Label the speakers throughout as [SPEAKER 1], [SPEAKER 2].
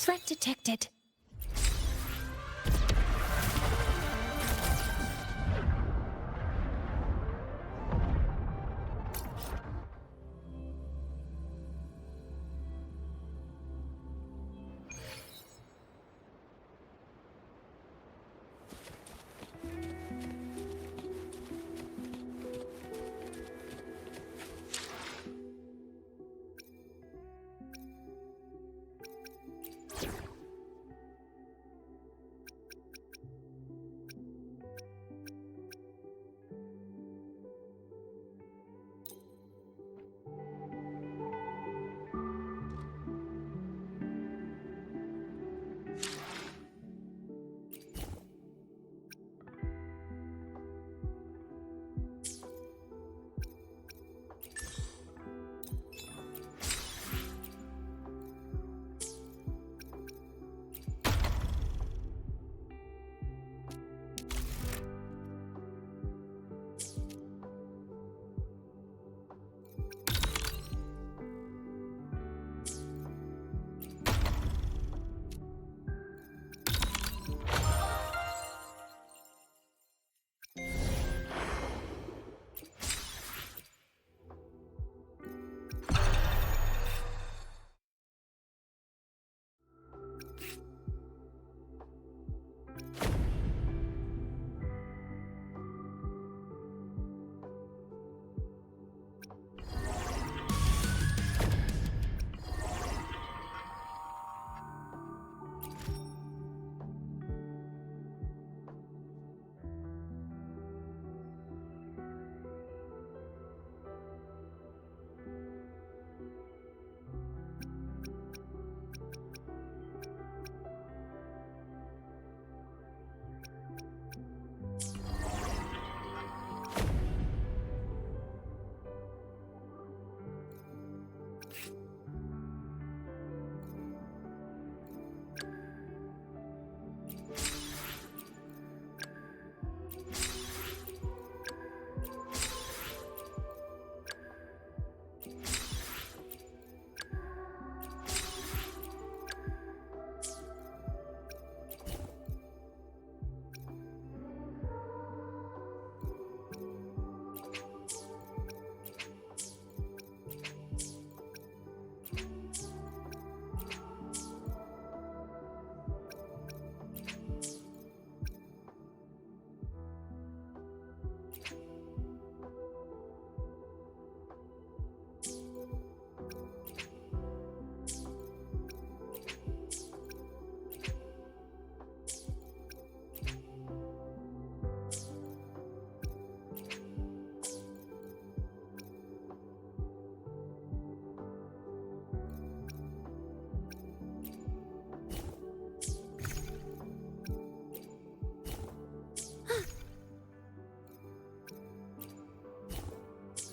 [SPEAKER 1] Threat detected.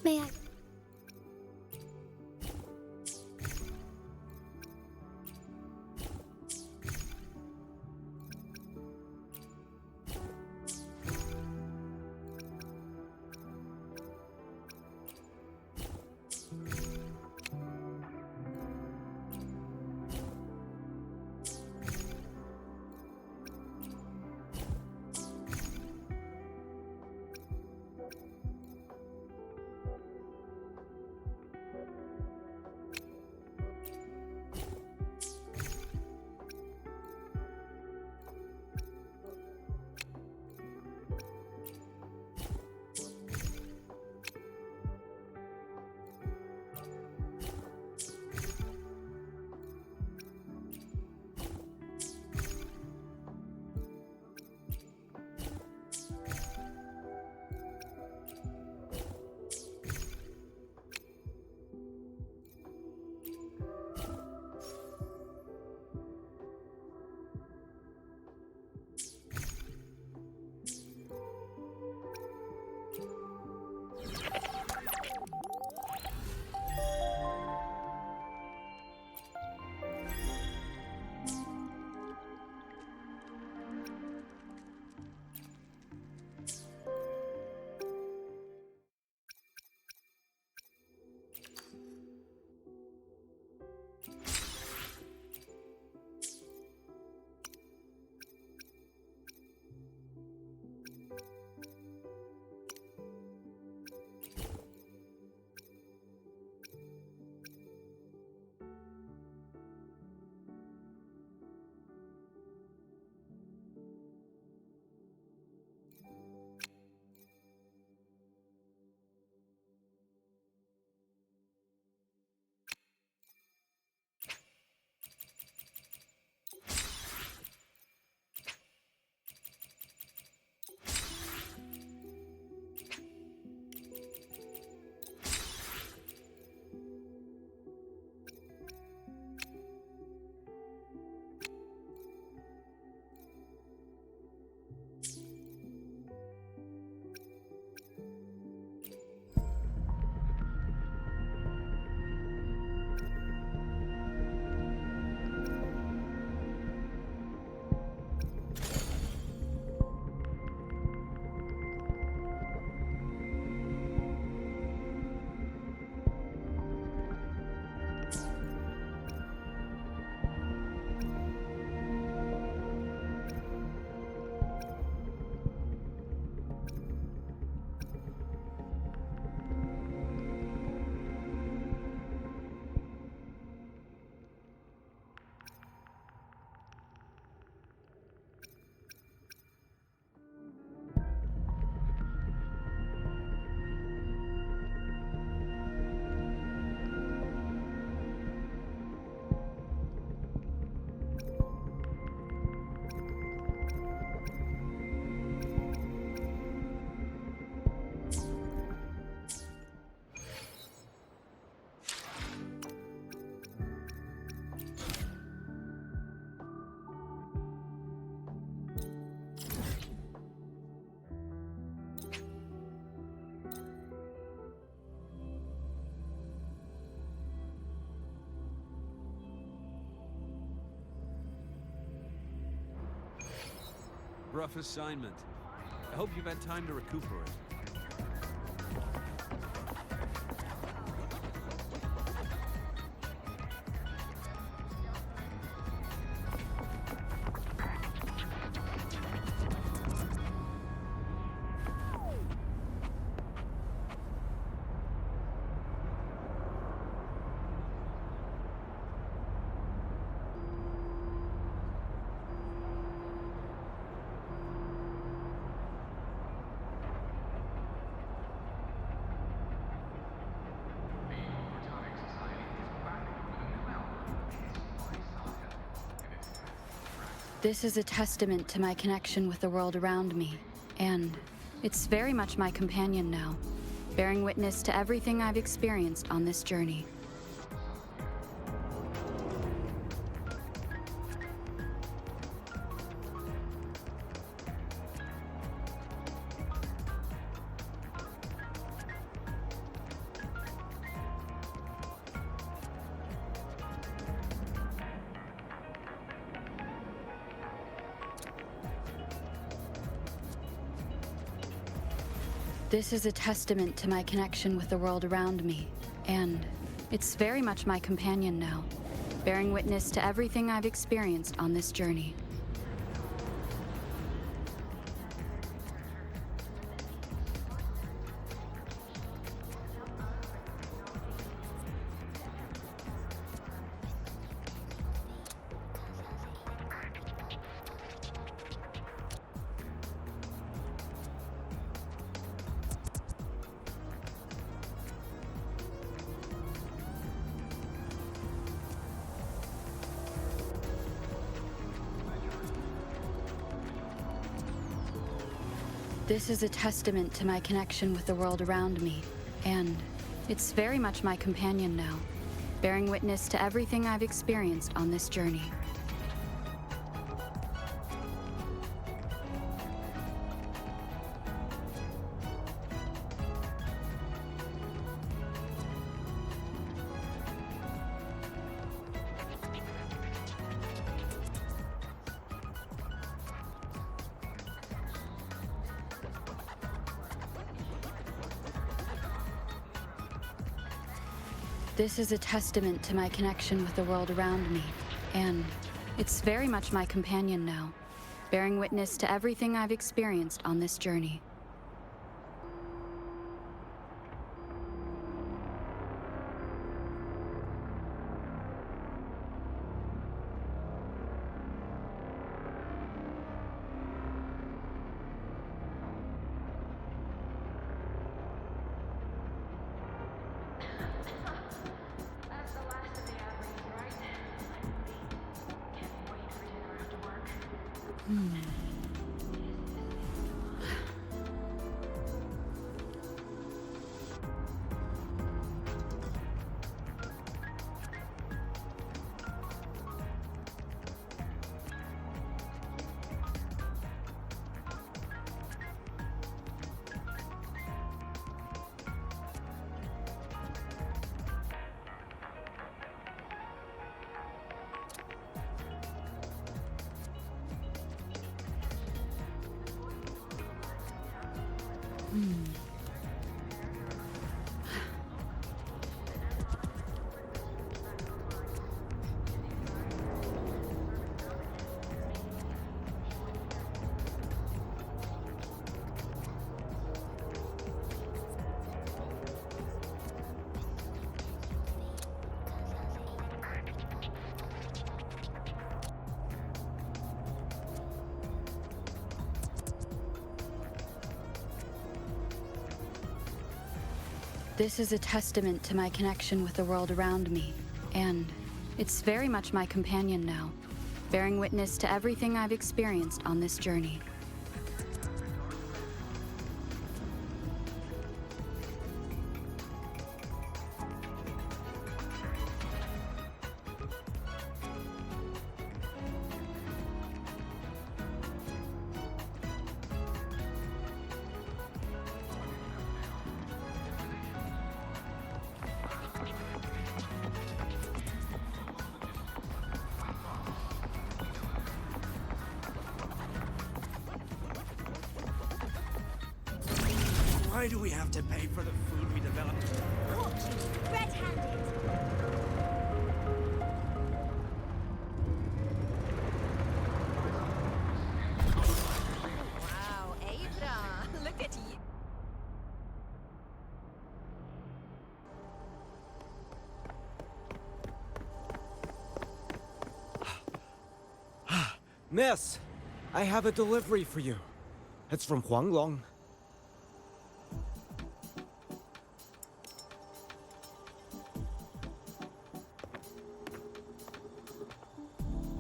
[SPEAKER 2] May I?
[SPEAKER 1] Rough assignment. I hope you've had time to recuperate.
[SPEAKER 2] This is a testament to my connection with the world around me, and it's very much my companion now, bearing witness to everything I've experienced on this journey. This is a testament to my connection with the world around me, and it's very much my companion now, bearing witness to everything I've experienced on this journey. This is a testament to my connection with the world around me, and it's very much my companion now, bearing witness to everything I've experienced on this journey. This is a testament to my connection with the world around me, and it's very much my companion now, bearing witness to everything I've experienced on this journey. This is a testament to my connection with the world around me, and it's very much my companion now, bearing witness to everything I've experienced on this journey.
[SPEAKER 1] Why do we have to pay for the food we developed?
[SPEAKER 3] Caught you, red-handed. Wow, Abra, look at you.
[SPEAKER 4] Miss, I have a delivery for you. It's from Huanglong.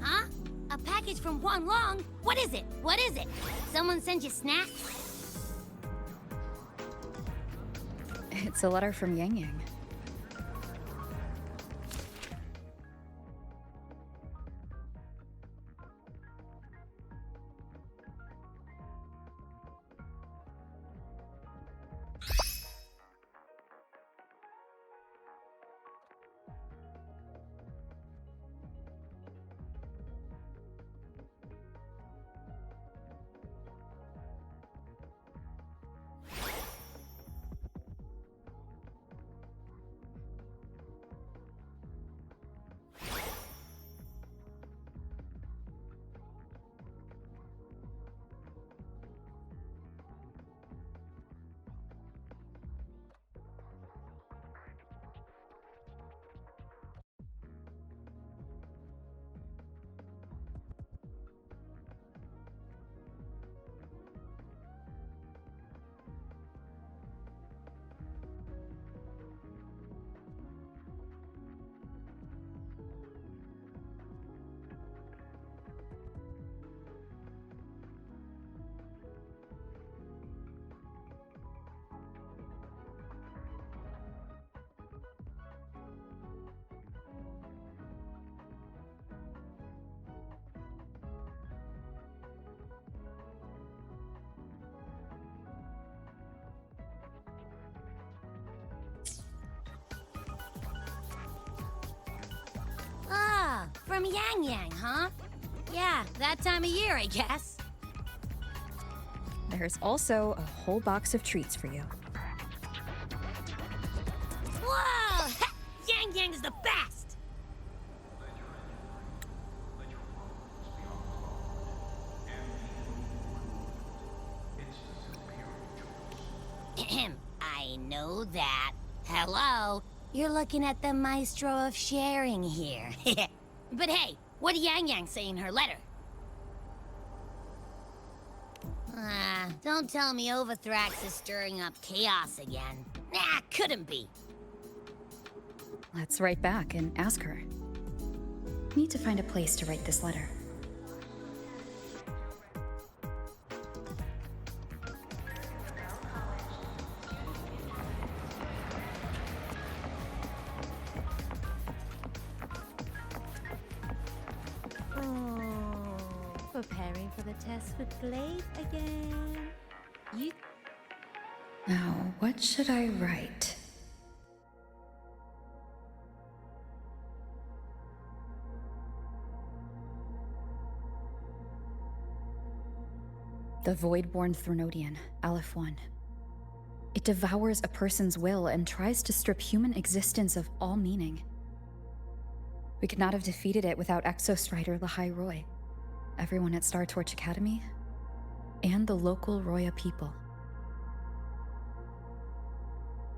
[SPEAKER 3] Huh? A package from Yangyang? What is it? What is it? Someone send you snacks?
[SPEAKER 2] It's a letter from Yangyang.
[SPEAKER 3] Ah, from Yangyang, huh? Yeah, that time of year, I guess.
[SPEAKER 2] There's also a whole box of treats for you.
[SPEAKER 3] Whoa! Yangyang's the best! I know that. Hello? You're looking at the maestro of sharing here. But hey, what did Yangyang say in her letter? Don't tell me Overthrax is stirring up chaos again. Nah, couldn't be.
[SPEAKER 2] Let's write back and ask her. Need to find a place to write this letter.
[SPEAKER 5] Oh, preparing for the test with Blade again. You
[SPEAKER 2] Now, what should I write? The Void-born Threnodian, Aleph 1. It devours a person's will and tries to strip human existence of all meaning. We could not have defeated it without Exostrider Lahai Roy, everyone at Star Torch Academy, and the local Roya people.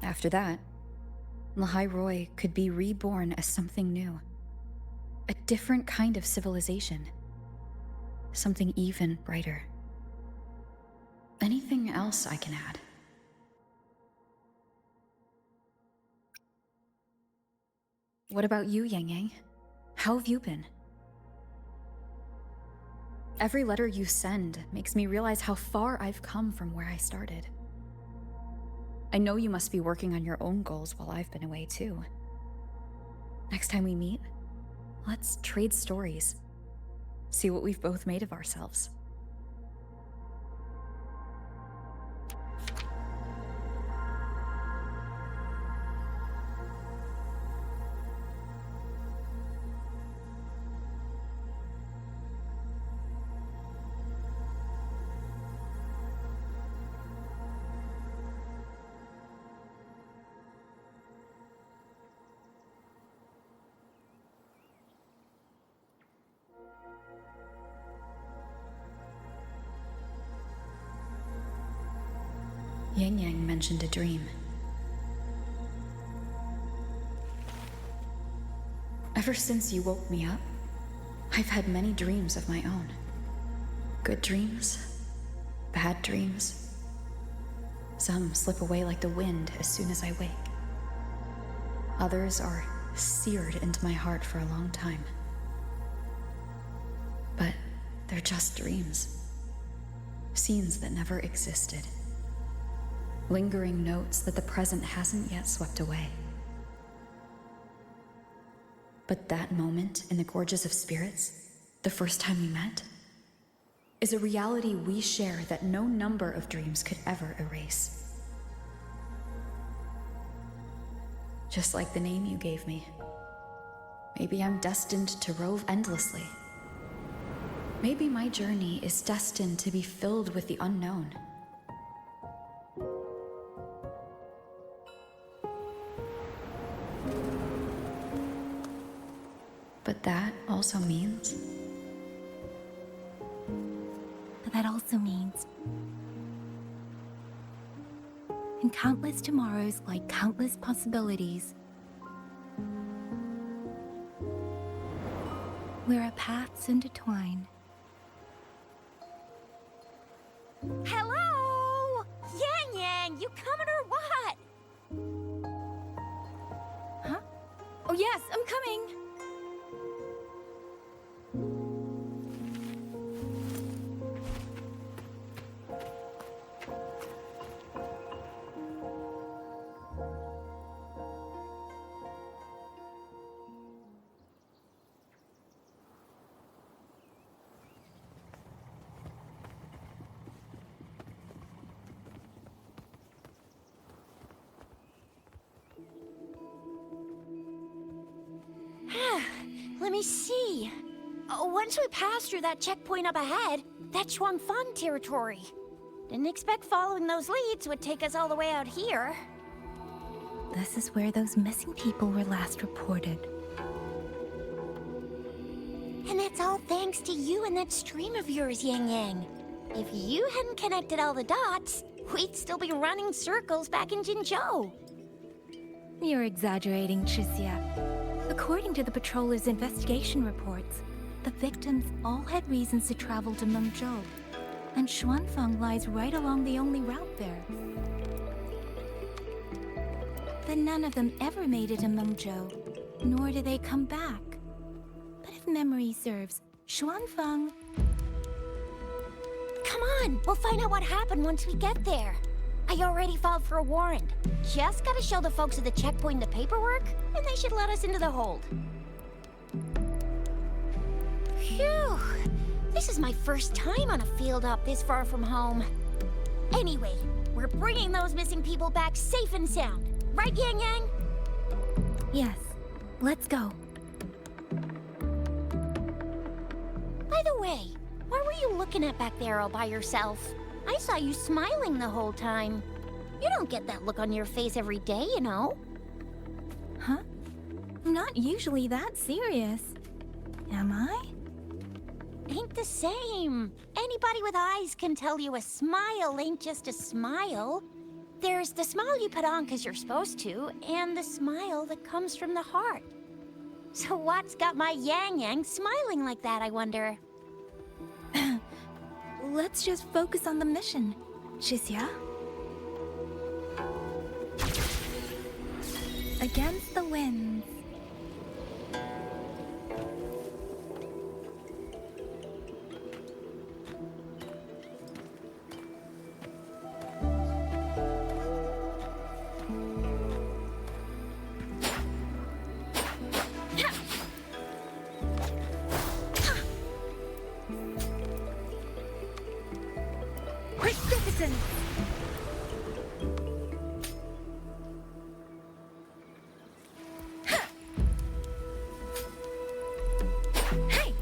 [SPEAKER 2] After that, Lahai Roy could be reborn as something new. A different kind of civilization. Something even brighter. Anything else I can add? What about you, Yangyang? How have you been? Every letter you send makes me realize how far I've come from where I started. I know you must be working on your own goals while I've been away too. Next time we meet, let's trade stories. See what we've both made of ourselves. Yangyang mentioned a dream. Ever since you woke me up, I've had many dreams of my own. Good dreams, bad dreams. Some slip away like the wind as soon as I wake. Others are seared into my heart for a long time. But they're just dreams. Scenes that never existed. Lingering notes that the present hasn't yet swept away. But that moment in the Gorges of Spirits, the first time we met, is a reality we share that no number of dreams could ever erase. Just like the name you gave me. Maybe I'm destined to rove endlessly. Maybe my journey is destined to be filled with the unknown. But that also means...
[SPEAKER 5] That also means... in countless tomorrows lie countless possibilities. Where our paths intertwine.
[SPEAKER 3] Hello? Yangyang, you coming or what?
[SPEAKER 5] Huh? Oh yes, I'm coming!
[SPEAKER 3] Let me see. Once we pass through that checkpoint up ahead, that's Shuangfang territory. Didn't expect following those leads would take us all the way out here.
[SPEAKER 5] This is where those missing people were last reported.
[SPEAKER 3] And that's all thanks to you and that stream of yours, Yangyang. If you hadn't connected all the dots, we'd still be running circles back in Jinzhou.
[SPEAKER 5] You're exaggerating, Chixia. According to the patroller's investigation reports, the victims all had reasons to travel to Mengzhou, and Xuanfang lies right along the only route there. But none of them ever made it to Mengzhou, nor do they come back. But if memory serves, Xuanfang...
[SPEAKER 3] Come on, we'll find out what happened once we get there. I already filed for a warrant. Just gotta show the folks at the checkpoint the paperwork, and they should let us into the hold. Phew! This is my first time on a field up this far from home. Anyway, we're bringing those missing people back safe and sound. Right, Yangyang?
[SPEAKER 5] Yes, let's go.
[SPEAKER 3] By the way, what were you looking at back there all by yourself? I saw you smiling the whole time. You don't get that look on your face every day, you know.
[SPEAKER 5] Huh? I'm not usually that serious. Am I?
[SPEAKER 3] Ain't the same. Anybody with eyes can tell you a smile ain't just a smile. There's the smile you put on 'cause you're supposed to, and the smile that comes from the heart. So what's got my Yangyang smiling like that, I wonder?
[SPEAKER 5] Let's just focus on the mission, Chixia. Against the winds. Magnificent! Hey!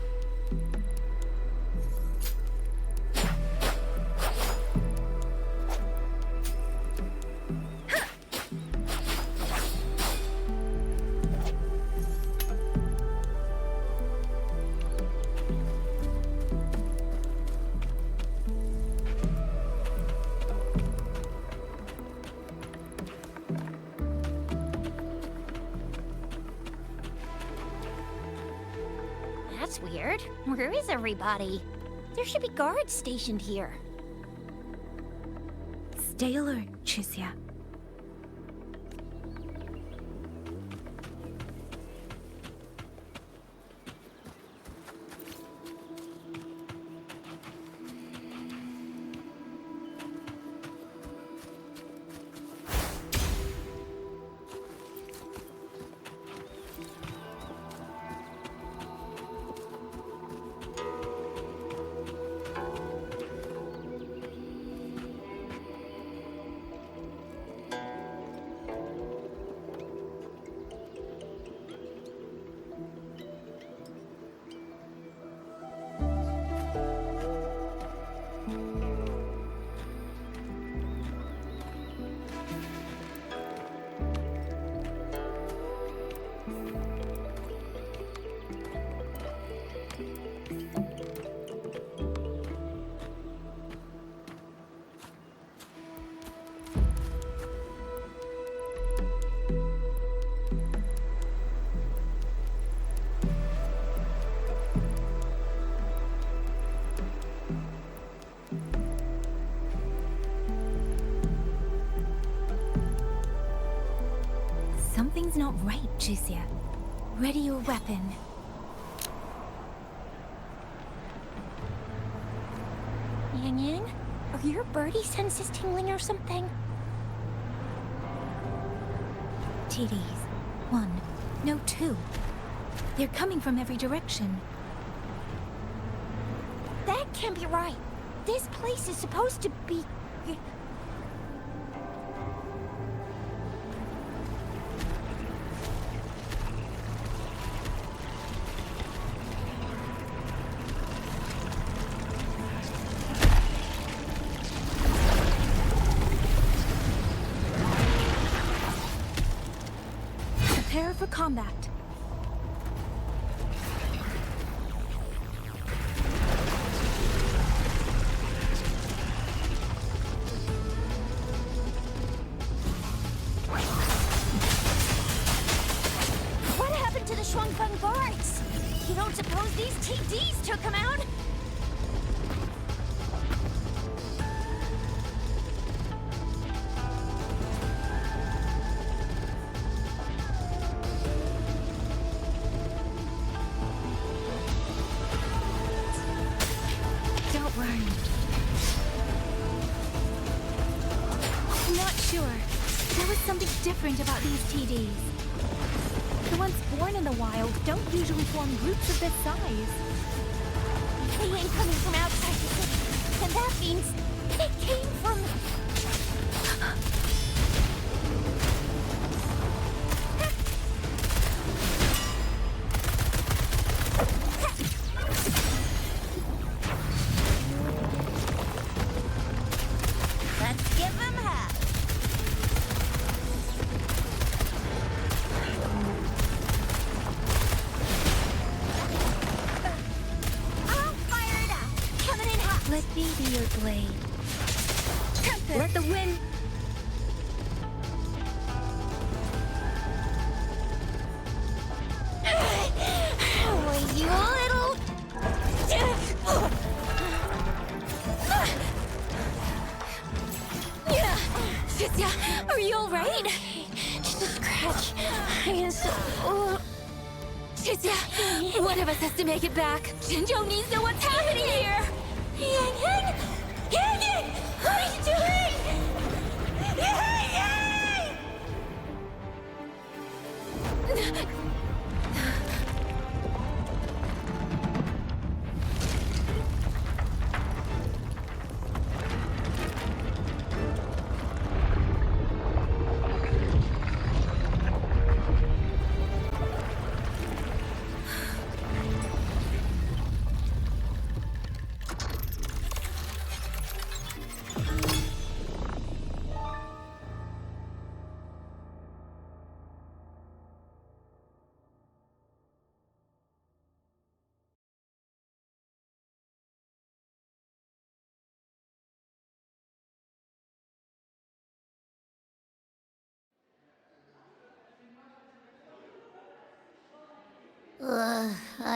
[SPEAKER 3] That's weird. Where is everybody? There should be guards stationed here.
[SPEAKER 5] Stay alert, Chixia. Something's not right, Chixia. Ready your weapon.
[SPEAKER 3] Yangyang? Are your birdie senses tingling or something?
[SPEAKER 5] TDs. 1. No, 2. They're coming from every direction.
[SPEAKER 3] That can't be right. This place is supposed to be...
[SPEAKER 5] Prepare for combat.
[SPEAKER 3] What happened to the Shuangfeng guards? You don't suppose these TDs took them out?
[SPEAKER 5] Don't worry. Not sure. There was something different about these TDs. The ones born in the wild don't usually form groups of this size.
[SPEAKER 3] They ain't coming from outside the city. And that means they came from... Let's give them half. I'll fire it up. Coming in hot.
[SPEAKER 5] Let me be your blade. Let the wind...
[SPEAKER 3] Oh, you little...
[SPEAKER 5] Chixia, are you alright?
[SPEAKER 3] Just a scratch.
[SPEAKER 5] Chixia, one of us has to make it back. Jinzhou needs to know what's happening here.
[SPEAKER 3] Yangyang! Yangyang! What are you doing? Yangyang!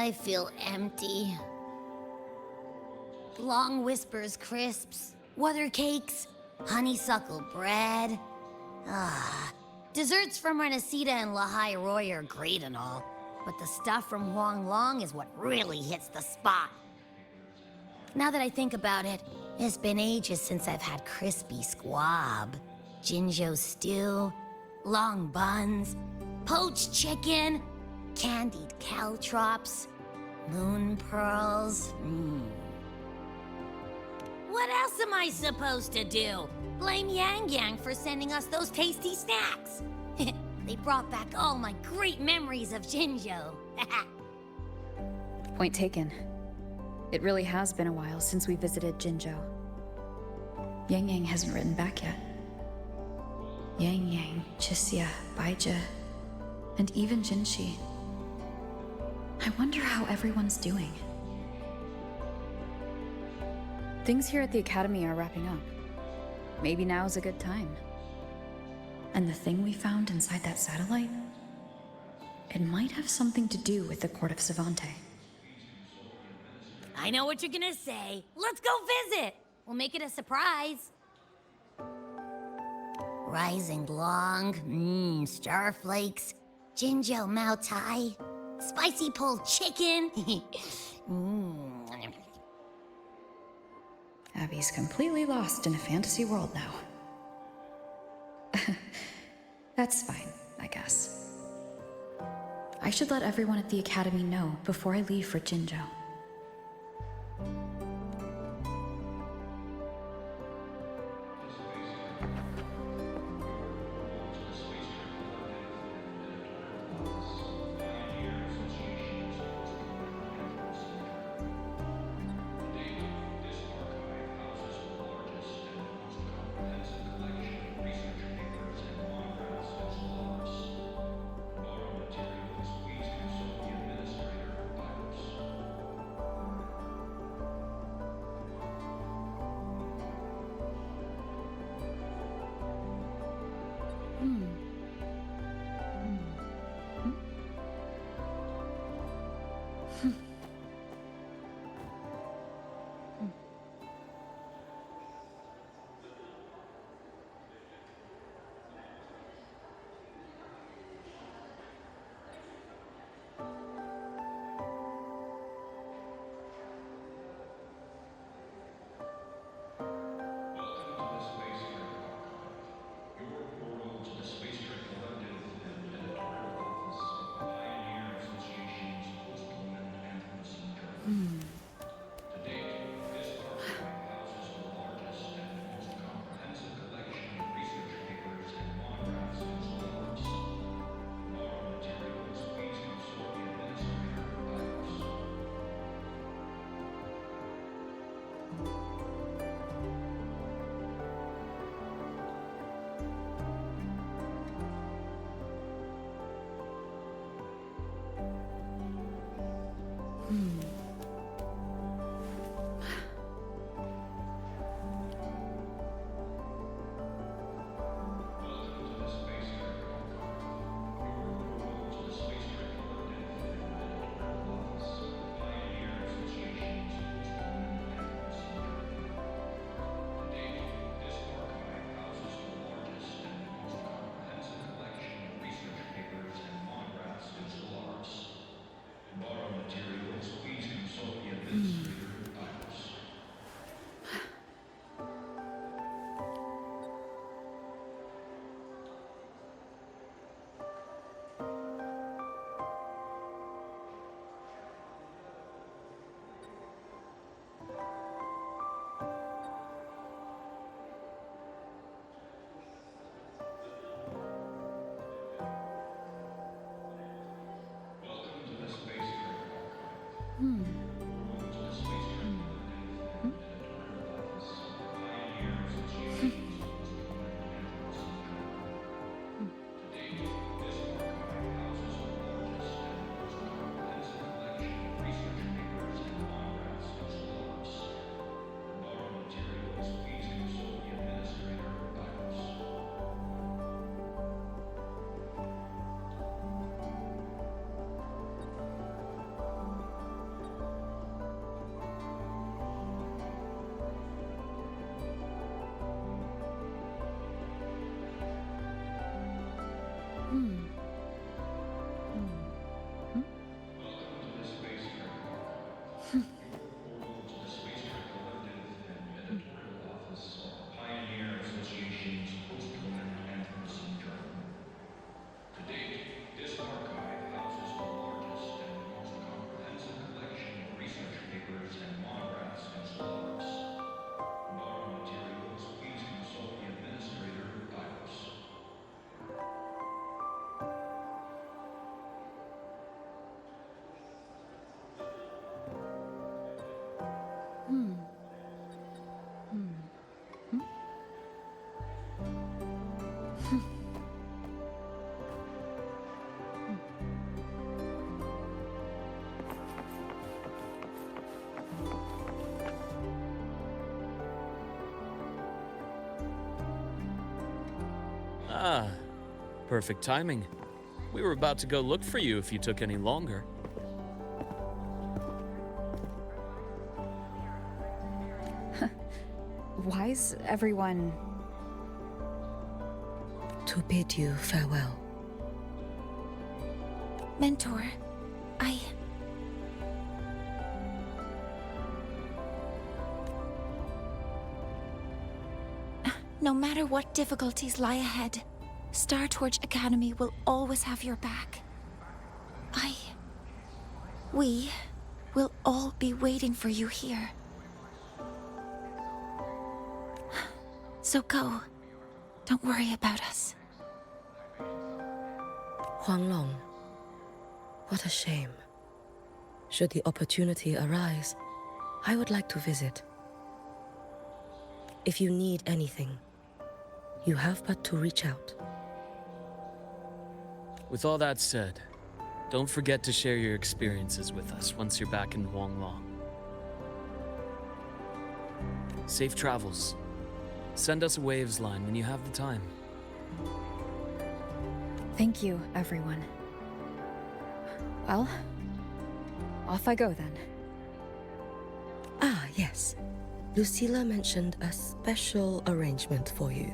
[SPEAKER 3] I feel empty. Long Whispers crisps, Wuthер cakes, honeysuckle bread. Desserts from Renacita and Lahai Roy are great and all, but the stuff from Huang Long is what really hits the spot. Now that I think about it, it's been ages since I've had crispy squab, Jinzhou stew, long buns, poached chicken, candied caltrops, moon pearls. What else am I supposed to do? Blame Yangyang for sending us those tasty snacks. They brought back all my great memories of Jinzhou.
[SPEAKER 2] Point taken. It really has been a while since we visited Jinzhou. Yangyang hasn't written back yet. Yangyang, Chixia, Baizhi, and even Jinxi. I wonder how everyone's doing. Things here at the Academy are wrapping up. Maybe now's a good time. And the thing we found inside that satellite? It might have something to do with the Court of Savante.
[SPEAKER 3] I know what you're gonna say. Let's go visit! We'll make it a surprise. Rising Long, starflakes, Jinzhou Mao Tai, spicy pulled chicken.
[SPEAKER 2] Abby's completely lost in a fantasy world now. That's fine, I guess. I should let everyone at the Academy know before I leave for Jinzhou.
[SPEAKER 6] To the Spacecraft Collective and editorial office of the Pioneer Association's Post-Command Anthropocene Journal. To date, this archive houses the largest and most comprehensive collection of research papers and monographs in solar arts. For borrowed materials, please consult the administrator, Iris.
[SPEAKER 7] Ah, perfect timing. We were about to go look for you if you took any longer.
[SPEAKER 2] Why's everyone...
[SPEAKER 8] To bid you farewell.
[SPEAKER 5] Mentor, No matter what difficulties lie ahead, Star Torch Academy will always have your back. We will all be waiting for you here. So go. Don't worry about us.
[SPEAKER 8] Huanglong. What a shame. Should the opportunity arise, I would like to visit. If you need anything, you have but to reach out.
[SPEAKER 7] With all that said, don't forget to share your experiences with us once you're back in Huanglong. Safe travels. Send us a waves line when you have the time.
[SPEAKER 2] Thank you, everyone. Well, off I go then.
[SPEAKER 8] Ah, yes. Lucilla mentioned a special arrangement for you.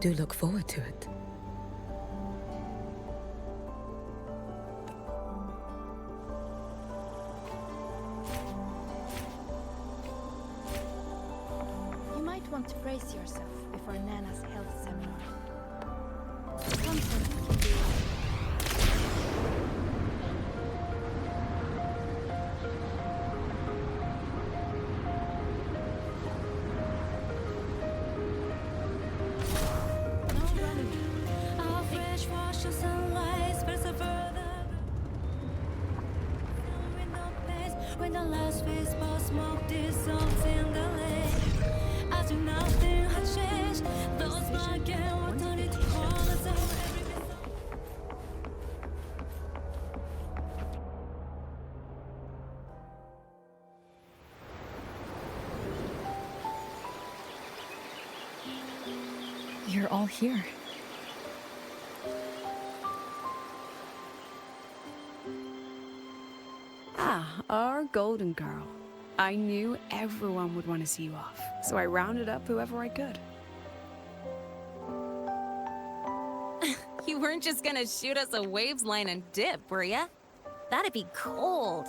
[SPEAKER 8] Do look forward to it.
[SPEAKER 9] You might want to brace yourself before Nana's health seminar. Something can be...
[SPEAKER 10] When the last baseball smoke dissolves in the lake, 아직 nothing has changed. Those black and white don't need to call us over every
[SPEAKER 2] You're all here.
[SPEAKER 11] Ah, our golden girl. I knew everyone would want to see you off, so I rounded up whoever I could.
[SPEAKER 12] You weren't just gonna shoot us a waves line and dip, were ya?
[SPEAKER 3] That'd be cold.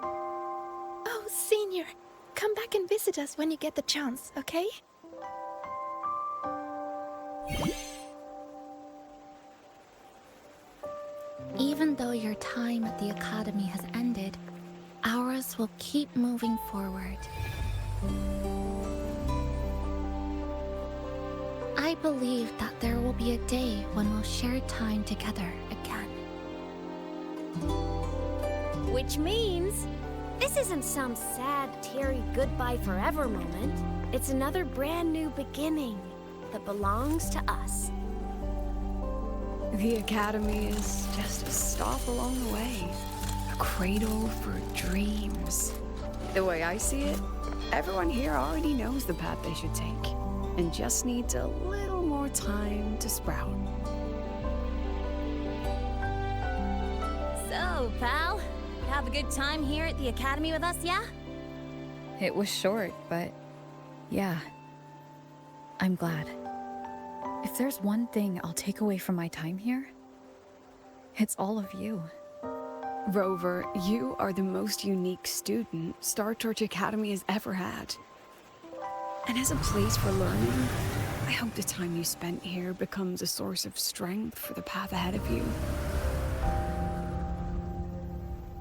[SPEAKER 9] Oh, Senior, come back and visit us when you get the chance, okay?
[SPEAKER 5] Even though your time at the Academy has ended, ours will keep moving forward. I believe that there will be a day when we'll share time together again.
[SPEAKER 3] Which means this isn't some sad, teary goodbye forever moment. It's another brand new beginning that belongs to us.
[SPEAKER 11] The Academy is just a stop along the way. A cradle for dreams. The way I see it, everyone here already knows the path they should take, and just needs a little more time to sprout.
[SPEAKER 3] So, pal, you have a good time here at the Academy with us, yeah?
[SPEAKER 2] It was short, but yeah. I'm glad. If there's one thing I'll take away from my time here, it's all of you.
[SPEAKER 11] Rover, you are the most unique student Star Torch Academy has ever had. And as a place for learning, I hope the time you spent here becomes a source of strength for the path ahead of you.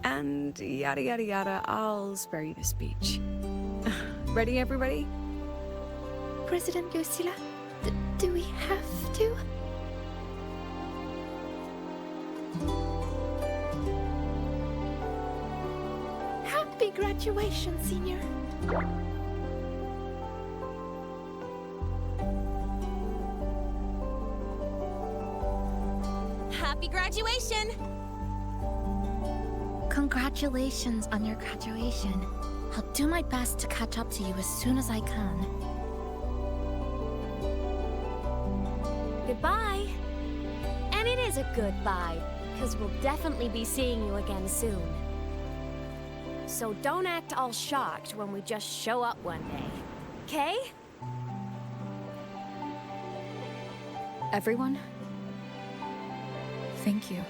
[SPEAKER 11] And yada yada yada, I'll spare you the speech. Ready, everybody?
[SPEAKER 9] President Lucilla, do we have to? Happy graduation, Senior.
[SPEAKER 12] Happy graduation!
[SPEAKER 3] Congratulations on your graduation. I'll do my best to catch up to you as soon as I can.
[SPEAKER 13] Goodbye. And it is a goodbye, because we'll definitely be seeing you again soon. So don't act all shocked when we just show up one day. Okay?
[SPEAKER 2] Everyone, thank you.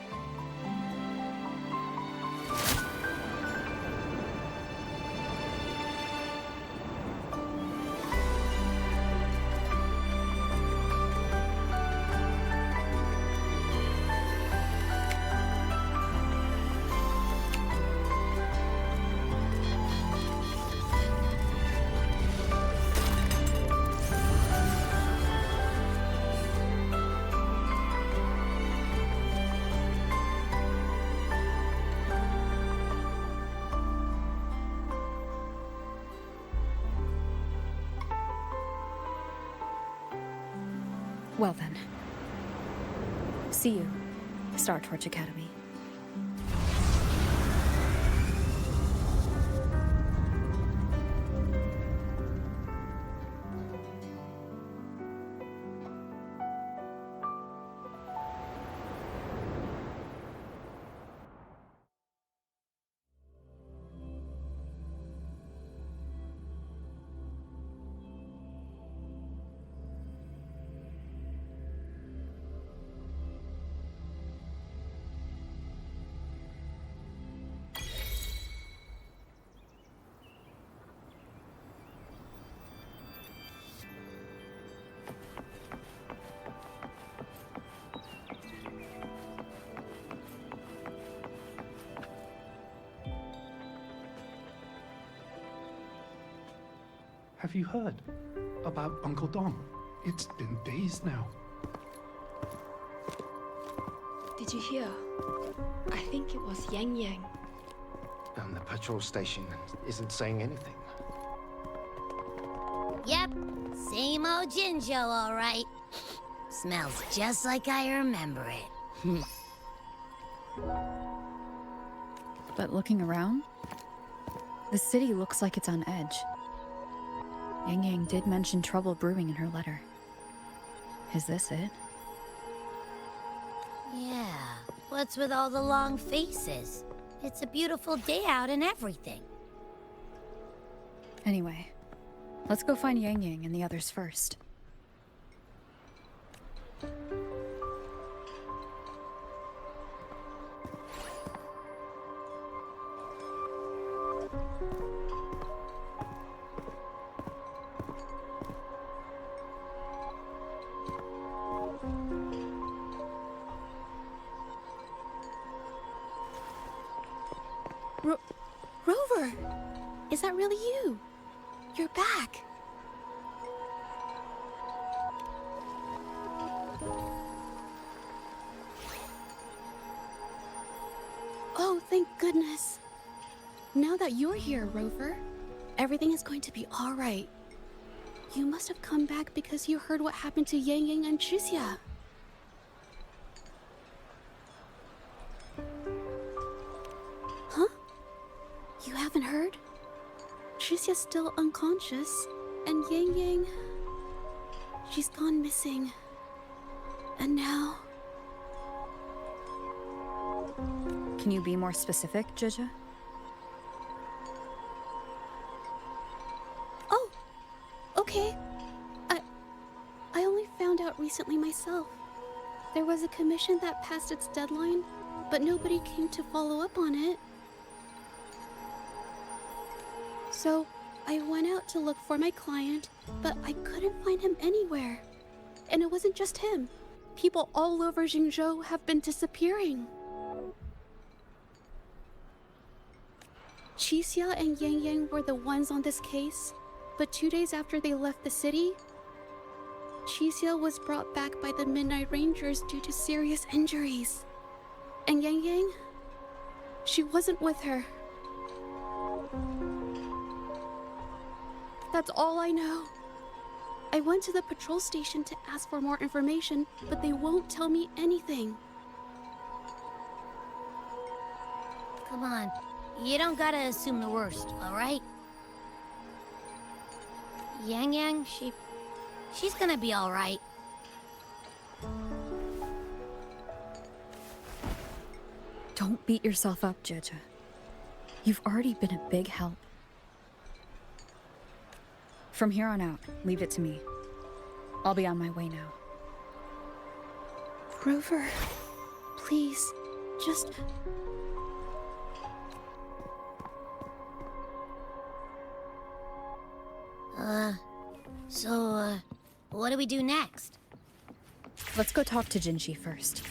[SPEAKER 2] Well then. See you, Star Torch Academy.
[SPEAKER 14] Have you heard about Uncle Dom? It's been days now.
[SPEAKER 9] Did you hear? I think it was Yangyang.
[SPEAKER 4] And the patrol station isn't saying anything.
[SPEAKER 3] Yep, same old Jinjo, all right. Smells just like I remember it.
[SPEAKER 2] But looking around, the city looks like it's on edge. Yangyang did mention trouble brewing in her letter. Is this it?
[SPEAKER 3] Yeah, what's with all the long faces? It's a beautiful day out and everything.
[SPEAKER 2] Anyway, let's go find Yangyang and the others first.
[SPEAKER 9] Rover! Is that really you? You're back! Oh, thank goodness. Now that you're here, Rover, everything is going to be alright. You must have come back because you heard what happened to Yangyang and Chixia. Huh? You haven't heard? Chixia's still unconscious, and Yangyang... she's gone missing. And now...
[SPEAKER 2] Can you be more specific, Jija?
[SPEAKER 9] Oh! Okay. I only found out recently myself. There was a commission that passed its deadline, but nobody came to follow up on it. So, I went out to look for my client, but I couldn't find him anywhere. And it wasn't just him. People all over Jingzhou have been disappearing. Qixia and Yangyang were the ones on this case, but 2 days after they left the city, Qixia was brought back by the Midnight Rangers due to serious injuries. And Yangyang? She wasn't with her. That's all I know. I went to the patrol station to ask for more information, but they won't tell me anything.
[SPEAKER 3] Come on. You don't gotta assume the worst, alright? Yangyang, she's gonna be alright.
[SPEAKER 2] Don't beat yourself up, Jeje. You've already been a big help. From here on out, leave it to me. I'll be on my way now.
[SPEAKER 9] Rover, please, just...
[SPEAKER 3] So, what do we do next?
[SPEAKER 2] Let's go talk to Jinshi first.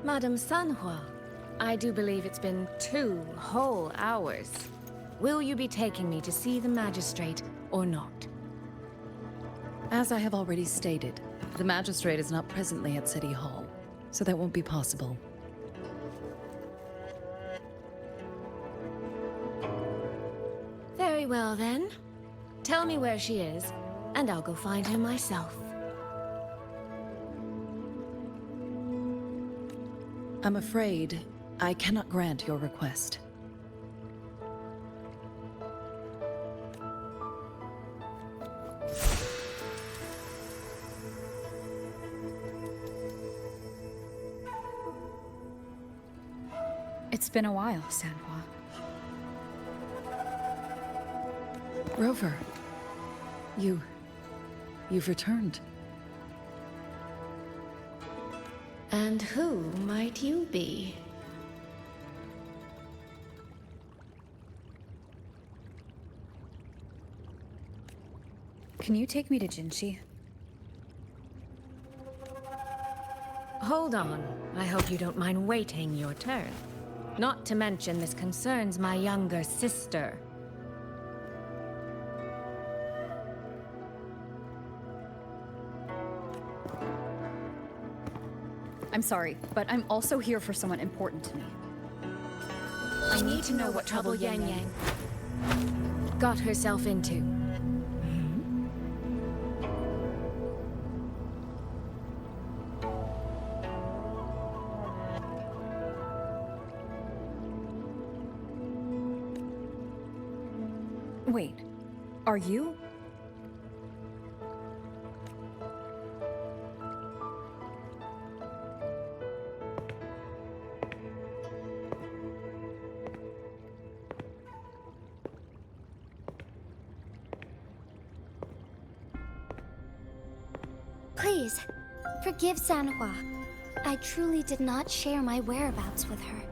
[SPEAKER 15] Madam Sanhua, I do believe it's been 2 whole hours. Will you be taking me to see the magistrate or not?
[SPEAKER 16] As I have already stated, the magistrate is not presently at City Hall, so that won't be possible.
[SPEAKER 15] Very well then. Tell me where she is, and I'll go find her myself.
[SPEAKER 16] I'm afraid I cannot grant your request.
[SPEAKER 2] It's been a while, Sanhua.
[SPEAKER 16] Rover, you've returned.
[SPEAKER 15] And who might you be?
[SPEAKER 2] Can you take me to Jinshi?
[SPEAKER 15] Hold on. I hope you don't mind waiting your turn. Not to mention this concerns my younger sister.
[SPEAKER 2] I'm sorry, but I'm also here for someone important to me.
[SPEAKER 15] I need to know what trouble Yangyang got herself into.
[SPEAKER 2] Wait, are you?
[SPEAKER 13] Please, forgive Sanhua. I truly did not share my whereabouts with her.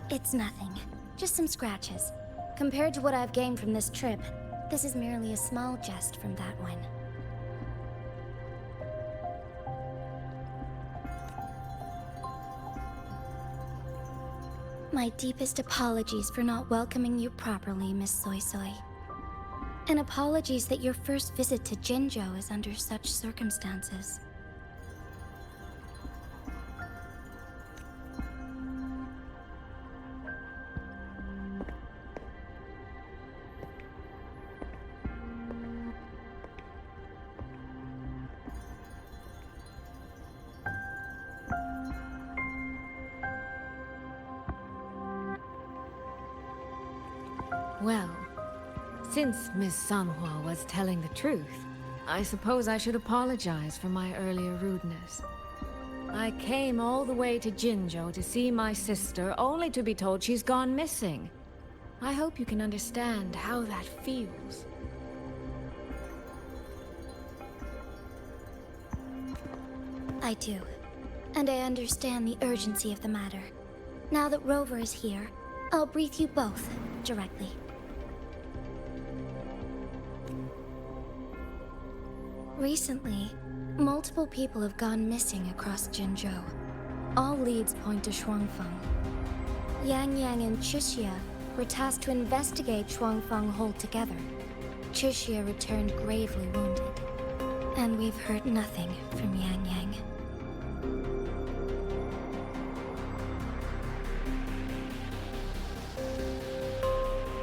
[SPEAKER 13] It's nothing. Just some scratches. Compared to what I've gained from this trip, this is merely a small jest from that one. My deepest apologies for not welcoming you properly, Miss Soy Soy. And apologies that your first visit to Jinzhou is under such circumstances.
[SPEAKER 15] Well, since Miss Sanhua was telling the truth, I suppose I should apologize for my earlier rudeness. I came all the way to Jinzhou to see my sister, only to be told she's gone missing. I hope you can understand how that feels.
[SPEAKER 13] I do. And I understand the urgency of the matter. Now that Rover is here, I'll brief you both directly. Recently, multiple people have gone missing across Jinzhou. All leads point to Shuangfeng. Yangyang and Chixia were tasked to investigate Shuangfeng Hold together. Chixia returned gravely wounded. And we've heard nothing from Yangyang.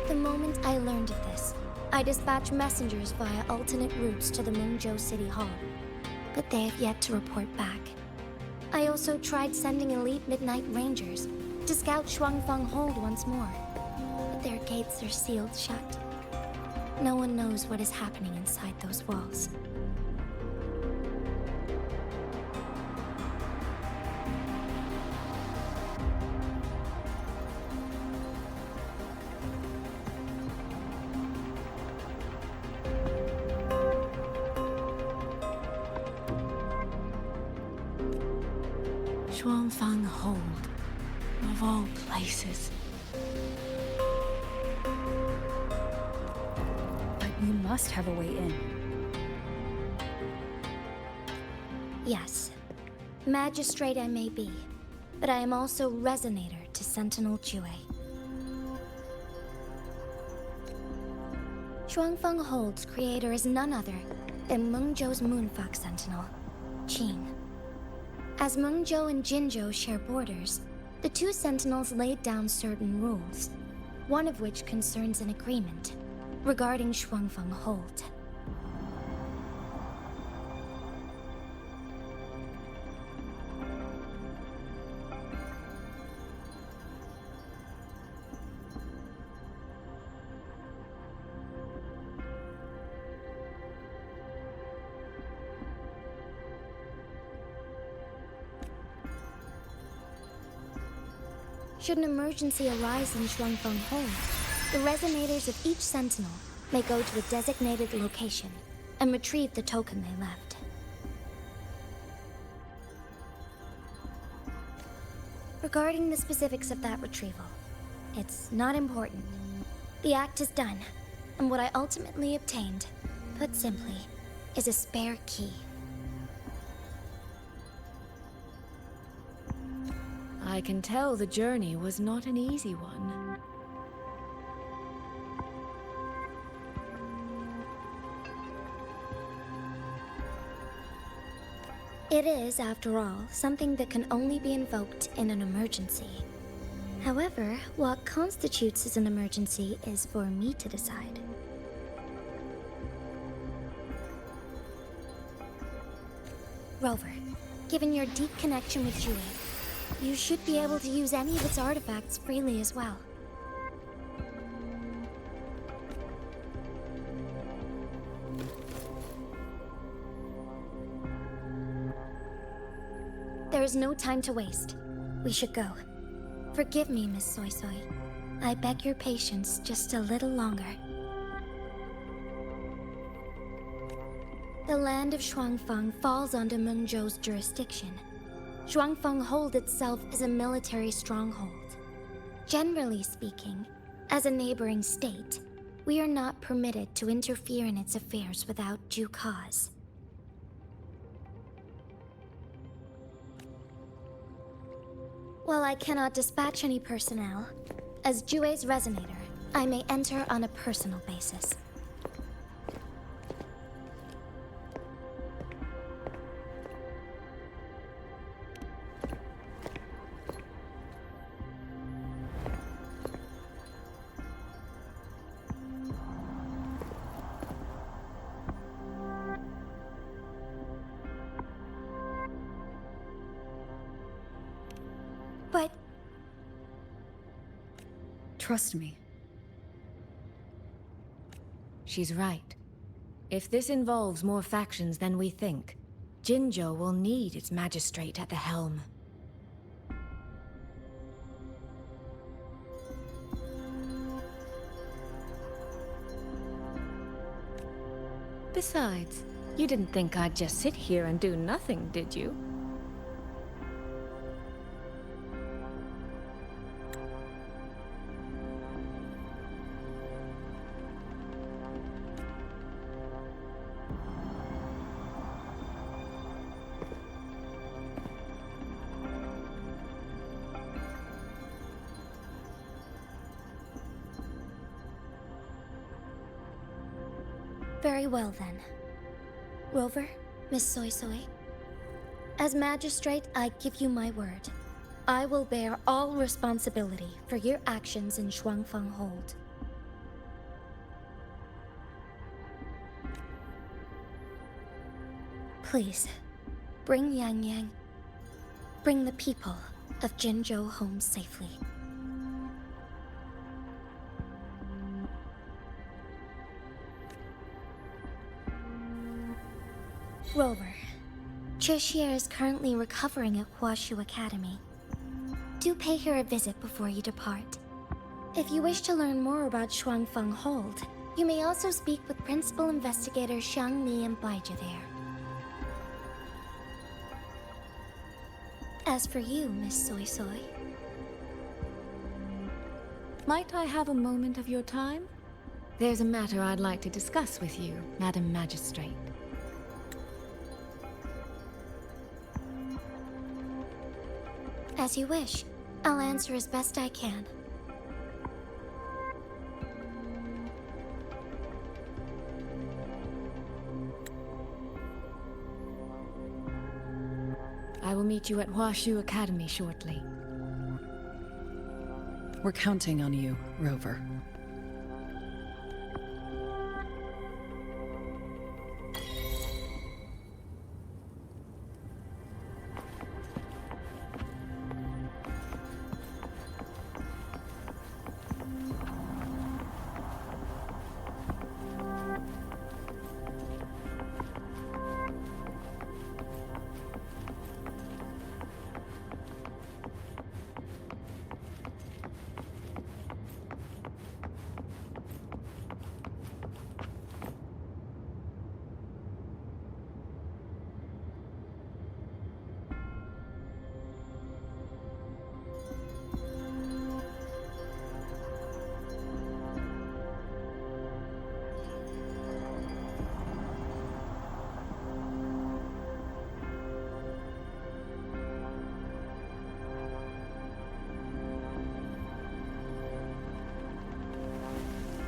[SPEAKER 13] The moment I learned of this, I dispatched messengers via alternate routes to the Mengzhou City Hall, but they have yet to report back. I also tried sending elite Midnight Rangers to scout Shuangfeng Hold once more, but their gates are sealed shut. No one knows what is happening inside those walls.
[SPEAKER 15] Shuangfeng Hold, of all places.
[SPEAKER 2] But you must have a way in.
[SPEAKER 13] Yes. Magistrate I may be, but I am also Resonator to Sentinel Jue. Shuangfeng Hold's creator is none other than Mengzhou's Moonfox Sentinel, Qin. As Mengzhou and Jinzhou share borders, the two sentinels laid down certain rules, one of which concerns an agreement regarding Shuangfeng Hold.
[SPEAKER 17] Should an emergency arise in Shuangfeng Hold, the resonators of each sentinel may go to a designated location and retrieve the token they left. Regarding the specifics of that retrieval, it's not important. The act is done, and what I ultimately obtained, put simply, is a spare key.
[SPEAKER 15] I can tell the journey was not an easy one.
[SPEAKER 17] It is, after all, something that can only be invoked in an emergency. However, what constitutes as an emergency is for me to decide. Rover, given your deep connection with Jue, you should be able to use any of its artifacts freely as well. There is no time to waste. We should go. Forgive me, Miss Soy Soy. I beg your patience just a little longer. The land of Shuangfeng falls under Mengzhou's jurisdiction. Shuangfeng Hold itself is a military stronghold. Generally speaking, as a neighboring state, we are not permitted to interfere in its affairs without due cause. While I cannot dispatch any personnel, as Jue's resonator, I may enter on a personal basis. But...
[SPEAKER 2] Trust me.
[SPEAKER 15] She's right. If this involves more factions than we think, Jinzhou will need its magistrate at the helm. Besides, you didn't think I'd just sit here and do nothing, did you?
[SPEAKER 17] Very well then. Rover, Miss Soy Soy. As magistrate, I give you my word. I will bear all responsibility for your actions in Shuangfeng Hold. Please, bring Yangyang. Bring the people of Jinzhou home safely. Rover, Chixie is currently recovering at Huashu Academy. Do pay her a visit before you depart. If you wish to learn more about Shuangfeng Hold, you may also speak with Principal Investigators Xiang Mi and Baizhi there. As for you, Miss Soy Soy...
[SPEAKER 15] Might I have a moment of your time? There's a matter I'd like to discuss with you, Madam Magistrate.
[SPEAKER 17] As you wish. I'll answer as best I can.
[SPEAKER 15] I will meet you at Huashu Academy shortly.
[SPEAKER 16] We're counting on you, Rover.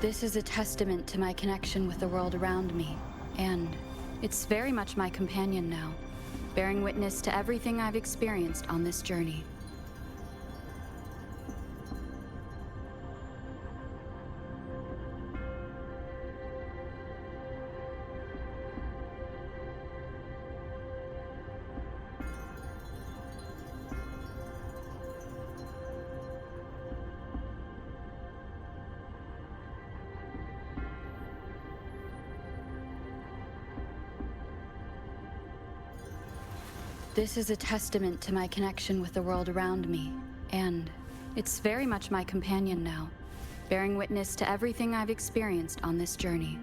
[SPEAKER 2] This is a testament to my connection with the world around me, and it's very much my companion now, bearing witness to everything I've experienced on this journey. This is a testament to my connection with the world around me, and it's very much my companion now, bearing witness to everything I've experienced on this journey.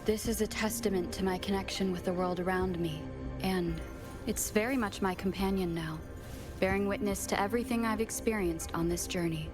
[SPEAKER 2] This is a testament to my connection with the world around me, and it's very much my companion now, bearing witness to everything I've experienced on this journey.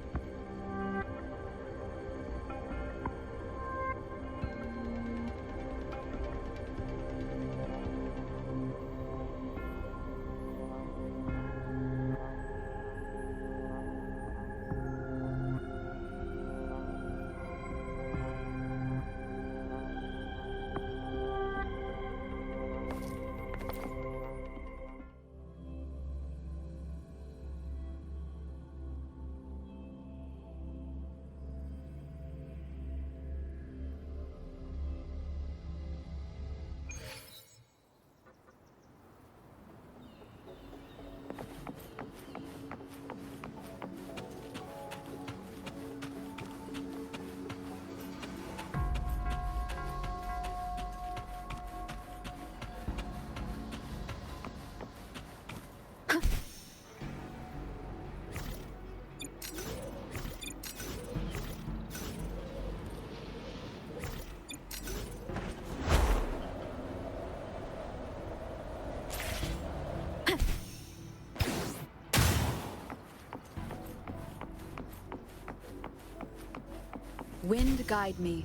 [SPEAKER 2] Wind guide me.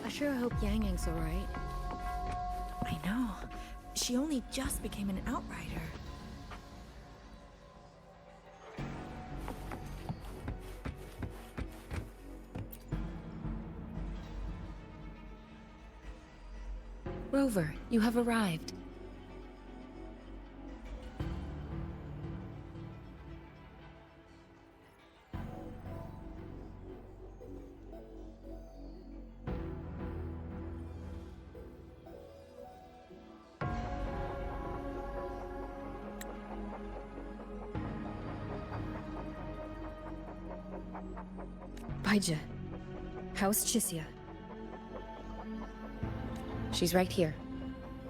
[SPEAKER 18] I sure hope Yangyang's alright.
[SPEAKER 19] I know. She only just became an outrider.
[SPEAKER 15] Rover, you have arrived.
[SPEAKER 2] Baija, how's Chisia?
[SPEAKER 15] She's right here,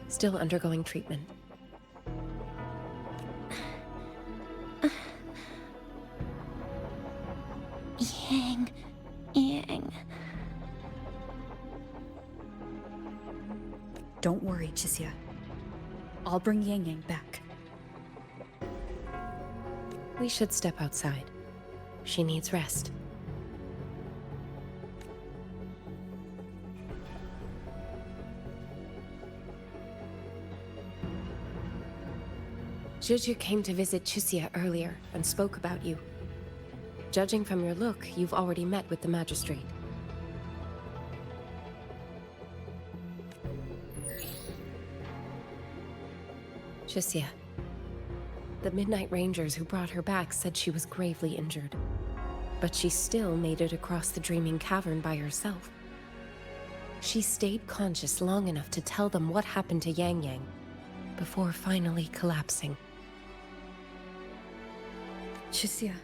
[SPEAKER 15] still undergoing treatment.
[SPEAKER 3] Yang.
[SPEAKER 2] Don't worry, Chisia. I'll bring Yangyang back.
[SPEAKER 15] We should step outside. She needs rest. Juju came to visit Chisia earlier and spoke about you. Judging from your look, you've already met with the magistrate.
[SPEAKER 20] Chixia. The Midnight Rangers who brought her back said she was gravely injured. But she still made it across the Dreaming Cavern by herself. She stayed conscious long enough to tell them what happened to Yangyang, before finally collapsing.
[SPEAKER 2] Chixia.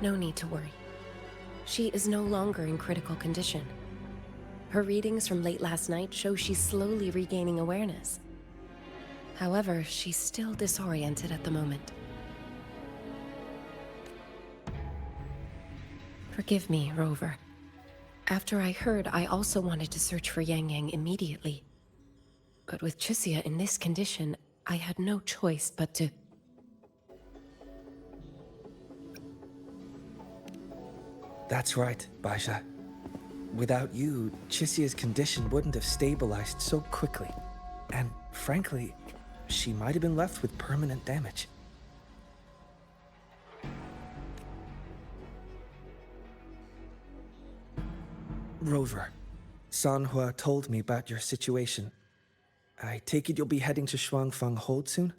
[SPEAKER 20] No need to worry. She is no longer in critical condition. Her readings from late last night show she's slowly regaining awareness. However, she's still disoriented at the moment. Forgive me, Rover. After I heard, I also wanted to search for Yangyang immediately. But with Chixia in this condition, I had no choice but to...
[SPEAKER 21] That's right, Baisha. Without you, Chixia's condition wouldn't have stabilized so quickly. And frankly, she might have been left with permanent damage. Rover, Sanhua told me about your situation. I take it you'll be heading to Shuangfang Hold soon?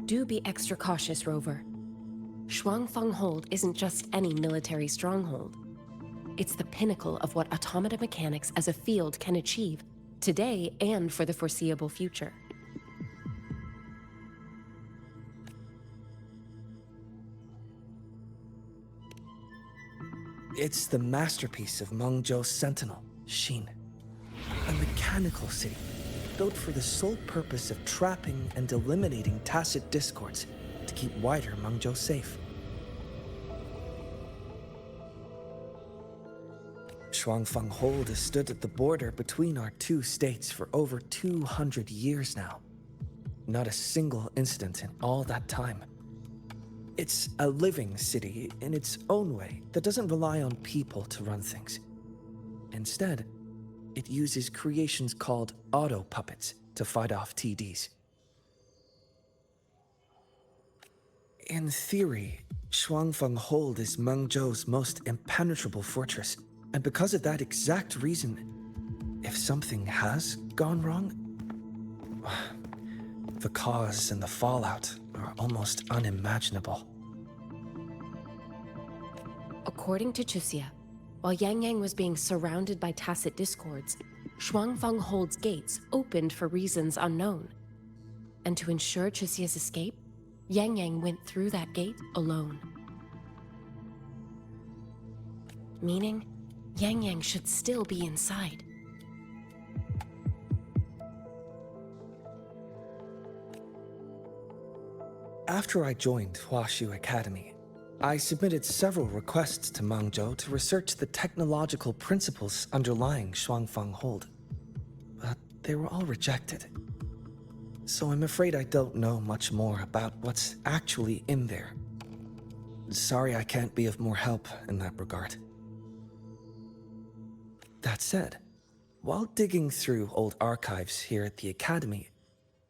[SPEAKER 20] Do be extra cautious, Rover. Shuangfang Hold isn't just any military stronghold. It's the pinnacle of what automata mechanics as a field can achieve, today and for the foreseeable future.
[SPEAKER 21] It's the masterpiece of Mengzhou's sentinel, Xin. A mechanical city, built for the sole purpose of trapping and eliminating tacit discords to keep wider Mengzhou safe. Shuangfang Hold has stood at the border between our two states for over 200 years now. Not a single incident in all that time. It's a living city in its own way that doesn't rely on people to run things. Instead, it uses creations called auto-puppets to fight off TDs. In theory, Shuangfang Hold is Mengzhou's most impenetrable fortress, and because of that exact reason, if something has gone wrong, the cause and the fallout are almost unimaginable.
[SPEAKER 20] According to Chixia, while Yangyang was being surrounded by tacit discords, Shuangfang Hold's gates opened for reasons unknown. And to ensure Chixia's escape, Yangyang went through that gate alone. Meaning, Yangyang should still be inside.
[SPEAKER 21] After I joined Huaxu Academy, I submitted several requests to Mengzhou to research the technological principles underlying Shuangfang Hold, but they were all rejected. So I'm afraid I don't know much more about what's actually in there. Sorry I can't be of more help in that regard. That said, while digging through old archives here at the Academy,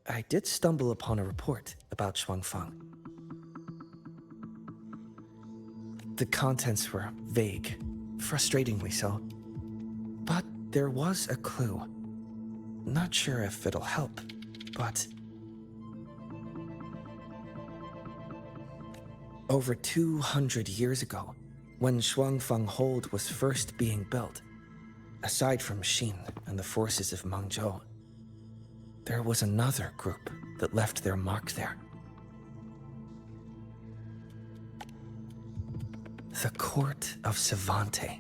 [SPEAKER 21] I did stumble upon a report about Shuangfang. The contents were vague, frustratingly so. But there was a clue. Not sure if it'll help, but... Over 200 years ago, when Shuangfang Hold was first being built, aside from Xin and the forces of Mengzhou, there was another group that left their mark there. The Court of Savante.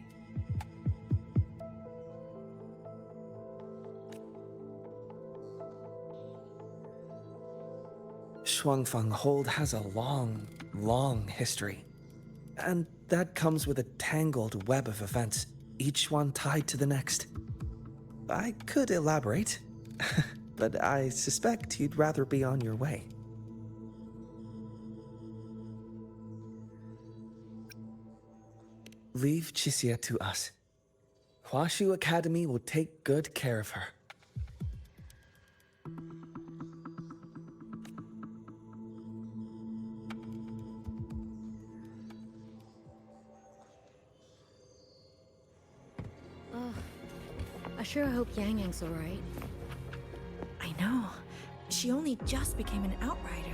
[SPEAKER 21] Shuangfang Hold has a long history. And that comes with a tangled web of events, each one tied to the next. I could elaborate, but I suspect you'd rather be on your way. Leave Chixia to us. Huaxu Academy will take good care of her.
[SPEAKER 18] I sure hope Yangyang's alright.
[SPEAKER 19] I know. She only just became an outrider.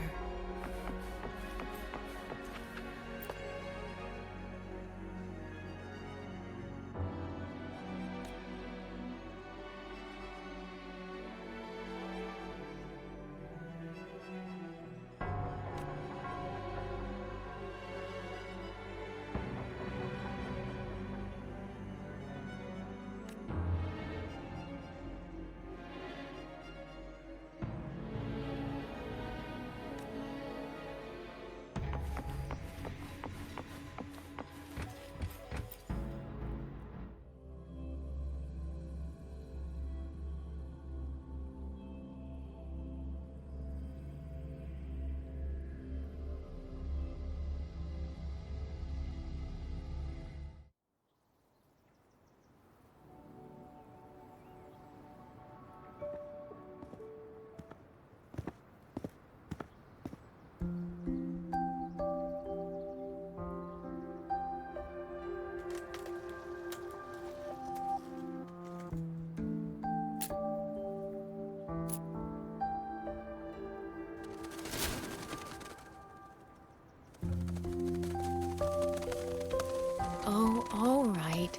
[SPEAKER 15] Oh, all right.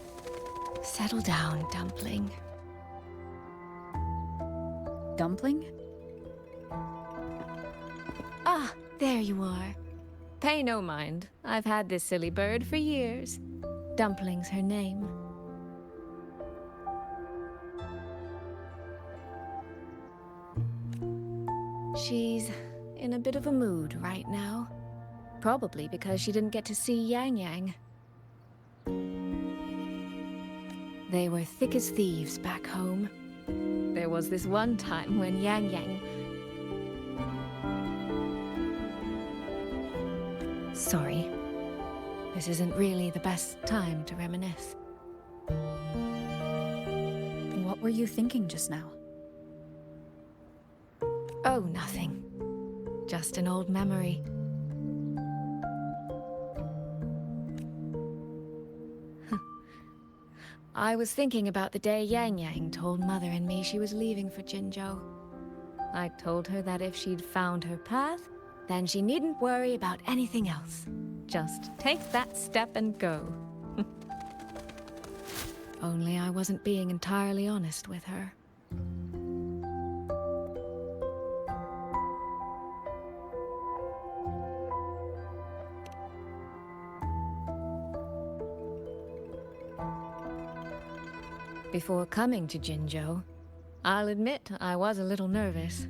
[SPEAKER 15] Settle down, Dumpling.
[SPEAKER 2] Dumpling?
[SPEAKER 15] Ah, there you are. Pay no mind. I've had this silly bird for years. Dumpling's her name. She's in a bit of a mood right now. Probably because she didn't get to see Yangyang. They were thick as thieves back home. There was this one time when Yangyang... Sorry. This isn't really the best time to reminisce.
[SPEAKER 2] What were you thinking just now?
[SPEAKER 15] Oh, nothing. Just an old memory. I was thinking about the day Yangyang told Mother and me she was leaving for Jinzhou. I told her that if she'd found her path, then she needn't worry about anything else. Just take that step and go. Only I wasn't being entirely honest with her. Before coming to Jinzhou, I'll admit I was a little nervous.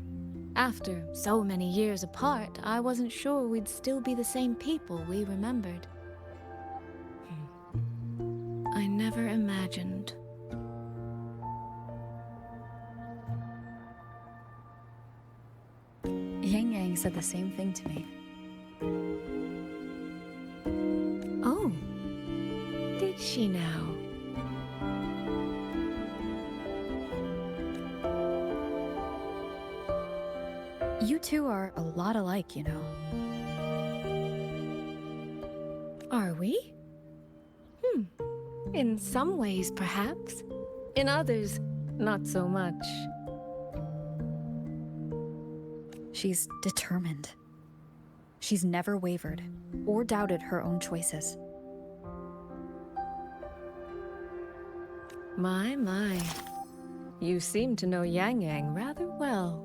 [SPEAKER 15] After so many years apart, I wasn't sure we'd still be the same people we remembered. I never imagined.
[SPEAKER 2] Yangyang said the same thing to me.
[SPEAKER 15] Oh, did she now?
[SPEAKER 2] You two are a lot alike, you know.
[SPEAKER 15] Are we? In some ways, perhaps. In others, not so much.
[SPEAKER 2] She's determined. She's never wavered or doubted her own choices.
[SPEAKER 15] My. You seem to know Yangyang rather well.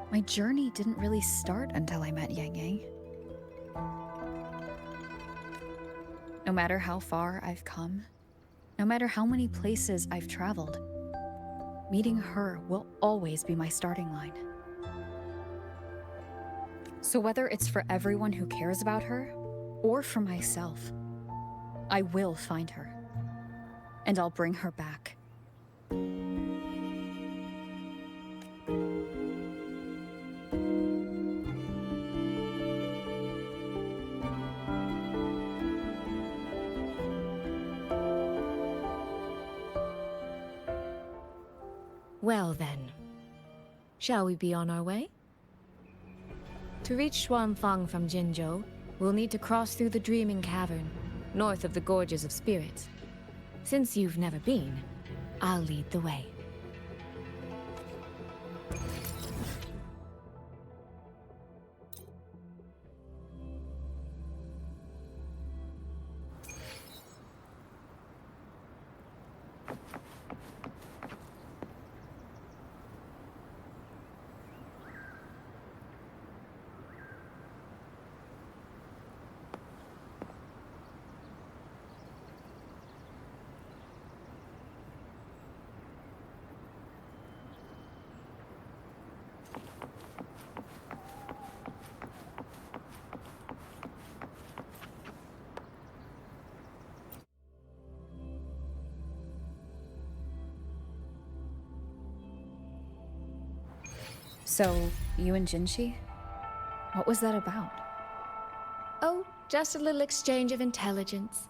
[SPEAKER 2] My journey didn't really start until I met Yangyang. No matter how far I've come, no matter how many places I've traveled, meeting her will always be my starting line. So whether it's for everyone who cares about her, or for myself, I will find her. And I'll bring her back.
[SPEAKER 15] Well then, Shall we be on our way? To reach Xuanfang from Jinzhou, we'll need to cross through the Dreaming Cavern, north of the Gorges of Spirits. Since you've never been, I'll lead the way.
[SPEAKER 2] So, you and Jinshi? What was that about?
[SPEAKER 15] Oh, just a little exchange of intelligence.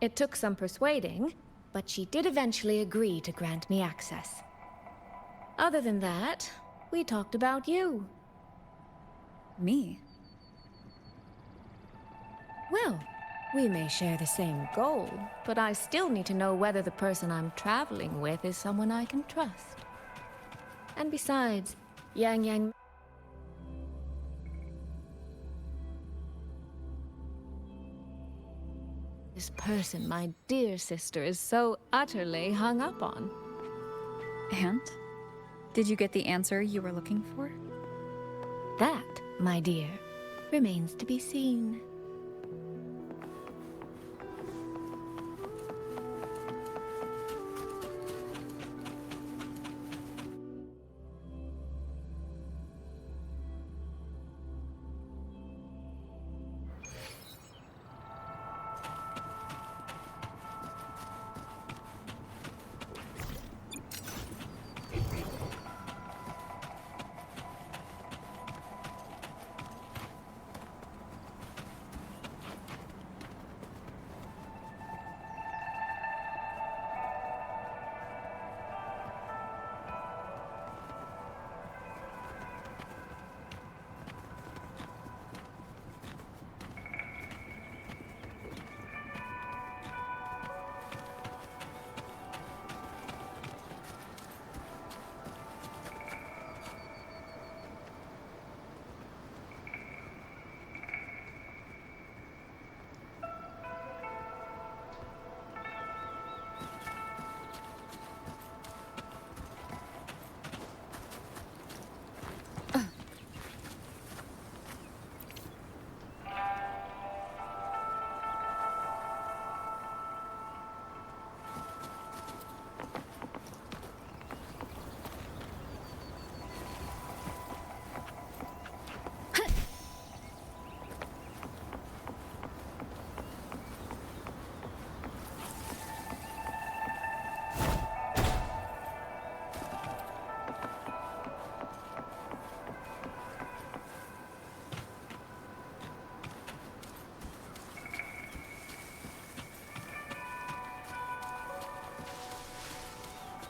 [SPEAKER 15] It took some persuading, but she did eventually agree to grant me access. Other than that, we talked about you.
[SPEAKER 2] Me?
[SPEAKER 15] Well, we may share the same goal, but I still need to know whether the person I'm traveling with is someone I can trust. And besides, Yangyang... This person my dear sister is so utterly hung up on.
[SPEAKER 2] And? Did you get the answer you were looking for?
[SPEAKER 15] That, my dear, remains to be seen.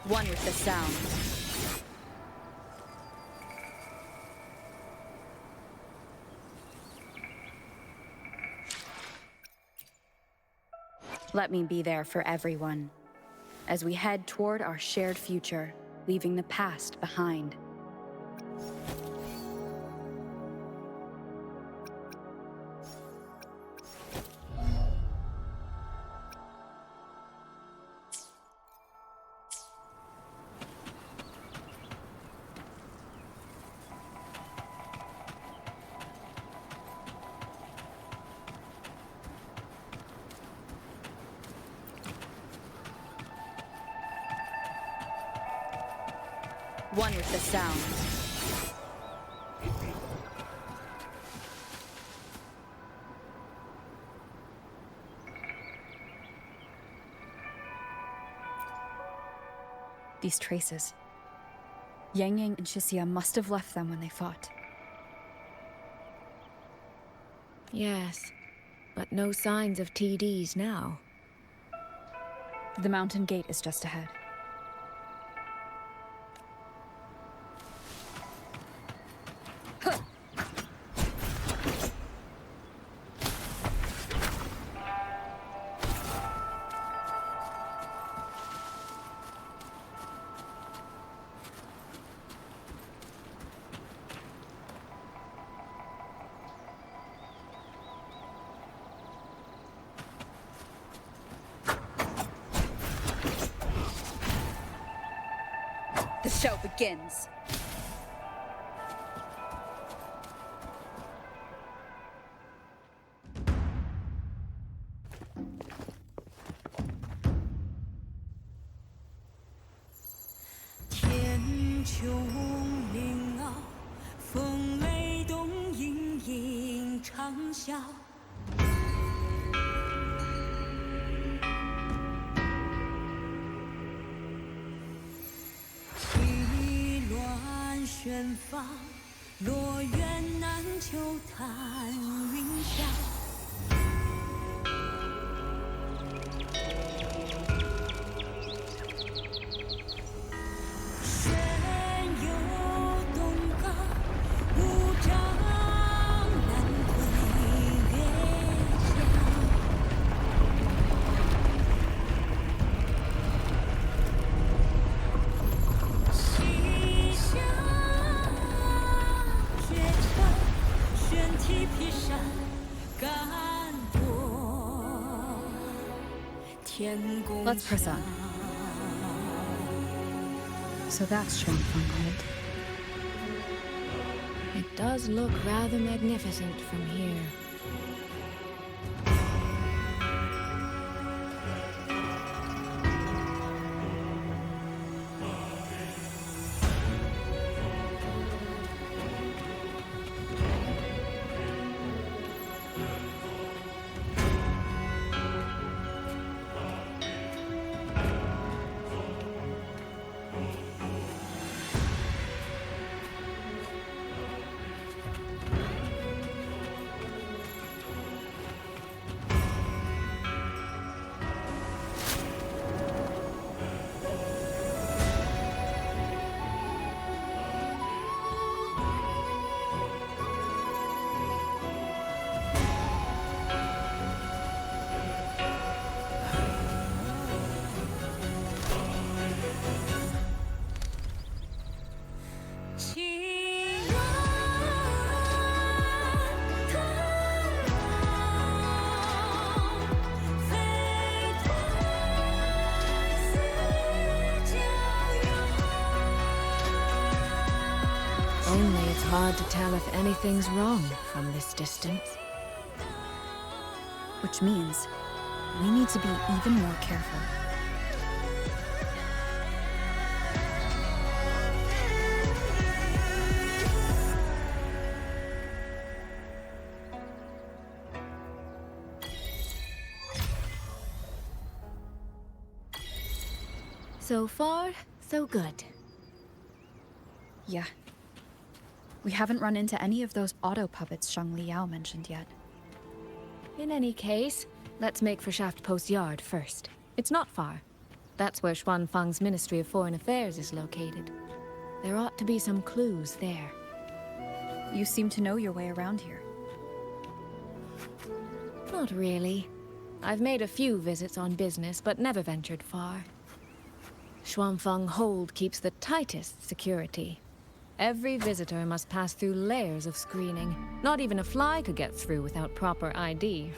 [SPEAKER 2] One with the sound. Let me be there for everyone, as we head toward our shared future, leaving the past behind. One with the sound. These traces. Yangyang and Shixia must have left them when they fought.
[SPEAKER 15] Yes, but no signs of TDs now.
[SPEAKER 2] The mountain gate is just ahead. The show begins. Let's press on. So that's Shuangfang Hold.
[SPEAKER 15] It does look rather magnificent from here. Only it's hard to tell if anything's wrong from this distance.
[SPEAKER 2] Which means we need to be even more careful.
[SPEAKER 15] So far, so good.
[SPEAKER 2] Yeah. We haven't run into any of those auto puppets Shang Liao mentioned yet.
[SPEAKER 15] In any case, let's make for Shaft Post Yard first. It's not far. That's where Xuanfang's Ministry of Foreign Affairs is located. There ought to be some clues there.
[SPEAKER 2] You seem to know your way around here.
[SPEAKER 15] Not really. I've made a few visits on business, but never ventured far. Xuanfang Hold keeps the tightest security. Every visitor must pass through layers of screening. Not even a fly could get through without proper ID.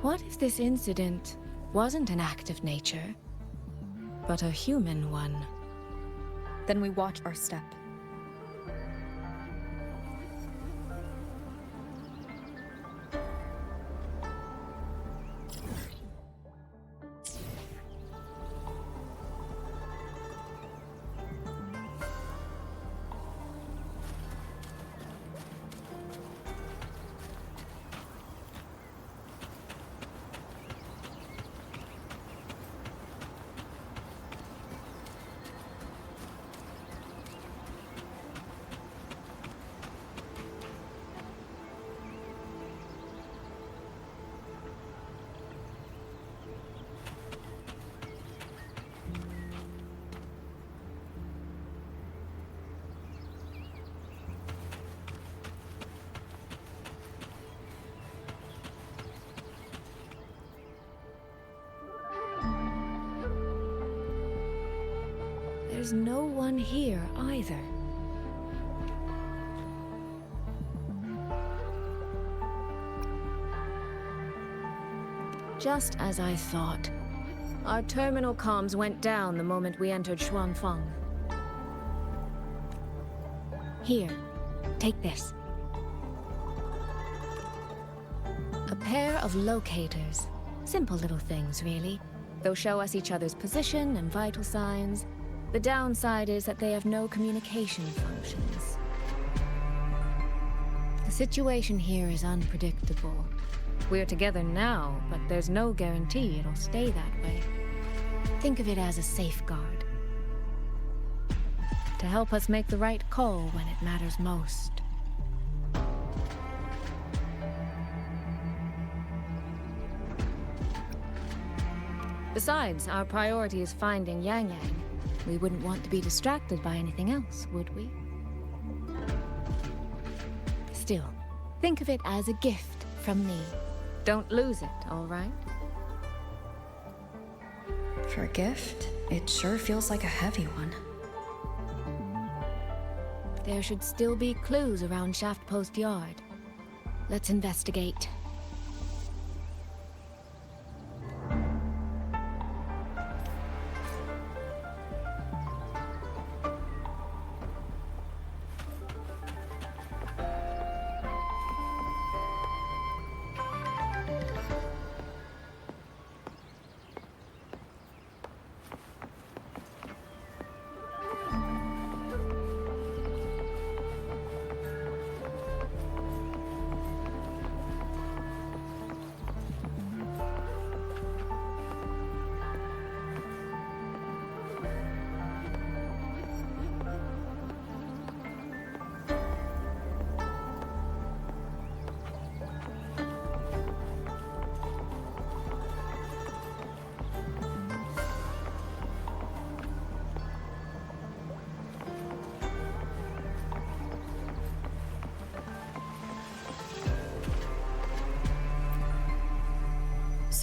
[SPEAKER 15] What if this incident wasn't an act of nature, but a human one?
[SPEAKER 2] Then we watch our step.
[SPEAKER 15] There's no one here either. Just as I thought. Our terminal comms went down the moment we entered Xuanfang.
[SPEAKER 5] Here, take this. A pair of locators. Simple little things, really. They'll show us each other's position and vital signs. The downside is that they have no communication functions. The situation here is unpredictable. We're together now, but there's no guarantee it'll stay that way. Think of it as a safeguard. To help us make the right call when it matters most. Besides, our priority is finding Yangyang. We wouldn't want to be distracted by anything else, would we? Still, think of it as a gift from me. Don't lose it, all right?
[SPEAKER 2] For a gift, it sure feels like a heavy one.
[SPEAKER 5] There should still be clues around Shaft Post Yard. Let's investigate.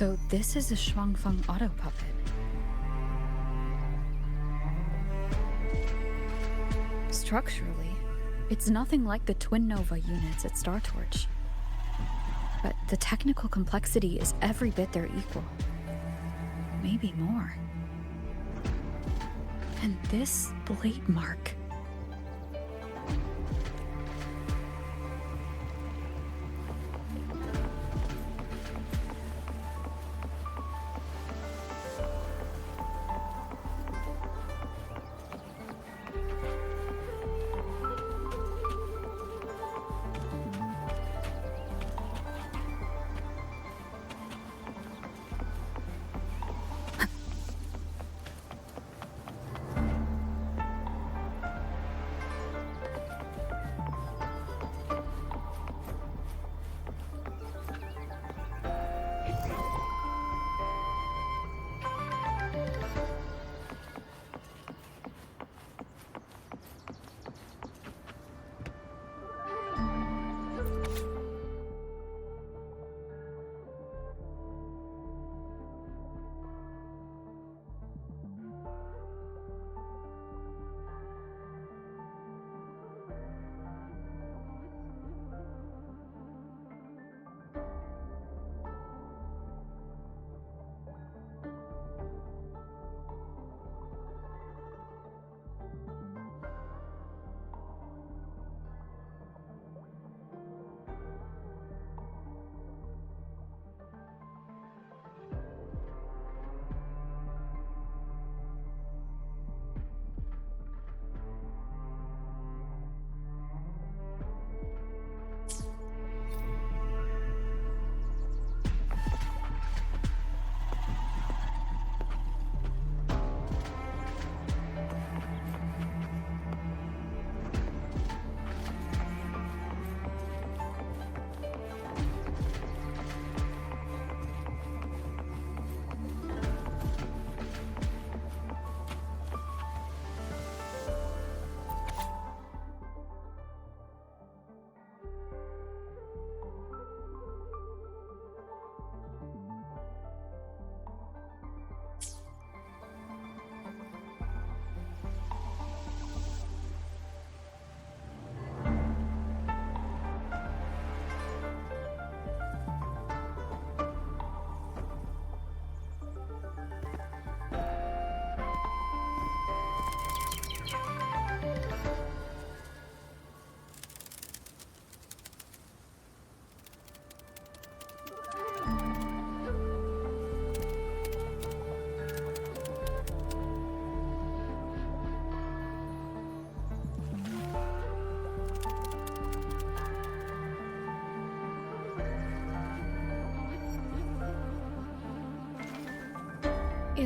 [SPEAKER 2] So this is a Shuangfeng auto puppet. Structurally, it's nothing like the Twin Nova units at Star Torch. But the technical complexity is every bit their equal. Maybe more. And this blade mark.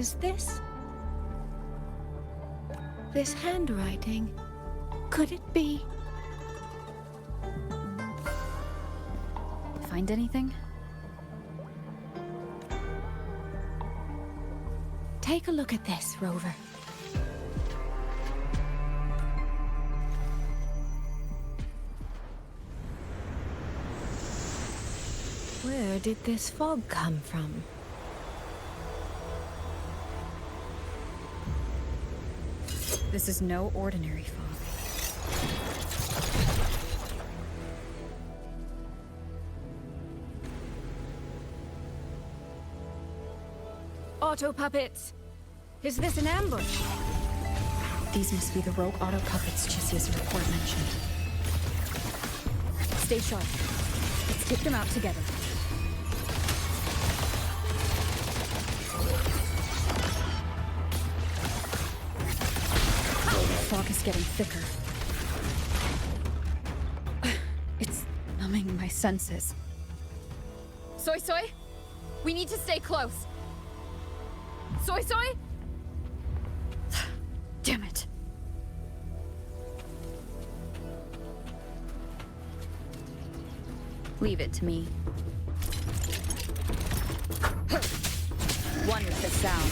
[SPEAKER 15] Is this handwriting? Could it be?
[SPEAKER 2] Find anything?
[SPEAKER 15] Take a look at this, Rover. Where did this fog come from?
[SPEAKER 2] This is no ordinary fog.
[SPEAKER 15] Auto puppets! Is this an ambush?
[SPEAKER 2] These must be the rogue auto puppets Chisia's report mentioned. Stay sharp. Let's take them out together. The fog is getting thicker. It's numbing my senses.
[SPEAKER 12] Soy Soy? We need to stay close. Soy Soy?
[SPEAKER 2] Damn it. Leave it to me. One with the sound.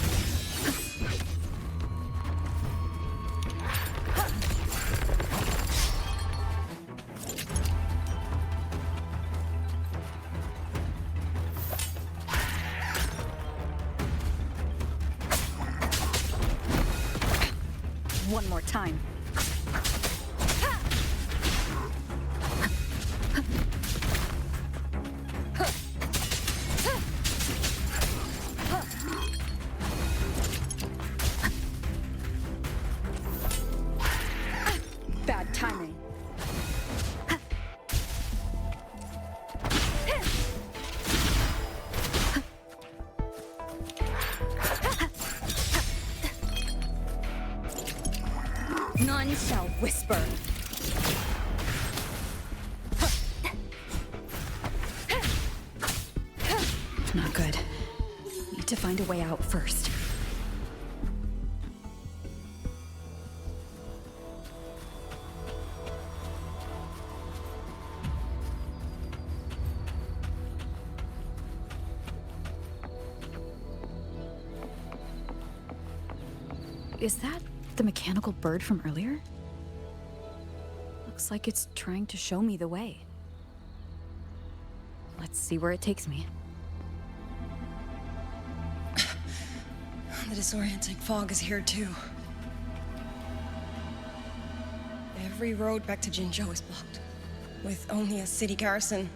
[SPEAKER 2] One more time. Bad timing. None shall whisper. Not good. Need to find a way out first. Is that the mechanical bird from earlier? Looks like it's trying to show me the way. Let's see where it takes me.
[SPEAKER 1] The disorienting fog is here too. Every road back to Jinzhou is blocked. With only a city garrison,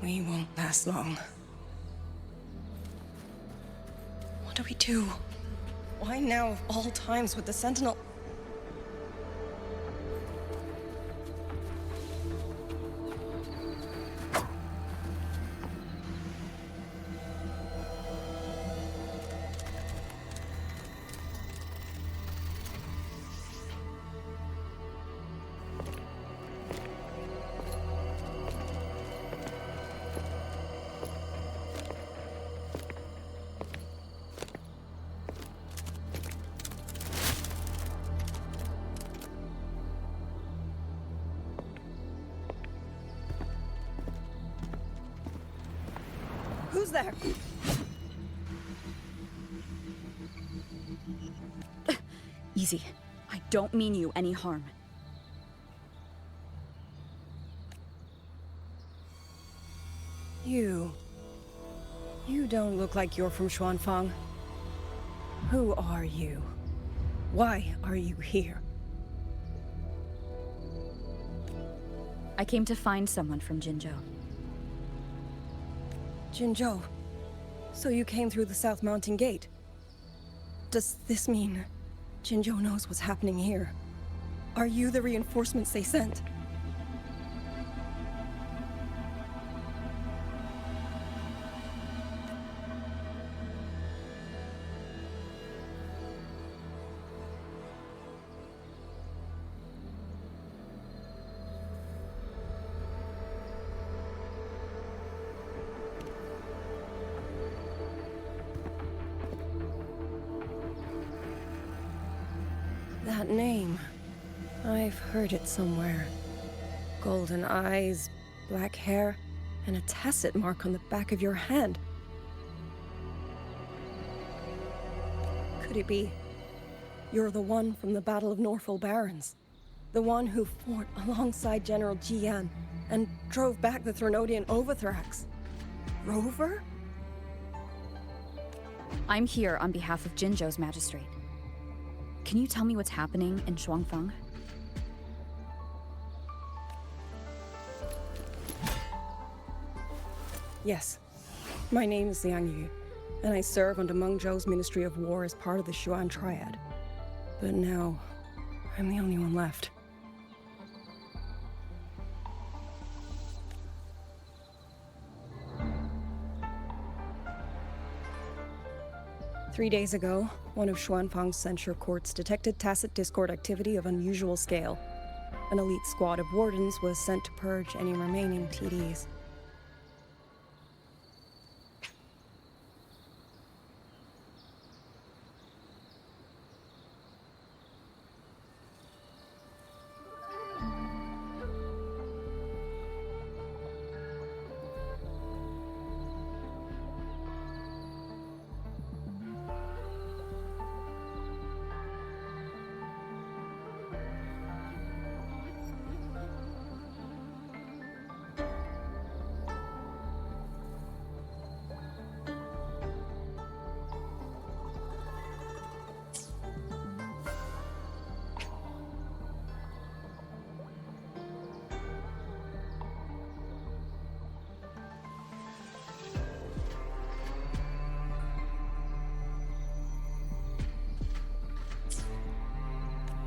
[SPEAKER 1] we won't last long. What do we do? Why now of all times with the Sentinel? Who's there?
[SPEAKER 2] Easy. I don't mean you any harm.
[SPEAKER 1] You don't look like you're from Xuanfang. Who are you? Why are you here?
[SPEAKER 2] I came to find someone from Jinzhou.
[SPEAKER 1] Jinzhou. So you came through the South Mountain Gate. Does this mean Jinzhou knows what's happening here? Are you the reinforcements they sent? That name. I've heard it somewhere. Golden eyes, black hair, and a tacit mark on the back of your hand. Could it be? You're the one from the Battle of Norfolk Barrens. The one who fought alongside General Jian and drove back the Threnodian Overthrax. Rover?
[SPEAKER 2] I'm here on behalf of Jinzhou's magistrate. Can you tell me what's happening in Shuangfeng?
[SPEAKER 1] Yes. My name is Yangyang, and I serve under Mengzhou's Ministry of War as part of the Xuan Triad. But now, I'm the only one left. Three days ago, one of Xuanfang's censure courts detected tacit discord activity of unusual scale. An elite squad of wardens was sent to purge any remaining TDs.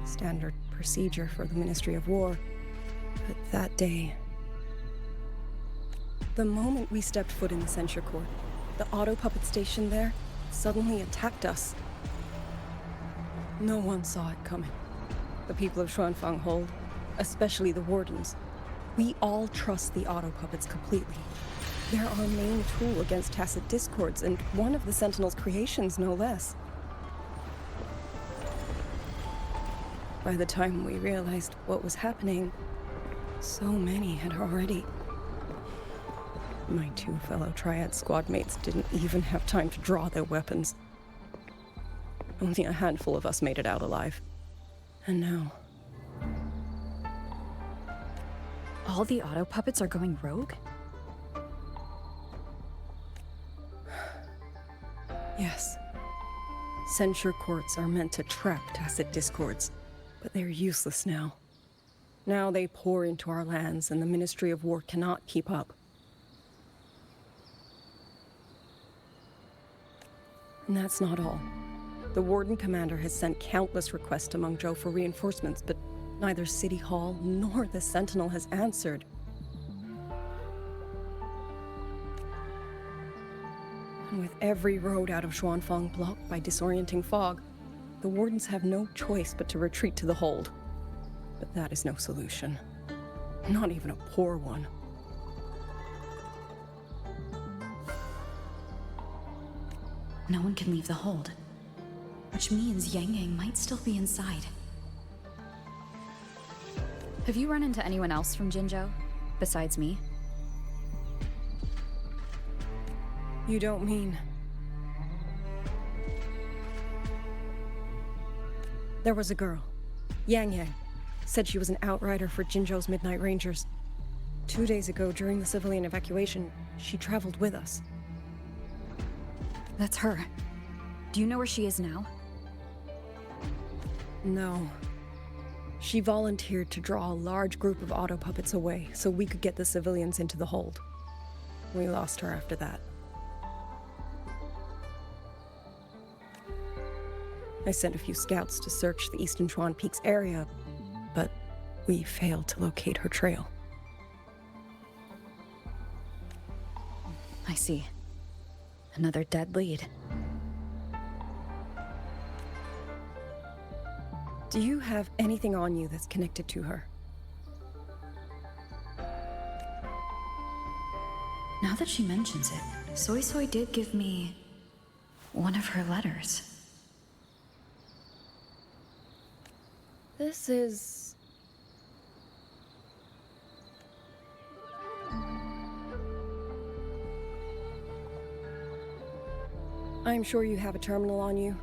[SPEAKER 1] Standard procedure for the Ministry of War. But that day, the moment we stepped foot in the censure court, the auto puppet station there suddenly attacked us. No one saw it coming. The people of Xuanfang Hold, especially the wardens. We all trust the auto puppets completely. They're our main tool against tacit discords, and one of the Sentinel's creations, no less. By the time we realized what was happening, so many had already. My two fellow Triad squad mates didn't even have time to draw their weapons. Only a handful of us made it out alive. And now...
[SPEAKER 2] all the auto puppets are going rogue?
[SPEAKER 1] Yes. Censure courts are meant to trap tacit discords. But they're useless now. Now they pour into our lands, and the Ministry of War cannot keep up. And that's not all. The Warden Commander has sent countless requests to Mengzhou for reinforcements, but neither City Hall nor the Sentinel has answered. And with every road out of Xuanfang blocked by disorienting fog, the Wardens have no choice but to retreat to the hold. But that is no solution. Not even a poor one.
[SPEAKER 2] No one can leave the hold, which means Yangyang might still be inside. Have you run into anyone else from Jinzhou, besides me?
[SPEAKER 1] You don't mean... There was a girl, Yangyang. Said she was an outrider for Jinzhou's Midnight Rangers. 2 days ago, during the civilian evacuation, she traveled with us.
[SPEAKER 2] That's her. Do you know where she is now?
[SPEAKER 1] No. She volunteered to draw a large group of auto puppets away so we could get the civilians into the hold. We lost her after that. I sent a few scouts to search the Eastern Chuan Peaks area, but we failed to locate her trail.
[SPEAKER 2] I see. Another dead lead.
[SPEAKER 1] Do you have anything on you that's connected to her?
[SPEAKER 2] Now that she mentions it, Soy Soy did give me one of her letters.
[SPEAKER 1] This is... I'm sure you have a terminal on you.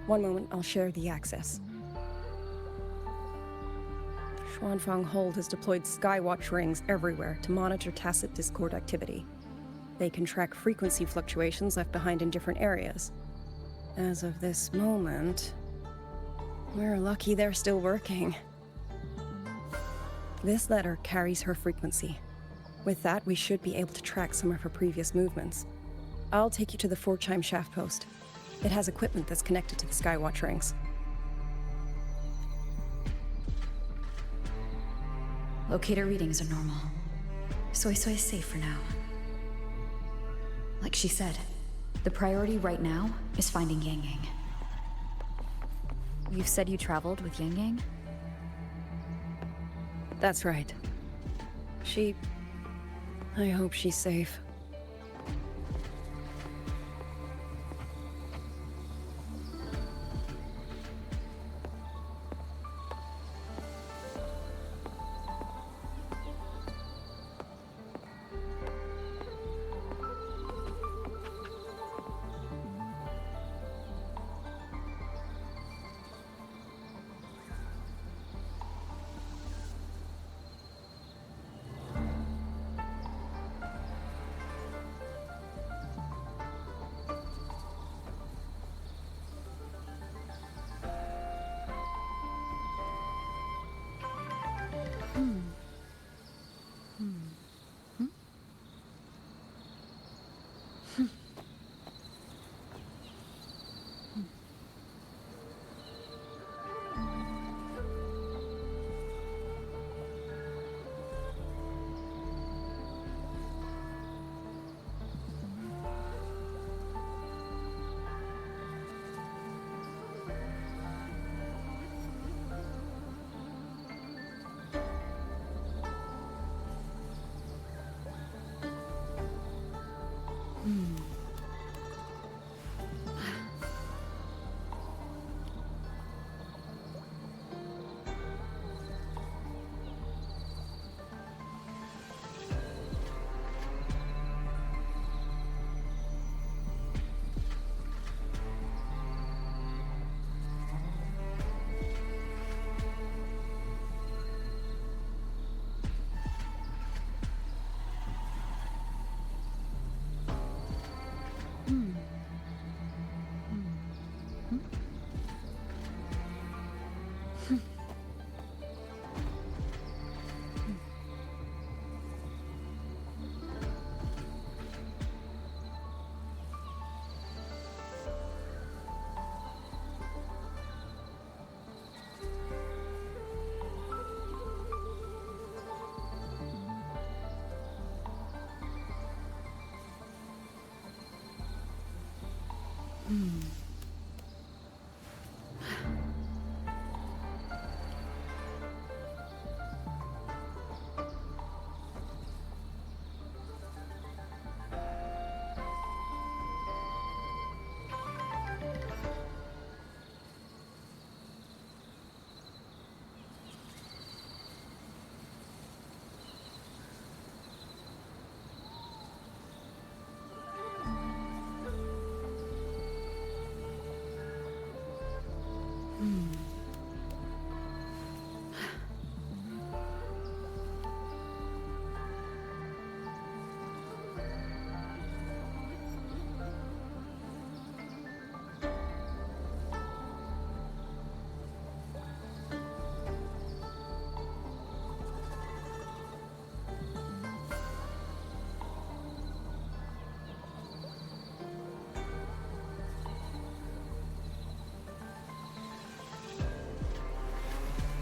[SPEAKER 1] One moment, I'll share the access. Xuanfang Hold has deployed Skywatch rings everywhere to monitor tacit Discord activity. They can track frequency fluctuations left behind in different areas. As of this moment, we're lucky they're still working. This letter carries her frequency. With that, we should be able to track some of her previous movements. I'll take you to the 4-chime shaft post. It has equipment that's connected to the Skywatch rings.
[SPEAKER 2] Locator readings are normal. Soy is safe for now. Like she said, the priority right now is finding Yangyang. You've said you traveled with Yangyang?
[SPEAKER 1] That's right. I hope she's safe.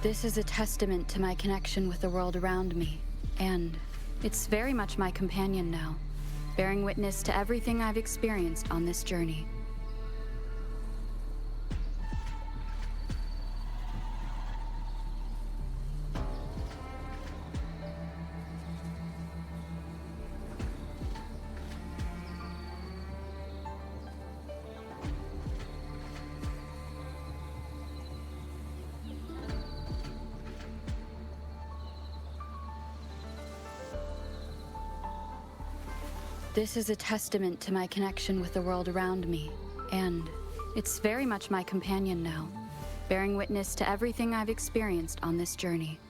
[SPEAKER 2] This is a testament to my connection with the world around me, and it's very much my companion now, bearing witness to everything I've experienced on this journey. This is a testament to my connection with the world around me, and it's very much my companion now, bearing witness to everything I've experienced on this journey.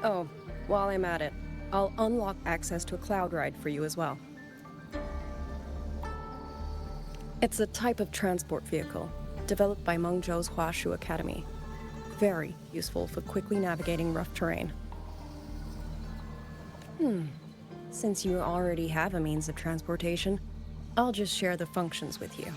[SPEAKER 1] Oh, while I'm at it, I'll unlock access to a cloud ride for you as well. It's a type of transport vehicle, developed by Mengzhou's Huashu Academy. Very useful for quickly navigating rough terrain. Since you already have a means of transportation, I'll just share the functions with you.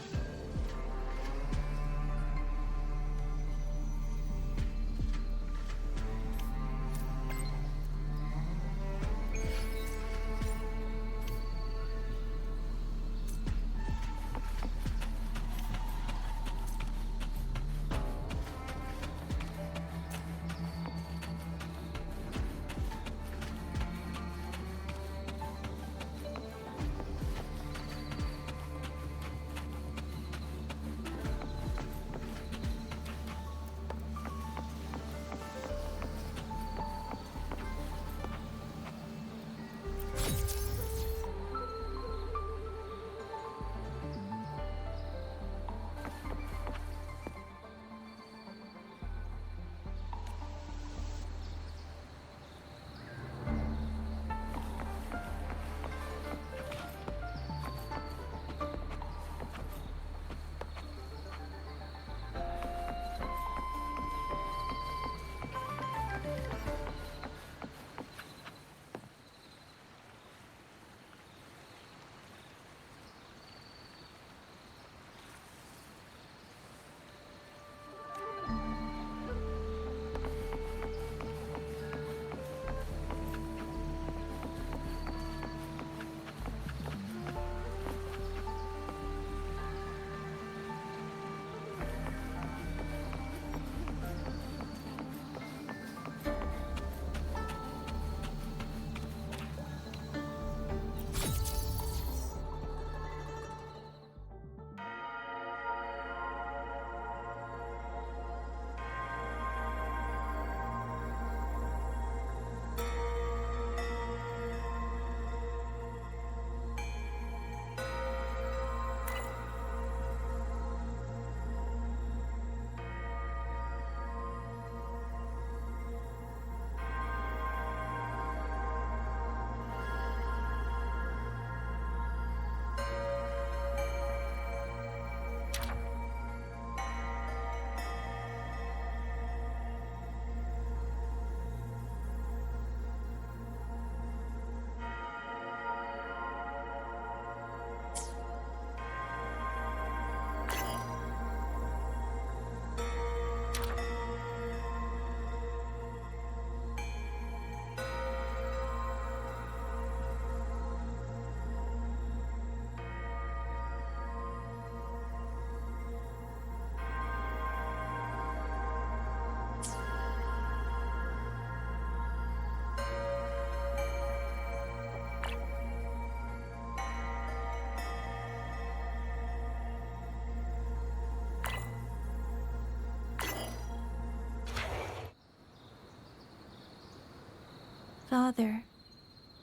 [SPEAKER 5] Father,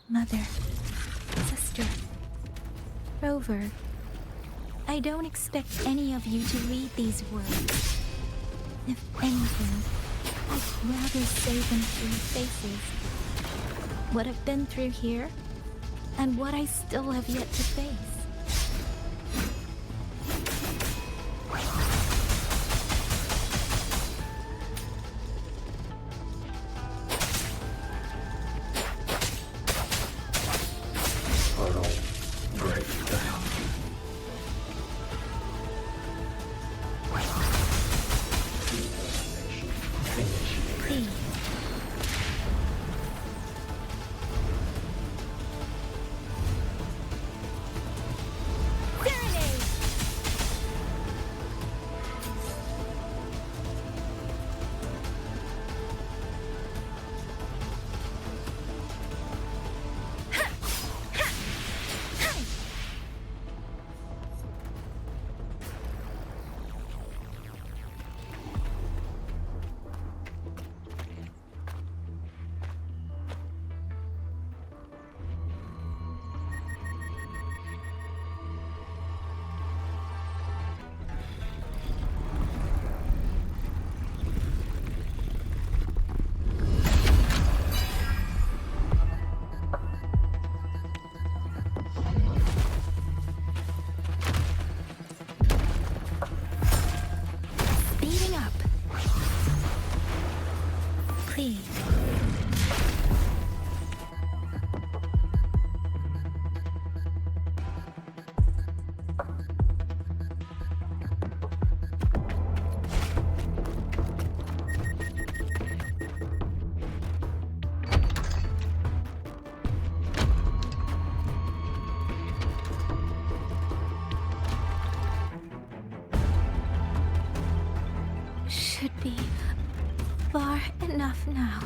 [SPEAKER 5] mother, sister, Rover, I don't expect any of you to read these words. If anything, I'd rather say them to your faces. What I've been through here, and what I still have yet to face. Please. Should be far enough now.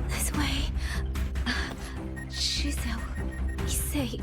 [SPEAKER 5] This way. Shizel, he's safe.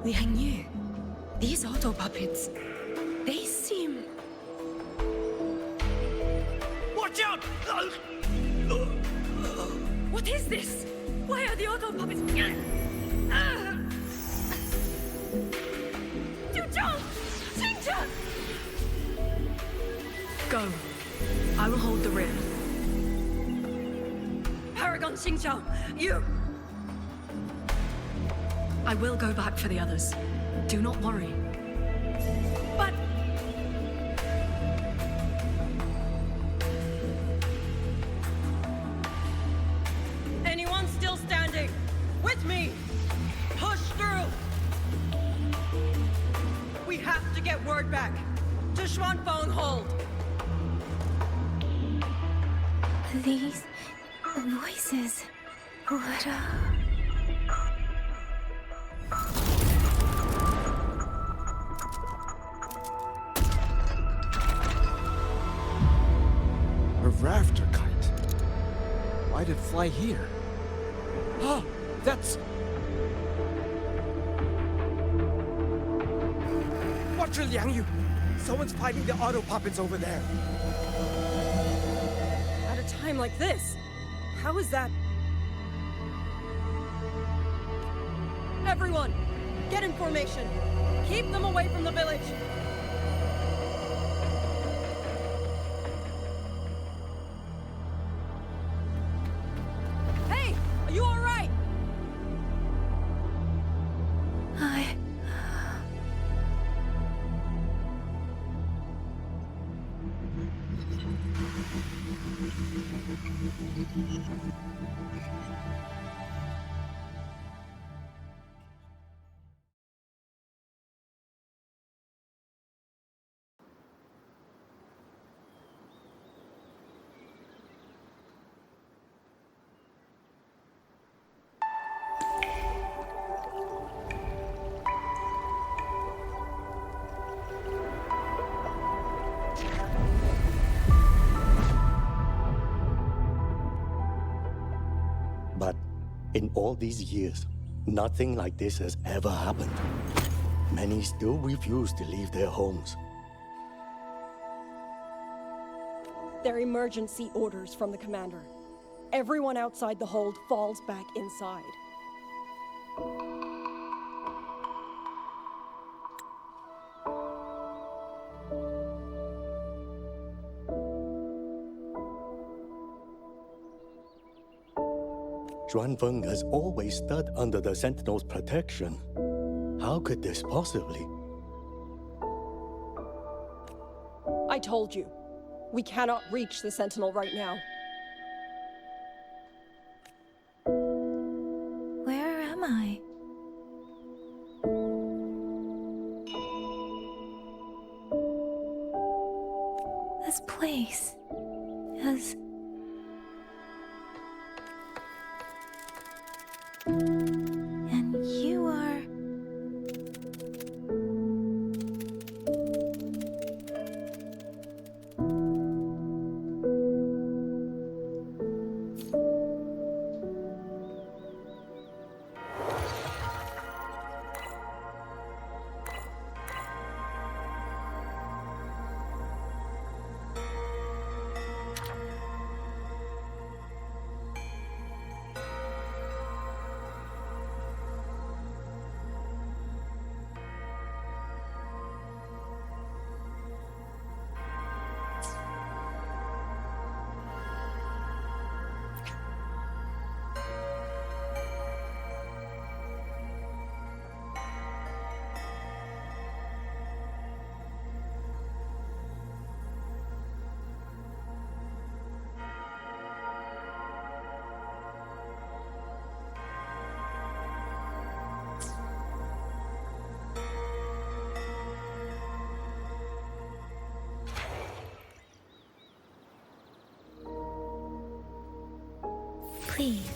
[SPEAKER 8] Yangyang, these auto puppets, they seem...
[SPEAKER 10] Watch out!
[SPEAKER 8] What is this? Why are the auto puppets... Go. I will hold the rear. Paragon Xingqiao, you... I will go back for the others. Do not worry. But...
[SPEAKER 1] Anyone still standing? With me! Push through! We have to get word back. To Xuanfeng Hold!
[SPEAKER 5] These voices. What
[SPEAKER 4] A rafter kite. Why'd it fly here? Oh, that's... Watch your Liangyu! Someone's fighting the auto puppets over there.
[SPEAKER 1] At a time like this? How is that? Everyone, get in formation. Keep them away from the village. Hey, are you all right?
[SPEAKER 6] But in all these years, nothing like this has ever happened. Many still refuse to leave their homes.
[SPEAKER 1] They're emergency orders from the commander. Everyone outside the hold falls back inside.
[SPEAKER 6] Xuanfeng has always stood under the Sentinel's protection. How could this possibly?
[SPEAKER 1] I told you, we cannot reach the Sentinel right now.
[SPEAKER 5] Where am I? This place has... And you are... Please.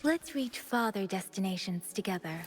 [SPEAKER 5] Let's reach farther destinations together.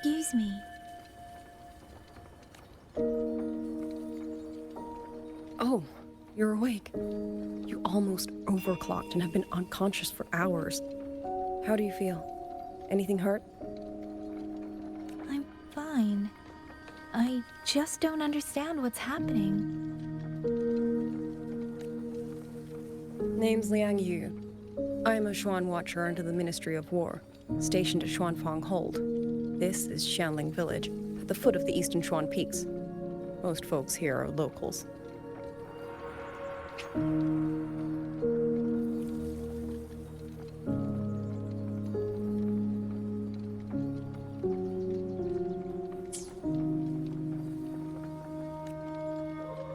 [SPEAKER 5] Excuse me.
[SPEAKER 1] Oh, you're awake. You almost overclocked and have been unconscious for hours. How do you feel? Anything hurt?
[SPEAKER 5] I'm fine. I just don't understand what's happening.
[SPEAKER 1] Name's Yangyang. I'm a Xuan Watcher under the Ministry of War, stationed at Xuanfang Hold. This is Shanling Village, at the foot of the Eastern Xuan Peaks. Most folks here are locals.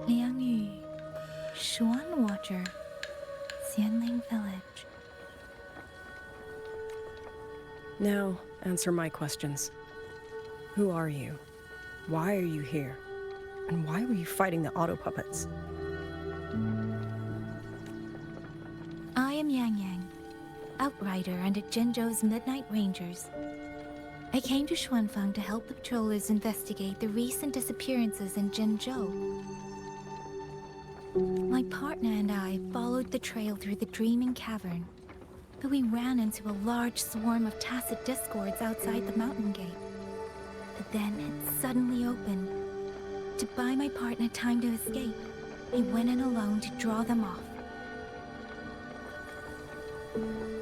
[SPEAKER 5] Liangyu, Xuan Watcher, Xianling Village.
[SPEAKER 1] Now, answer my questions. Who are you? Why are you here? And why were you fighting the auto puppets?
[SPEAKER 5] I am Yangyang, Outrider under Jinzhou's Midnight Rangers. I came to Xuanfang to help the patrollers investigate the recent disappearances in Jinzhou. My partner and I followed the trail through the Dreaming Cavern, but we ran into a large swarm of tacit discords outside the mountain gate. But then it suddenly opened, To buy my partner time to escape, I went in alone to draw them off.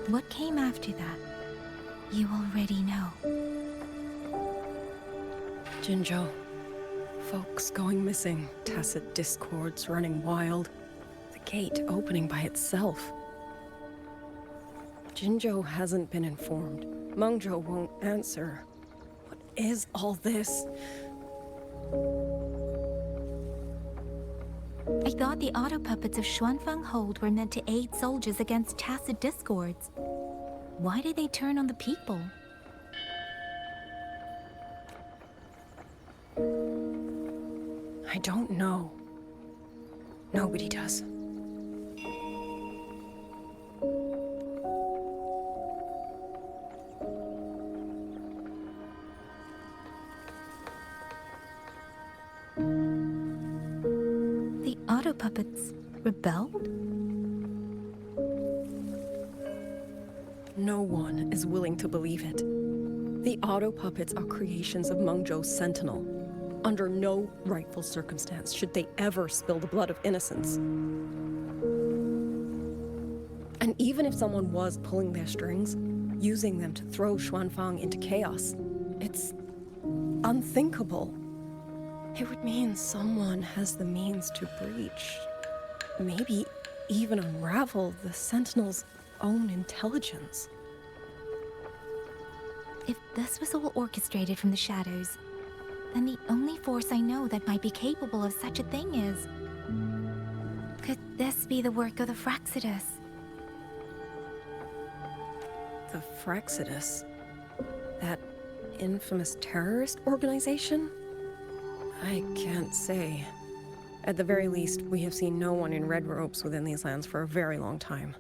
[SPEAKER 5] What came after that, you already know.
[SPEAKER 1] Jinzhou. Folks going missing, tacit discords running wild, the gate opening by itself. Jinzhou hasn't been informed. Mengzhou won't answer. What is all this?
[SPEAKER 5] I thought the auto puppets of Xuanfeng Hold were meant to aid soldiers against tacit discords. Why did they turn on the people?
[SPEAKER 1] I don't know. Nobody does.
[SPEAKER 5] The auto puppets rebelled?
[SPEAKER 1] No one is willing to believe it. The auto puppets are creations of Mengzhou's Sentinel. Under no rightful circumstance should they ever spill the blood of innocents. And even if someone was pulling their strings, using them to throw Xuanfang into chaos, it's unthinkable. It would mean someone has the means to breach, maybe even unravel the Sentinel's own intelligence.
[SPEAKER 5] If this was all orchestrated from the shadows, then the only force I know that might be capable of such a thing is... Could this be the work of the Fraxidus?
[SPEAKER 1] The Fraxidus? That infamous terrorist organization? I can't say. At the very least, we have seen no one in red robes within these lands for a very long time.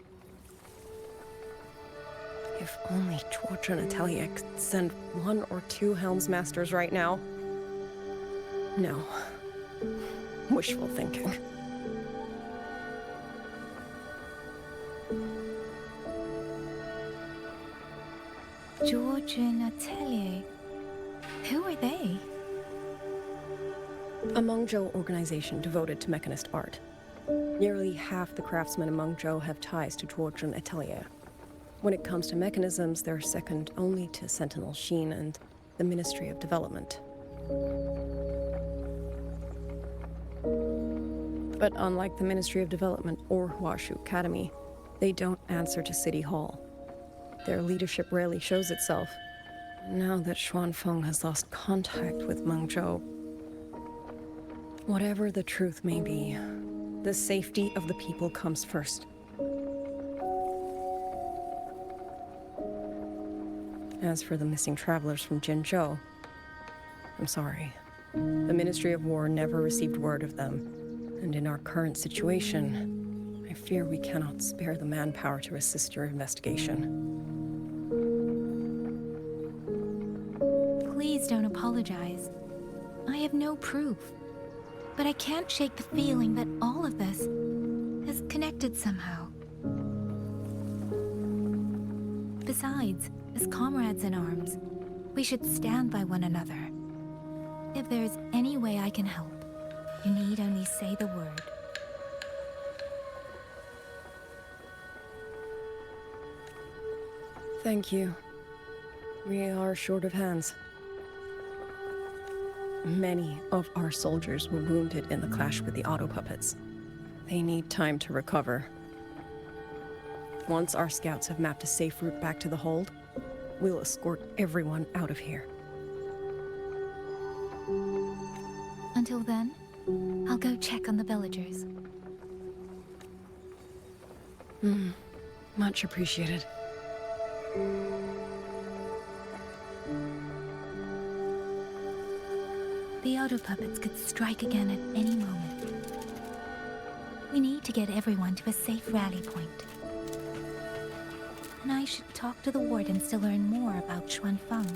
[SPEAKER 1] If only Chuocha and Atelier could send 1 or 2 Helmsmasters right now. No. Wishful thinking.
[SPEAKER 5] George and Atelier. Who are they?
[SPEAKER 1] A Mengzhou organization devoted to mechanist art. Nearly half the craftsmen in Mengzhou have ties to Chuocha Atelier. When it comes to mechanisms, they're second only to Sentinel Xin and the Ministry of Development. But unlike the Ministry of Development or Huashu Academy, they don't answer to City Hall. Their leadership rarely shows itself. Now that Xuanfeng has lost contact with Mengzhou, whatever the truth may be, the safety of the people comes first. As for the missing travelers from Jinzhou, I'm sorry. The Ministry of War never received word of them, and in our current situation, I fear we cannot spare the manpower to assist your investigation.
[SPEAKER 5] Please don't apologize. I have no proof. But I can't shake the feeling that all of this is connected somehow. Besides, as comrades in arms, we should stand by one another. If there's any way I can help, you need only say the word.
[SPEAKER 1] Thank you. We are short of hands. Many of our soldiers were wounded in the clash with the auto puppets. They need time to recover. Once our scouts have mapped a safe route back to the hold, we'll escort everyone out of here.
[SPEAKER 5] Until then, I'll go check on the villagers.
[SPEAKER 1] Much appreciated.
[SPEAKER 5] The auto puppets could strike again at any moment. We need to get everyone to a safe rally point. And I should talk to the wardens to learn more about Xuanfeng.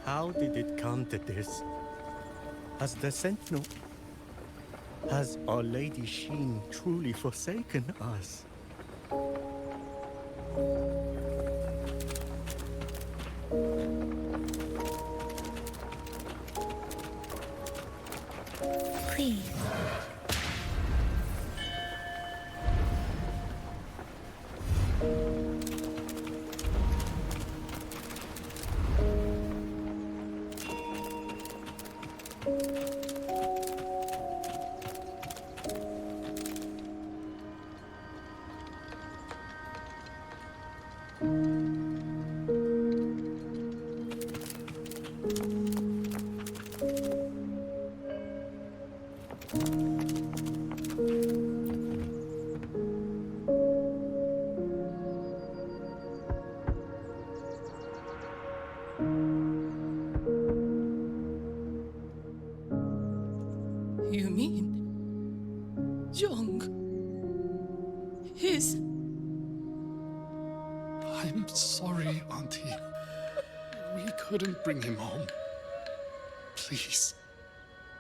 [SPEAKER 6] How did it come to this? Has the Sentinel... Has Our Lady Xin truly forsaken us?
[SPEAKER 10] You mean Jung? He's...
[SPEAKER 14] I'm sorry, Auntie. We couldn't bring him home. Please,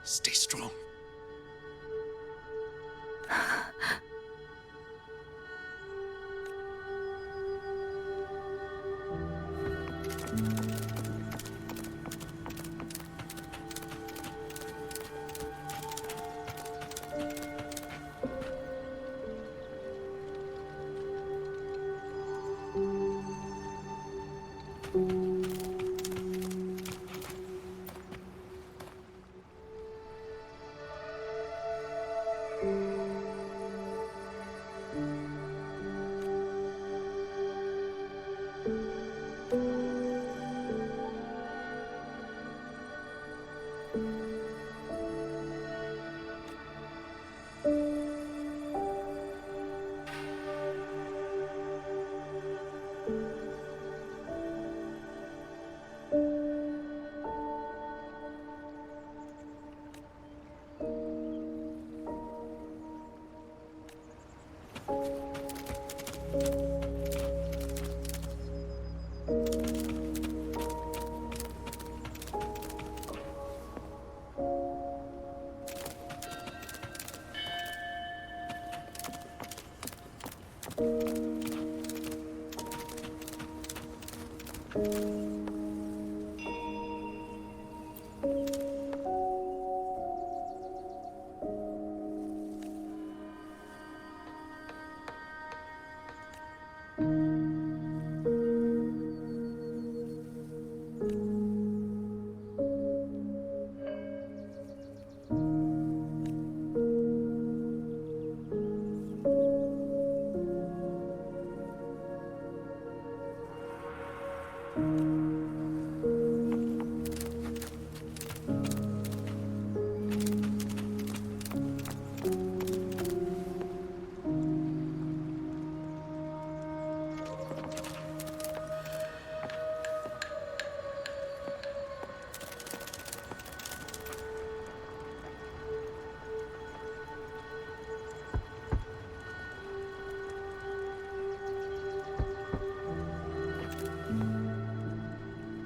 [SPEAKER 14] stay strong.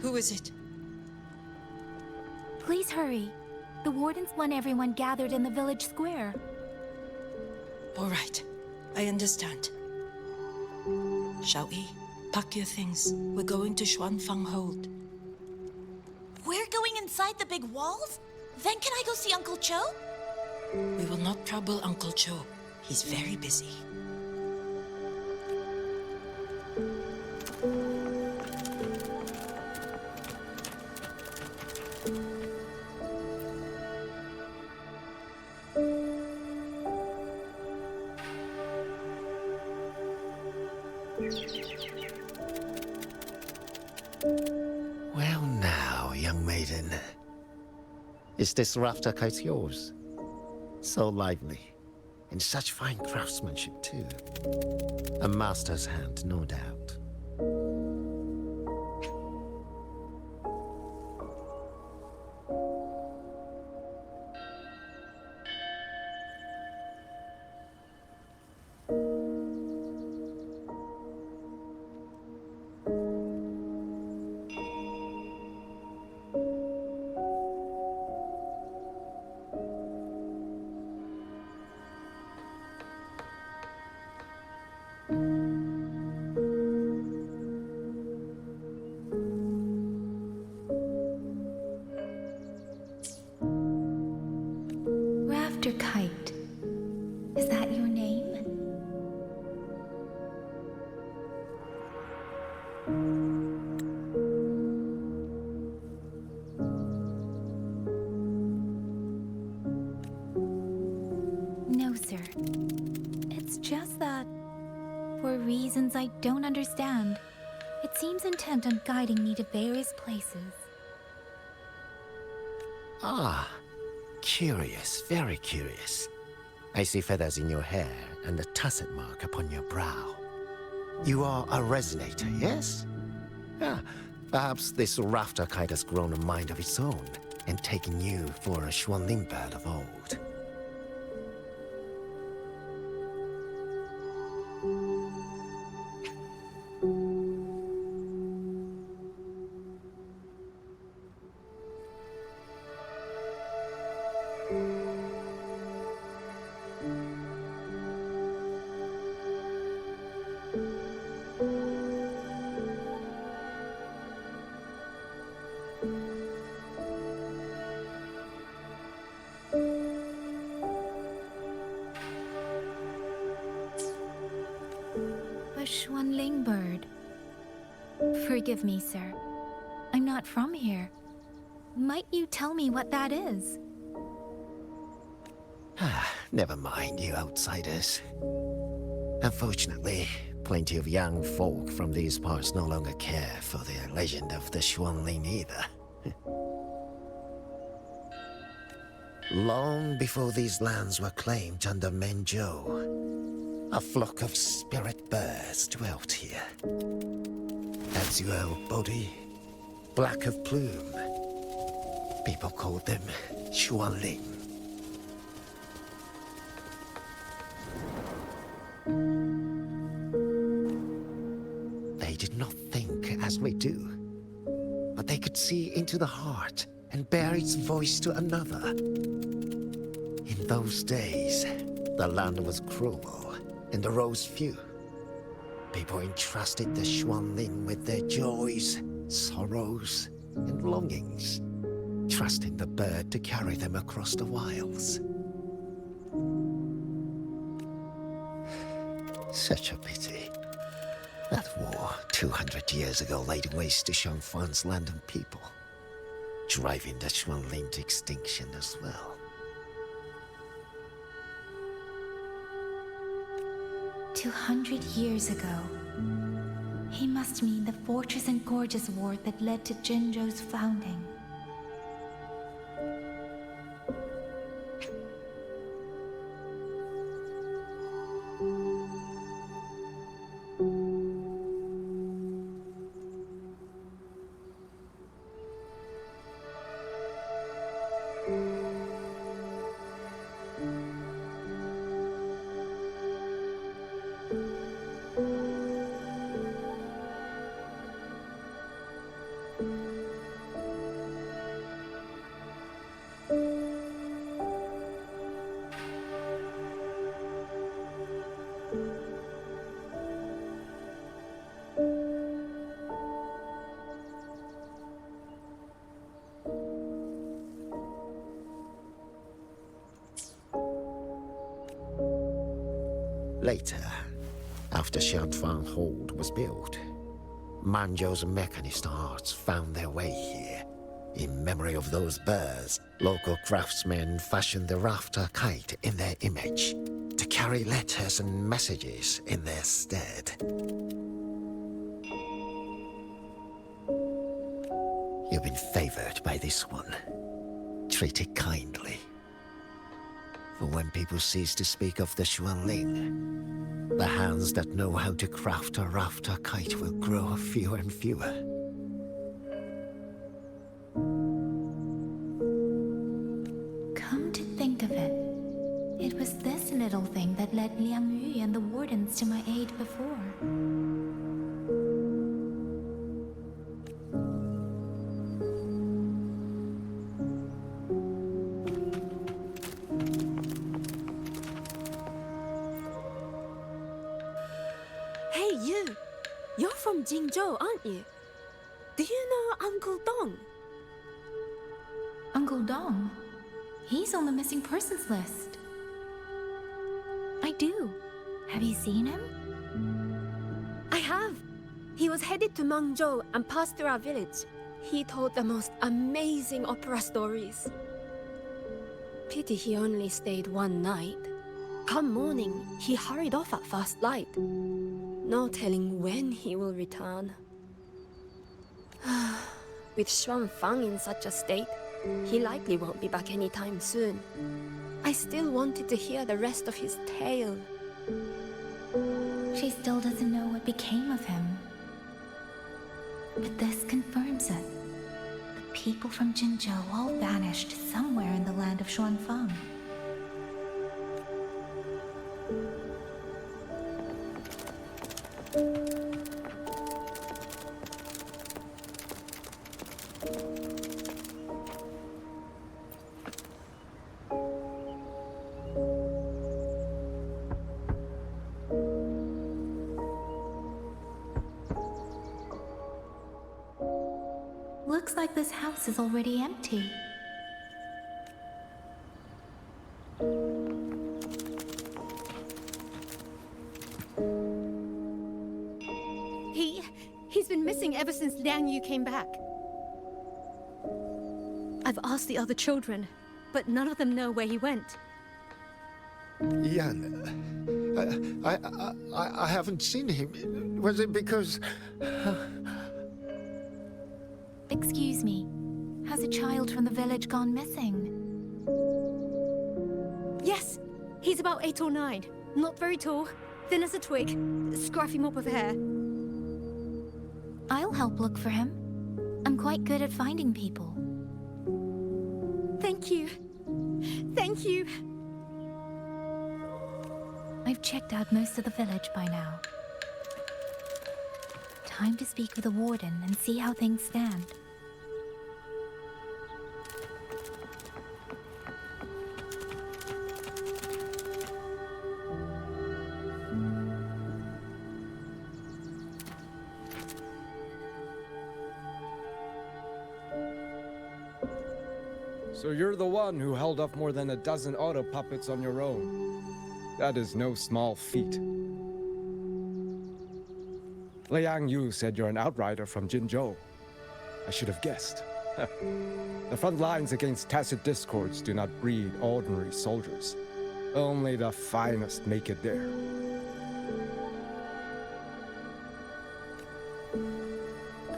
[SPEAKER 10] Who is it?
[SPEAKER 5] Please hurry. The wardens want everyone gathered in the village square.
[SPEAKER 10] All right. I understand. Shall we? Pack your things. We're going to Xuanfang Hold.
[SPEAKER 19] We're going inside the big walls? Then can I go see Uncle Cho?
[SPEAKER 10] We will not trouble Uncle Cho. He's very busy.
[SPEAKER 7] Well now, young maiden. Is this rafter kite yours? So lively. And such fine craftsmanship, too. A master's hand, no doubt.
[SPEAKER 5] Rafter Kite. Is that your name? No, sir. It's just that, for reasons I don't understand, it seems intent on guiding me to various places.
[SPEAKER 7] Ah, curious, very curious. I see feathers in your hair and a tusset mark upon your brow. You are a resonator, yes? Ah, perhaps this rafter kite has grown a mind of its own and taken you for a Xuanling bird of old.
[SPEAKER 5] A Xuanling bird. Forgive me, sir. I'm not from here. Might you tell me what that is?
[SPEAKER 7] Never mind, you outsiders. Unfortunately, plenty of young folk from these parts no longer care for the legend of the Xuanling either. Long before these lands were claimed under Menzhou, a flock of spirit birds dwelt here. Azure body, black of plume. People called them Xuanling. They did not think as we do, but they could see into the heart and bear its voice to another. In those days, the land was cruel and the roads few. People entrusted the Xuanling with their joys, sorrows, and longings, trusting the bird to carry them across the wilds. Such a pity. That war 200 years ago laid waste to Shangfan's land and people, driving the Xuanling to extinction as well.
[SPEAKER 5] 200 years ago. He must mean the Fortress and Gorges War that led to Jinzhou's founding.
[SPEAKER 7] Later, after Xianfang Hold was built, Manzhou's mechanist arts found their way here. In memory of those birds, local craftsmen fashioned the rafter kite in their image to carry letters and messages in their stead. You've been favored by this one. Treat it kindly. For when people cease to speak of the Xuanling, the hands that know how to craft a rafter kite will grow fewer and fewer.
[SPEAKER 5] Come to think of it, it was this little thing that led Liang Yu and the wardens to my aid before.
[SPEAKER 11] Hey, you! You're from Jingzhou, aren't you? Do you know Uncle Dong?
[SPEAKER 5] Uncle Dong? He's on the missing persons list. I do. Have you seen him?
[SPEAKER 11] I have. He was headed to Mengzhou and passed through our village. He told the most amazing opera stories. Pity he only stayed one night. Come morning, he hurried off at first light. No telling when he will return. With Xuanfang in such a state, He likely won't be back anytime soon. I still wanted to hear the rest of his tale.
[SPEAKER 5] She still doesn't know what became of him. But this confirms it. The people from Jinzhou all vanished somewhere in the land of Xuanfang. Looks like this house is already empty.
[SPEAKER 9] He's been missing ever since Liang Yu came back. I've asked the other children, but none of them know where he went.
[SPEAKER 7] Yan, I haven't seen him. Was it because...
[SPEAKER 5] Excuse me. Has a child from the village gone missing?
[SPEAKER 9] Yes! He's about 8 or 9. Not very tall, thin as a twig, scruffy mop of hair.
[SPEAKER 5] I'll help look for him. I'm quite good at finding people.
[SPEAKER 9] Thank you. Thank you.
[SPEAKER 5] I've checked out most of the village by now. Time to speak with the warden and see how things stand.
[SPEAKER 4] So you're the one who held off more than a dozen auto puppets on your own. That is no small feat. Liang Yu said you're an outrider from Jinzhou. I should have guessed. The front lines against tacit discords do not breed ordinary soldiers. Only the finest make it there.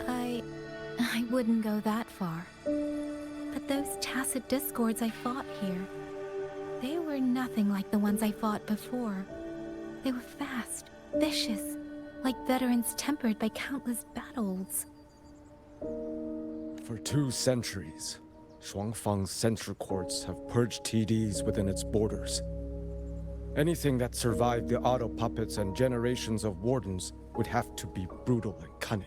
[SPEAKER 5] I wouldn't go that far. But those tacit discords I fought here, they were nothing like the ones I fought before. They were fast, vicious, like veterans tempered by countless battles.
[SPEAKER 4] For 2 centuries, Xuanfang's censor courts have purged TDs within its borders. Anything that survived the auto puppets and generations of wardens would have to be brutal and cunning.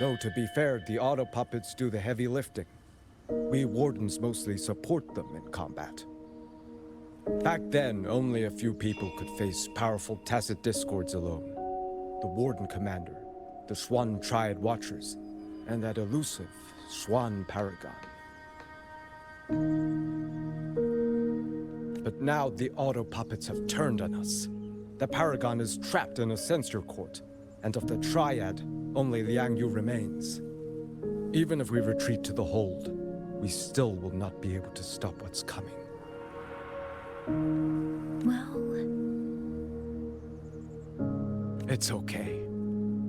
[SPEAKER 4] Though to be fair, the auto puppets do the heavy lifting. We wardens mostly support them in combat. Back then, only a few people could face powerful tacit discords alone. The warden commander, the Swan Triad Watchers, and that elusive Swan Paragon. But now the auto puppets have turned on us. The Paragon is trapped in a censor court, and of the Triad, only Liang Yu remains. Even if we retreat to the hold, we still will not be able to stop what's coming.
[SPEAKER 5] Well...
[SPEAKER 4] It's okay.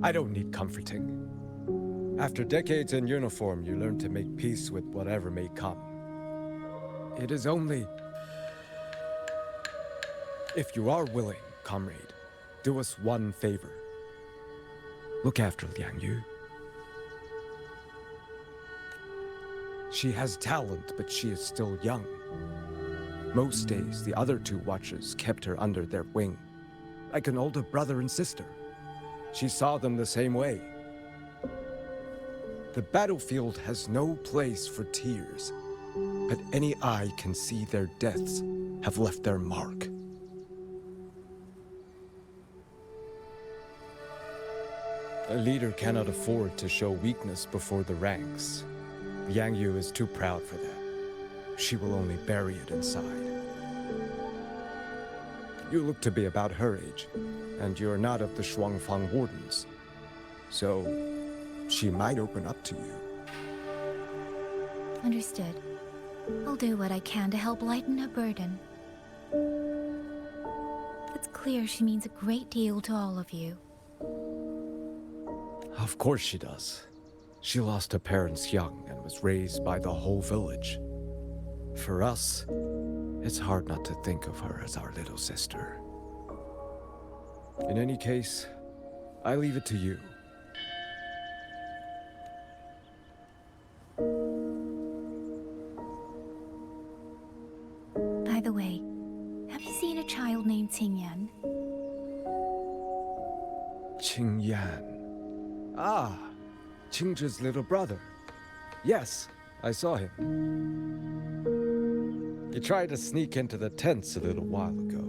[SPEAKER 4] I don't need comforting. After decades in uniform, you learn to make peace with whatever may come. It is only... If you are willing, comrade, do us one favor. Look after Liang Yu. She has talent, but she is still young. Most days, the other 2 watchers kept her under their wing, like an older brother and sister. She saw them the same way. The battlefield has no place for tears, but any eye can see their deaths have left their mark. A leader cannot afford to show weakness before the ranks. Yang Yu is too proud for that. She will only bury it inside. You look to be about her age, and you're not of the Xuanfang Wardens. So, she might open up to you.
[SPEAKER 5] Understood. I'll do what I can to help lighten her burden. It's clear she means a great deal to all of you.
[SPEAKER 4] Of course she does. She lost her parents young and was raised by the whole village. For us, it's hard not to think of her as our little sister. In any case, I leave it to you.
[SPEAKER 5] By the way, have you seen a child named Yangyang?
[SPEAKER 4] Yangyang. Ah, Qingzhi's little brother. Yes, I saw him. He tried to sneak into the tents a little while ago,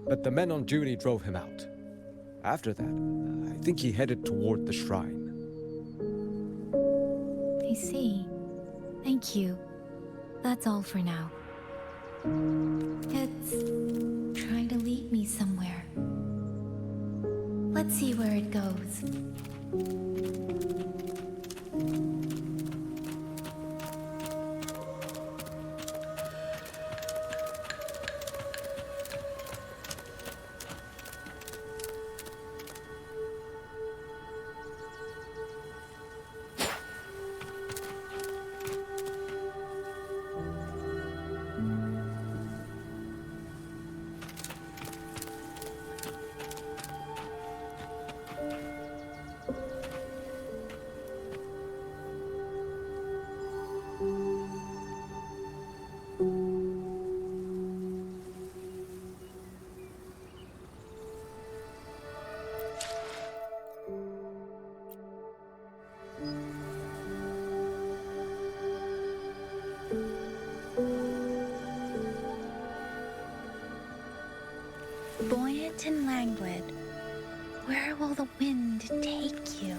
[SPEAKER 4] but the men on duty drove him out. After that, I think he headed toward the shrine.
[SPEAKER 5] I see. Thank you. That's all for now. It's trying to lead me somewhere. Let's see where it goes.
[SPEAKER 17] Buoyant and languid, where will the wind take you?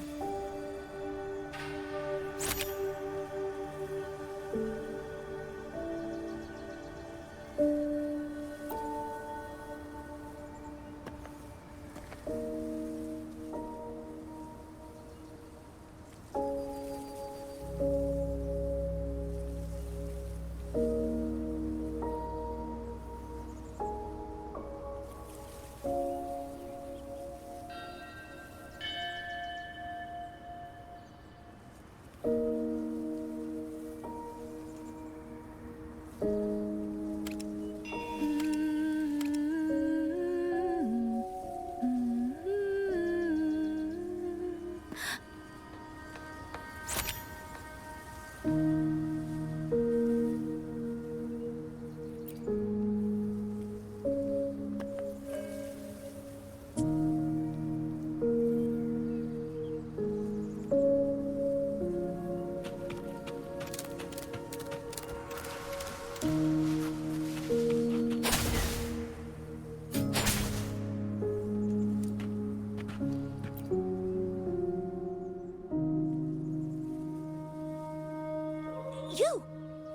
[SPEAKER 19] You!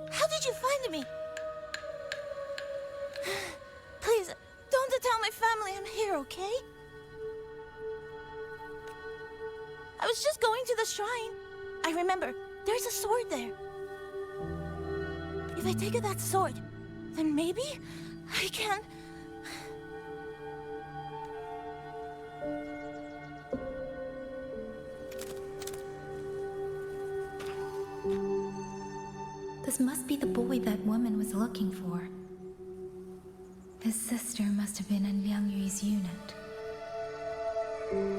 [SPEAKER 19] How did you find me? Please, don't tell my family I'm here, okay? I was just going to the shrine. I remember, there's a sword there. If I take that sword, then maybe I can...
[SPEAKER 5] This must be the boy that woman was looking for. His sister must have been in Liang Yu's unit.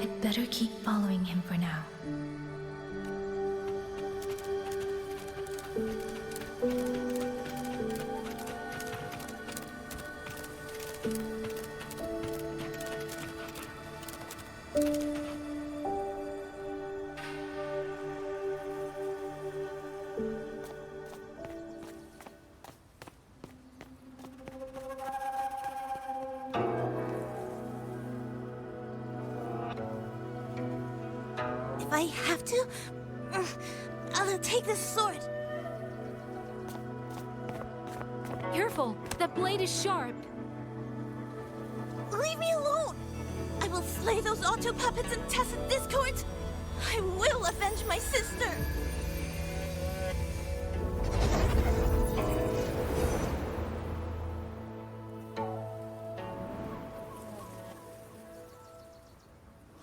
[SPEAKER 5] I'd better keep following him for now.
[SPEAKER 19] If I have to, I'll take this sword.
[SPEAKER 9] Careful! That blade is sharp!
[SPEAKER 19] Leave me alone! I will slay those auto puppets and tacit discords! I will avenge my sister!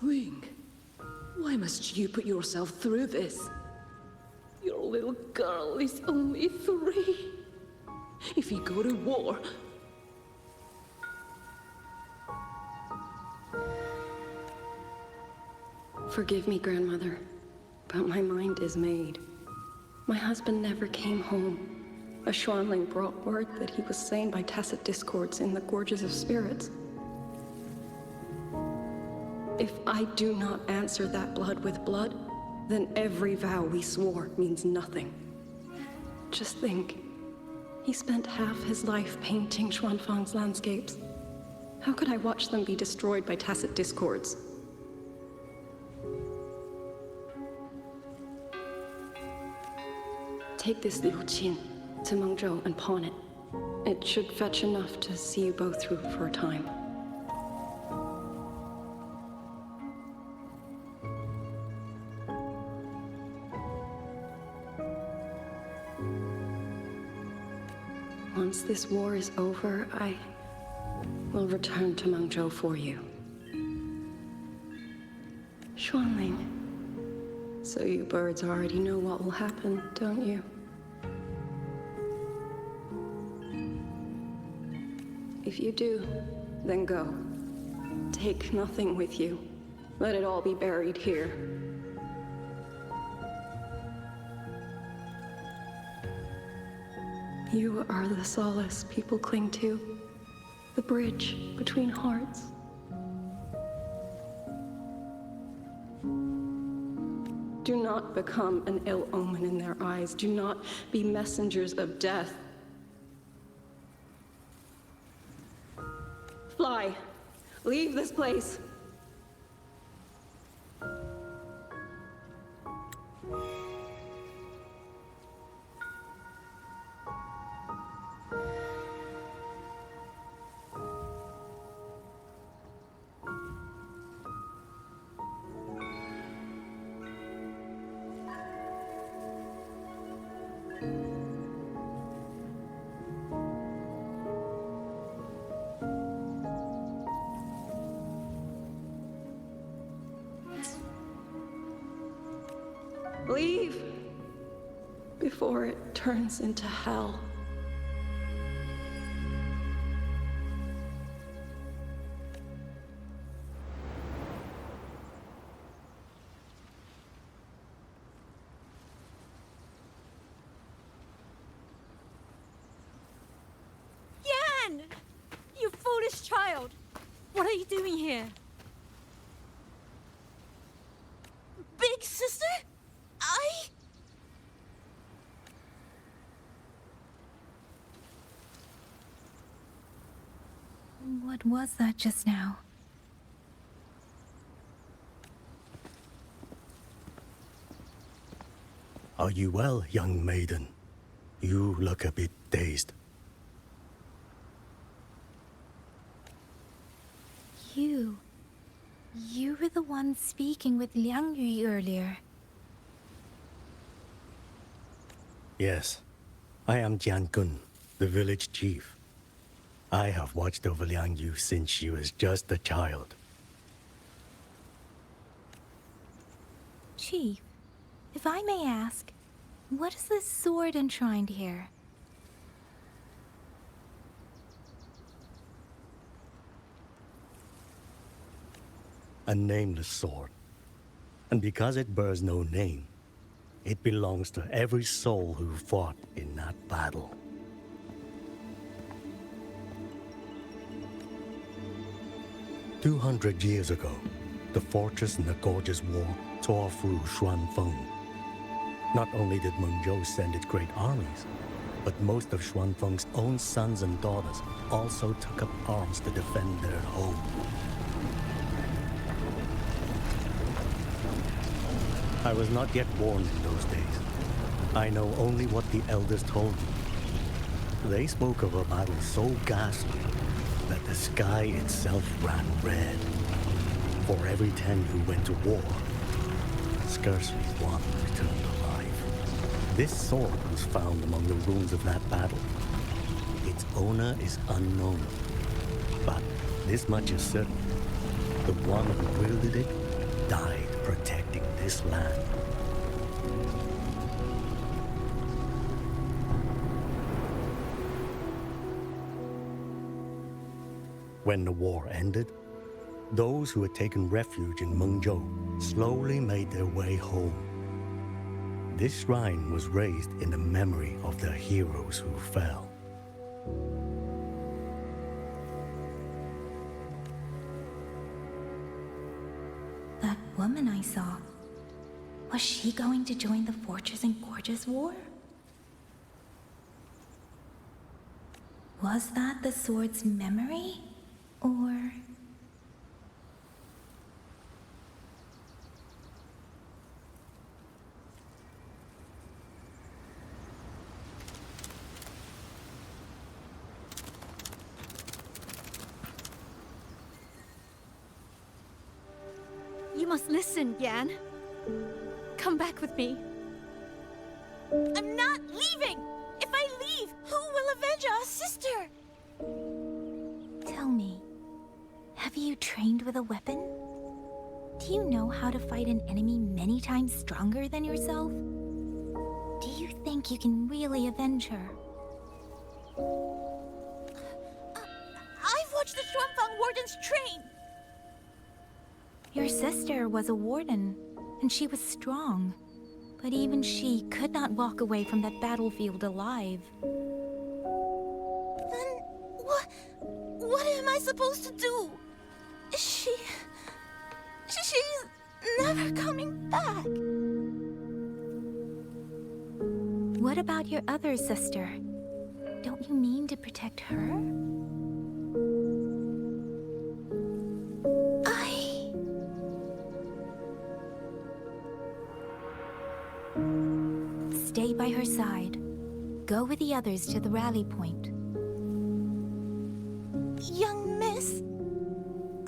[SPEAKER 13] Ling, why must you put yourself through this? Your little girl is only 3. If you go to war,
[SPEAKER 1] Forgive me, Grandmother, but my mind is made. My husband never came home. A Xuanling brought word that he was slain by tacit discords in the Gorges of Spirits. If I do not answer that blood with blood, then every vow we swore means nothing. Just think, he spent half his life painting Xuanfang's landscapes. How could I watch them be destroyed by tacit discords? Take this Liu Qin to Mengzhou and pawn it. It should fetch enough to see you both through for a time. Once this war is over, I will return to Mengzhou for you. Xuanling. So you birds already know what will happen, don't you? If you do, then go. Take nothing with you. Let it all be buried here. You are the solace people cling to, the bridge between hearts. Do not become an ill omen in their eyes. Do not be messengers of death. Fly. Leave this place. Leave before it turns into hell.
[SPEAKER 9] Yan! You foolish child! What are you doing here?
[SPEAKER 19] Big sister?
[SPEAKER 5] What was that just now?
[SPEAKER 6] Are you well, young maiden? You look a bit dazed.
[SPEAKER 5] You were the one speaking with Liang Yu earlier.
[SPEAKER 6] Yes, I am Jian, the village chief. I have watched over Liang Yu since she was just a child.
[SPEAKER 5] Chief, if I may ask, what is this sword enshrined here?
[SPEAKER 6] A nameless sword. And because it bears no name, it belongs to every soul who fought in that battle. "200 years ago, the fortress in the Gorgeous War tore through Xuanfeng. Not only did Mengzhou send its great armies, but most of Xuanfeng's own sons and daughters also took up arms to defend their home. I was not yet born in those days. I know only what the elders told me. They spoke of a battle so ghastly that the sky itself ran red. For every 10 who went to war, scarcely one returned alive. This sword was found among the ruins of that battle. Its owner is unknown, but this much is certain. The one who wielded it died protecting this land. When the war ended, those who had taken refuge in Mengzhou slowly made their way home. This shrine was raised in the memory of the heroes who fell.
[SPEAKER 5] That woman I saw, was she going to join the Fortress and Gorges War? Was that the sword's memory? Or...
[SPEAKER 9] You must listen, Yan. Come back with me.
[SPEAKER 19] I'm not leaving! If I leave, who will avenge our sister?
[SPEAKER 5] Tell me, have you trained with a weapon? Do you know how to fight an enemy many times stronger than yourself? Do you think you can really avenge her?
[SPEAKER 19] I've watched the Xuanfang Wardens train!
[SPEAKER 5] Your sister was a warden, and she was strong. But even she could not walk away from that battlefield alive.
[SPEAKER 19] Then what am I supposed to do? She's never coming back.
[SPEAKER 5] What about your other sister? Don't you mean to protect her? Stay by her side. Go with the others to the rally point.
[SPEAKER 19] Young miss,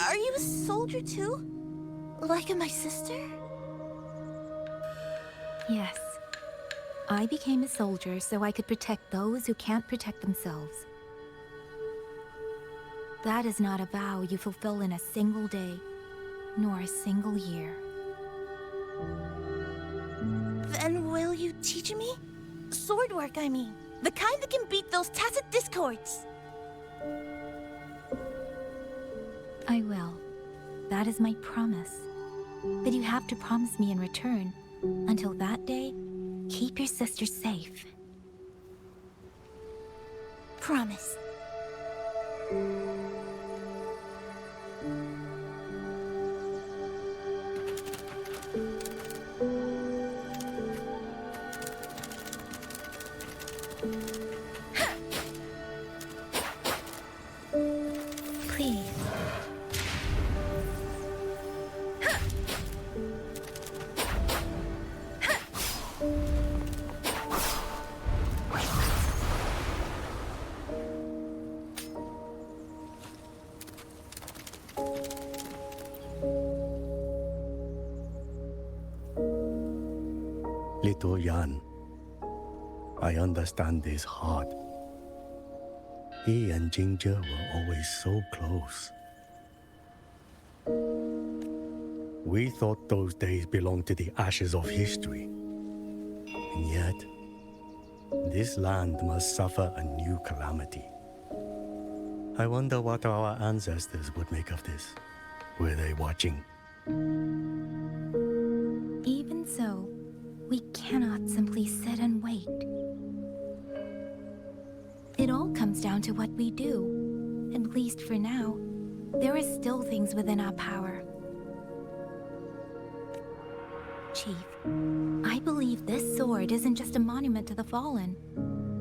[SPEAKER 19] are you a soldier too? Like my sister?
[SPEAKER 5] Yes. I became a soldier so I could protect those who can't protect themselves. That is not a vow you fulfill in a single day, nor a single year.
[SPEAKER 19] Then will you teach me? Sword work, I mean. The kind that can beat those tacit discords.
[SPEAKER 5] I will. That is my promise. But you have to promise me in return. Until that day, keep your sister safe.
[SPEAKER 19] Promise.
[SPEAKER 5] Please.
[SPEAKER 6] Little Yan, I understand his heart. He and Jingzhe were always so close. We thought those days belonged to the ashes of history. And yet, this land must suffer a new calamity. I wonder what our ancestors would make of this. Were they watching?
[SPEAKER 5] Even so, we cannot simply sit and wait. It all comes down to what we do. At least for now, there are still things within our power. Chief, I believe this sword isn't just a monument to the fallen.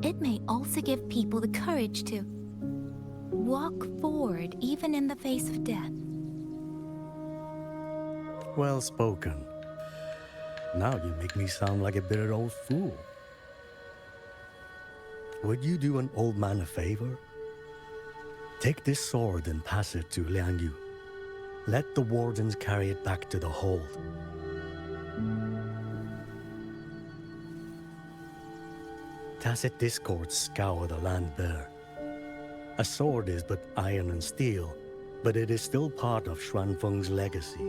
[SPEAKER 5] It may also give people the courage to walk forward even in the face of death.
[SPEAKER 6] Well spoken. Now you make me sound like a bitter old fool. Would you do an old man a favor? Take this sword and pass it to Liang Yu. Let the wardens carry it back to the hold. Tacit discords scour the land bare. A sword is but iron and steel, but it is still part of Xuanfeng's legacy.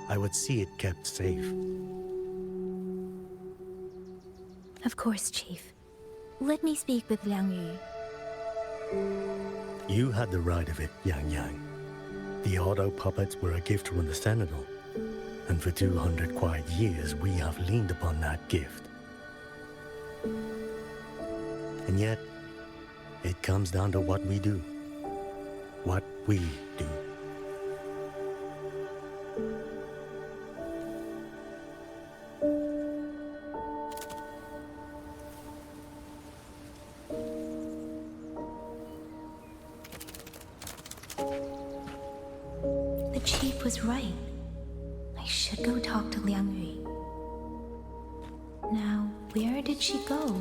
[SPEAKER 6] I would see it kept safe.
[SPEAKER 5] Of course, Chief. Let me speak with Liang Yu.
[SPEAKER 6] You had the right of it, Yangyang. The auto puppets were a gift from the Sentinel, and for 200 quiet years we have leaned upon that gift. And yet, it comes down to what we do. What we do.
[SPEAKER 5] The chief was right. I should go talk to Liang Yui. Now, where did she go?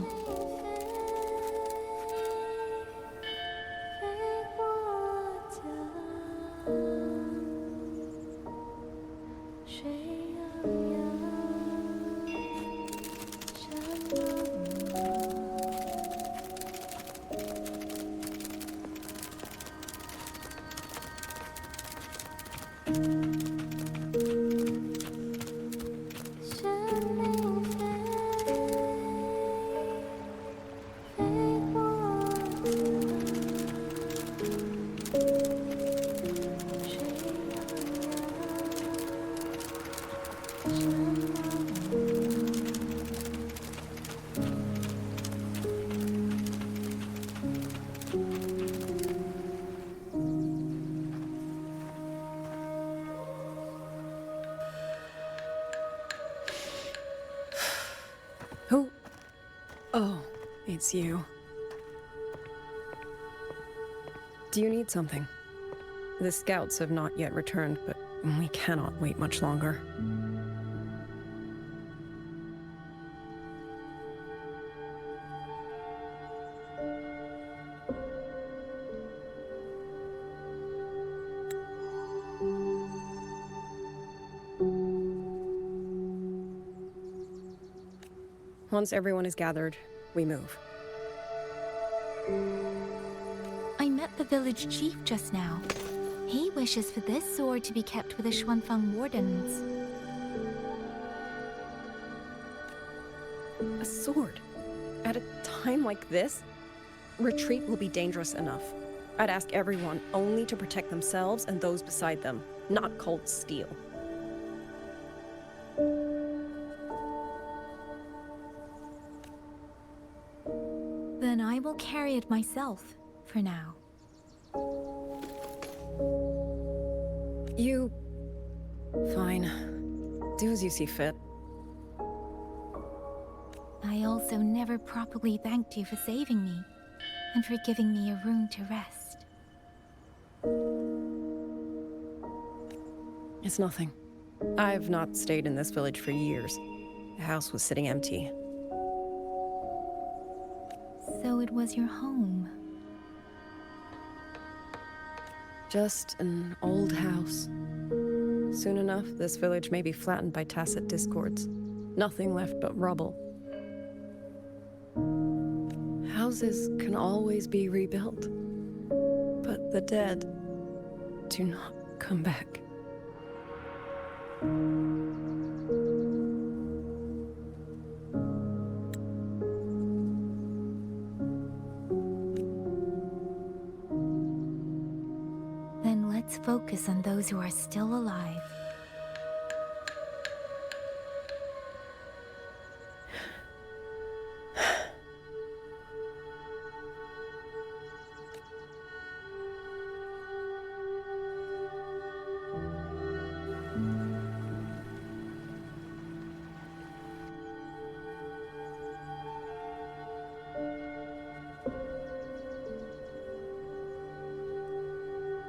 [SPEAKER 1] Who? Oh, it's you. Do you need something? The scouts have not yet returned, but we cannot wait much longer. Once everyone is gathered, we move.
[SPEAKER 5] I met the village chief just now. He wishes for this sword to be kept with the Xuanfang wardens.
[SPEAKER 1] A sword? At a time like this? Retreat will be dangerous enough. I'd ask everyone only to protect themselves and those beside them, not cold steel.
[SPEAKER 5] Then I will carry it myself, for now.
[SPEAKER 1] You... Fine. Do as you see fit.
[SPEAKER 5] I also never properly thanked you for saving me, and for giving me a room to rest.
[SPEAKER 1] It's nothing. I've not stayed in this village for years. The house was sitting empty.
[SPEAKER 5] So it was your home.
[SPEAKER 1] Just an old house. Soon enough, this village may be flattened by tacit discords. Nothing left but rubble. Houses can always be rebuilt, but the dead do not come back.
[SPEAKER 5] Then let's focus on those who are still alive.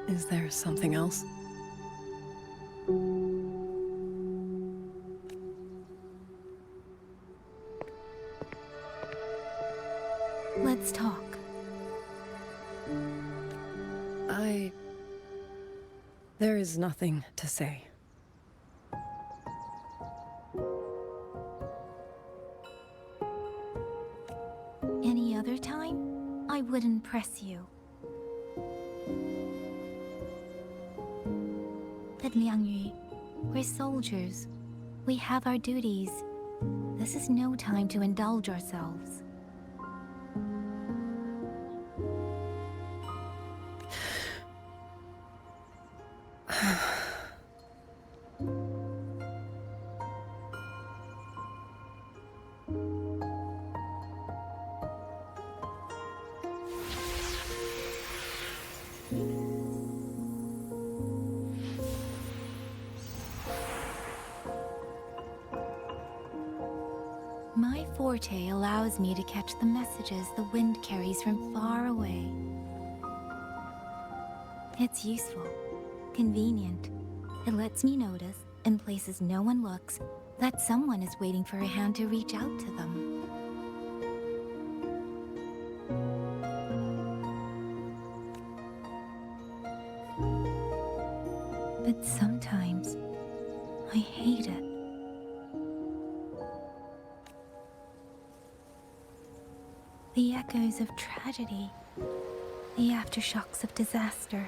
[SPEAKER 1] Is there something else?
[SPEAKER 5] Let's talk.
[SPEAKER 1] There is nothing to say.
[SPEAKER 5] Any other time, I wouldn't press you. But Liang Yu, we're soldiers. We have our duties. This is no time to indulge ourselves. My forte allows me to catch the messages the wind carries from far away. It's useful, convenient. It lets me notice, in places no one looks, that someone is waiting for a hand to reach out to them. But sometimes, I hate it. The echoes of tragedy, the aftershocks of disaster.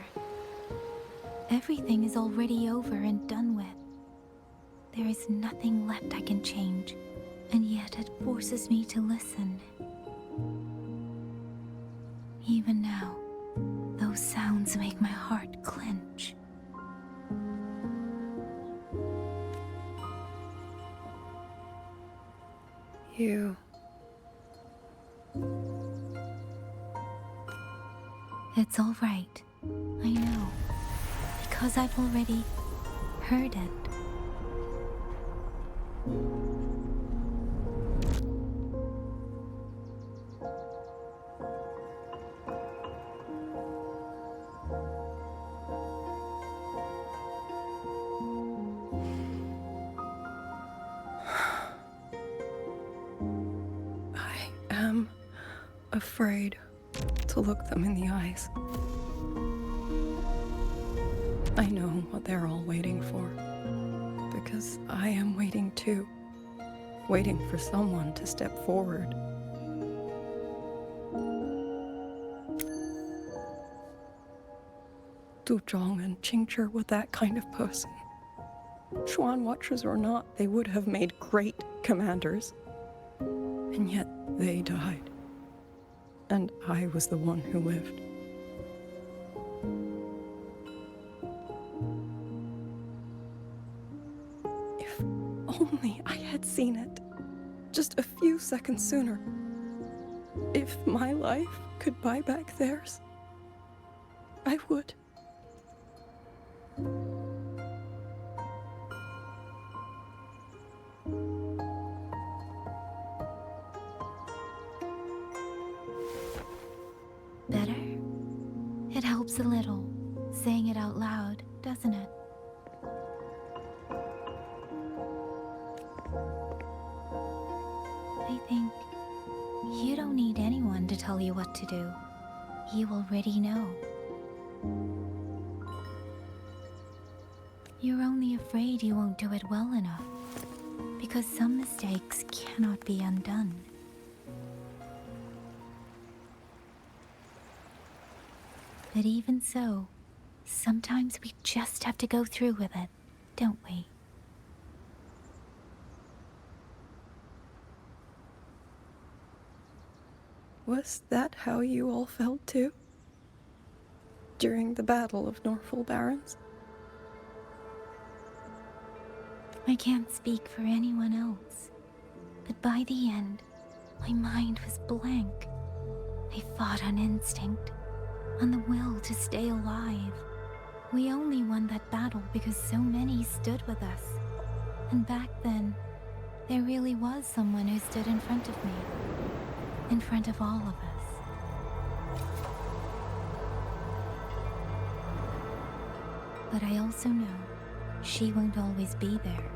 [SPEAKER 5] Everything is already over and done with. There is nothing left I can change, and yet it forces me to listen. Even now, those sounds make my heart clench.
[SPEAKER 1] You...
[SPEAKER 5] It's all right. I know. Because I've already heard it.
[SPEAKER 1] I am afraid to look them in the eyes. I know what they're all waiting for, because I am waiting too. Waiting for someone to step forward. Du Zhong and Qingzhi were that kind of person. Xuan Watchers or not, they would have made great commanders. And yet they died. And I was the one who lived. If only I had seen it. Just a few seconds sooner. If my life could buy back theirs, I would.
[SPEAKER 5] Better? It helps a little, saying it out loud, doesn't it? I think you don't need anyone to tell you what to do. You already know. You're only afraid you won't do it well enough, because some mistakes cannot be undone. But even so, sometimes we just have to go through with it, don't we?
[SPEAKER 1] Was that how you all felt too? During the Battle of Norfolk Barrens?
[SPEAKER 5] I can't speak for anyone else, but by the end, my mind was blank. I fought on instinct, on the will to stay alive. We only won that battle because so many stood with us. And back then, there really was someone who stood in front of me. In front of all of us. But I also know she won't always be there.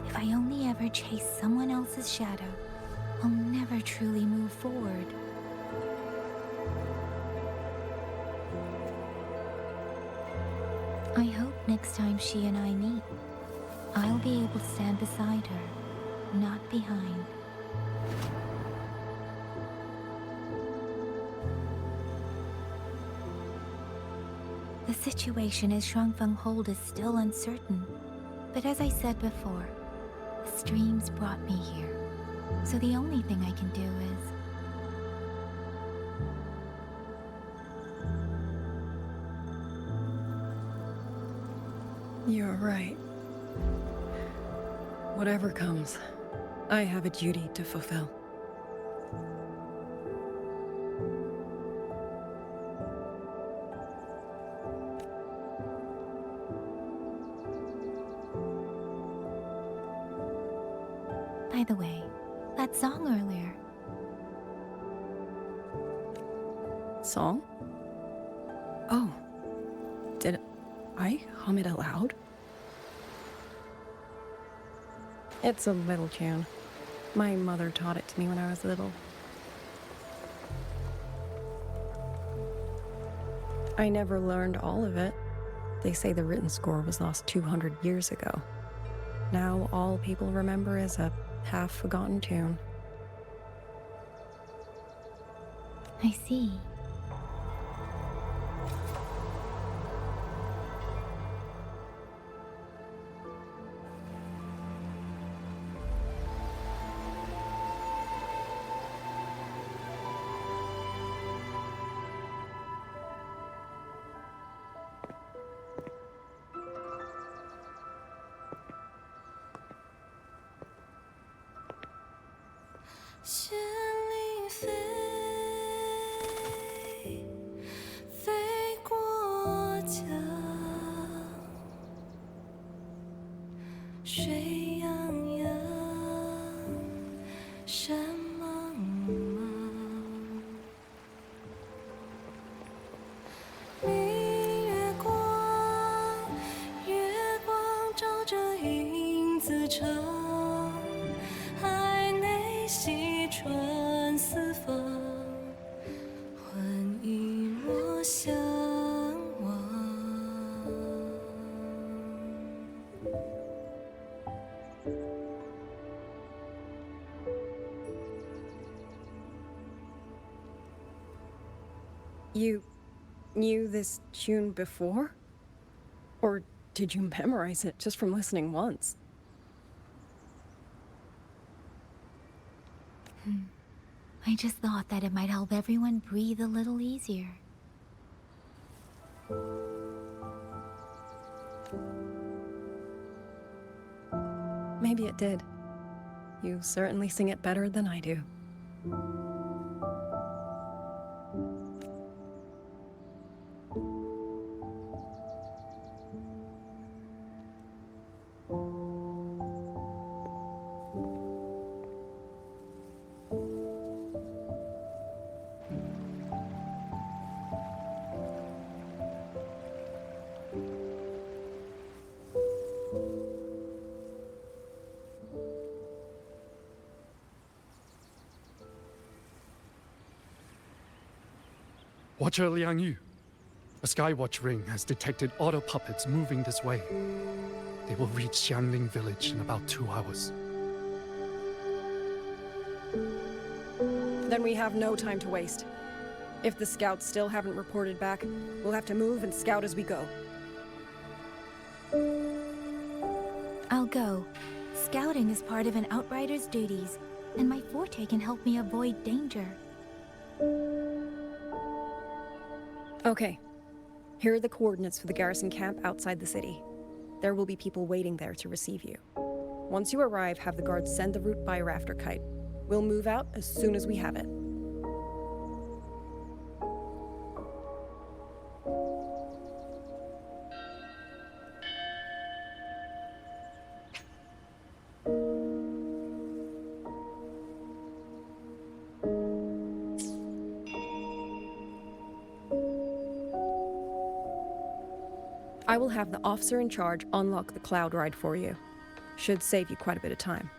[SPEAKER 5] If I only ever chase someone else's shadow, I'll never truly move forward. I hope next time she and I meet, I'll be able to stand beside her, not behind. The situation at Shuangfeng Hold is still uncertain, but as I said before, the streams brought me here, so the only thing I can do is...
[SPEAKER 1] You're right. Whatever comes, I have a duty to fulfill.
[SPEAKER 5] By the way, that song earlier.
[SPEAKER 1] Song? Oh. Did I hum it aloud? It's a little tune. My mother taught it to me when I was little. I never learned all of it. They say the written score was lost 200 years ago. Now all people remember is a half-forgotten tune.
[SPEAKER 5] I see.
[SPEAKER 1] You knew this tune before? Or did you memorize it just from listening once?
[SPEAKER 5] I just thought that it might help everyone breathe a little easier.
[SPEAKER 1] Maybe it did. You certainly sing it better than I do.
[SPEAKER 14] Watcher Liangyu, a Skywatch ring has detected auto puppets moving this way. They will reach Xiangling village in about 2 hours.
[SPEAKER 1] Then we have no time to waste. If the scouts still haven't reported back, we'll have to move and scout as we go.
[SPEAKER 5] I'll go. Scouting is part of an outrider's duties, and my forte can help me avoid danger.
[SPEAKER 1] Okay. Here are the coordinates for the garrison camp outside the city. There will be people waiting there to receive you. Once you arrive, have the guards send the route by rafter kite. We'll move out as soon as we have it. I will have the officer in charge unlock the cloud ride for you. Should save you quite a bit of time.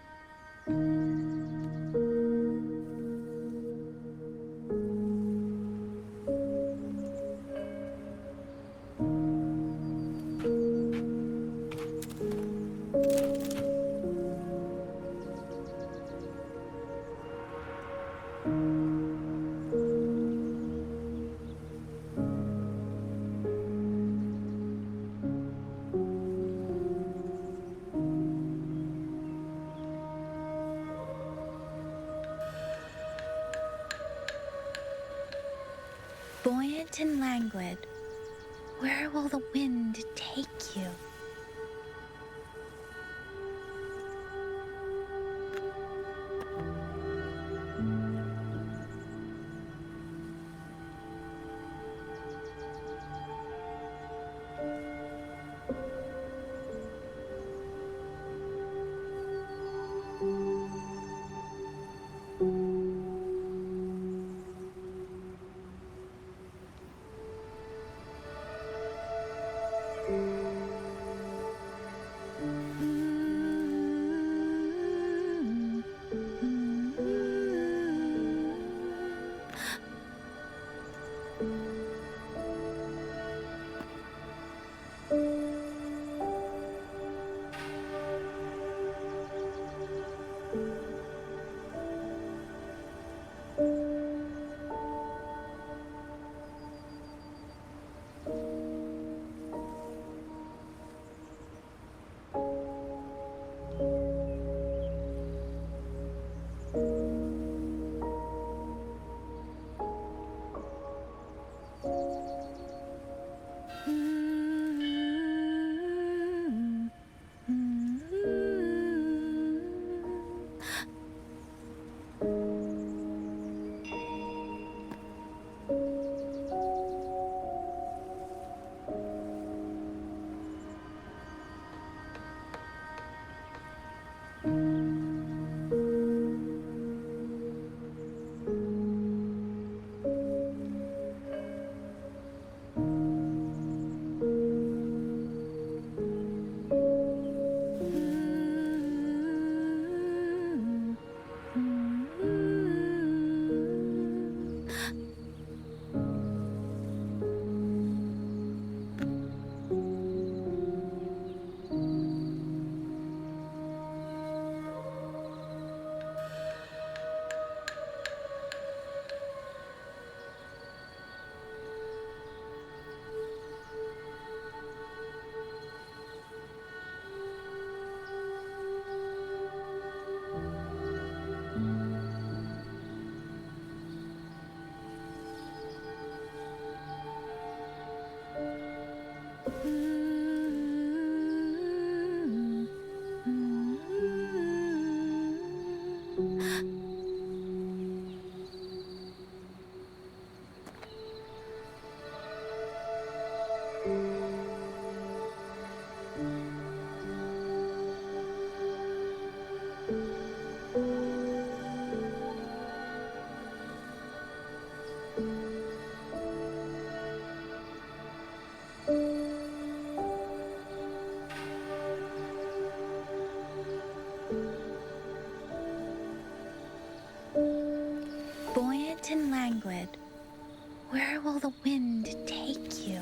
[SPEAKER 5] Buoyant and languid, where will the wind take you? Where will the wind take you?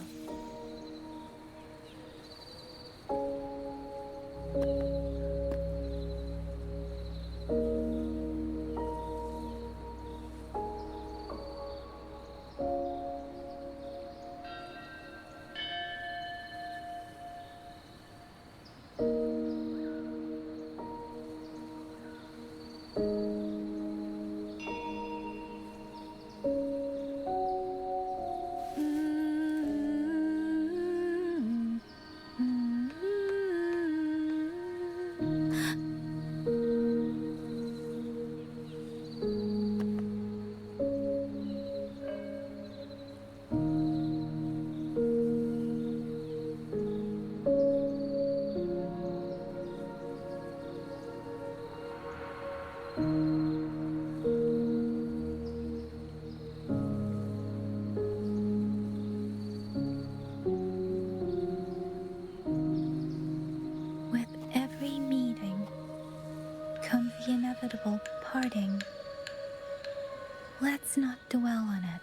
[SPEAKER 5] With every meeting comes the inevitable parting. Let's not dwell on it.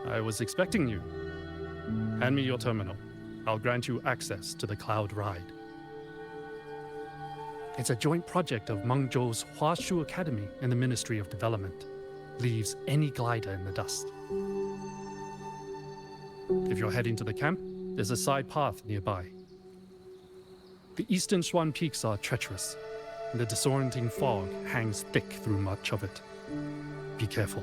[SPEAKER 14] I was expecting you. Hand me your terminal. I'll grant you access to the Cloud Ride. It's a joint project of Mengzhou's Huashu Academy and the Ministry of Development. Leaves any glider in the dust. If you're heading to the camp, there's a side path nearby. The eastern Swan Peaks are treacherous, and the disorienting fog hangs thick through much of it. Be careful.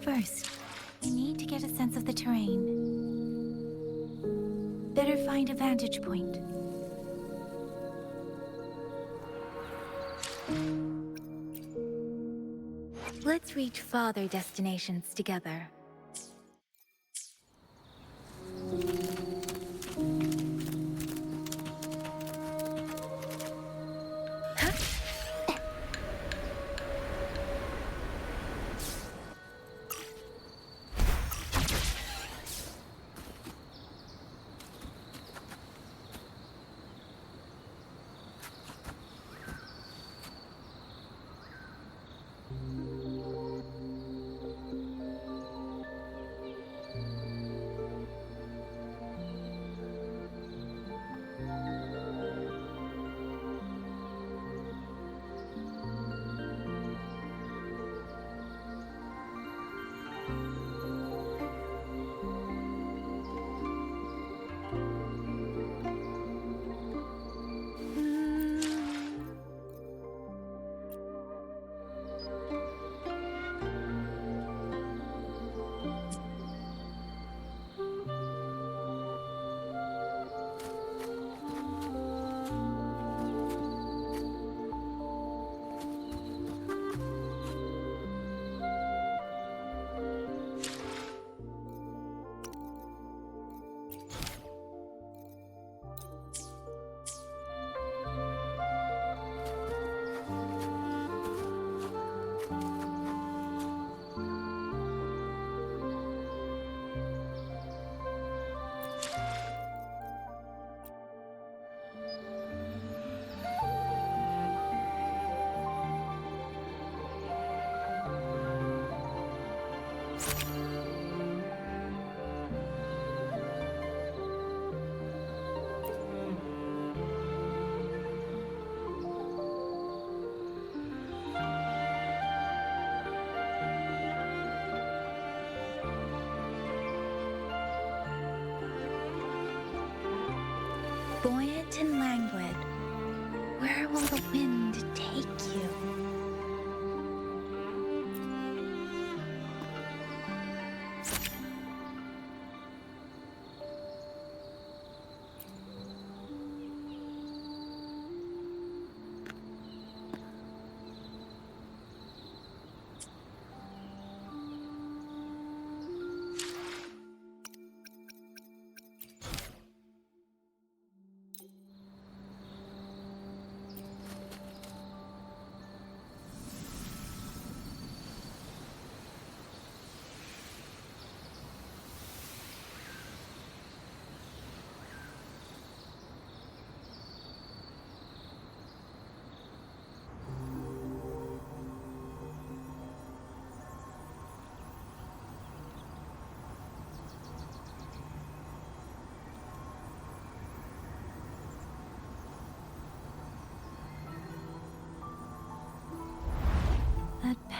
[SPEAKER 5] First, you need to get a sense of the terrain. Better find a vantage point. Let's reach farther destinations together.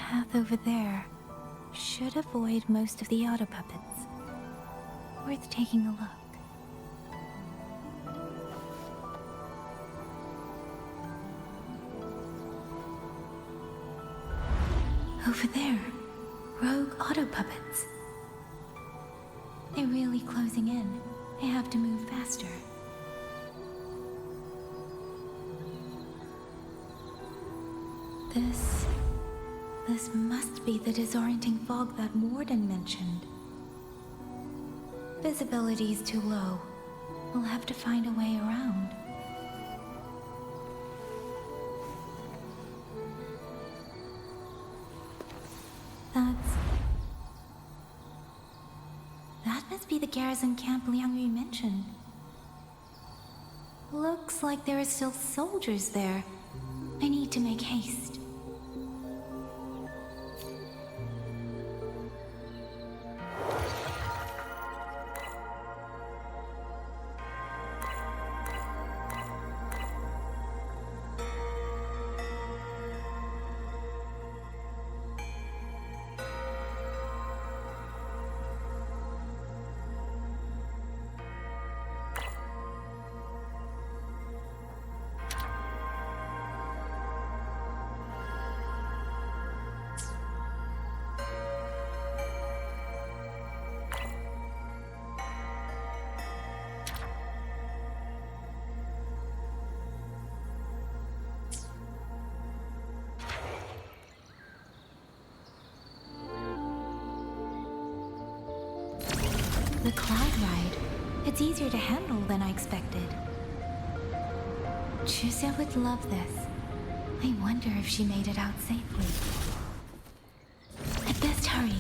[SPEAKER 5] path over there should avoid most of the auto puppets. Worth taking a look. Over there, rogue auto puppets. They're really closing in. I have to move faster. This must be the disorienting fog that Warden mentioned. Visibility's too low. We'll have to find a way around. That must be the garrison camp Yangyang mentioned. Looks like there are still soldiers there. I need to make haste. The cloud ride. It's easier to handle than I expected. Chuzia would love this. I wonder if she made it out safely. I'd best hurry.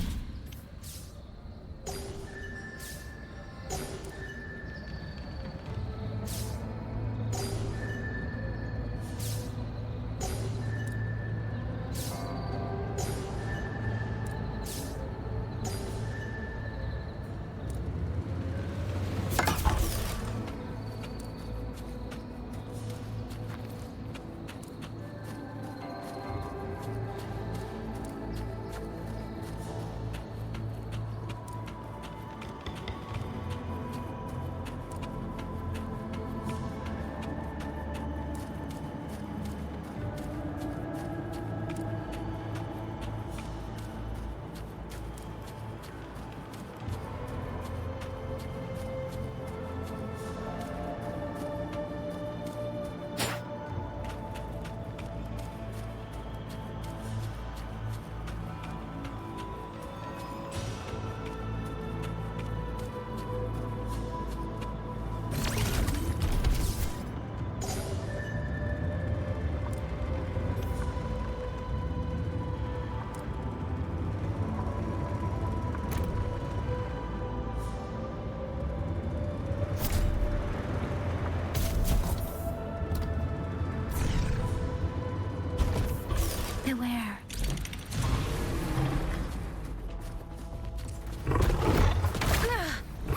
[SPEAKER 5] Beware.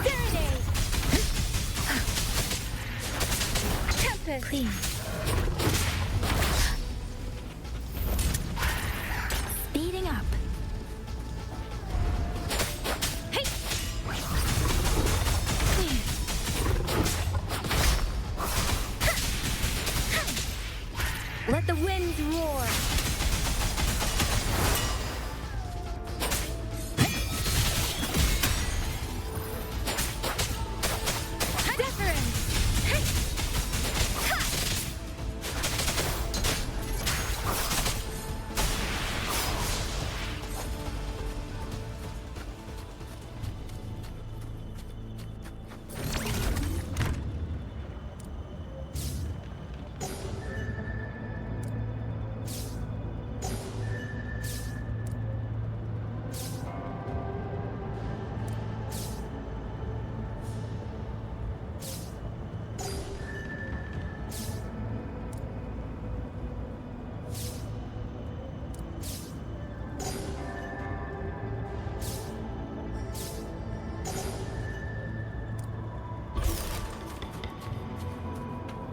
[SPEAKER 9] Serenade! Tempest!
[SPEAKER 5] Please. Speeding up.
[SPEAKER 9] Hey! Let the winds roar!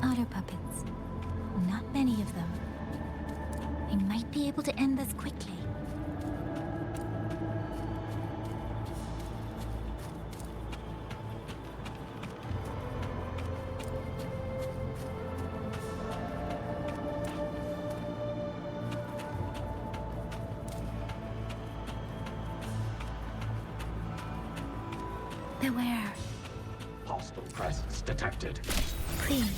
[SPEAKER 5] Auto puppets. Not many of them. I might be able to end this quickly. Beware.
[SPEAKER 16] Hostile presence detected.
[SPEAKER 5] Please.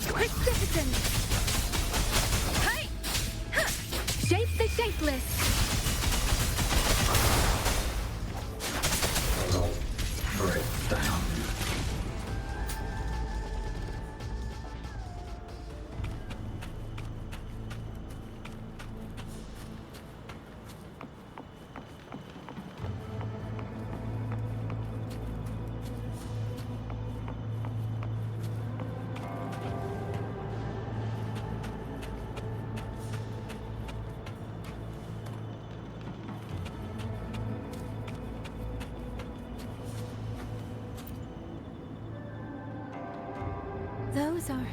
[SPEAKER 9] Quick citizens! Hey! Shape the shapeless!
[SPEAKER 16] Breakdown.
[SPEAKER 5] Those are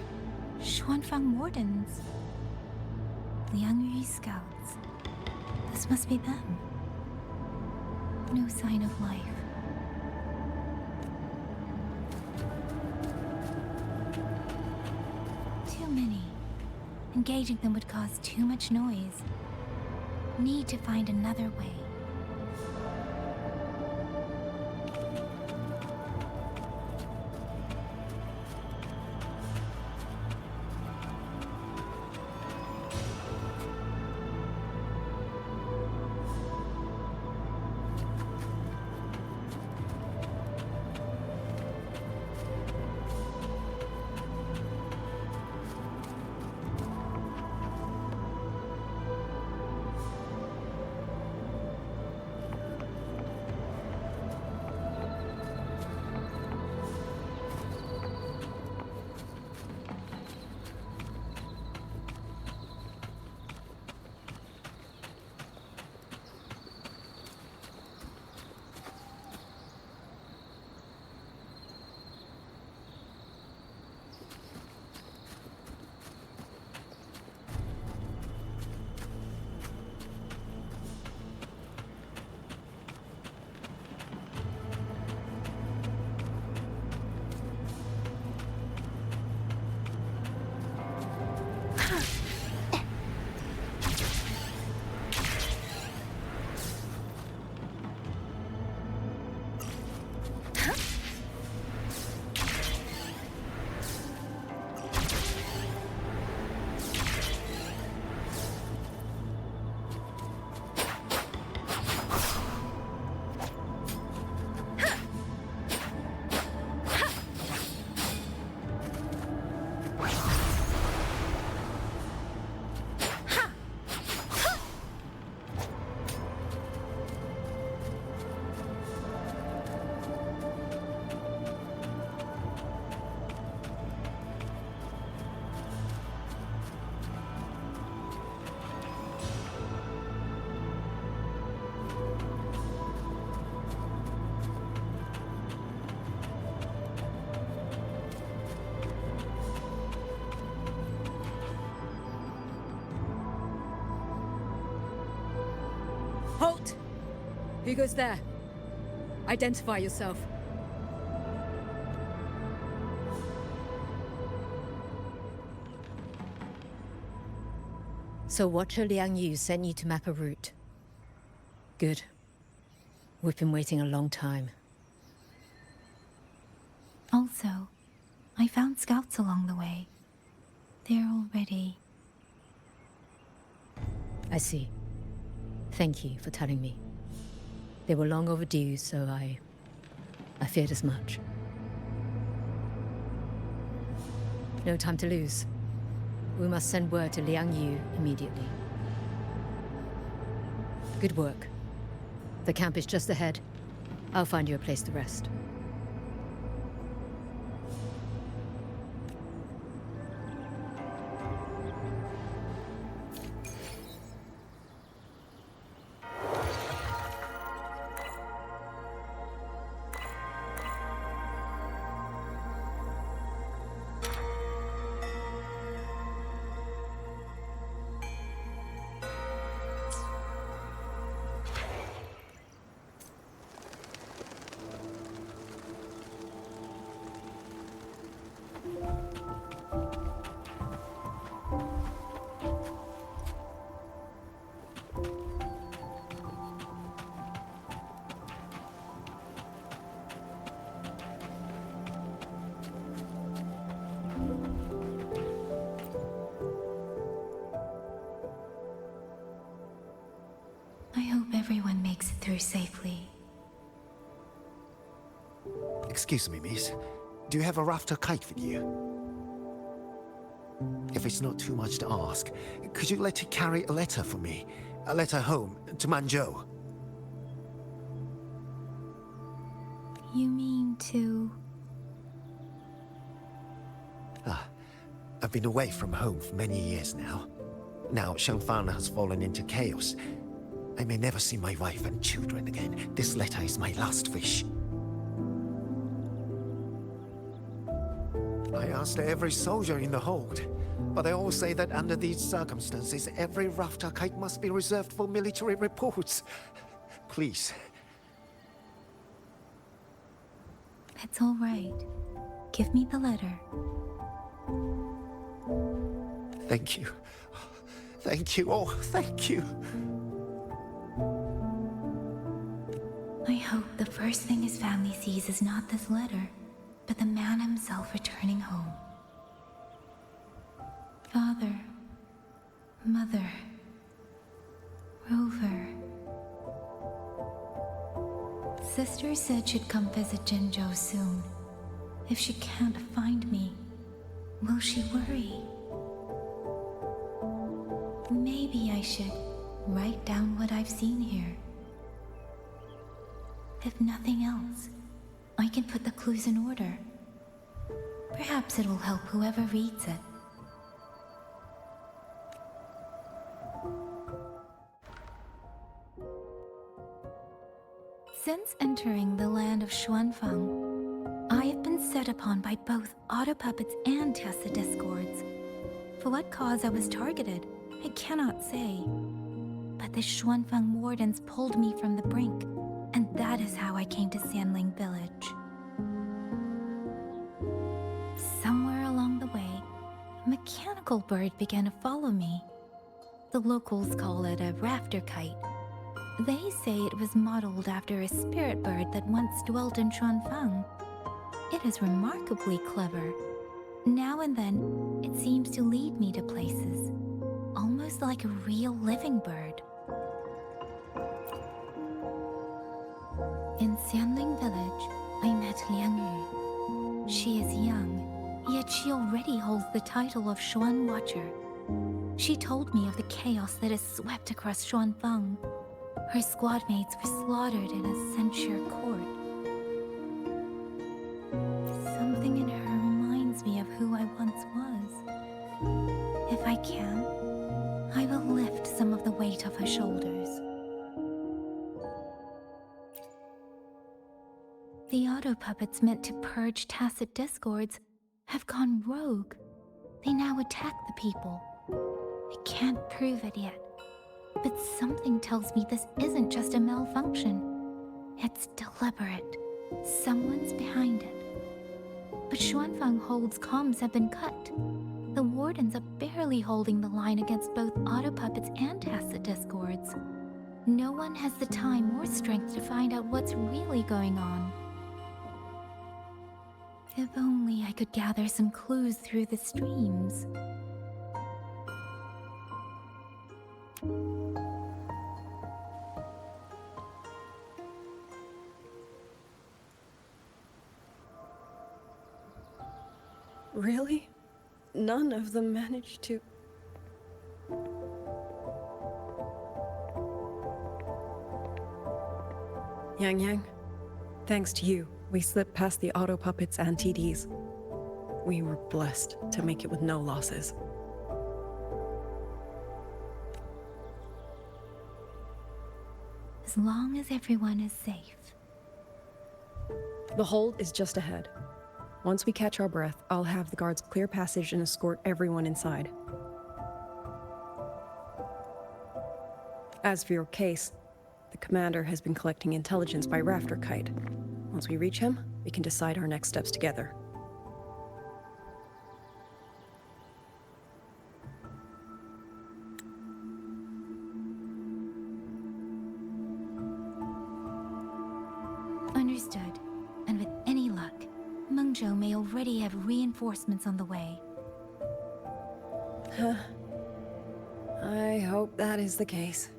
[SPEAKER 5] Xuanfang Wardens. Liangyu scouts. This must be them. No sign of life. Too many. Engaging them would cause too much noise. Need to find another way.
[SPEAKER 9] Halt! Who goes there? Identify yourself.
[SPEAKER 22] So Watcher Liangyu sent you to map a route. Good. We've been waiting a long time.
[SPEAKER 5] Also, I found scouts along the way. They're all ready.
[SPEAKER 22] I see. Thank you for telling me. They were long overdue, so I feared as much. No time to lose. We must send word to Liangyu immediately. Good work. The camp is just ahead. I'll find you a place to rest.
[SPEAKER 5] I hope everyone makes it through safely.
[SPEAKER 7] Excuse me, miss. Do you have a rafter kite with you? If it's not too much to ask, could you let it carry a letter for me? A letter home, to Manzhou.
[SPEAKER 5] You mean to...
[SPEAKER 7] I've been away from home for many years now. Now Shangfang has fallen into chaos. I may never see my wife and children again. This letter is my last wish. I asked every soldier in the hold, but they all say that under these circumstances, every rafter kite must be reserved for military reports. Please.
[SPEAKER 5] It's all right. Give me the letter.
[SPEAKER 7] Thank you. Thank you. Oh, thank you.
[SPEAKER 5] I hope the first thing his family sees is not this letter, but the man himself returning home. Father, Mother, Rover. Sister said she'd come visit Jinzhou soon. If she can't find me, will she worry? Maybe I should write down what I've seen here. If nothing else, I can put the clues in order. Perhaps it will help whoever reads it. Since entering the land of Xuanfang, I have been set upon by both auto puppets and Tessa discords. For what cause I was targeted, I cannot say. But the Xuanfang wardens pulled me from the brink, and that is how I came to Sanling village. Somewhere along the way, a mechanical bird began to follow me. The locals call it a rafter kite. They say it was modeled after a spirit bird that once dwelt in Xuanfang. It is remarkably clever. Now and then, it seems to lead me to places, almost like a real living bird. In Sanling village, I met Yangyang. She is young, yet she already holds the title of Xuan Watcher. She told me of the chaos that has swept across Xuanfang. Her squad mates were slaughtered in a censure court. Something in her reminds me of who I once was. If I can, I will lift some of the weight off her shoulders. The auto puppets meant to purge tacit discords have gone rogue. They now attack the people. I can't prove it yet, but something tells me this isn't just a malfunction. It's deliberate. Someone's behind it. But Xuanfang Hold's comms have been cut. The wardens are barely holding the line against both auto puppets and tacit discords. No one has the time or strength to find out what's really going on. If only I could gather some clues through the streams.
[SPEAKER 1] Really? None of them managed to... Yangyang, thanks to you, we slipped past the auto puppets and TDs. We were blessed to make it with no losses.
[SPEAKER 5] As long as everyone is safe.
[SPEAKER 1] The hold is just ahead. Once we catch our breath, I'll have the guards clear passage and escort everyone inside. As for your case, the commander has been collecting intelligence by rafter kite. Once we reach him, we can decide our next steps together.
[SPEAKER 5] Understood. And with any luck, Mengzhou may already have reinforcements on the way.
[SPEAKER 1] I hope that is the case.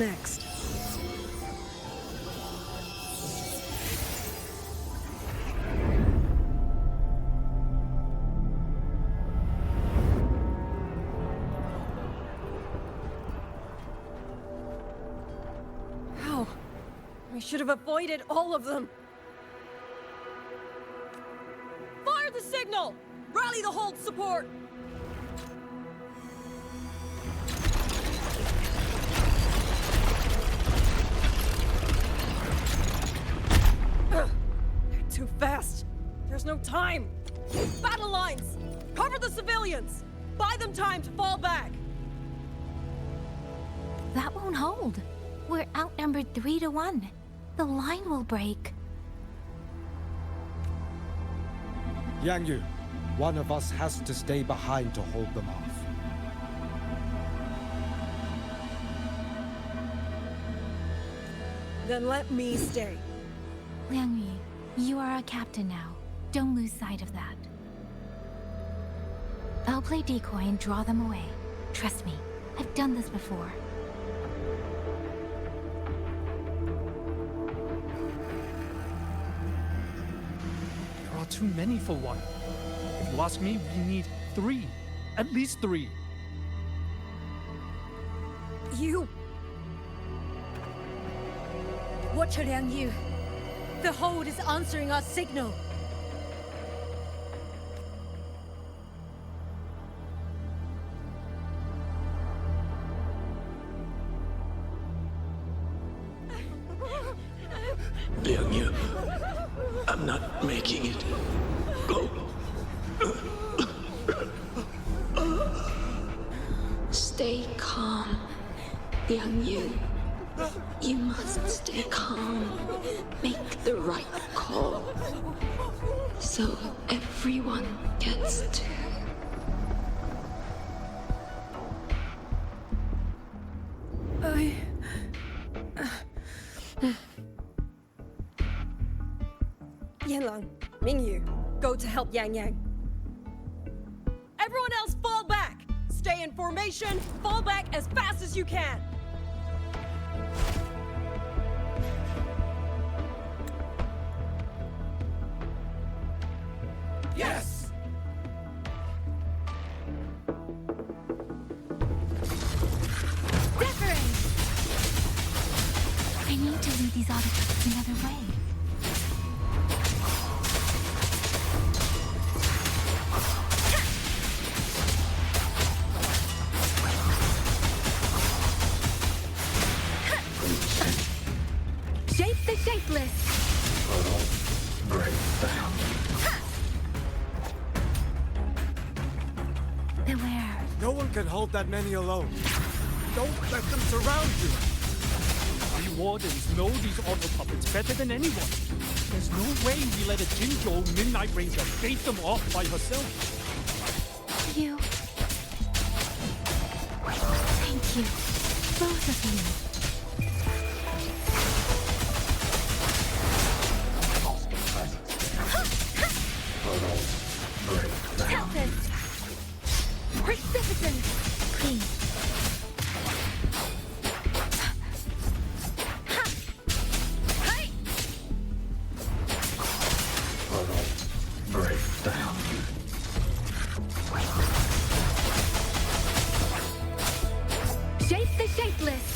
[SPEAKER 1] next? How? We should have avoided all of them. Fire the signal! Rally the hold support! They're too fast. There's no time. Battle lines! Cover the civilians! Buy them time to fall back!
[SPEAKER 5] That won't hold. We're outnumbered 3 to 1. The line will break.
[SPEAKER 4] Yangyang, one of us has to stay behind to hold them off.
[SPEAKER 1] Then let me stay.
[SPEAKER 5] Liang Yu, you are a captain now. Don't lose sight of that. I'll play decoy and draw them away. Trust me, I've done this before.
[SPEAKER 14] There are too many for one. If you ask me, we need 3. At least 3.
[SPEAKER 1] You!
[SPEAKER 9] Watch her, Liang Yu. The hold is answering our signal.
[SPEAKER 16] Liang Yu, I'm not making it. Go.
[SPEAKER 10] Stay calm, Liang Yu. You must stay calm. Make the right call. So everyone gets to.
[SPEAKER 1] Yanlang, Mingyu, go to help Yangyang. Everyone else fall back! Stay in formation, fall back as fast as you can!
[SPEAKER 4] Yes!
[SPEAKER 5] I need to lead these autobots another way.
[SPEAKER 9] Shape the shapeless!
[SPEAKER 16] Break down.
[SPEAKER 5] Beware.
[SPEAKER 4] No one can hold that many alone. Don't let them surround you.
[SPEAKER 14] We wardens know these auto puppets better than anyone. There's no way we let a Jinzhou Midnight Ranger bait them off by herself.
[SPEAKER 5] You. Thank you. Both of you.
[SPEAKER 9] Tempest! Precipitant!
[SPEAKER 5] Please.
[SPEAKER 16] Break down.
[SPEAKER 9] Shape the shapeless!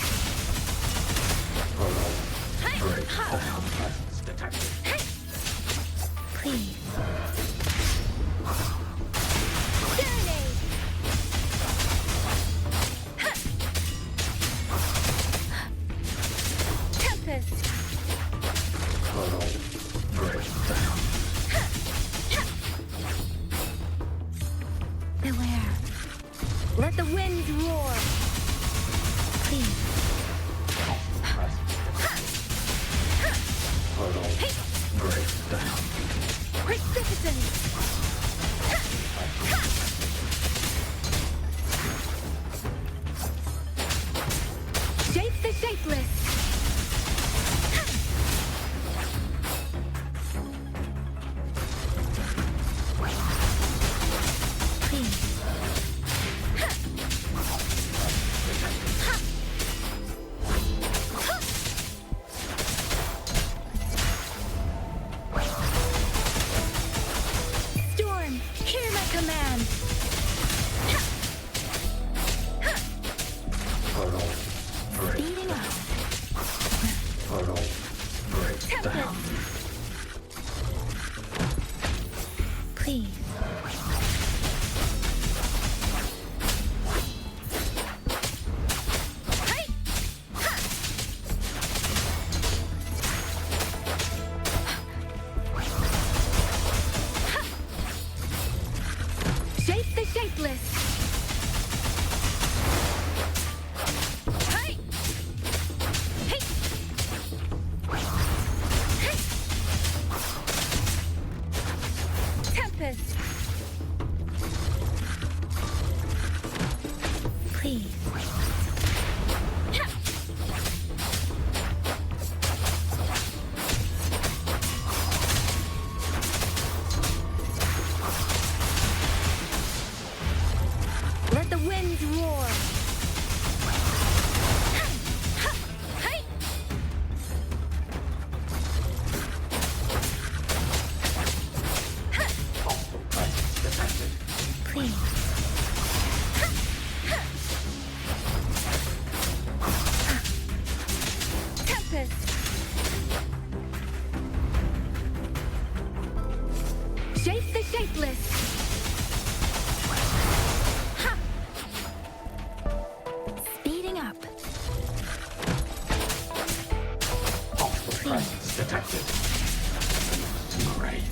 [SPEAKER 16] Break down. Detected.
[SPEAKER 5] Please.
[SPEAKER 9] Tempest!
[SPEAKER 16] Break down.
[SPEAKER 5] Beware.
[SPEAKER 9] Let the winds roar!
[SPEAKER 5] Please.
[SPEAKER 16] Break down.
[SPEAKER 9] Precipitant! Shape the shapeless!
[SPEAKER 5] Please. Please.
[SPEAKER 9] Shape the shapeless. Hey! Hey! Hey! Tempest.
[SPEAKER 5] Please.
[SPEAKER 9] Let the winds roar. Hey!
[SPEAKER 5] Please.
[SPEAKER 9] Tempest. Shape the shapeless.
[SPEAKER 5] Speeding up.
[SPEAKER 16] Presence detected. Great.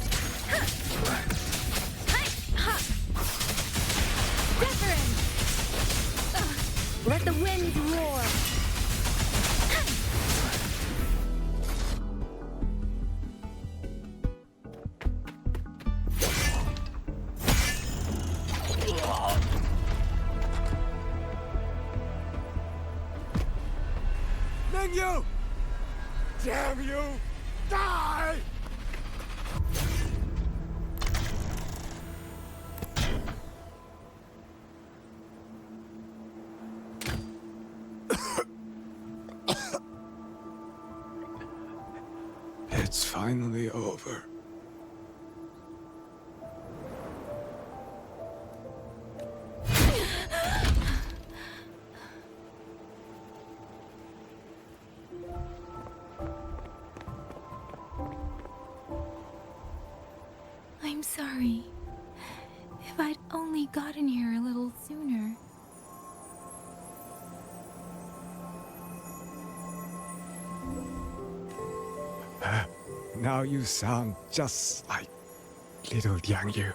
[SPEAKER 9] Different. Let the winds roar.
[SPEAKER 4] Mingyu! Damn you! Die! It's finally over.
[SPEAKER 5] I'm sorry. If I'd only gotten here a little sooner.
[SPEAKER 4] Now you sound just like little Yangyang.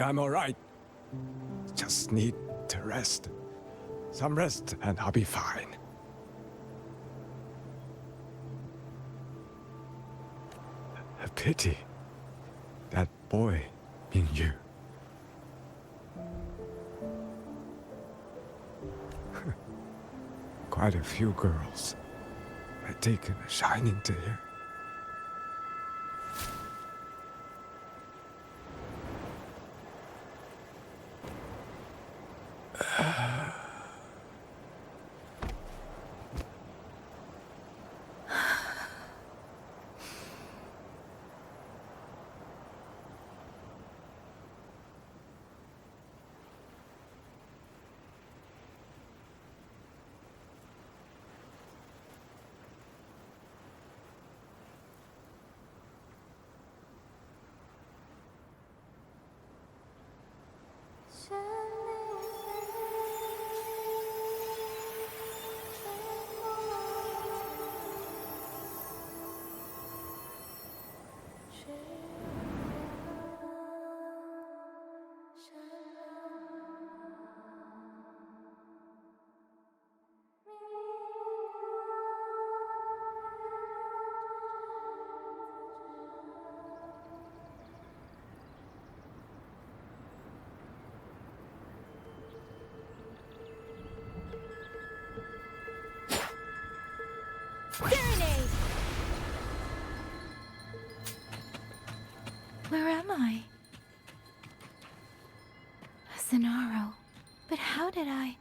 [SPEAKER 4] I'm all right. Just need to rest. Some rest and I'll be fine. A pity. That boy in you. Quite a few girls had taken a shining to him.
[SPEAKER 5] Serenade! Where am I? Sonaro. But how did I...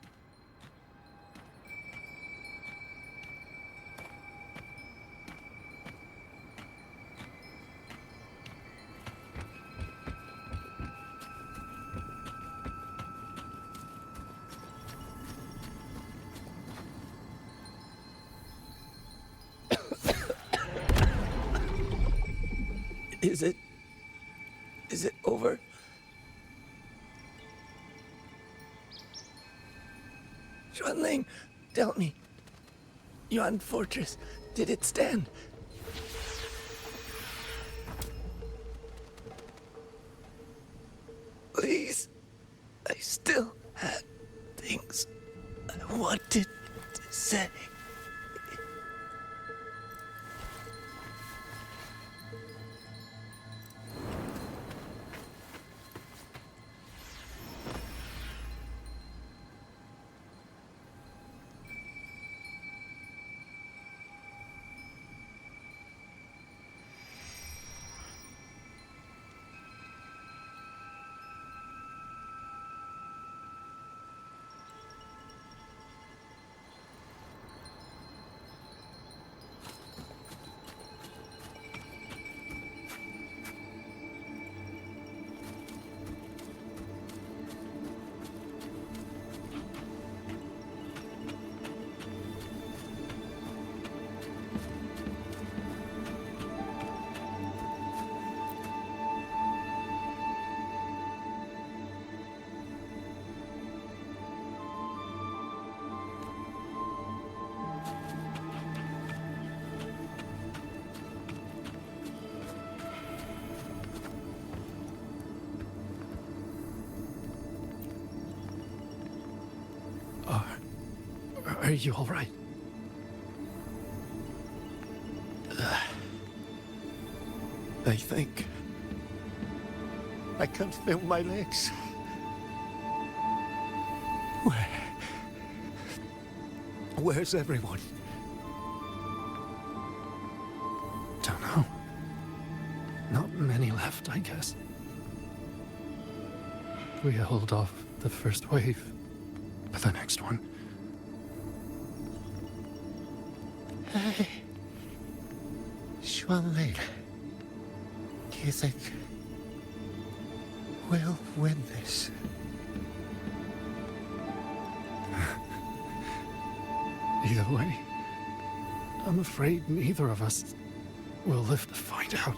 [SPEAKER 16] Is it over? Xuanling, tell me. Yuan Fortress, did it stand? Please, I still had things I wanted to say.
[SPEAKER 14] Are you all right?
[SPEAKER 7] I think I can't feel my legs. Where's everyone?
[SPEAKER 14] Don't know. Not many left, I guess. We hold off the first wave, but the next one.
[SPEAKER 7] Hey, Xuanling, do you think we'll win this?
[SPEAKER 14] Either way, I'm afraid neither of us will live to find out.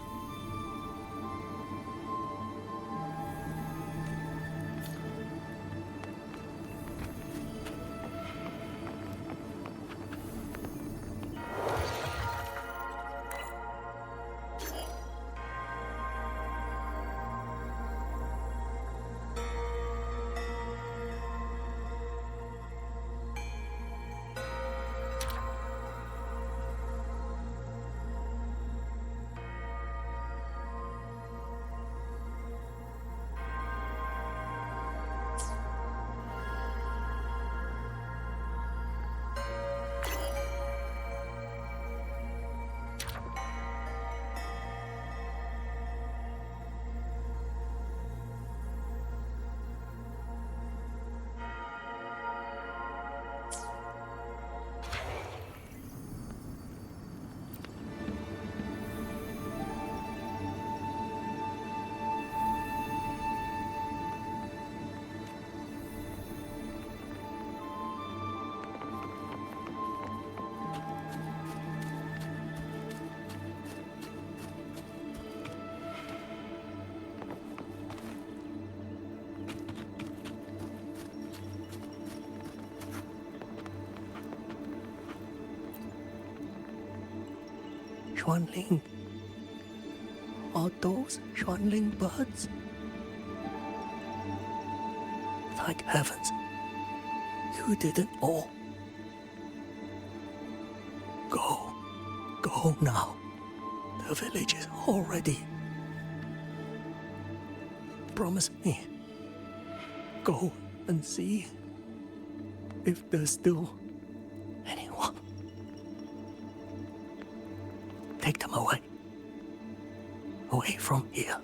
[SPEAKER 16] Xuanling. Are those Xuanling birds? Thank heavens. You didn't all. Go. Go now. The village is all ready. Promise me. Go and see if there's still anyone. Take them away. Away from here.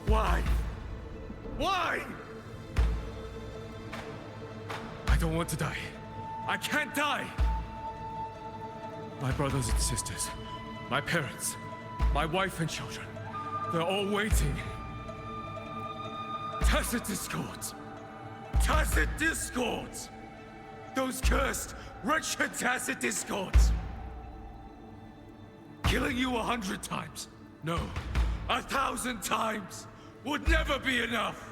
[SPEAKER 4] Why? Why? I don't want to die. I can't die! My brothers and sisters, my parents, my wife and children, they're all waiting.
[SPEAKER 3] Tacit discords! Tacit discords! Those cursed, wretched tacit discords! Killing you 100 times, no, 1,000 times, would never be enough!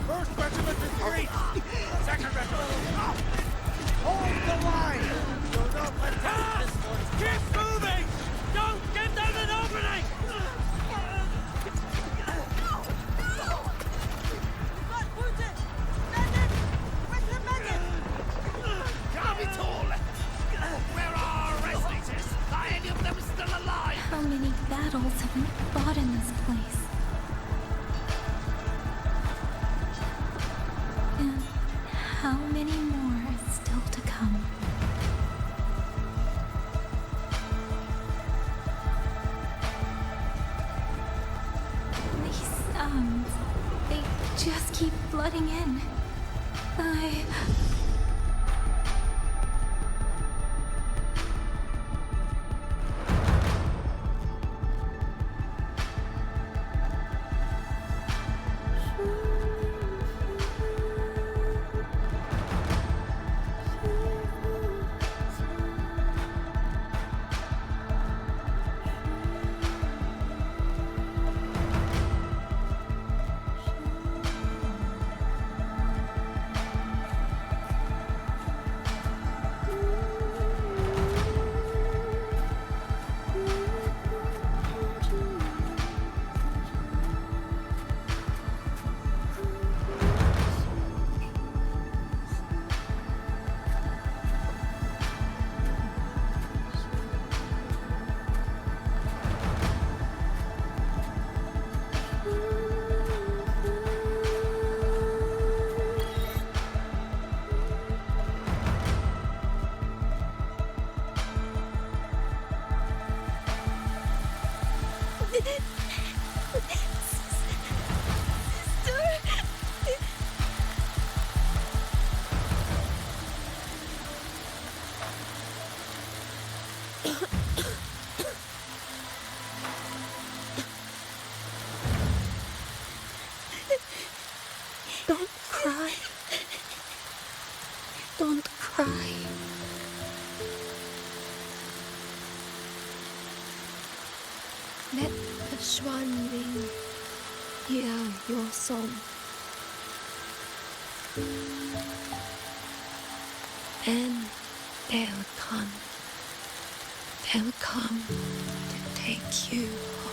[SPEAKER 20] First regiment is great! Second regiment! Hold the line! Do not let down! Keep moving! Don't get down an opening!
[SPEAKER 10] Can't be tall! Where are our resonator? Are any of them still alive?
[SPEAKER 5] How many battles have we fought in this place? And how many more are still to come? These sounds, they just keep flooding in.
[SPEAKER 11] Don't cry. Don't cry. Let the swan wing hear your song. And they'll come. They'll come to take you home.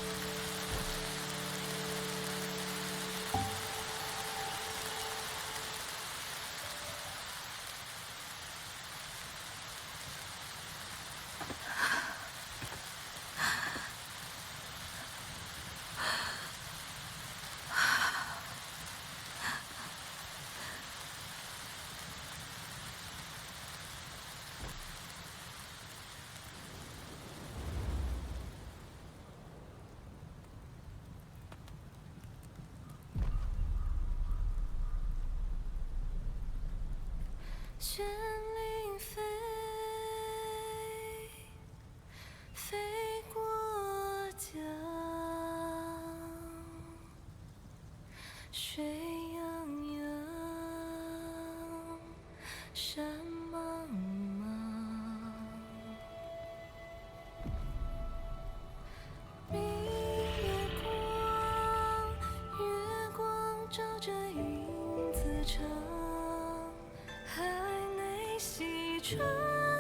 [SPEAKER 10] 西穿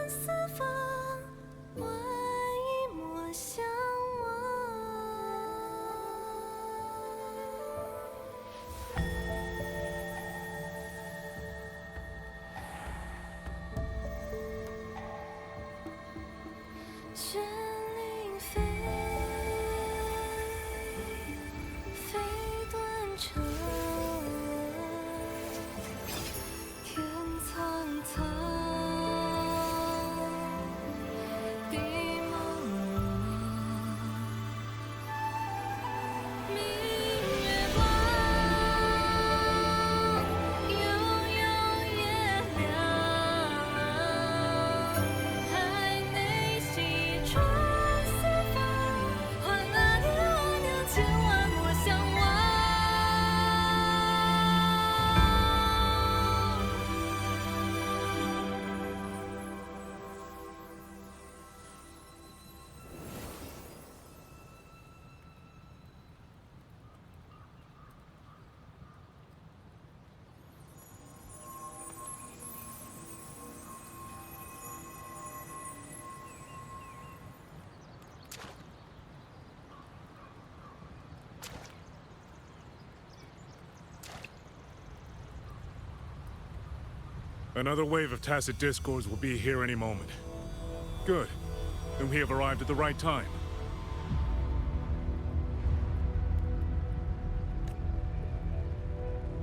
[SPEAKER 10] 四方，万一莫相忘。绚丽飞，飞断肠。天苍苍，地茫茫，明月光，悠悠夜凉，海内西穿四方，换那年我娘千万莫相忘。
[SPEAKER 3] Another wave of tacit discords will be here any moment. Good. Then we have arrived at the right time.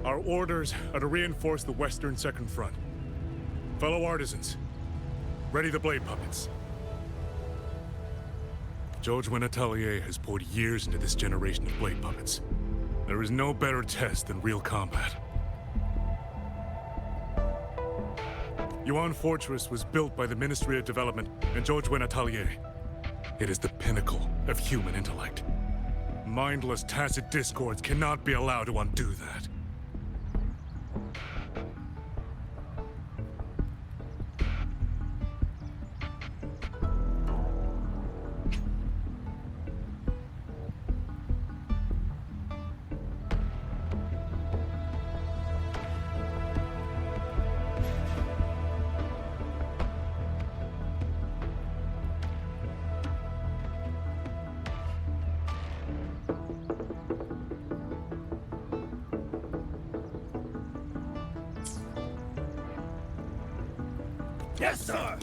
[SPEAKER 3] Our orders are to reinforce the western second front. Fellow artisans, ready the blade puppets. Jojwin Atelier has poured years into this generation of blade puppets. There is no better test than real combat. Yuan Fortress was built by the Ministry of Development and Jojwin Atelier. It is the pinnacle of human intellect. Mindless, tacit discords cannot be allowed to undo that.
[SPEAKER 20] Yes, sir!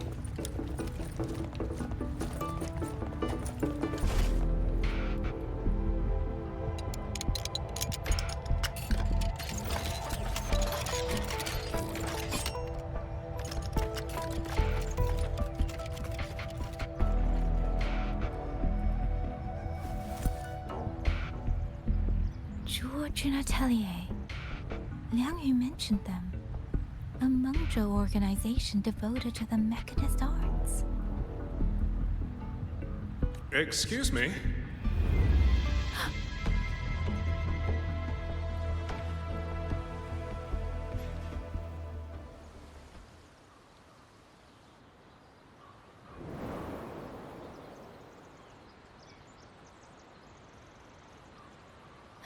[SPEAKER 5] ，George and Atelier. Liang Yu mentioned them. A Mengzhou organization devoted to the mechanist arts.
[SPEAKER 3] Excuse me?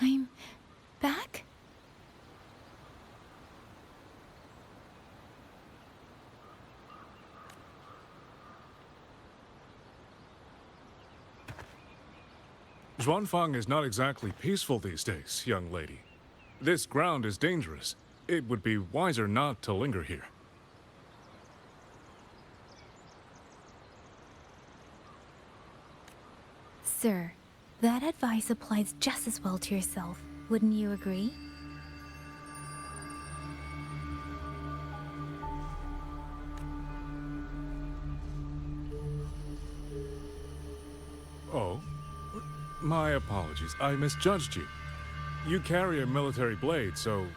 [SPEAKER 5] I'm back?
[SPEAKER 3] Xuanfang is not exactly peaceful these days, young lady. This ground is dangerous. It would be wiser not to linger here.
[SPEAKER 5] Sir, that advice applies just as well to yourself. Wouldn't you agree?
[SPEAKER 3] Oh? My apologies. I misjudged you. You carry a military blade, so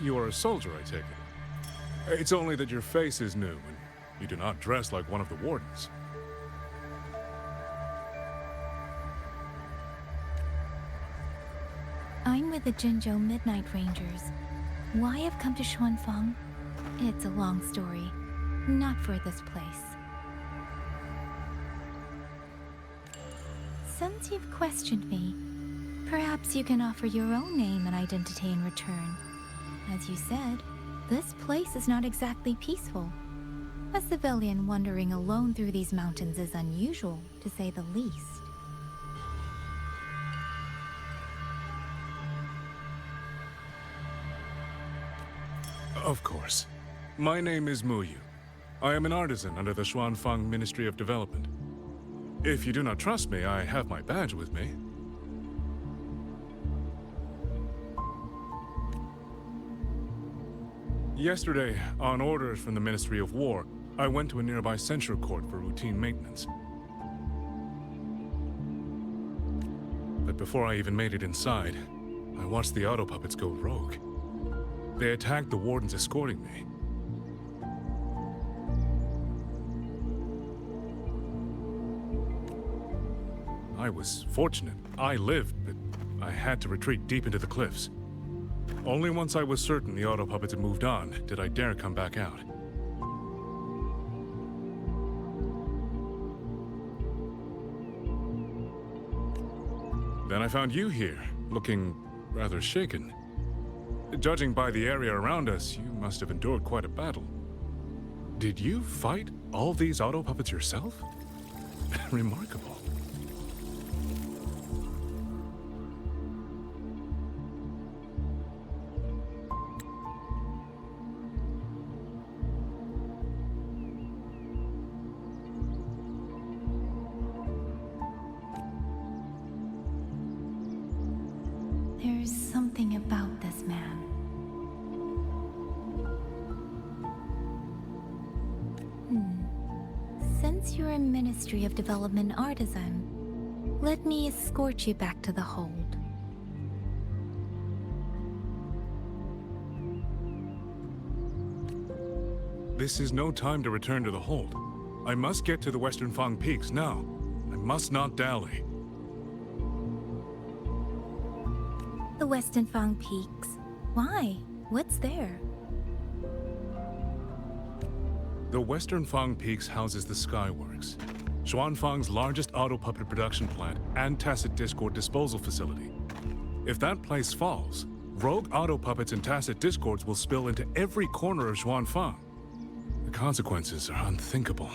[SPEAKER 3] you are a soldier, I take it. It's only that your face is new, and you do not dress like one of the wardens.
[SPEAKER 5] I'm with the Jinzhou Midnight Rangers. Why I've come to Xuanfang? It's a long story. Not for this place. Since you've questioned me, perhaps you can offer your own name and identity in return. As you said, this place is not exactly peaceful. A civilian wandering alone through these mountains is unusual, to say the least.
[SPEAKER 3] Of course. My name is Muyu. I am an artisan under the Xuanfang Ministry of Development. If you do not trust me, I have my badge with me. Yesterday, on orders from the Ministry of War, I went to a nearby censure court for routine maintenance. But before I even made it inside, I watched the auto puppets go rogue. They attacked the wardens escorting me. I was fortunate. I lived, but I had to retreat deep into the cliffs. Only once I was certain the auto puppets had moved on did I dare come back out. Then I found you here, looking rather shaken. Judging by the area around us, you must have endured quite a battle. Did you fight all these auto puppets yourself? Remarkable.
[SPEAKER 5] There's something about this man. Since you're a Ministry of Development artisan, let me escort you back to the hold.
[SPEAKER 3] This is no time to return to the hold. I must get to the Western Fang Peaks now. I must not dally.
[SPEAKER 5] The Western Fang Peaks. Why? What's there?
[SPEAKER 3] The Western Fang Peaks houses the Skyworks, Xuanfang's largest auto puppet production plant and tacit discord disposal facility. If that place falls, rogue auto puppets and tacit discords will spill into every corner of Xuanfang. The consequences are unthinkable.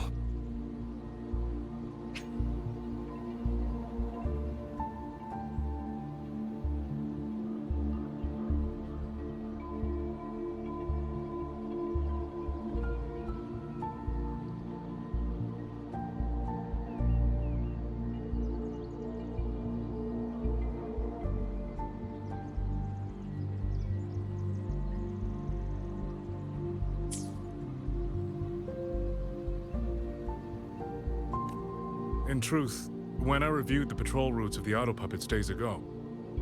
[SPEAKER 3] In truth, when I reviewed the patrol routes of the auto puppets days ago,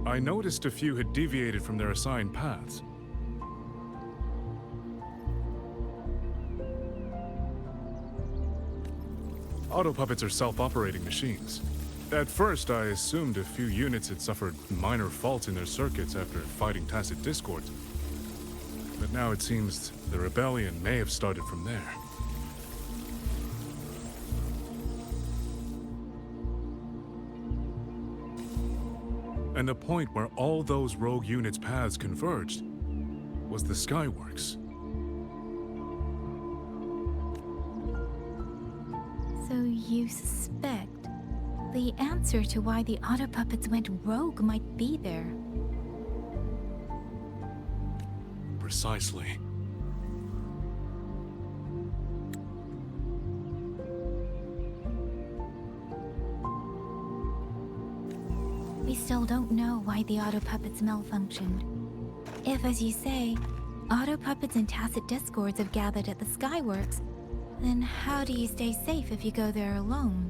[SPEAKER 3] I noticed a few had deviated from their assigned paths. Auto puppets are self-operating machines. At first, I assumed a few units had suffered minor faults in their circuits after fighting tacit discords. But now it seems the rebellion may have started from there. And the point where all those rogue units' paths converged was the Skyworks.
[SPEAKER 5] So you suspect the answer to why the auto puppets went rogue might be there.
[SPEAKER 3] Precisely.
[SPEAKER 5] We still don't know why the auto puppets malfunctioned. If, as you say, auto puppets and tacit discords have gathered at the Skyworks, then how do you stay safe if you go there alone?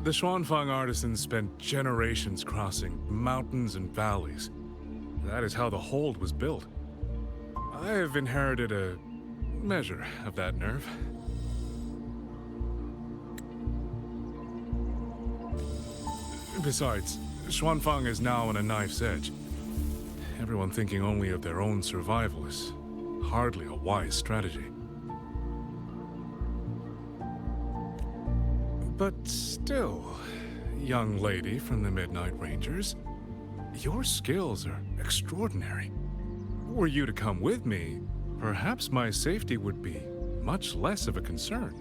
[SPEAKER 3] The Xuanfang artisans spent generations crossing mountains and valleys. That is how the hold was built. I have inherited a measure of that nerve. Besides, Xuanfang is now on a knife's edge. Everyone thinking only of their own survival is hardly a wise strategy. But still, young lady from the Midnight Rangers, your skills are extraordinary. were you to come with me, perhaps my safety would be much less of a concern.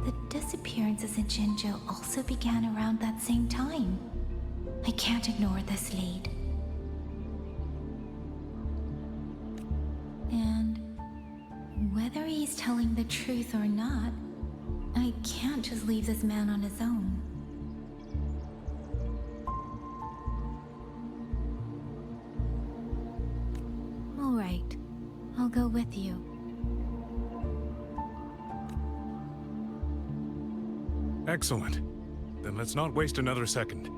[SPEAKER 5] The disappearances in Jinzhou also began around that same time. I can't ignore this lead. And whether he's telling the truth or not, I can't just leave this man on his own. All right, I'll go with you.
[SPEAKER 3] Excellent. Then let's not waste another second.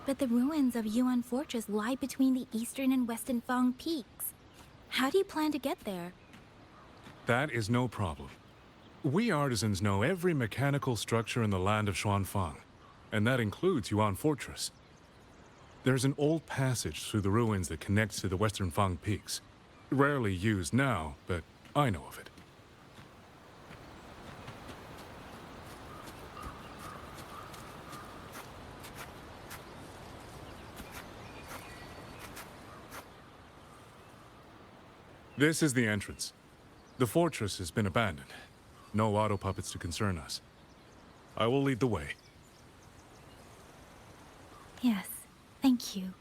[SPEAKER 5] But the ruins of Yuan Fortress lie between the eastern and western Fang peaks. How do you plan to get there?
[SPEAKER 3] That is no problem. We artisans know every mechanical structure in the land of Xuanfang, and that includes Yuan Fortress. There's an old passage through the ruins that connects to the western Fang peaks. Rarely used now, but I know of it. This is the entrance. The fortress has been abandoned. No auto puppets to concern us. I will lead the way.
[SPEAKER 5] Yes, thank you.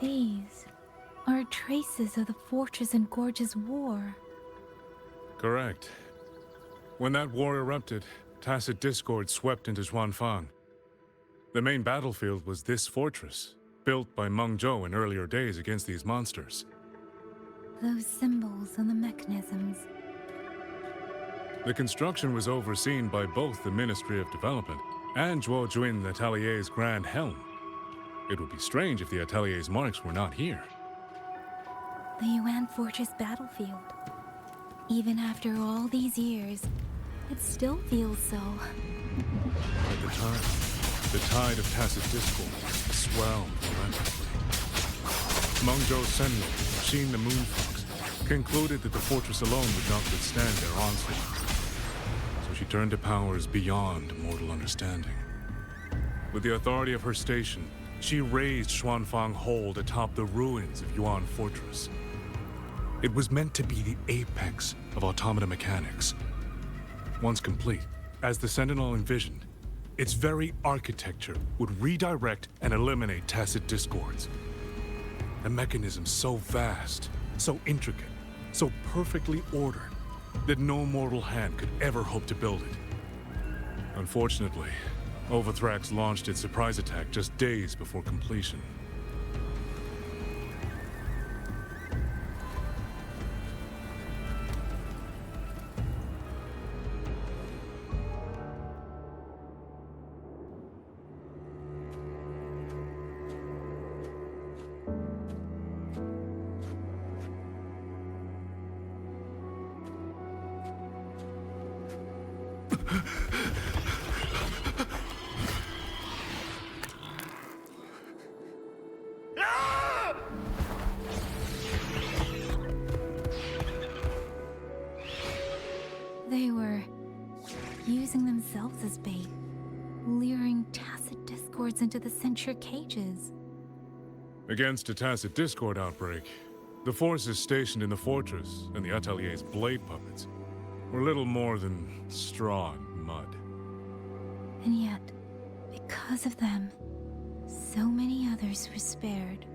[SPEAKER 5] These are traces of the Fortress and Gorge's war.
[SPEAKER 3] Correct. When that war erupted, tacit discord swept into Xuanfang. The main battlefield was this fortress, built by Meng Zhou in earlier days against these monsters.
[SPEAKER 5] Those symbols and the mechanisms.
[SPEAKER 3] The construction was overseen by both the Ministry of Development and Zhuo Jun Atelier's Grand Helm. It would be strange if the Atelier's marks were not here.
[SPEAKER 5] The Yuan Fortress battlefield. Even after all these years, it still feels so.
[SPEAKER 3] At the time, the tide of tacit discord swelled relentlessly. Meng Zhou's sentinel, Xin the Moonfox, concluded that the fortress alone would not withstand their onslaught. So she turned to powers beyond mortal understanding. With the authority of her station, she raised Xuanfang Hold atop the ruins of Yuan Fortress. It was meant to be the apex of automata mechanics. Once complete, as the Sentinel envisioned, its very architecture would redirect and eliminate tacit discords. A mechanism so vast, so intricate, so perfectly ordered that no mortal hand could ever hope to build it. Unfortunately, Overthrax launched its surprise attack just days before completion.
[SPEAKER 5] They were using themselves as bait, luring tacit discords into the censure cages.
[SPEAKER 3] Against a tacit discord outbreak, the forces stationed in the fortress and the Atelier's blade puppets were little more than straw and mud.
[SPEAKER 5] And yet, because of them, so many others were spared.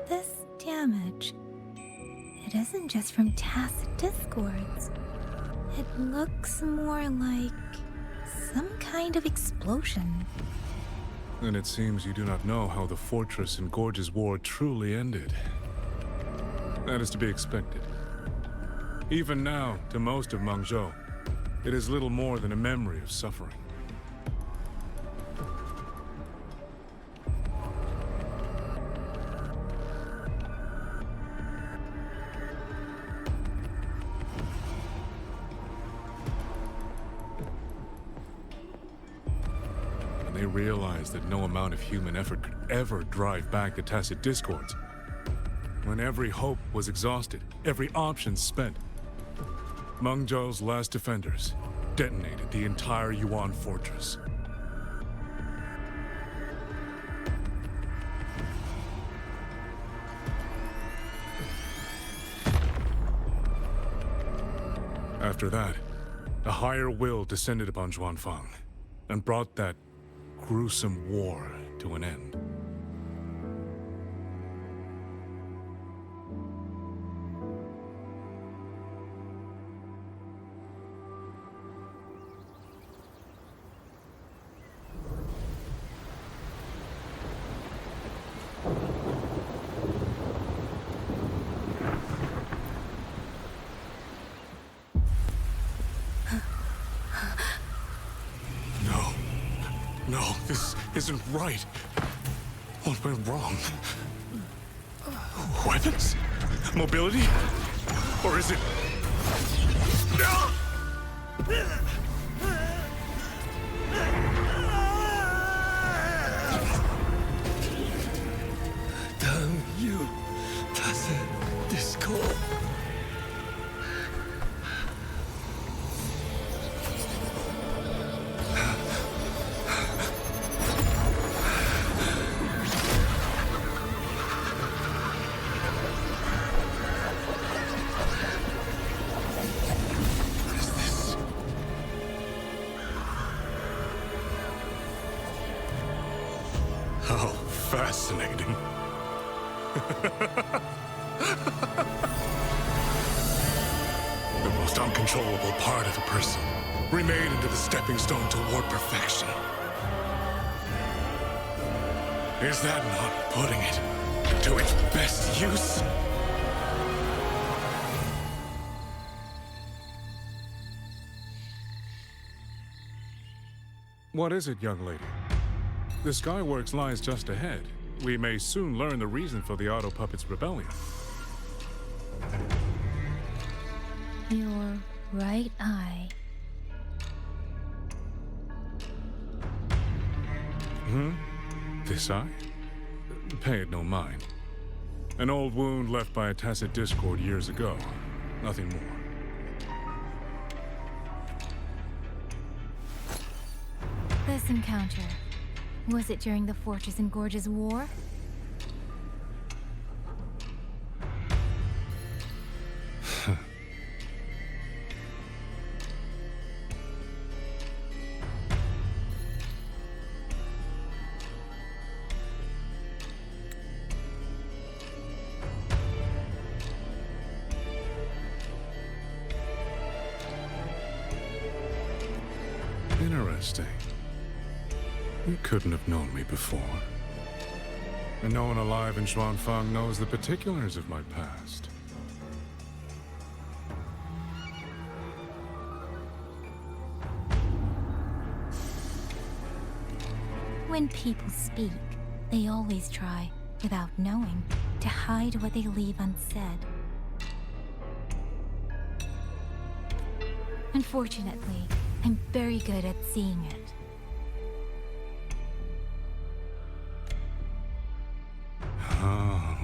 [SPEAKER 5] This damage, it isn't just from tacit discords. It looks more like some kind of explosion.
[SPEAKER 3] And it seems you do not know how the Fortress and Gorge's war truly ended. That is to be expected. Even now, to most of Mangzhou, it is little more than a memory of suffering. They realized that no amount of human effort could ever drive back the tacit discords. When every hope was exhausted, every option spent, Mengzhou's last defenders detonated the entire Yuan fortress. After that, a higher will descended upon Zhuanfang and brought that gruesome war to an end. No, this isn't right. What went wrong? Weapons? Mobility? Or is it...
[SPEAKER 16] Damn you, tacit discord.
[SPEAKER 3] How fascinating. The most uncontrollable part of a person, remade into the stepping stone toward perfection. Is that not putting it to its best use? What is it, young lady? The Skyworks lies just ahead. We may soon learn the reason for the Auto Puppet's rebellion.
[SPEAKER 5] Your right eye.
[SPEAKER 3] This eye? Pay it no mind. An old wound left by a tacit discord years ago. Nothing more.
[SPEAKER 5] This encounter, was it during the Fortress and Gorges War?
[SPEAKER 3] Interesting. You couldn't have known me before. And no one alive in Xuanfang knows the particulars of my past.
[SPEAKER 5] When people speak, they always try, without knowing, to hide what they leave unsaid. Unfortunately, I'm very good at seeing it.
[SPEAKER 3] Oh,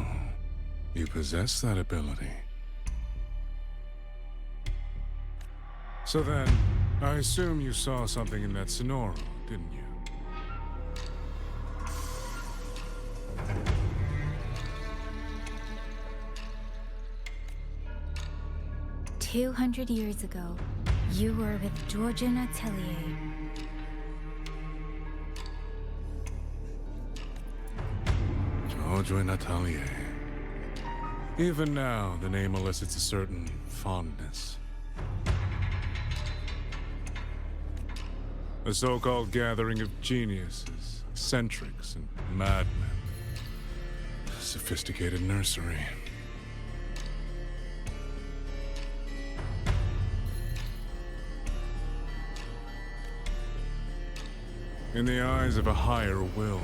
[SPEAKER 3] you possess that ability. So then, I assume you saw something in that Sonoro, didn't you?
[SPEAKER 5] 200 years ago, you were with Georgian Atelier.
[SPEAKER 3] Georgian Atelier. Even now, the name elicits a certain fondness. A so-called gathering of geniuses, eccentrics, and madmen. A sophisticated nursery. In the eyes of a higher will,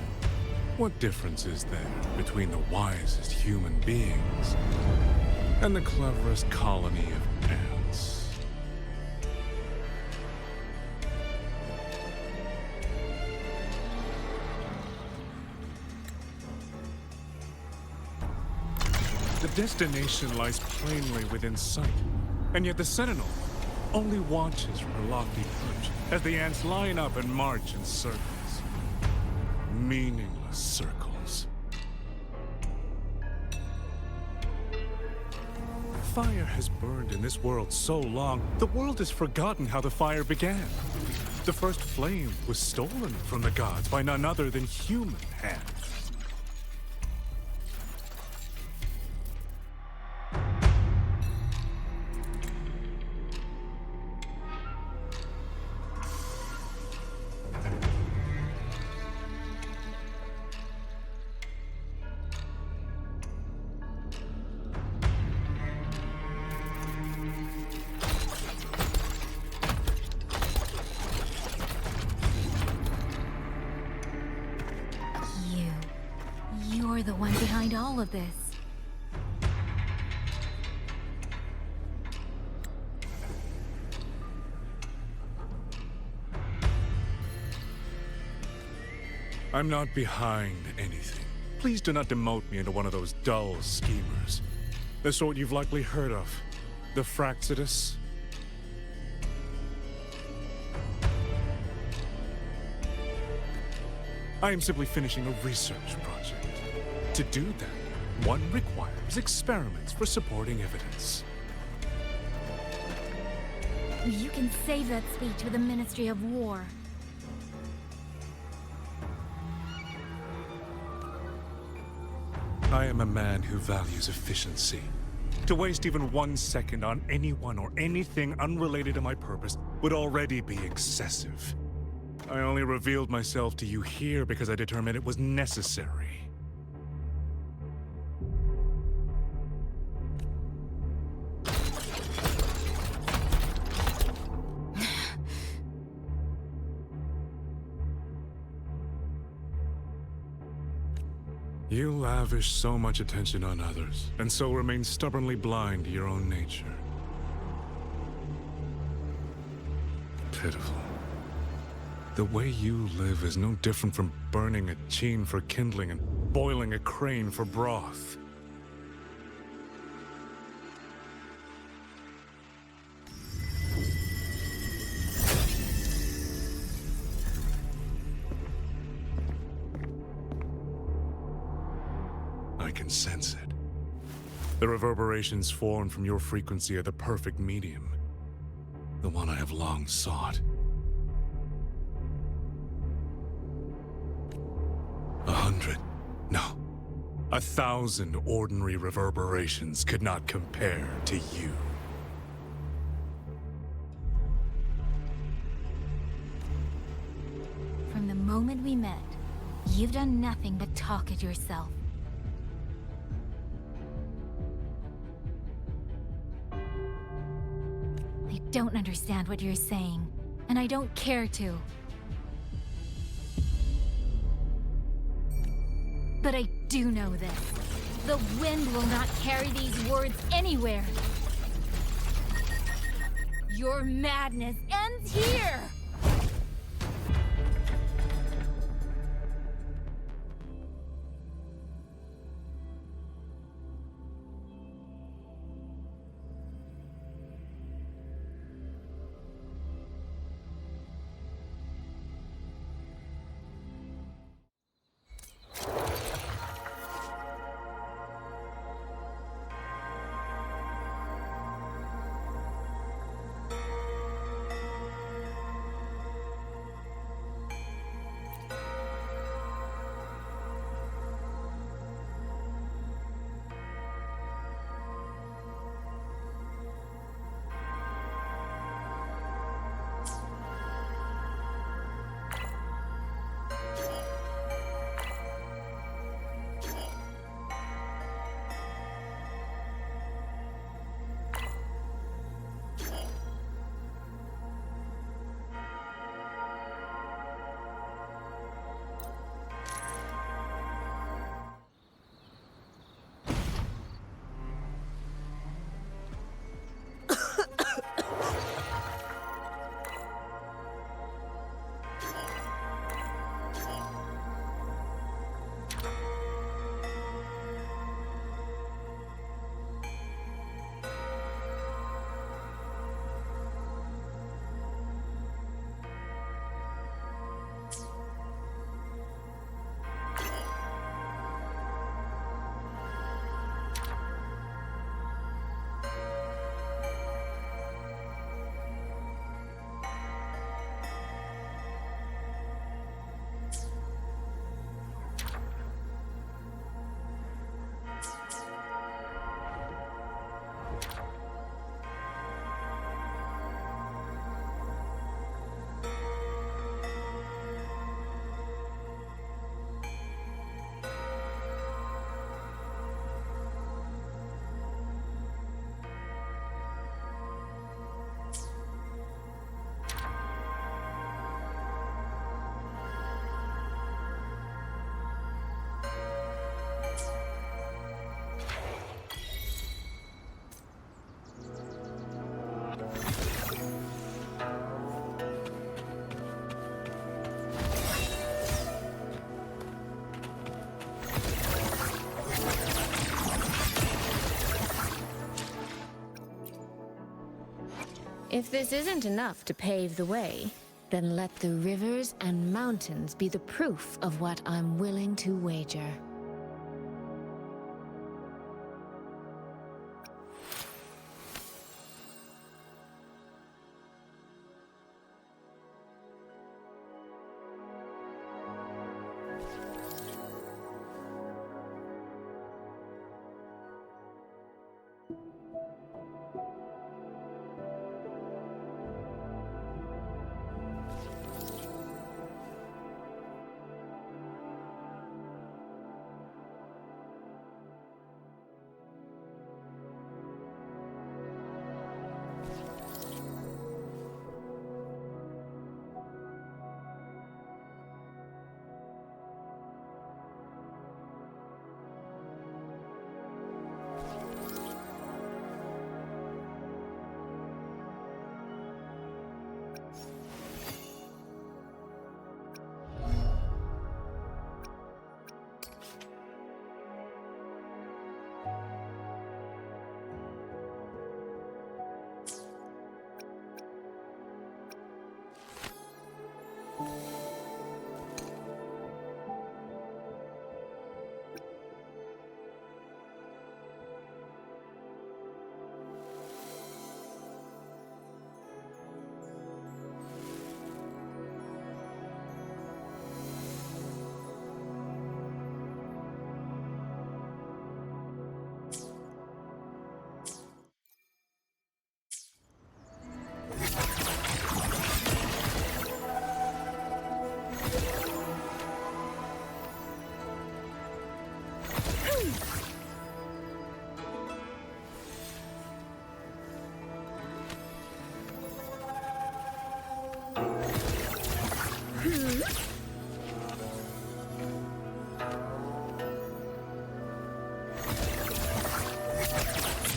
[SPEAKER 3] what difference is there between the wisest human beings and the cleverest colony of ants? The destination lies plainly within sight, and yet the Sentinel only watches from her lofty perch as the ants line up and march in circles. Meaningless circles. Fire has burned in this world so long, the world has forgotten how the fire began. The first flame was stolen from the gods by none other than human hands.
[SPEAKER 5] You're the one behind all of this.
[SPEAKER 3] I'm not behind anything. Please do not demote me into one of those dull schemers. The sort you've likely heard of. The Fraxidus. I am simply finishing a research project. To do that, one requires experiments for supporting evidence.
[SPEAKER 5] You can save that speech for the Ministry of War.
[SPEAKER 3] I am a man who values efficiency. To waste even 1 second on anyone or anything unrelated to my purpose would already be excessive. I only revealed myself to you here because I determined it was necessary. You lavish so much attention on others, and so remain stubbornly blind to your own nature. Pitiful. The way you live is no different from burning a chain for kindling and boiling a crane for broth. I can sense it. The reverberations formed from your frequency are the perfect medium. The one I have long sought. 100, no, 1,000 ordinary reverberations could not compare to you.
[SPEAKER 5] From the moment we met, you've done nothing but talk at yourself. I don't understand what you're saying, and I don't care to. But I do know this. The wind will not carry these words anywhere. Your madness ends here!
[SPEAKER 15] If this isn't enough to pave the way, then let the rivers and mountains be the proof of what I'm willing to wager.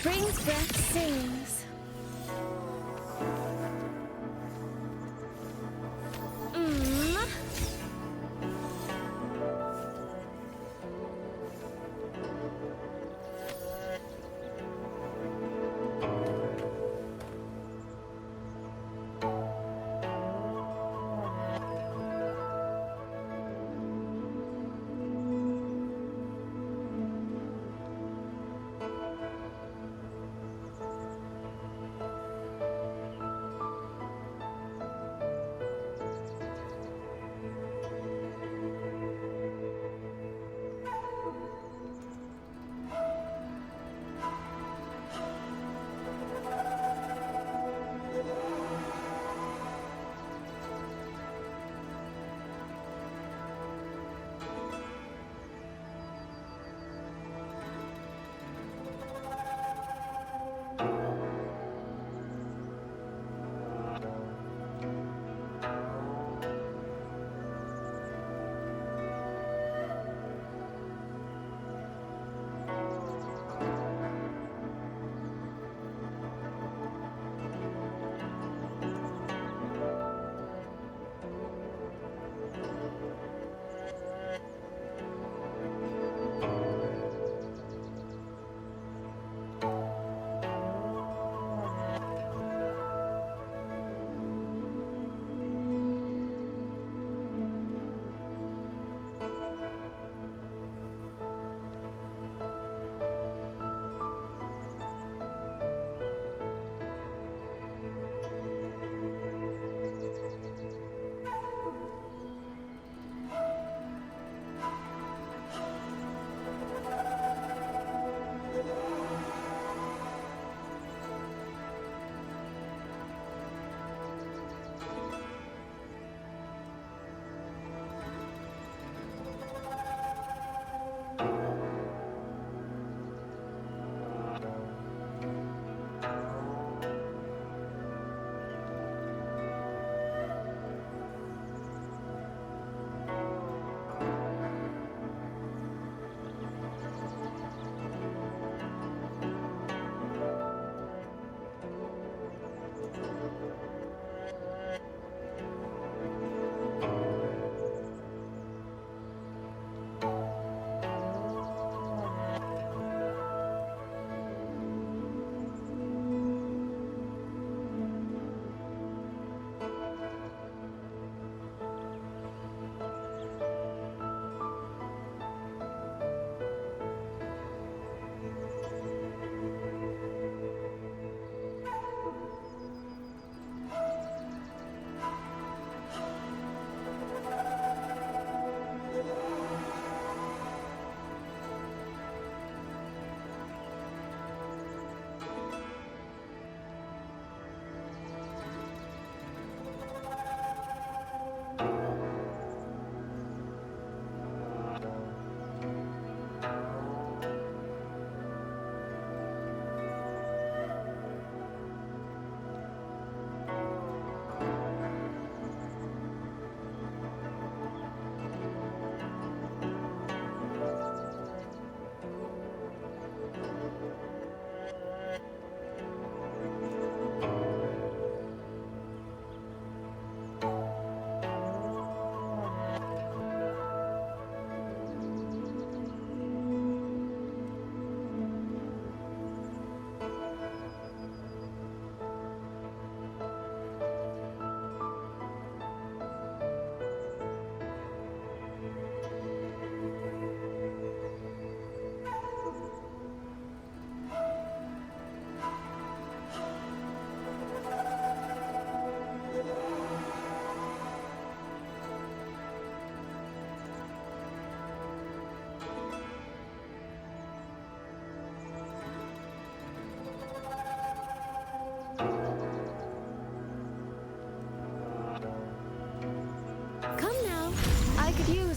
[SPEAKER 5] Spring's breath sings.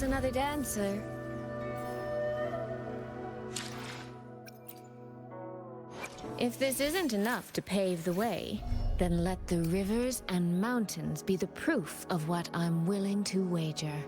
[SPEAKER 15] Another dancer. If this isn't enough to pave the way, then let the rivers and mountains be the proof of what I'm willing to wager.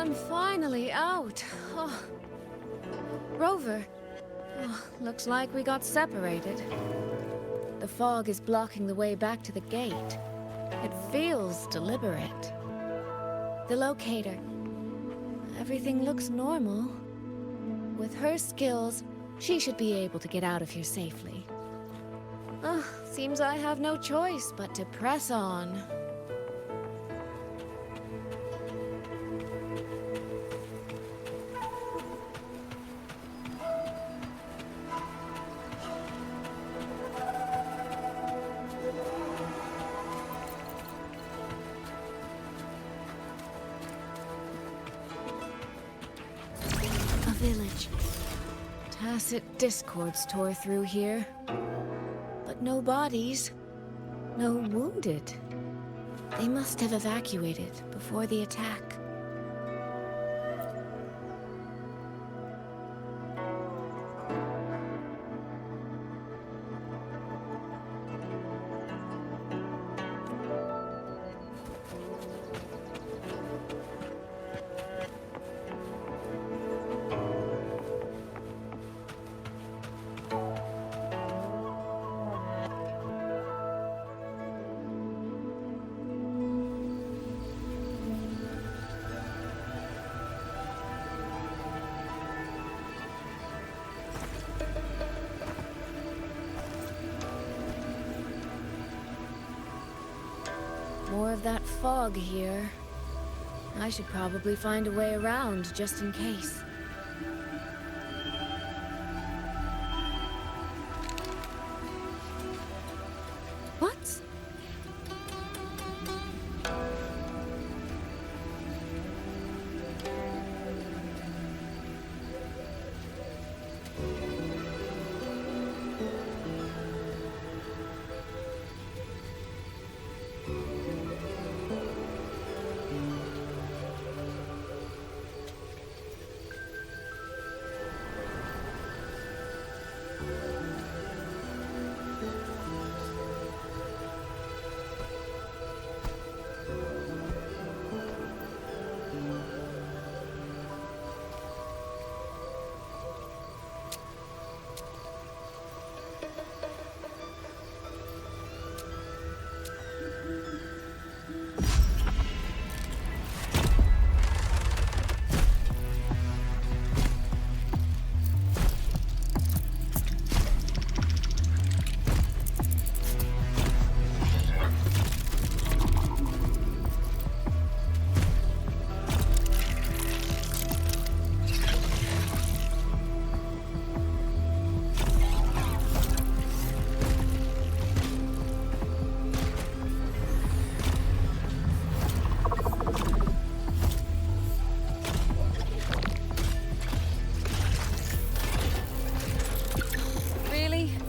[SPEAKER 15] I'm finally out. Oh. Rover. Oh, looks like we got separated. The fog is blocking the way back to the gate. It feels deliberate. The locator. Everything looks normal. With her skills, she should be able to get out of here safely. Seems I have no choice but to press on.
[SPEAKER 11] A village.
[SPEAKER 15] Tacit discords tore through here. But no bodies. No wounded. They must have evacuated before the attack. More of that fog here. I should probably find a way around just in case. What?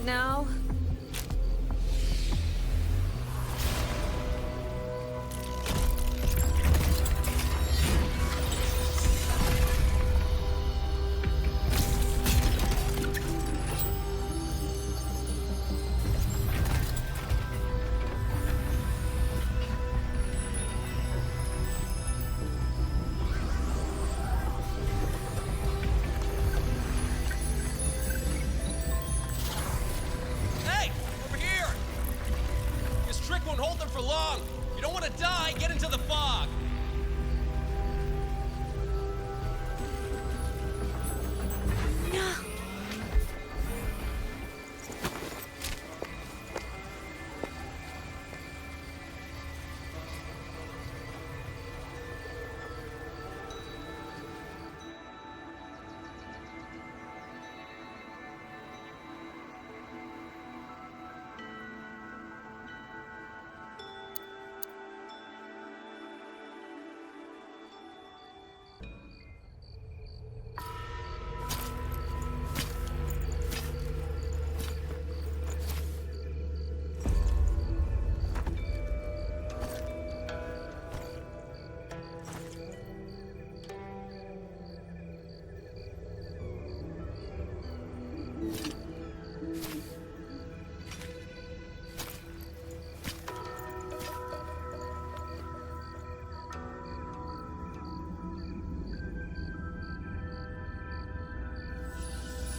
[SPEAKER 15] Now?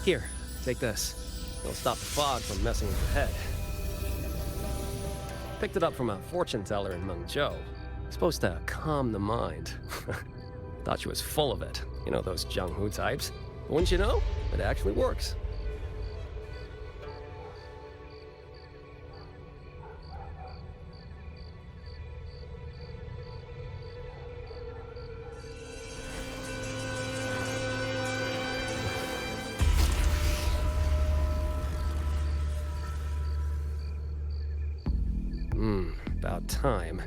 [SPEAKER 18] Here, take this. It'll stop the fog from messing with your head. Picked it up from a fortune teller in Mengzhou. Supposed to calm the mind. Thought she was full of it. You know, those Jianghu types. But wouldn't you know? It actually works. About time.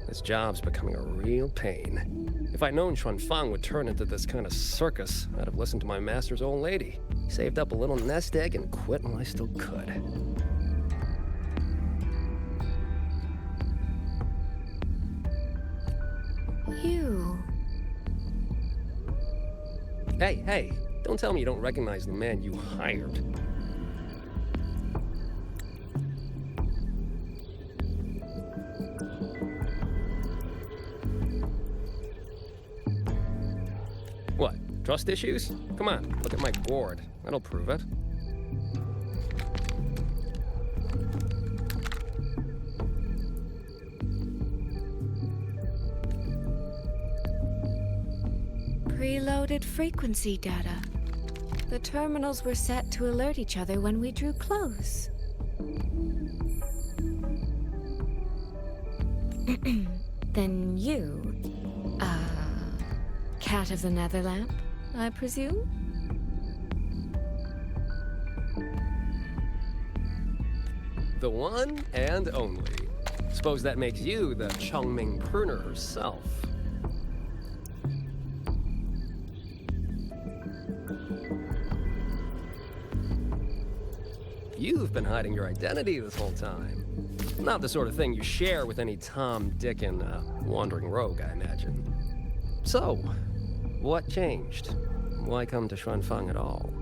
[SPEAKER 18] This job's becoming a real pain. If I'd known Xuanfang would turn into this kind of circus, I'd have listened to my master's old lady. Saved up a little nest egg and quit while I still could.
[SPEAKER 15] You...
[SPEAKER 18] Hey, don't tell me you don't recognize the man you hired. What, trust issues? Come on, look at my board. That'll prove it.
[SPEAKER 15] Preloaded frequency data. The terminals were set to alert each other when we drew close. Then you, Cat of the Netherlamp, I presume?
[SPEAKER 18] The one and only. Suppose that makes you the Chongming pruner herself. You've been hiding your identity this whole time. Not the sort of thing you share with any Tom, Dick, and wandering rogue, I imagine. So, what changed? Why come to Xuanfang at all?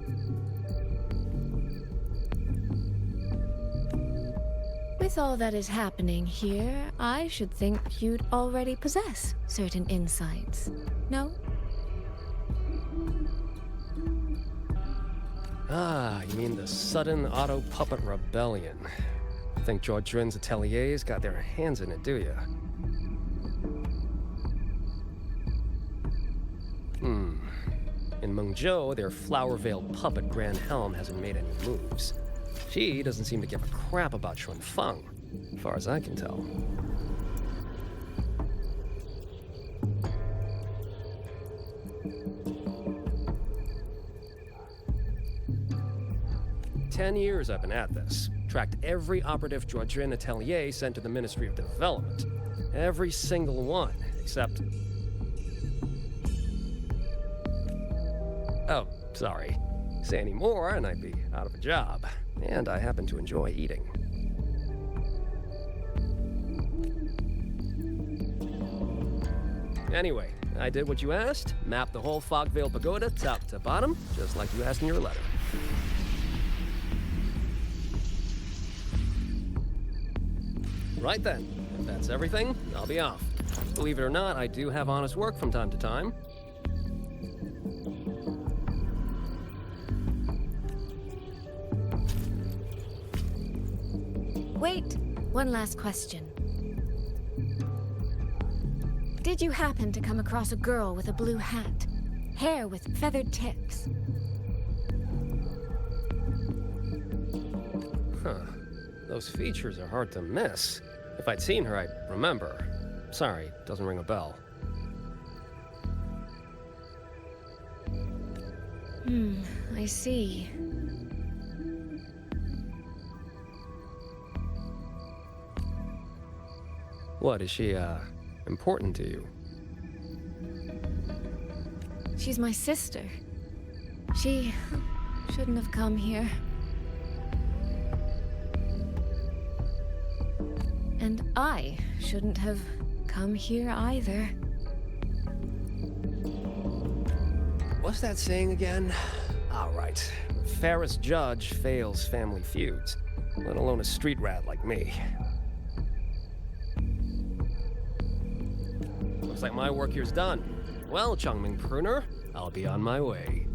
[SPEAKER 15] With all that is happening here, I should think you'd already possess certain insights. No?
[SPEAKER 18] Ah, you mean the sudden auto-puppet rebellion. Think George Drin's ateliers got their hands in it, do you? In Mengzhou, their flower-veiled puppet Grand Helm hasn't made any moves. She doesn't seem to give a crap about Xuanfang, as far as I can tell. "10 years I've been at this. Tracked every operative Georgian atelier sent to the Ministry of Development. Every single one, except... Oh, sorry. Say any more and I'd be out of a job. And I happen to enjoy eating. Anyway, I did what you asked. Mapped the whole Fogvale Pagoda top to bottom, just like you asked in your letter. Right then, if that's everything, I'll be off. Believe it or not, I do have honest work from time to time.
[SPEAKER 15] Wait, one last question. Did you happen to come across a girl with a blue hat? Hair with feathered tips?
[SPEAKER 18] Huh. Those features are hard to miss. If I'd seen her, I'd remember. Sorry, doesn't ring a bell.
[SPEAKER 15] I see.
[SPEAKER 18] What, is she, important to you?
[SPEAKER 15] She's my sister. She shouldn't have come here. And I shouldn't have come here either.
[SPEAKER 18] What's that saying again? All right. Fairest judge fails family feuds, let alone a street rat like me. Looks like my work here's done. Well, Chongming Pruner, I'll be on my way.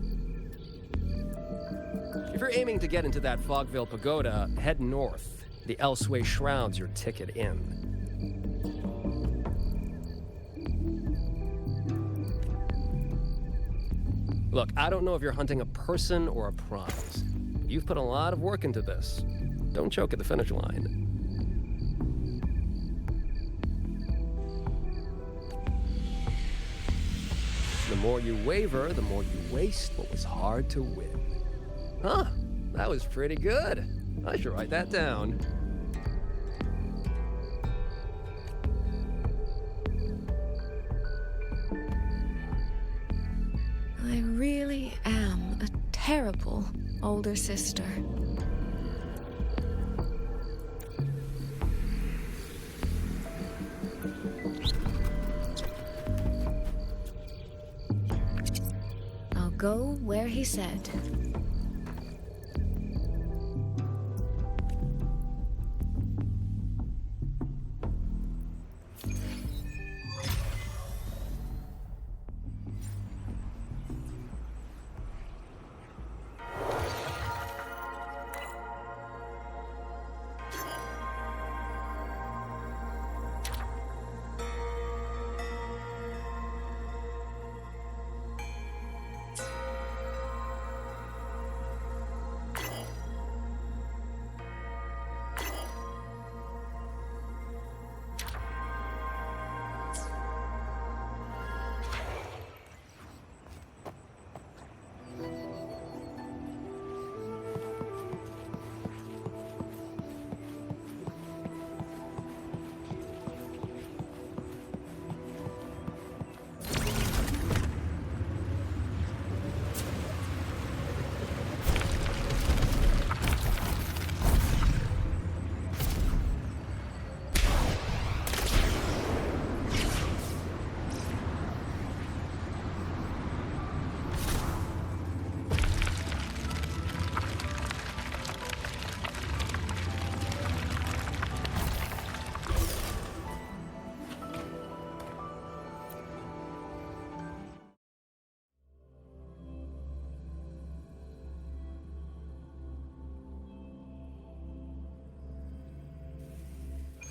[SPEAKER 18] If you're aiming to get into that Fogville Pagoda, head north. The Elseway Shroud's your ticket in. Look, I don't know if you're hunting a person or a prize. You've put a lot of work into this. Don't choke at the finish line. The more you waver, the more you waste what was hard to win. Huh, that was pretty good. I should write that down.
[SPEAKER 15] I really am a terrible older sister. I'll go where he said.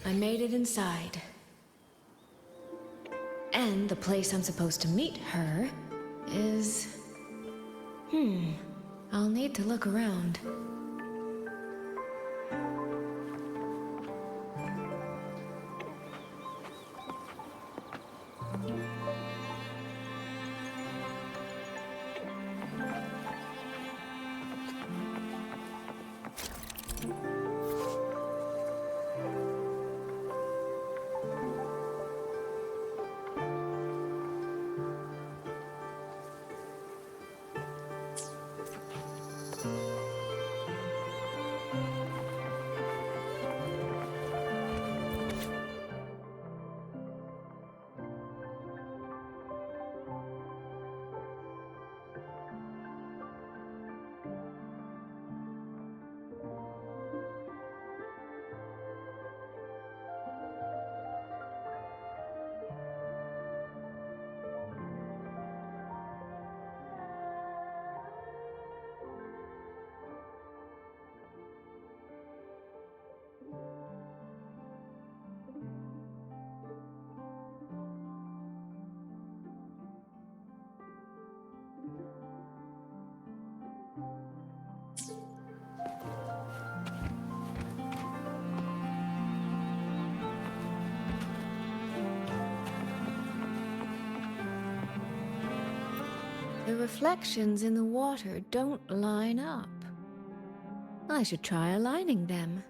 [SPEAKER 15] I made it inside. And the place I'm supposed to meet her is... I'll need to look around. The reflections in the water don't line up. I should try aligning them.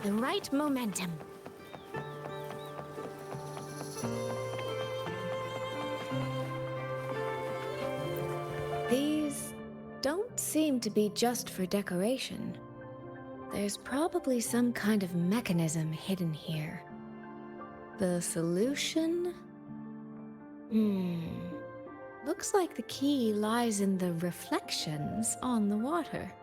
[SPEAKER 5] The right momentum.
[SPEAKER 15] These don't seem to be just for decoration. There's probably some kind of mechanism hidden here. The solution? Looks like the key lies in the reflections on the water.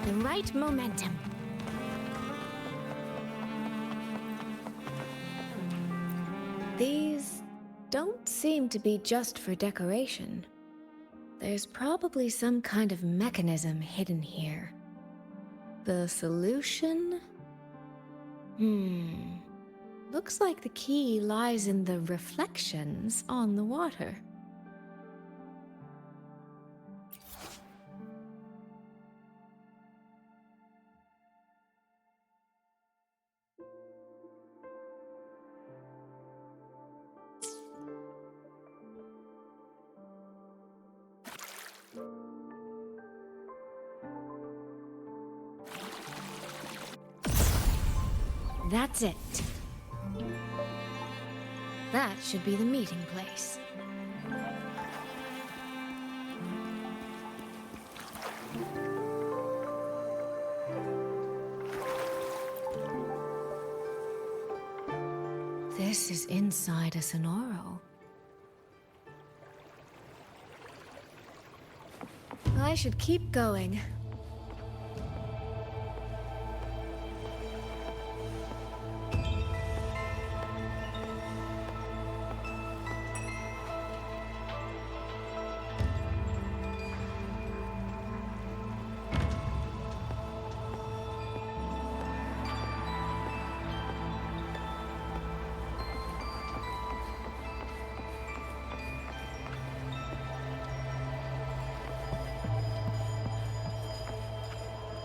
[SPEAKER 5] The right momentum.
[SPEAKER 15] These don't seem to be just for decoration. There's probably some kind of mechanism hidden here. The solution? Looks like the key lies in the reflections on the water.
[SPEAKER 5] That's it. That should be the meeting place.
[SPEAKER 15] This is inside a Sonoro. I should keep going.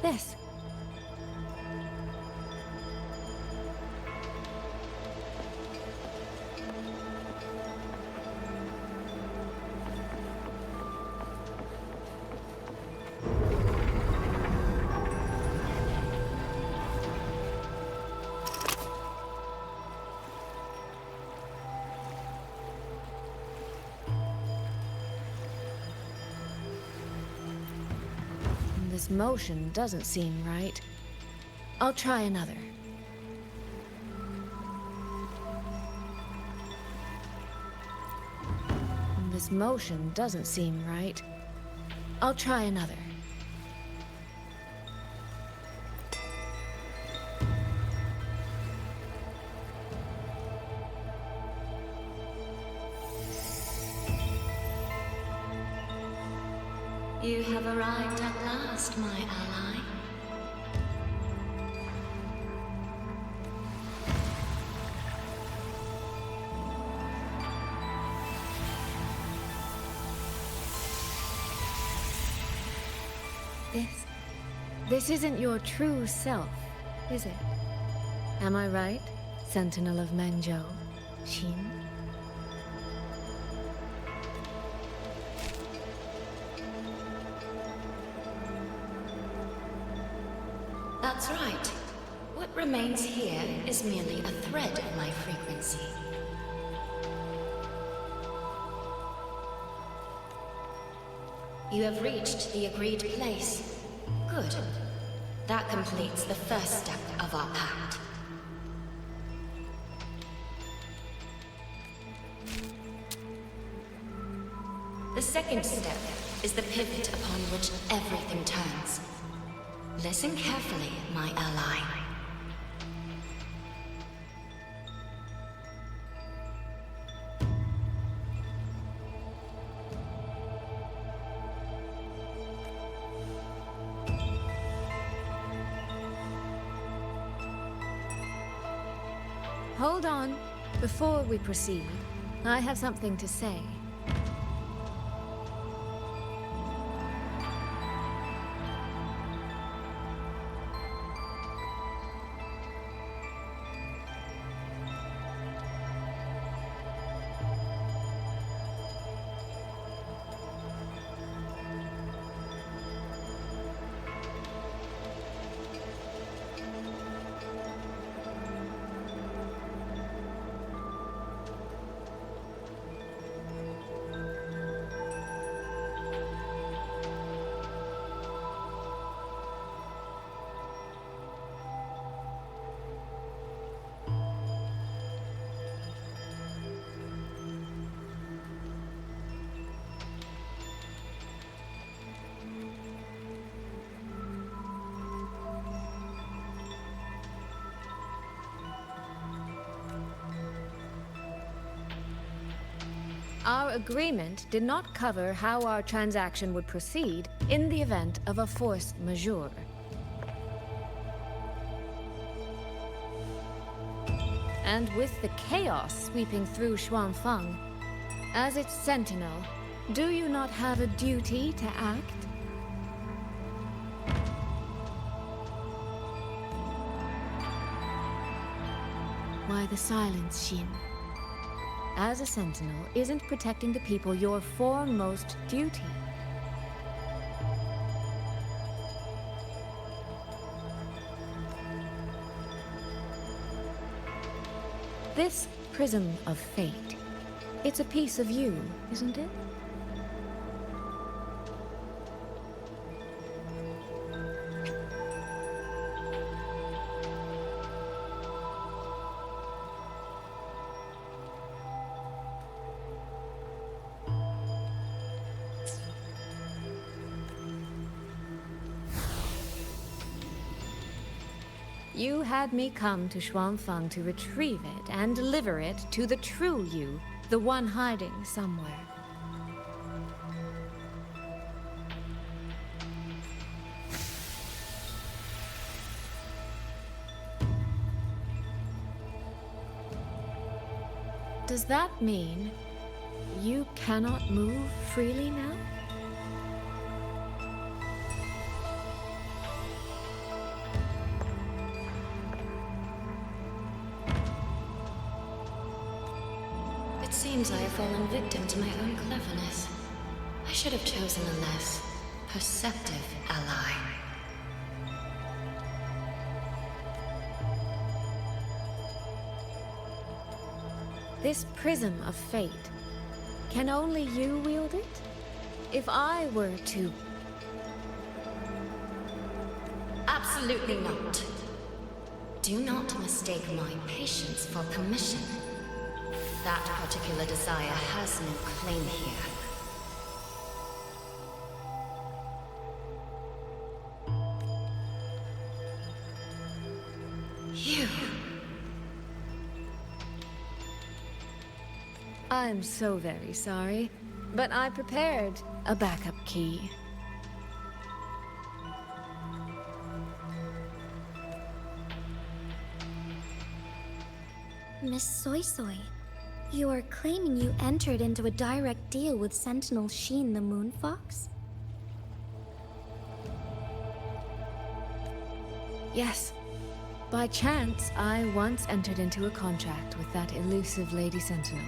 [SPEAKER 15] This. This motion doesn't seem right. I'll try another. This motion doesn't seem right. I'll try another.
[SPEAKER 12] You have arrived at last, my ally.
[SPEAKER 15] This isn't your true self, is it? Am I right, Sentinel of Mengzhou, Xin?
[SPEAKER 12] That's right. What remains here is merely a thread of my frequency. You have reached the agreed place. Good. That completes the first step of our pact. The second step is the pivot upon which everything turns. Listen carefully, my ally.
[SPEAKER 15] Hold on. Before we proceed, I have something to say. Our agreement did not cover how our transaction would proceed in the event of a force majeure. And with the chaos sweeping through Xuanfeng, as its sentinel, do you not have a duty to act? Why the silence, Xin? As a sentinel, isn't protecting the people your foremost duty? This prism of fate, it's a piece of you, isn't it? You had me come to Xuanfeng to retrieve it and deliver it to the true you, the one hiding somewhere. Does that mean you cannot move freely now?
[SPEAKER 12] It seems I have fallen victim to my own cleverness. I should have chosen a less perceptive ally.
[SPEAKER 15] This prism of fate, can only you wield it? If I were to...
[SPEAKER 12] Absolutely not. Do not mistake my patience for permission. That particular desire has no claim here. You...
[SPEAKER 15] I'm so very sorry, but I prepared a backup key.
[SPEAKER 17] Miss Soy Soy, you are claiming you entered into a direct deal with Sentinel Sheen the Moon Fox?
[SPEAKER 15] Yes. By chance, I once entered into a contract with that elusive Lady Sentinel.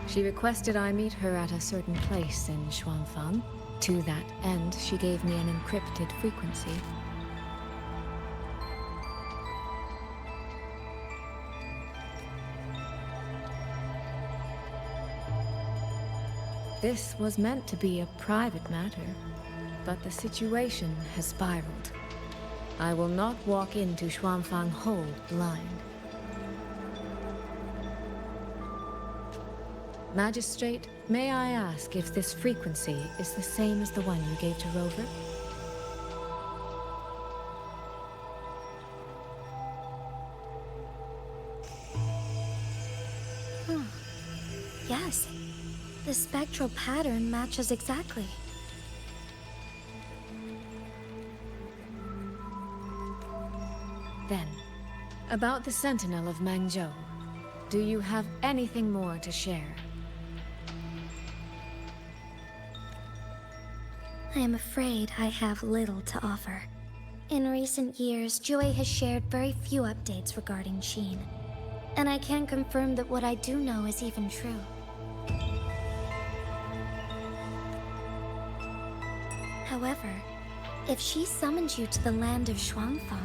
[SPEAKER 15] She requested I meet her at a certain place in Xuanfeng. To that end, she gave me an encrypted frequency. This was meant to be a private matter, but the situation has spiraled. I will not walk into Xuanfeng Hold blind. Magistrate, may I ask if this frequency is the same as the one you gave to Rover?
[SPEAKER 17] Yes. The spectral pattern matches exactly.
[SPEAKER 15] Then, about the Sentinel of Mangzhou, do you have anything more to share?
[SPEAKER 17] I am afraid I have little to offer. In recent years, Jue has shared very few updates regarding Sheen, and I can confirm that what I do know is even true. However, if she summoned you to the land of Shuangfang,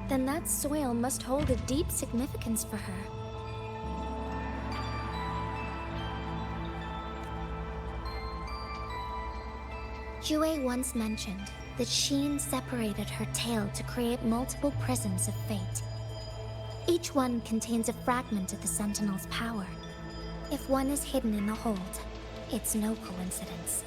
[SPEAKER 17] then that soil must hold a deep significance for her. Jue once mentioned that Sheen separated her tail to create multiple prisms of fate. Each one contains a fragment of the Sentinel's power. If one is hidden in the hold, it's no coincidence.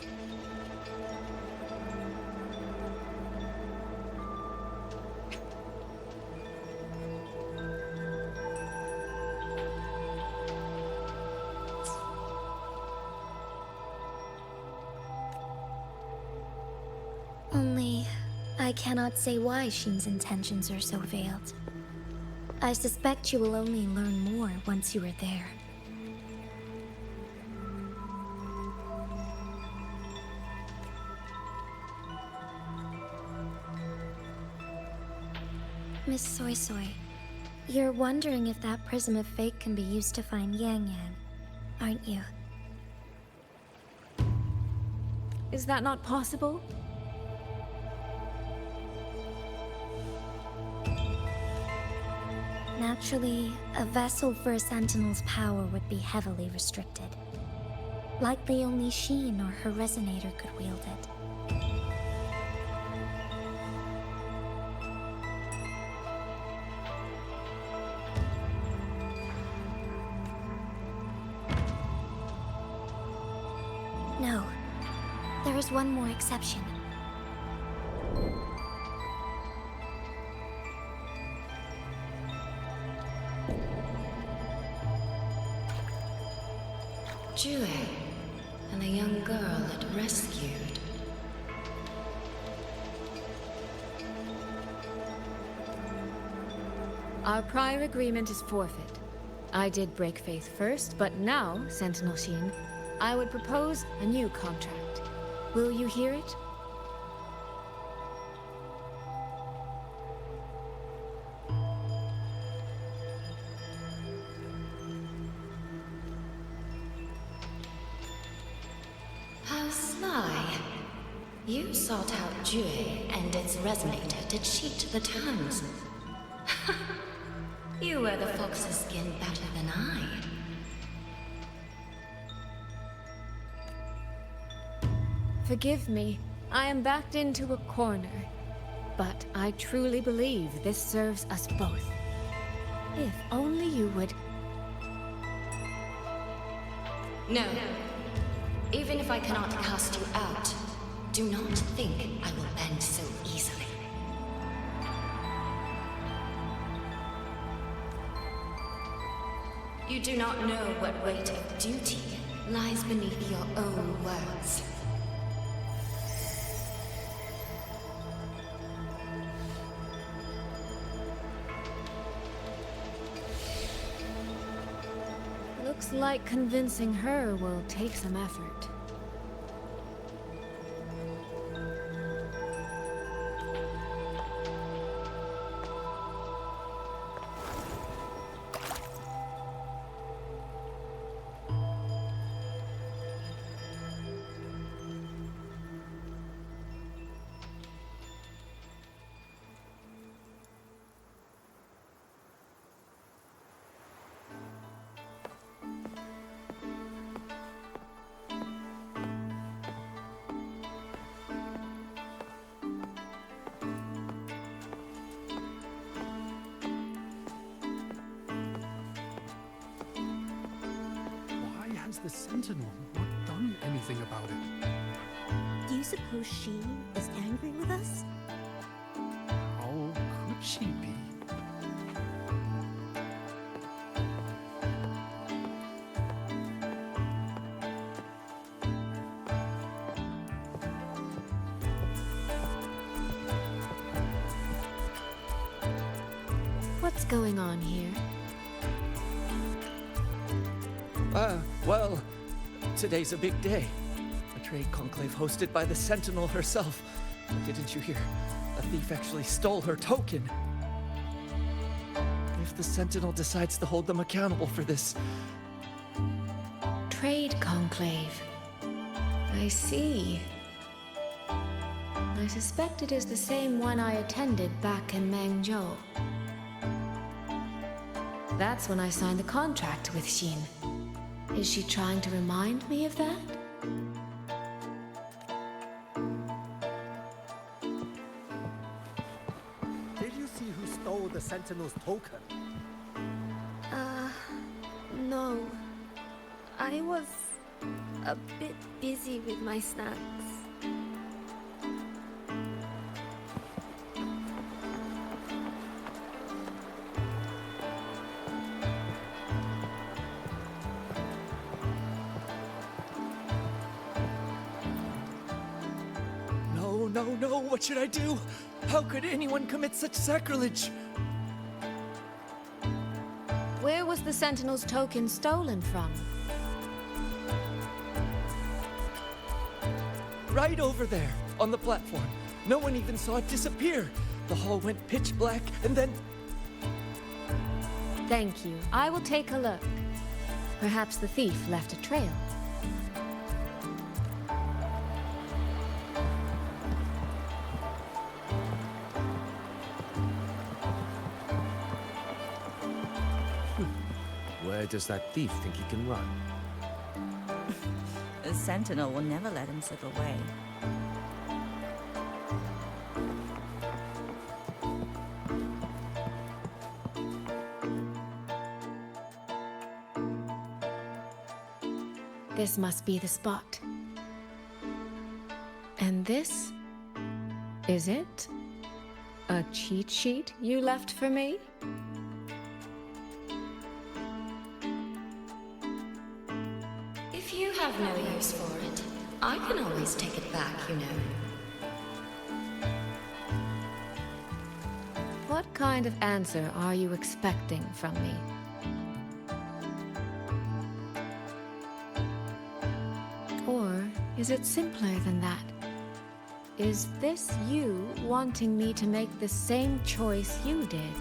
[SPEAKER 17] Only, I cannot say why Sheen's intentions are so veiled. I suspect you will only learn more once you are there. Miss Soy Soy, you're wondering if that prism of fate can be used to find Yangyang, aren't you?
[SPEAKER 15] Is that not possible?
[SPEAKER 17] Naturally, a vessel for a Sentinel's power would be heavily restricted. Likely only Sheen or her resonator could wield it. No. There is one more exception.
[SPEAKER 12] Jue, and the young girl it rescued.
[SPEAKER 15] Our prior agreement is forfeit. I did break faith first, but now, Sentinel Sheen, I would propose a new contract. Will you hear it?
[SPEAKER 12] How sly. You sought out Jue and its resonator to cheat the terms. You wear the fox's skin better than I.
[SPEAKER 15] Forgive me, I am backed into a corner. But I truly believe this serves us both. If only you would...
[SPEAKER 12] No. Even if I cannot cast you out, do not think I will bend so easily. You do not know what weight of duty lies beneath your own words.
[SPEAKER 15] Looks like convincing her will take some effort.
[SPEAKER 14] The Sentinel not done anything about it.
[SPEAKER 2] Do you suppose she is angry with us?
[SPEAKER 14] How could she be?
[SPEAKER 15] going on here?
[SPEAKER 8] Well, today's a big day. A trade conclave hosted by the Sentinel herself. Didn't you hear? A thief actually stole her token. If the Sentinel decides to hold them accountable for this...
[SPEAKER 15] Trade conclave. I see. I suspect it is the same one I attended back in Mangzhou. That's when I signed the contract with Xin. Is she trying to remind me of that?
[SPEAKER 6] Did you see who stole the Sentinel's token?
[SPEAKER 11] No. I was a bit busy with my snacks.
[SPEAKER 8] No, what should I do? How could anyone commit such sacrilege?
[SPEAKER 15] Where was the Sentinel's token stolen from?
[SPEAKER 8] Right over there, on the platform. No one even saw it disappear. The hall went pitch black, and then...
[SPEAKER 15] Thank you. I will take a look. Perhaps the thief left a trail.
[SPEAKER 21] Where does that thief think he can run?
[SPEAKER 23] The Sentinel will never let him slip away.
[SPEAKER 15] This must be the spot. And this? Is it? A cheat sheet you left for me?
[SPEAKER 12] If you have no use for it, I can always take it back, you know.
[SPEAKER 15] What kind of answer are you expecting from me? Or is it simpler than that? Is this you wanting me to make the same choice you did?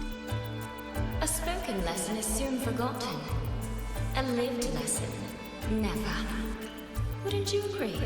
[SPEAKER 12] A spoken lesson is soon forgotten. A lived lesson, never. Wouldn't you agree?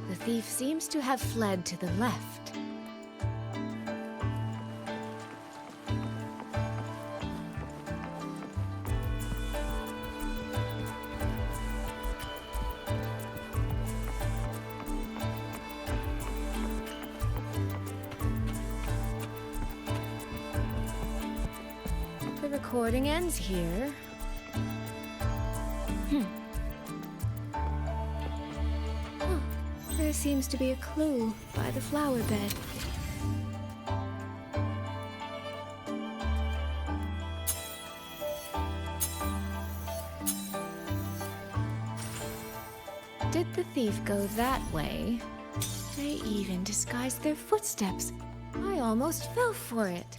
[SPEAKER 15] The thief seems to have fled to the left. The recording ends here. There seems to be a clue by the flower bed. Did the thief go that way? They even disguised their footsteps. I almost fell for it.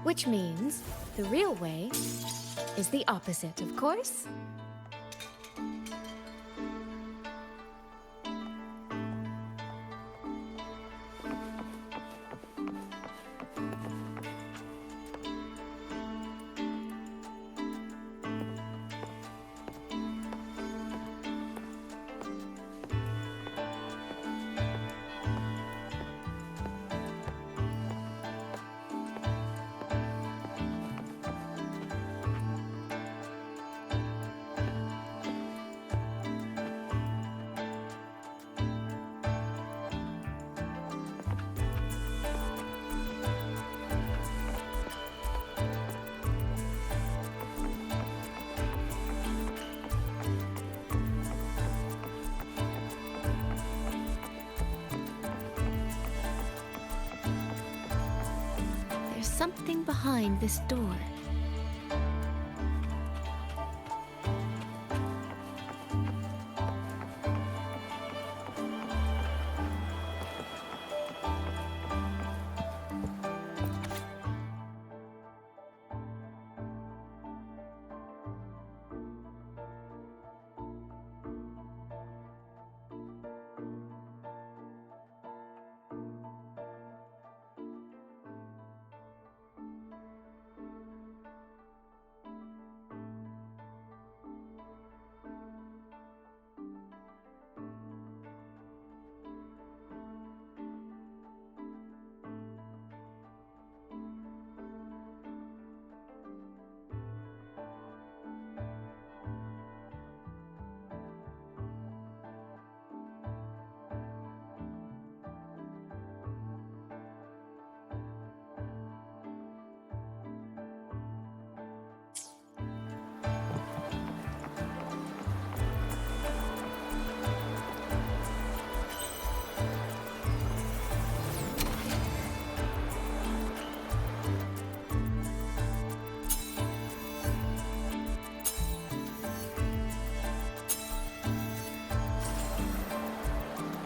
[SPEAKER 15] Which means the real way is the opposite, of course. something behind this door.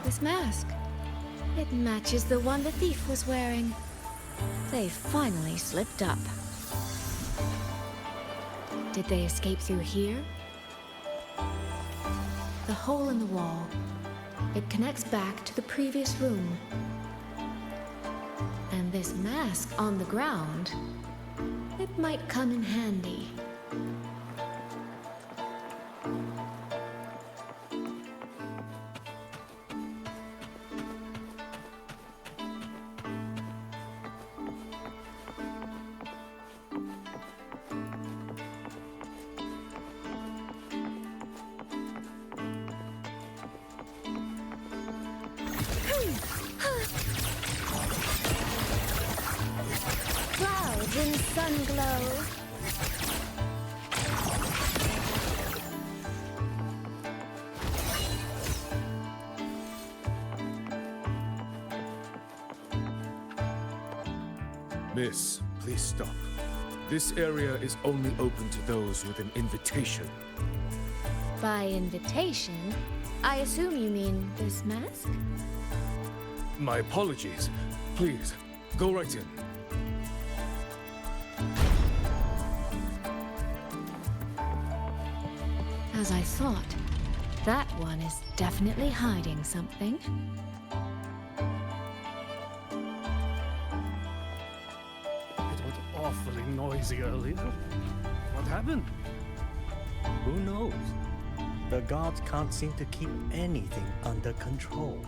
[SPEAKER 15] This mask. It matches the one the thief was wearing. They finally slipped up. Did they escape through here? The hole in the wall. It connects back to the previous room. And this mask on the ground, it might come in handy.
[SPEAKER 17] Clouds in sunglow.
[SPEAKER 13] Miss, please stop. This area is only open to those with an invitation.
[SPEAKER 15] By invitation, I assume you mean this mask?
[SPEAKER 13] My apologies. Please, go right in.
[SPEAKER 15] As I thought, that one is definitely hiding something.
[SPEAKER 14] It was awfully noisy earlier. What happened?
[SPEAKER 6] Who knows? The gods can't seem to keep anything under control.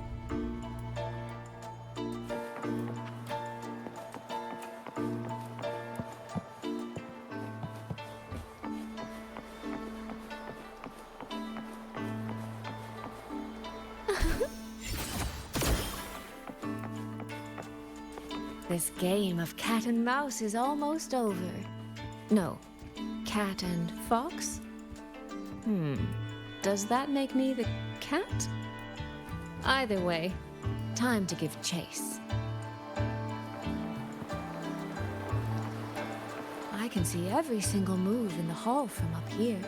[SPEAKER 15] This game of cat and mouse is almost over. No, cat and fox? Does that make me the cat? Either way, time to give chase. I can see every single move in the hall from up here.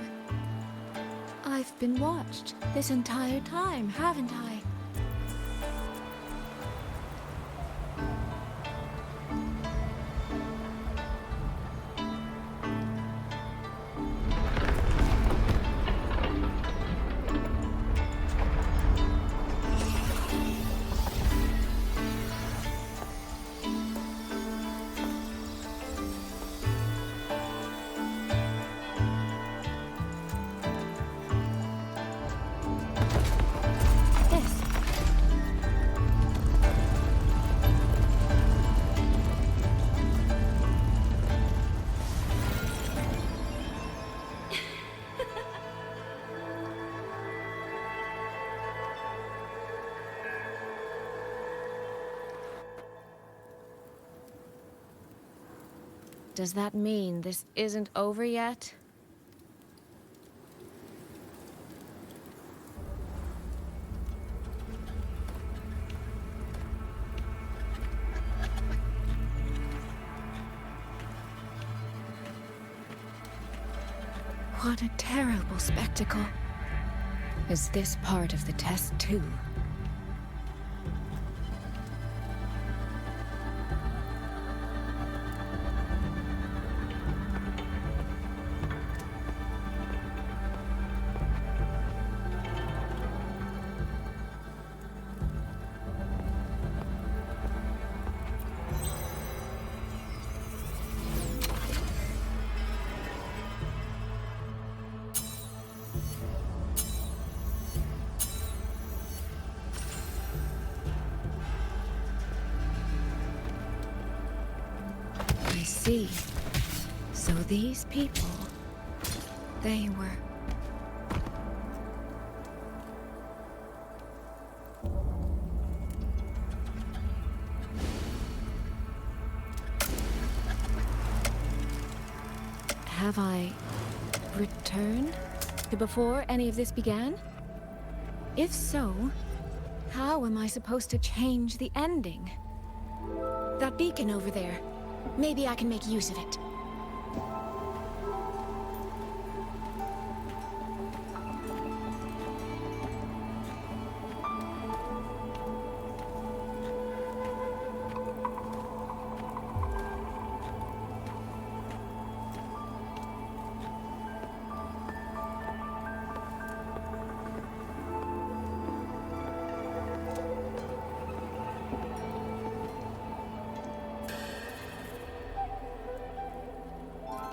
[SPEAKER 15] I've been watched this entire time, haven't I? Does that mean this isn't over yet? What a terrible spectacle. Is this part of the test too? I see. So these people, they were... Have I returned to before any of this began? If so, how am I supposed to change the ending?
[SPEAKER 11] That beacon over there. Maybe I can make use of it.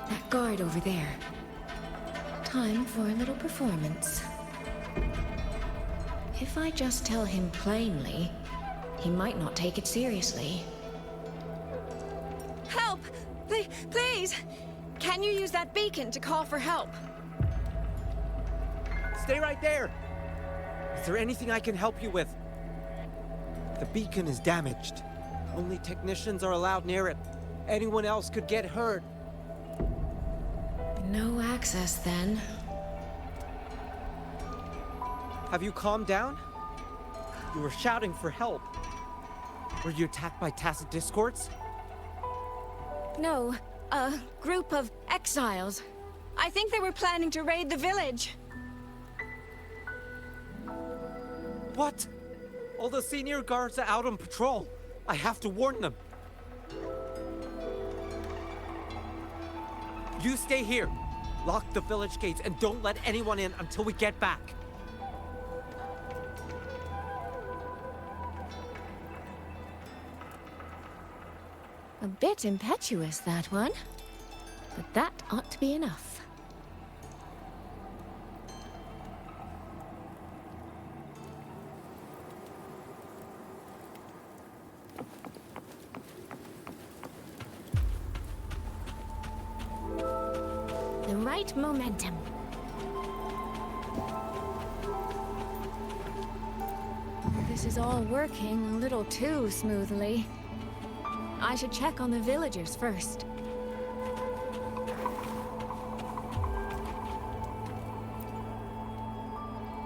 [SPEAKER 15] That guard over there. Time for a little performance. If I just tell him plainly, he might not take it seriously.
[SPEAKER 11] Help! Please! Can you use that beacon to call for help?
[SPEAKER 1] Stay right there! Is there anything I can help you with? The beacon is damaged. Only technicians are allowed near it. Anyone else could get hurt.
[SPEAKER 15] No access, then.
[SPEAKER 1] Have you calmed down? You were shouting for help. Were you attacked by tacit discords?
[SPEAKER 11] No, a group of exiles. I think they were planning to raid the village.
[SPEAKER 1] What? All the senior guards are out on patrol. I have to warn them. You stay here. Lock the village gates and don't let anyone in until we get back.
[SPEAKER 15] A bit impetuous, that one. But that ought to be enough.
[SPEAKER 11] The right momentum.
[SPEAKER 15] This is all working a little too smoothly. I should check on the villagers first.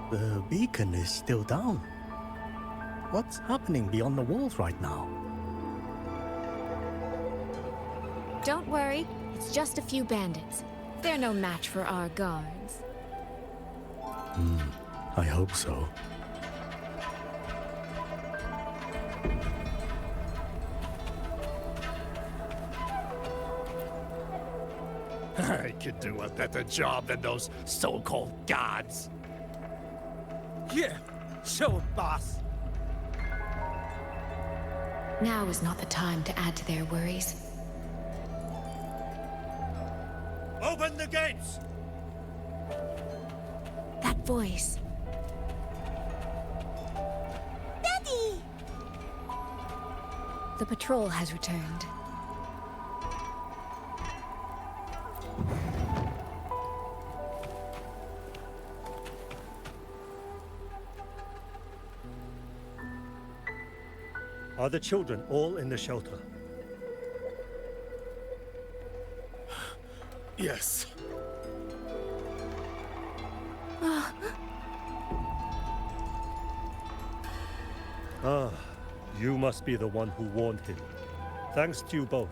[SPEAKER 6] The beacon is still down. What's happening beyond the walls right now?
[SPEAKER 15] Don't worry, it's just a few bandits. They're no match for our guards.
[SPEAKER 6] I hope so.
[SPEAKER 20] I could do a better job than those so-called gods. Yeah, show 'em, boss.
[SPEAKER 15] Now is not the time to add to their worries.
[SPEAKER 20] Open the gates!
[SPEAKER 15] That voice.
[SPEAKER 2] Daddy!
[SPEAKER 15] The patrol has returned.
[SPEAKER 6] Are the children all in the shelter?
[SPEAKER 13] Yes.
[SPEAKER 6] You must be the one who warned him. Thanks to you both,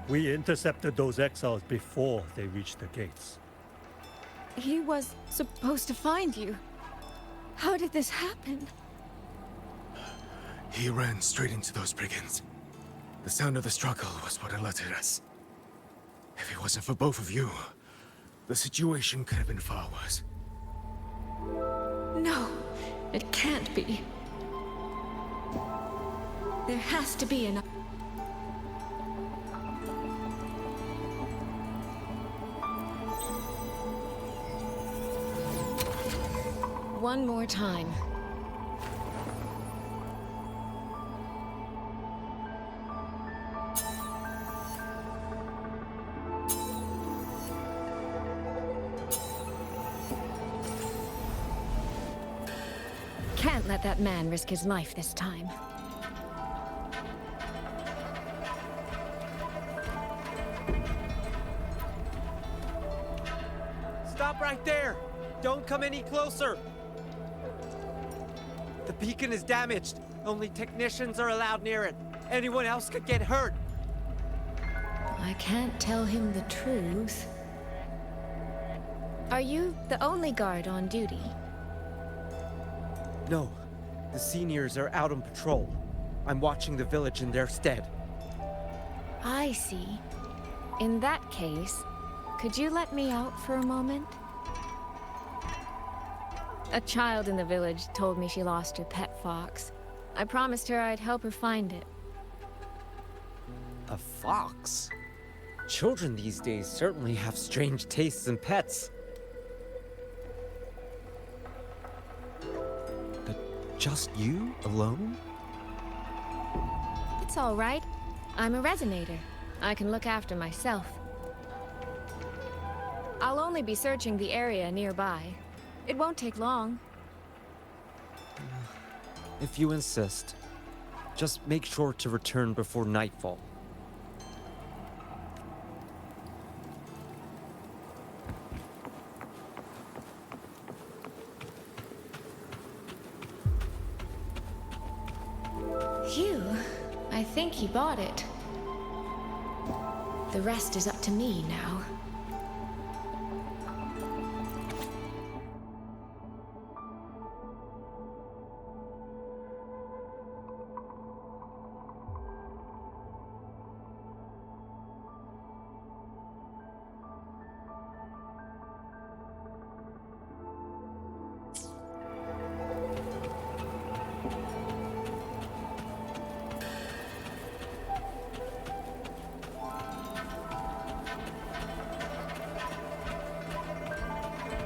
[SPEAKER 6] we intercepted those exiles before they reached the gates.
[SPEAKER 15] He was supposed to find you. How did this happen?
[SPEAKER 13] He ran straight into those brigands. The sound of the struggle was what alerted us. If it wasn't for both of you, the situation could have been far worse.
[SPEAKER 15] No, it can't be. There has to be an... One more time. Can't let that man risk his life this time.
[SPEAKER 1] Stop right there! Don't come any closer! The beacon is damaged. Only technicians are allowed near it. Anyone else could get hurt.
[SPEAKER 15] I can't tell him the truth. Are you the only guard on duty?
[SPEAKER 1] No. The seniors are out on patrol. I'm watching the village in their stead.
[SPEAKER 15] I see. In that case, could you let me out for a moment? A child in the village told me she lost her pet fox. I promised her I'd help her find it.
[SPEAKER 1] A fox? Children these days certainly have strange tastes in pets. But just you alone?
[SPEAKER 15] It's all right. I'm a resonator. I can look after myself. I'll only be searching the area nearby. It won't take long.
[SPEAKER 1] If you insist. Just make sure to return before nightfall.
[SPEAKER 15] Phew. I think he bought it. The rest is up to me now.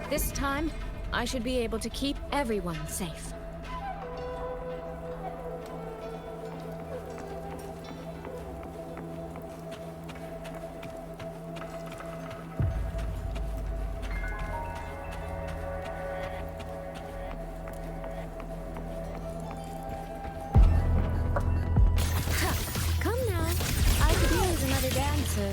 [SPEAKER 15] This time, I should be able to keep everyone safe. Come now, I could use another dancer.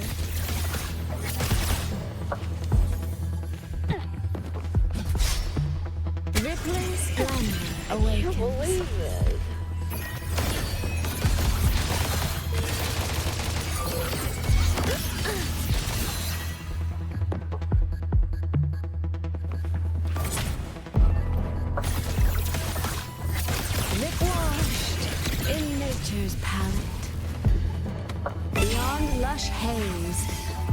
[SPEAKER 15] Rippling splendor awakens. Believe it. Lip washed in nature's palette. Beyond lush haze,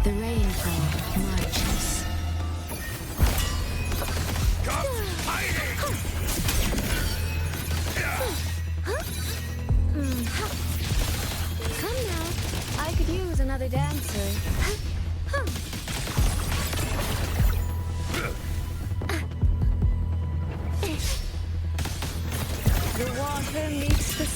[SPEAKER 15] the rainfall marches. Come now, I could use another dancer. The water meets the...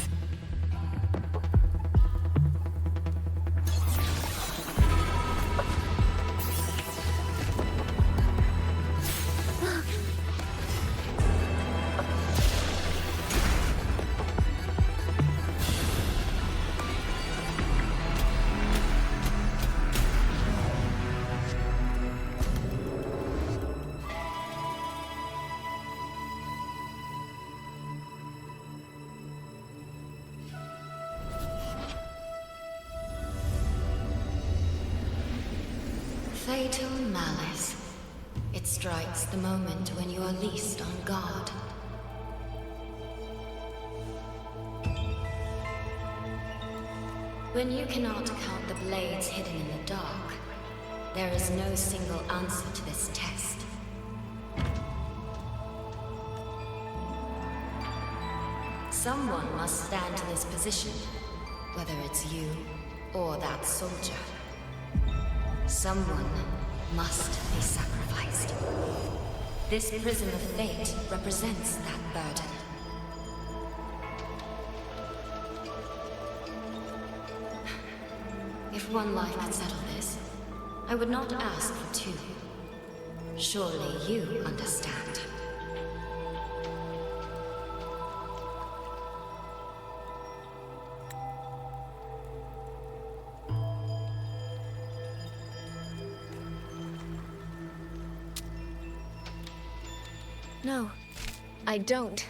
[SPEAKER 12] Fatal malice. Its strikes the moment when you are least on guard. When you cannot count the blades hidden in the dark, there is no single answer to this test. Someone must stand in this position, whether it's you or that soldier. Someone must be sacrificed. This prison of fate represents that burden. If one life could settle this, I would not ask for two. Surely you understand.
[SPEAKER 15] No, I don't.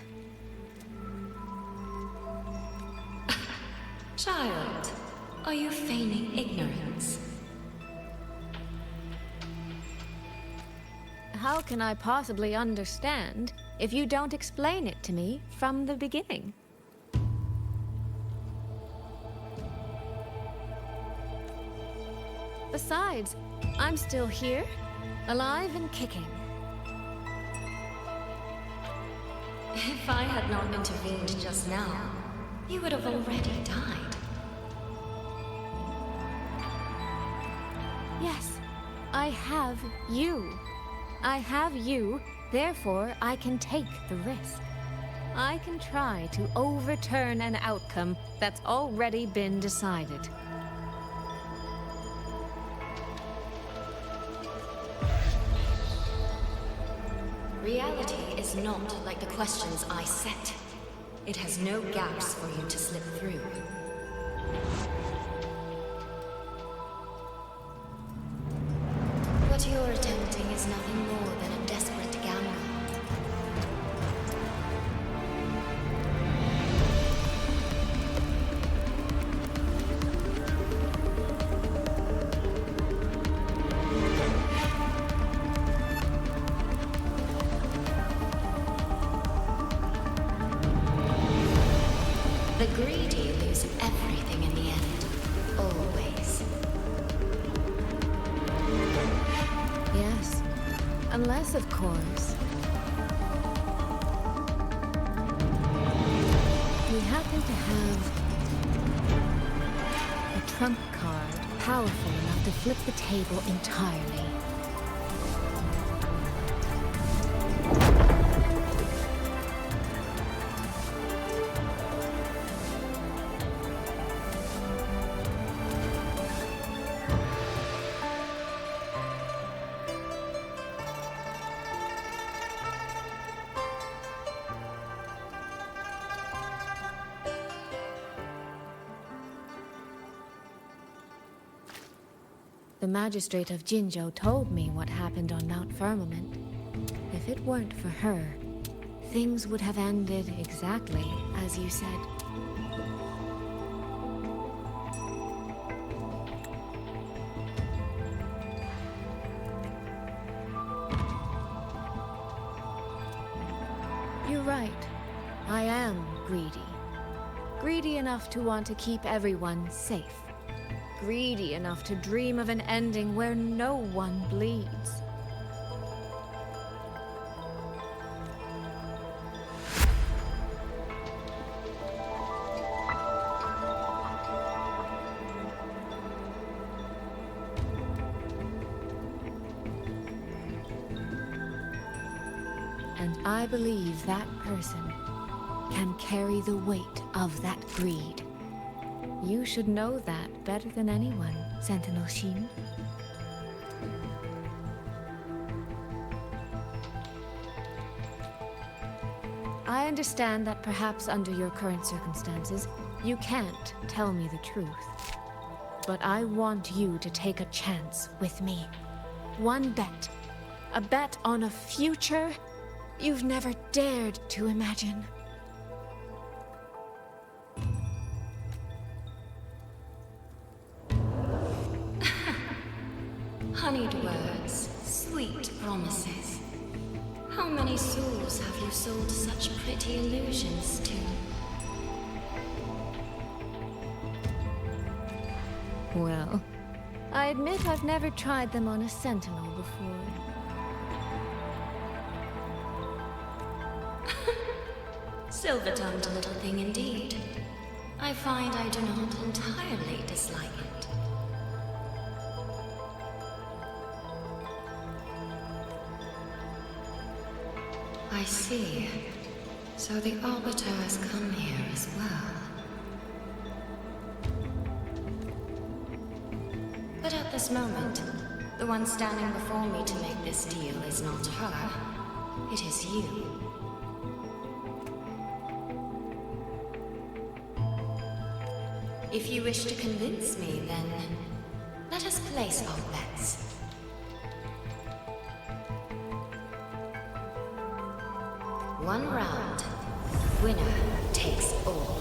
[SPEAKER 12] Child, are you feigning ignorance?
[SPEAKER 15] How can I possibly understand if you don't explain it to me from the beginning? Besides, I'm still here, alive and kicking.
[SPEAKER 12] If I had not intervened just now, you would have already died.
[SPEAKER 15] Yes, I have you. I have you, therefore I can take the risk. I can try to overturn an outcome that's already been decided.
[SPEAKER 12] Reality is not like the questions I set. It has no gaps for you to slip through. What you're attempting is nothing more than a desperate gamble. The greedy lose everything in the end. Always.
[SPEAKER 15] Yes, unless, of course, we happen to have a trump card powerful enough to flip the table entirely. The magistrate of Jinzhou told me what happened on Mount Firmament. If it weren't for her, things would have ended exactly as you said. You're right. I am greedy. Greedy enough to want to keep everyone safe. Greedy enough to dream of an ending where no one bleeds. And I believe that person can carry the weight of that greed. You should know that better than anyone, Sentinel Shin. I understand that perhaps under your current circumstances, you can't tell me the truth. But I want you to take a chance with me. One bet. A bet on a future you've never dared to imagine.
[SPEAKER 12] Honeyed words, sweet promises. How many souls have you sold such pretty illusions to?
[SPEAKER 15] Well, I admit I've never tried them on a sentinel before.
[SPEAKER 12] Silver-tongued little thing indeed. I find I do not entirely dislike it. I see. So the Arbiter has come here as well. But at this moment, the one standing before me to make this deal is not her. It is you. If you wish to convince me, then let us place our bets. One round. Winner takes all.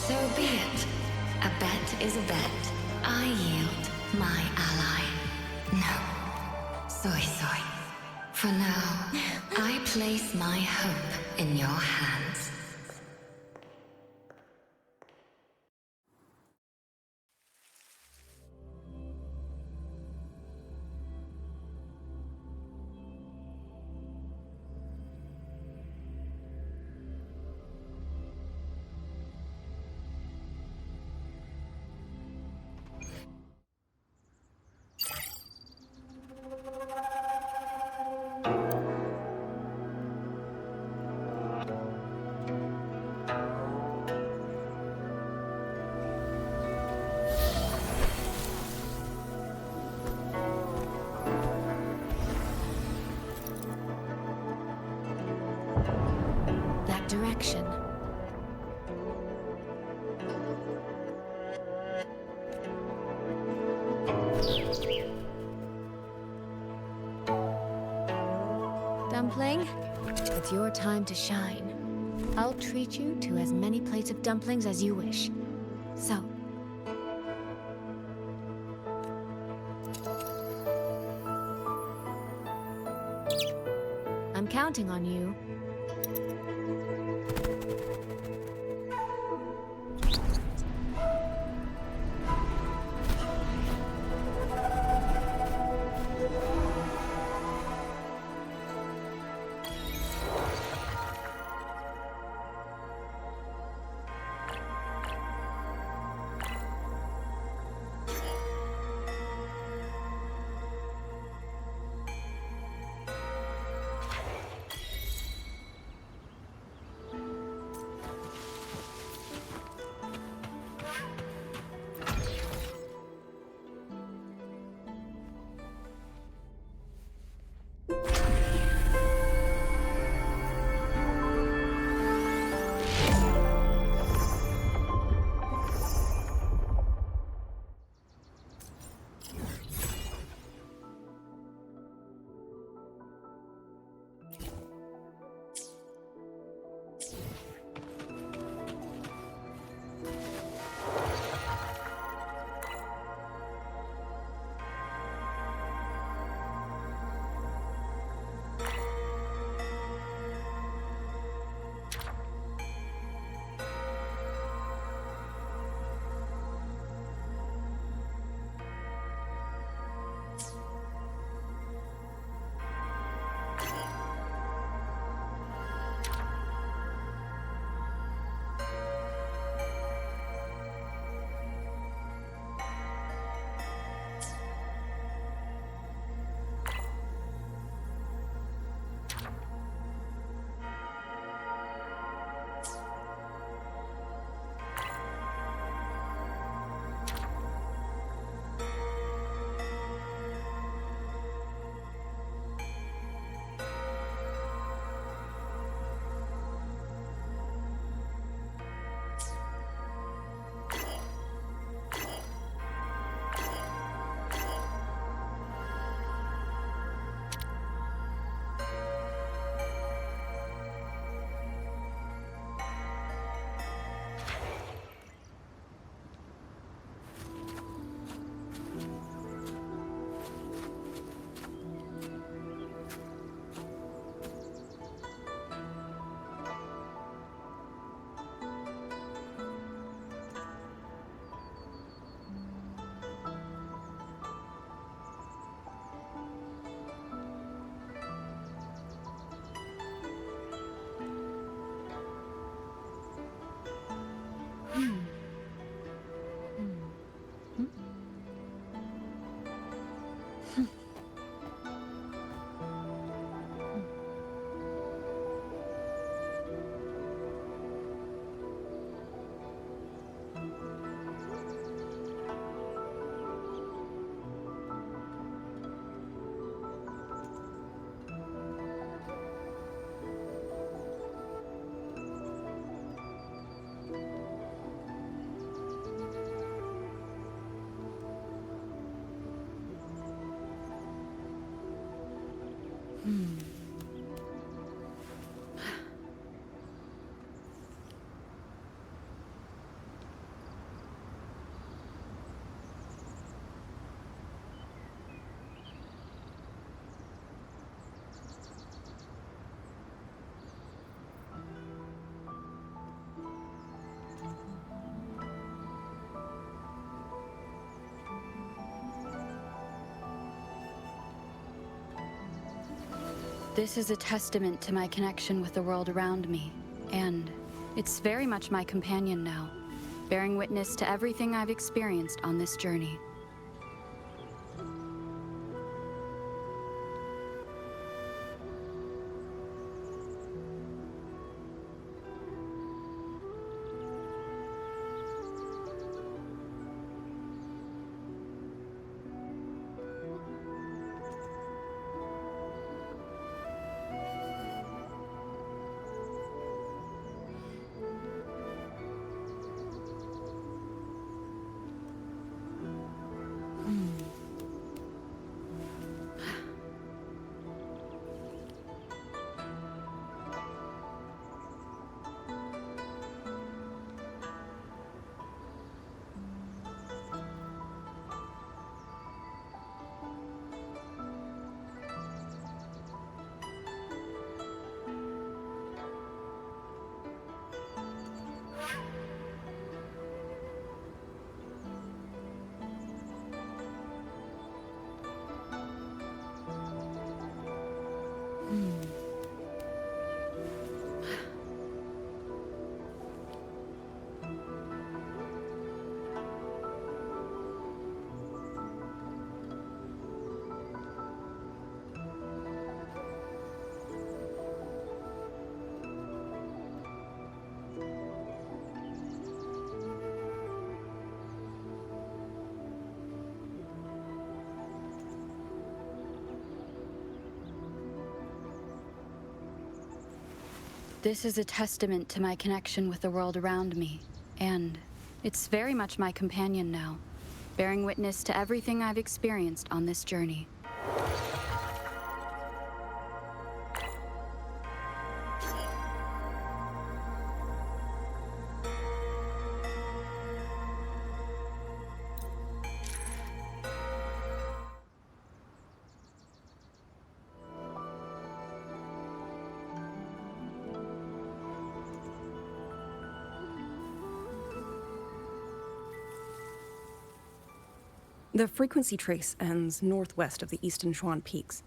[SPEAKER 12] So be it. A bet is a bet. I yield my ally. No. Soy soy. For now, I place my hope in your hands.
[SPEAKER 15] Direction. Dumpling, it's your time to shine. I'll treat you to as many plates of dumplings as you wish. So, I'm counting on you.
[SPEAKER 9] This is a testament to my connection with the world around me, and it's very much my companion now, bearing witness to everything I've experienced on this journey. This is a testament to my connection with the world around me, and it's very much my companion now, bearing witness to everything I've experienced on this journey.
[SPEAKER 19] The frequency trace ends northwest of the Eastern Xuan Peaks.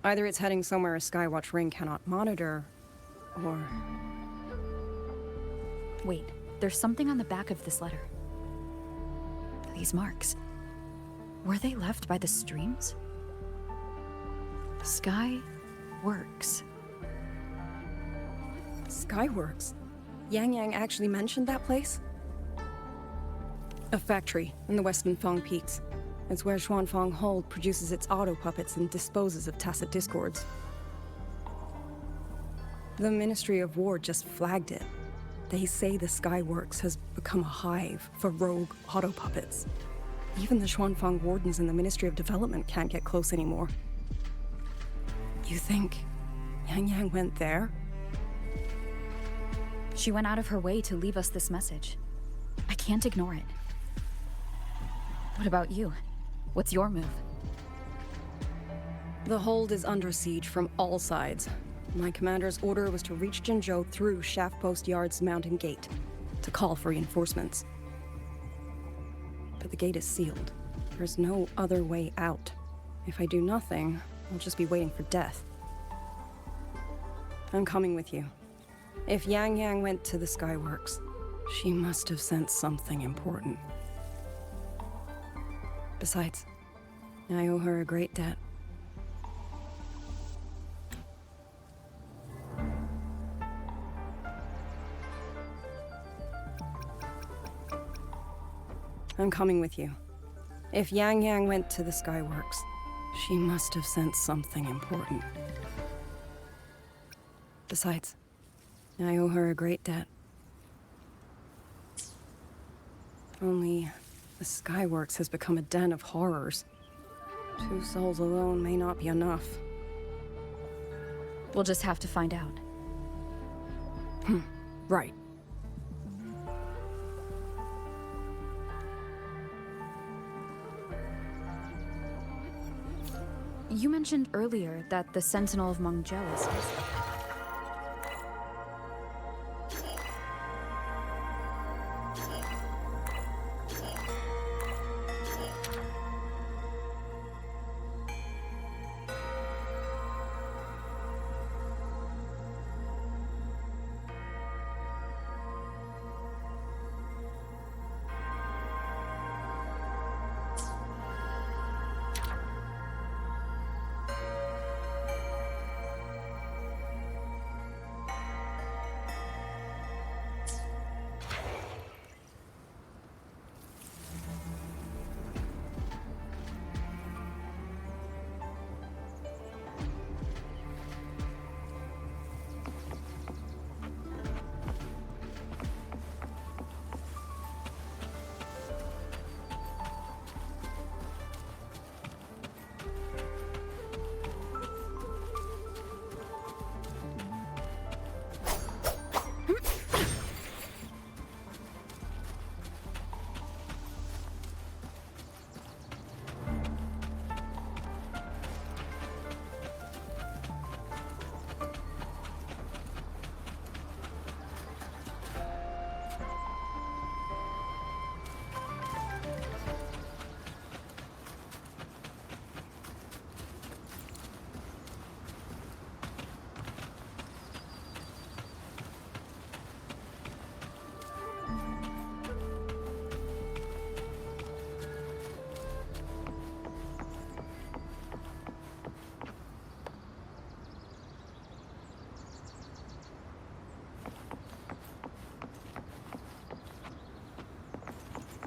[SPEAKER 19] Either it's heading somewhere a Skywatch ring cannot monitor, or...
[SPEAKER 9] Wait, there's something on the back of this letter. These marks. Were they left by the streams? Sky Works.
[SPEAKER 19] Skyworks? Yangyang actually mentioned that place? A factory in the Western Feng Peaks. It's where Xuanfang Hold produces its auto puppets and disposes of tacit discords. The Ministry of War just flagged it. They say the Skyworks has become a hive for rogue auto puppets. Even the Xuanfang wardens in the Ministry of Development can't get close anymore. You think Yangyang went there?
[SPEAKER 9] She went out of her way to leave us this message. I can't ignore it. What about you? What's your move?
[SPEAKER 19] The hold is under siege from all sides. My commander's order was to reach Jinzhou through Shaft Post Yard's mountain gate, to call for reinforcements. But the gate is sealed. There's no other way out. If I do nothing, I'll just be waiting for death. I'm coming with you. If Yangyang went to the Skyworks, she must have sent something important. Besides, I owe her a great debt. I'm coming with you. If Yangyang went to the Skyworks, she must have sent something important. Besides, I owe her a great debt. Only, the Skyworks has become a den of horrors. 2 souls alone may not be enough.
[SPEAKER 9] We'll just have to find out.
[SPEAKER 19] Right.
[SPEAKER 9] You mentioned earlier that the Sentinel of Mengzhou is...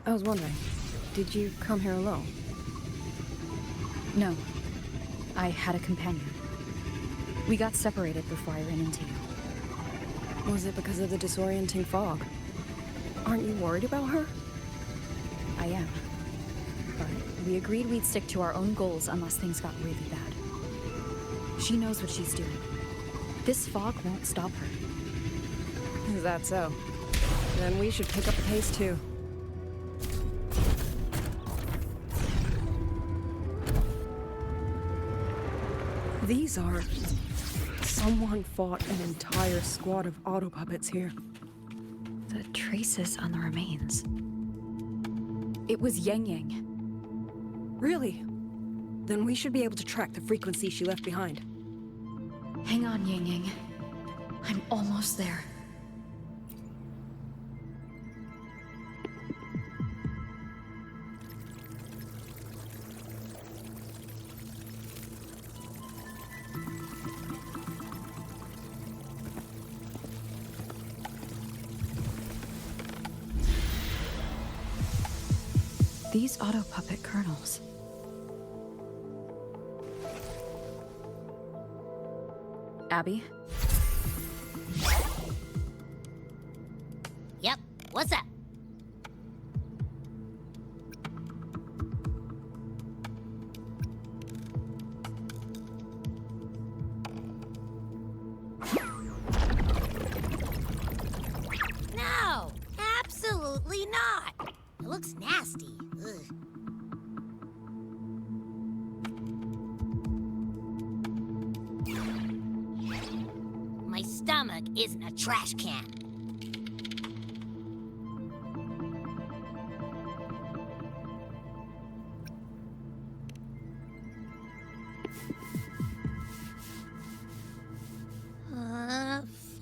[SPEAKER 19] I was wondering, did you come here alone?
[SPEAKER 9] No. I had a companion. We got separated before I ran into you.
[SPEAKER 19] Was it because of the disorienting fog? Aren't you worried about her?
[SPEAKER 9] I am. But we agreed we'd stick to our own goals unless things got really bad. She knows what she's doing. This fog won't stop her.
[SPEAKER 19] Is that so? Then we should pick up the pace too. These are... Someone fought an entire squad of auto puppets here.
[SPEAKER 9] The traces on the remains. It was Yangyang.
[SPEAKER 19] Really? Then we should be able to track the frequency she left behind.
[SPEAKER 9] Hang on, Yangyang. I'm almost there. These auto puppet kernels. Abby?
[SPEAKER 2] Yep, what's up? No, absolutely not. It looks nasty. Ugh. My stomach isn't a trash can.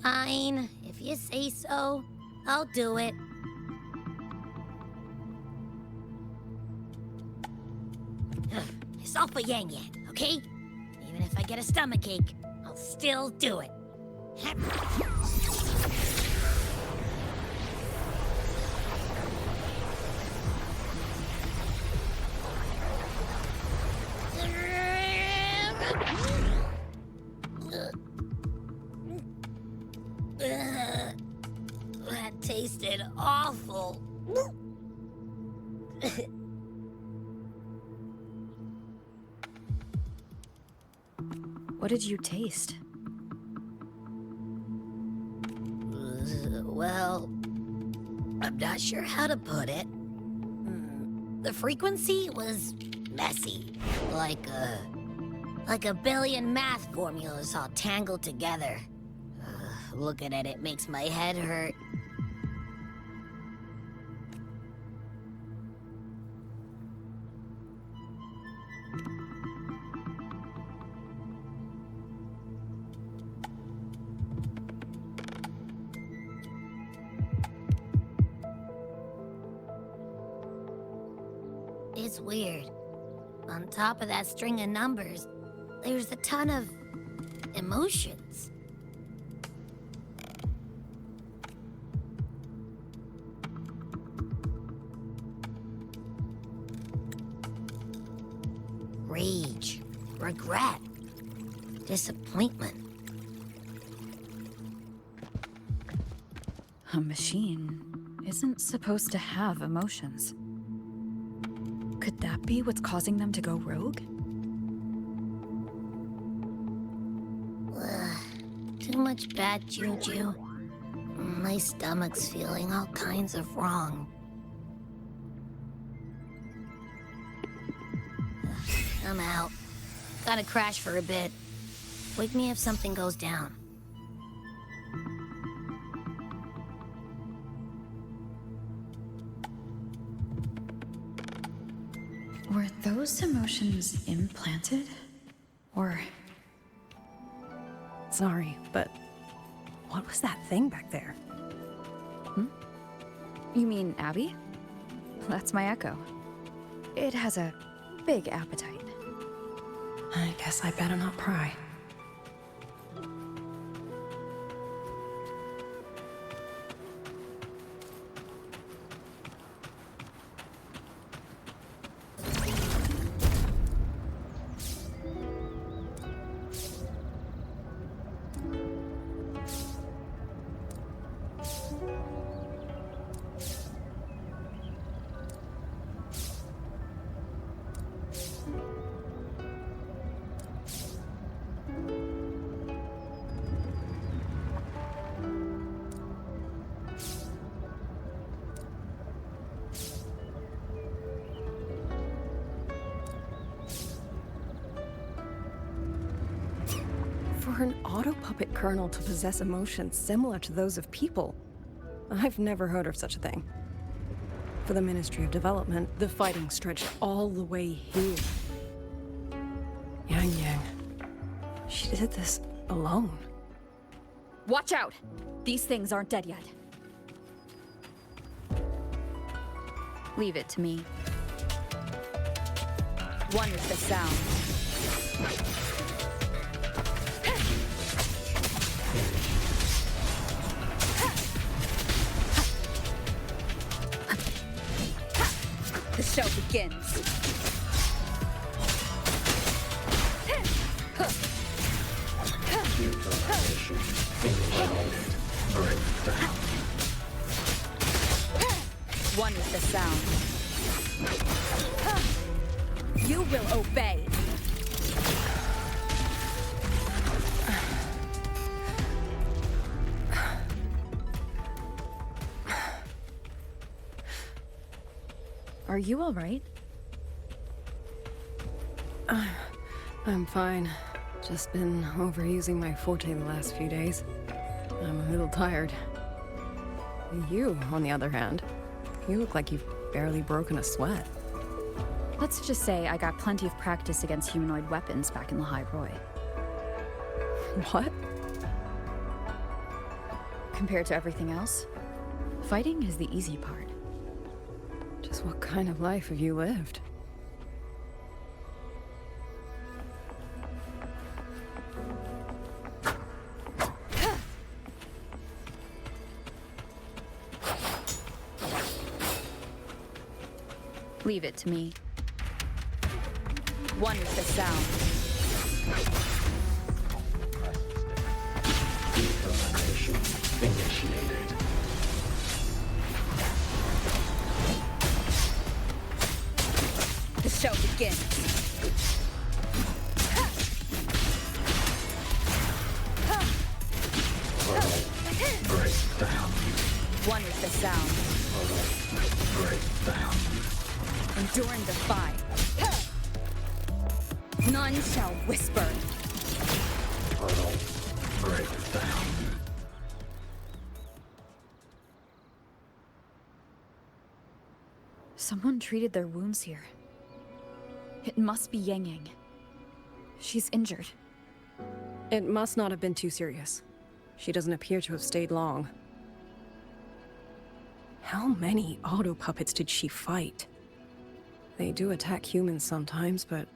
[SPEAKER 2] Fine. If you say so, I'll do it. It's all for Yangyang, okay? Even if I get a stomachache, I'll still do it. That tasted awful.
[SPEAKER 9] What did you taste?
[SPEAKER 2] Well, I'm not sure how to put it. The frequency was messy, like a billion math formulas all tangled together. Looking at it makes my head hurt. It's weird. On top of that string of numbers, there's a ton of emotions. Rage, regret, disappointment.
[SPEAKER 9] A machine isn't supposed to have emotions. Could that be what's causing them to go rogue?
[SPEAKER 2] Too much bad juju. My stomach's feeling all kinds of wrong. I'm out. Gotta crash for a bit. Wake me if something goes down.
[SPEAKER 9] Were those emotions implanted? Or...
[SPEAKER 19] Sorry, but what was that thing back there?
[SPEAKER 9] You mean Abby? That's my echo. It has a big appetite.
[SPEAKER 19] I guess I better not pry. For an auto puppet colonel to possess emotions similar to those of people, I've never heard of such a thing. For the Ministry of Development, the fighting stretched all the way here. Yangyang. She did this alone.
[SPEAKER 9] Watch out! These things aren't dead yet. Leave it to me. One is the sound. The show begins. One is the sound. You will obey. Are you all right?
[SPEAKER 19] I'm fine. Just been overusing my forte the last few days. I'm a little tired. You, on the other hand, you look like you've barely broken a sweat.
[SPEAKER 9] Let's just say I got plenty of practice against humanoid weapons back in the High Roy.
[SPEAKER 19] What?
[SPEAKER 9] Compared to everything else, fighting is the easy part.
[SPEAKER 19] Just what kind of life have you lived?
[SPEAKER 9] Leave it to me. One is the sound.
[SPEAKER 16] Initiated.
[SPEAKER 9] The show begins.
[SPEAKER 16] Breakdown.
[SPEAKER 9] One is the sound.
[SPEAKER 16] Breakdown.
[SPEAKER 9] Enduring the fight. None shall whisper.
[SPEAKER 16] Breakdown.
[SPEAKER 9] Someone treated their wounds here. It must be Yangyang. She's injured.
[SPEAKER 19] It must not have been too serious. She doesn't appear to have stayed long. How many auto puppets did she fight? They do attack humans sometimes, but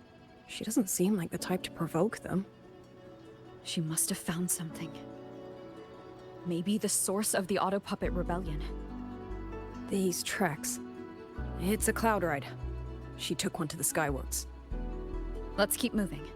[SPEAKER 19] she doesn't seem like the type to provoke them.
[SPEAKER 9] She must have found something. Maybe the source of the auto puppet rebellion.
[SPEAKER 19] These treks. It's a cloud ride. She took one to the Skyworks.
[SPEAKER 9] Let's keep moving.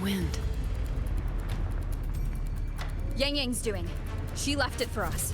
[SPEAKER 19] Wind.
[SPEAKER 9] Yangyang's doing. She left it for us.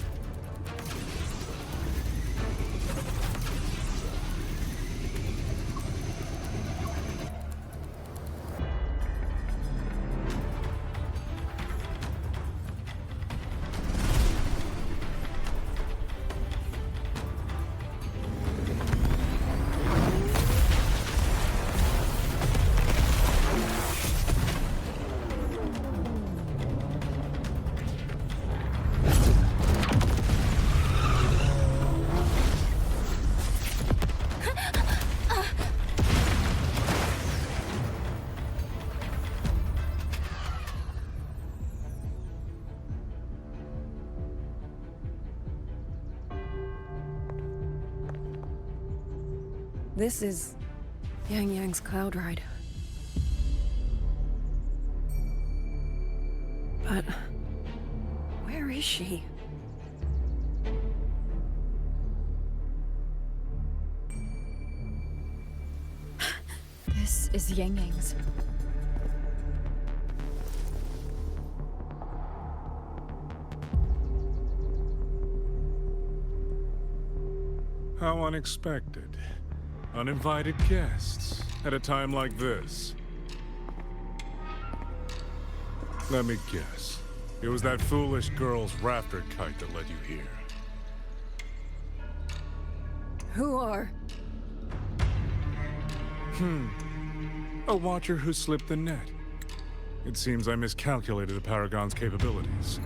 [SPEAKER 19] This is Yangyang's cloud ride. But where is she?
[SPEAKER 9] This is Yangyang's.
[SPEAKER 3] How unexpected. Uninvited guests at a time like this. Let me guess. It was that foolish girl's rafter kite that led you here.
[SPEAKER 19] Who are?
[SPEAKER 3] A watcher who slipped the net. It seems I miscalculated the Paragon's capabilities.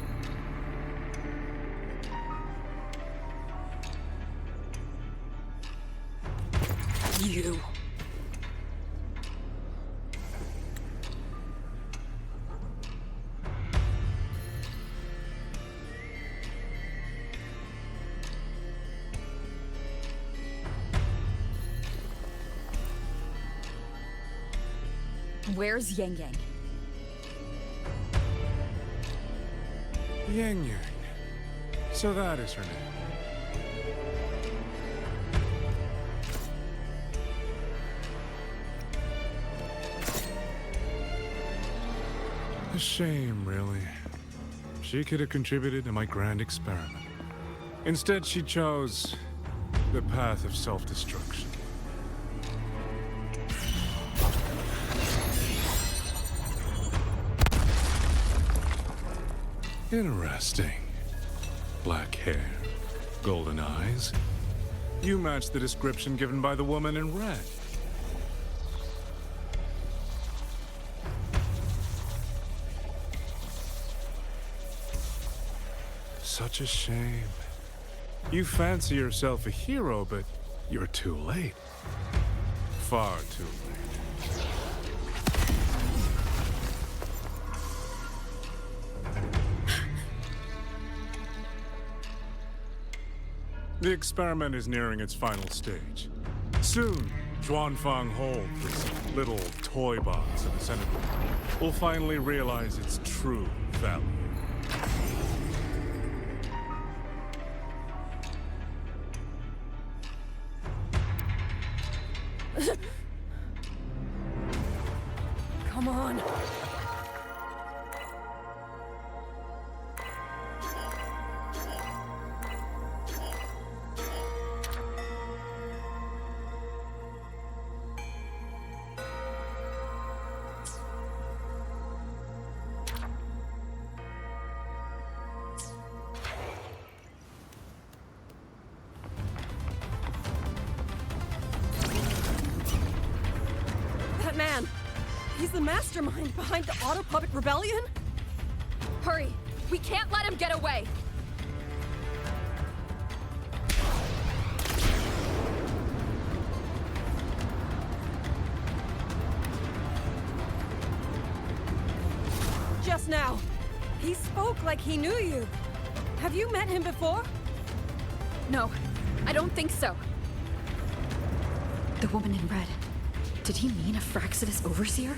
[SPEAKER 19] You.
[SPEAKER 9] Where's Yangyang?
[SPEAKER 3] Yangyang. So that is her name. A shame, really. She could have contributed to my grand experiment. Instead, she chose the path of self-destruction. Interesting. Black hair, golden eyes. You match the description given by the woman in red. Such a shame. You fancy yourself a hero, but you're too late. Far too late. The experiment is nearing its final stage. Soon, Zhuanfang Hold, this little toy box in the center, will finally realize its true value.
[SPEAKER 19] Come on. That man! He's the mastermind behind the Autopuppet Rebellion?
[SPEAKER 9] Hurry! We can't let him get away!
[SPEAKER 19] Just now, he spoke like he knew you. Have you met him before?
[SPEAKER 9] No, I don't think so. The woman in red. Did he mean a Fraxidus overseer?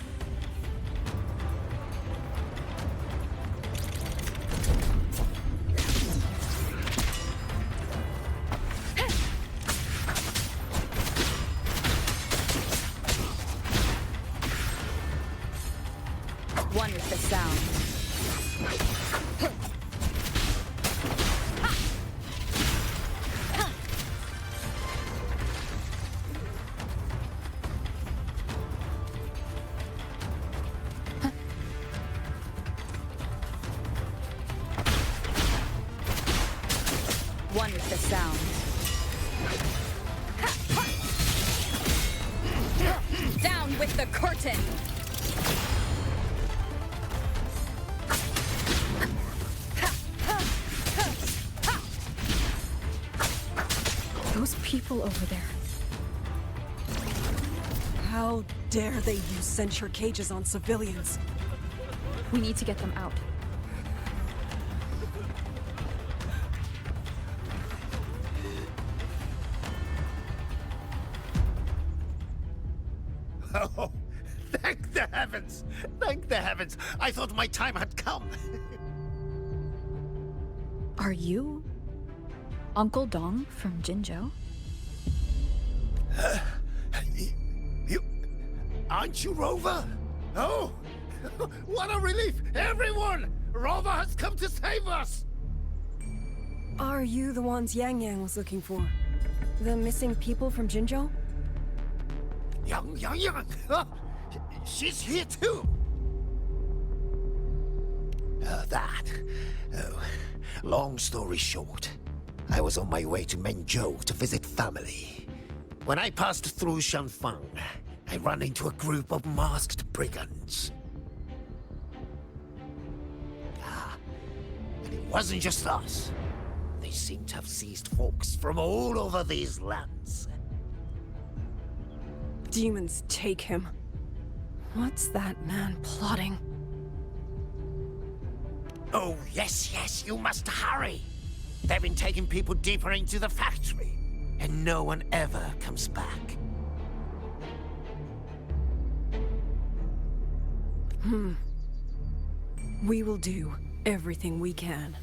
[SPEAKER 9] One with the sound. One with the sound. Down with the curtain! Those people over there.
[SPEAKER 19] How dare they use censure cages on civilians?
[SPEAKER 9] We need to get them out.
[SPEAKER 20] Oh, thank the heavens! Thank the
[SPEAKER 4] the heavens! I thought my time had come!
[SPEAKER 9] Are you Uncle Dong from Jinzhou?
[SPEAKER 4] You... Aren't you Rover? Oh! What a relief! Everyone! Rover has come to save us!
[SPEAKER 19] Are you the ones Yangyang was looking for? The missing people from Jinzhou?
[SPEAKER 4] Yangyang! She's here too! Oh, long story short, I was on my way to Menzhou to visit family. When I passed through Shanfang, I ran into a group of masked brigands. And it wasn't just us. They seem to have seized folks from all over these lands.
[SPEAKER 19] Demons take him. What's that man plotting?
[SPEAKER 4] Oh, yes, you must hurry! They've been taking people deeper into the factory, and no one ever comes back.
[SPEAKER 19] We will do everything we can.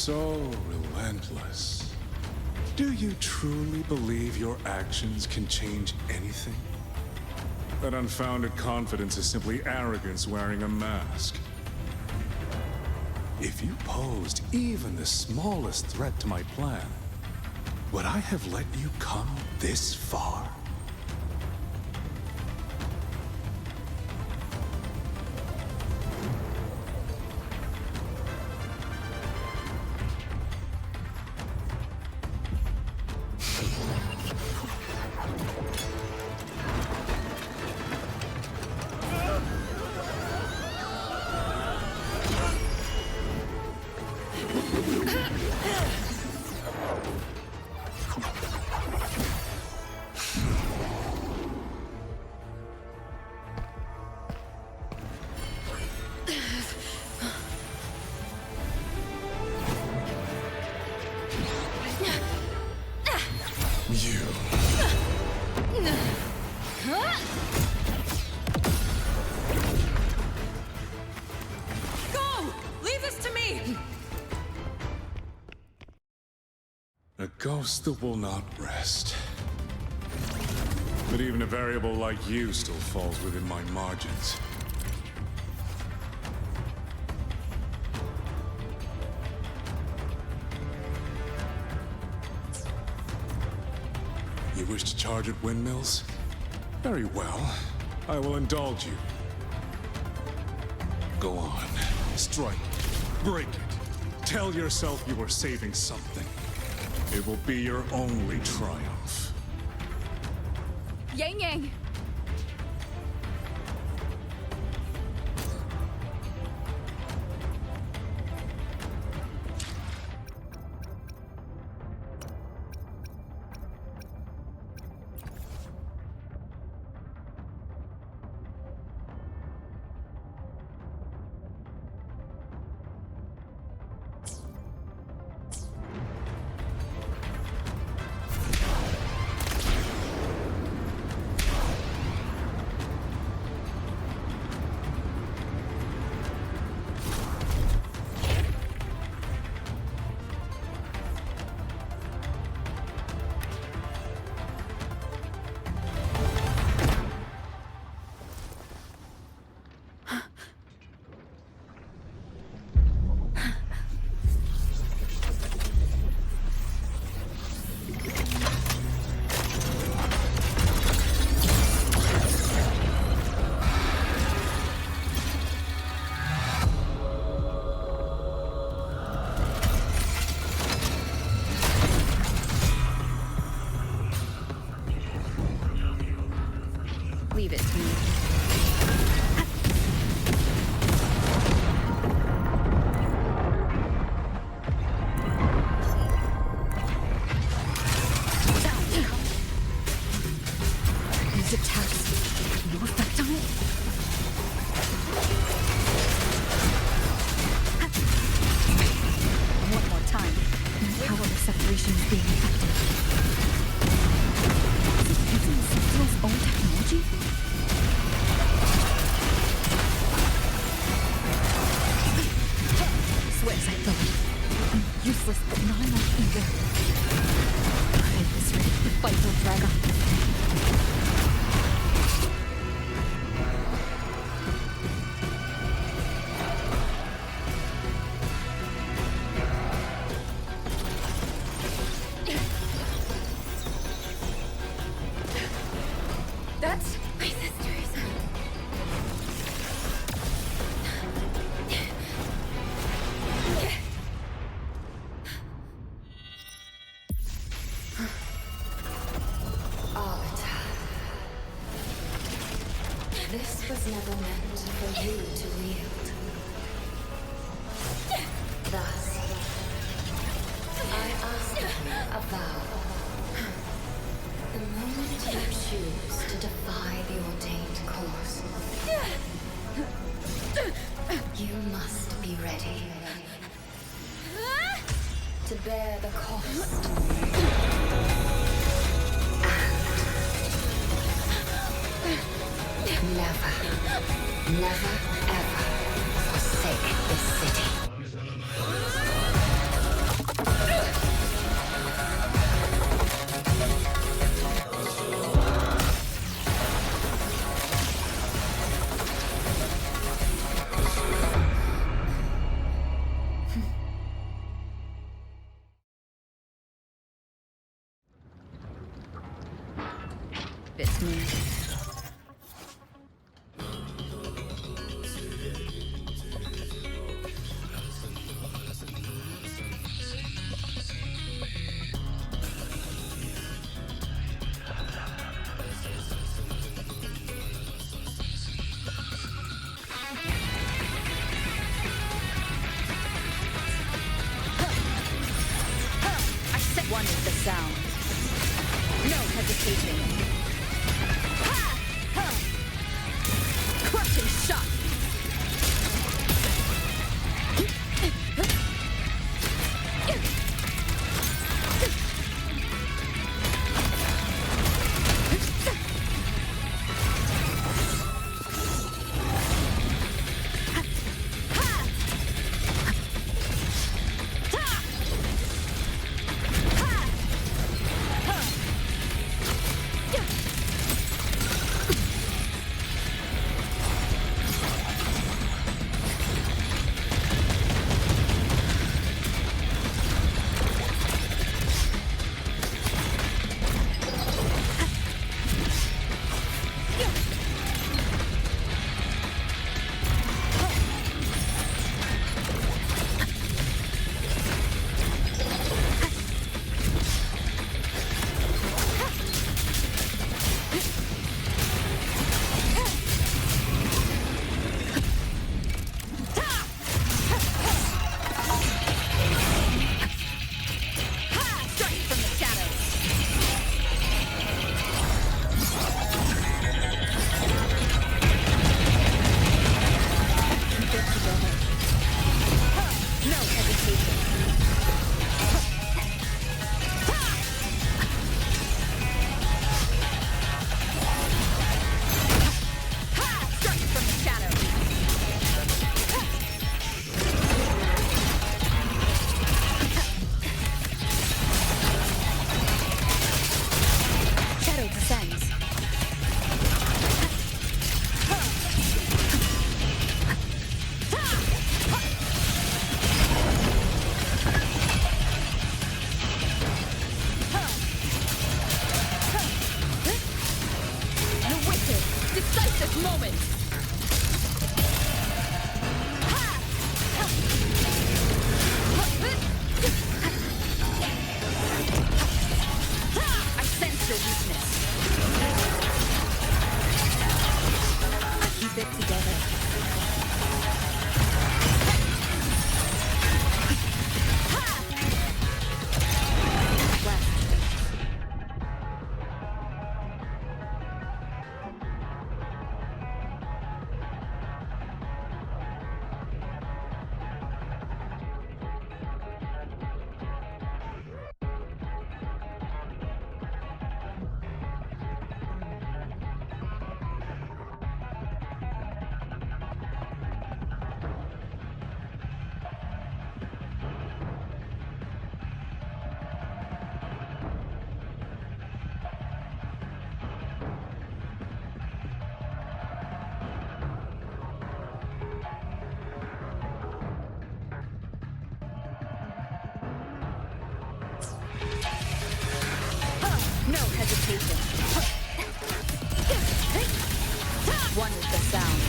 [SPEAKER 3] So relentless. Do you truly believe your actions can change anything? That unfounded confidence is simply arrogance wearing a mask. If you posed even the smallest threat to my plan, would I have let you come this far? A ghost that will not rest. But even a variable like you still falls within my margins. You wish to charge at windmills? Very well. I will indulge you. Go on. Strike it. Break it. Tell yourself you are saving something. It will be your only triumph.
[SPEAKER 9] Yangyang! Leave it to me. These attacks have no effect on it? One more time. My power of separation is being affected. Is it using the Sentinel's own technology? Swears I thought. I'm useless, but not enough either. I was ready. The fight will drag on. That's my sisters.
[SPEAKER 12] Arbiter. This was never meant for you to wield. Thus, I ask you a vow. The moment you choose to defy the ordained course, you must be ready to bear the cost. And never, ever forsake this city.
[SPEAKER 9] with me.
[SPEAKER 15] I set one with the sound. No hesitation. Ha! Ha! Crushing shot. No hesitation. One with the sound.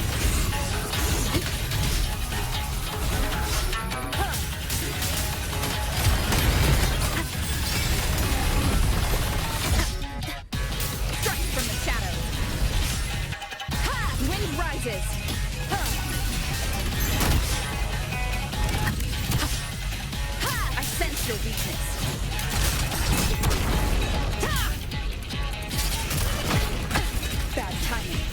[SPEAKER 15] Strike from the shadows. Wind rises. I sense your weakness. Bad timing.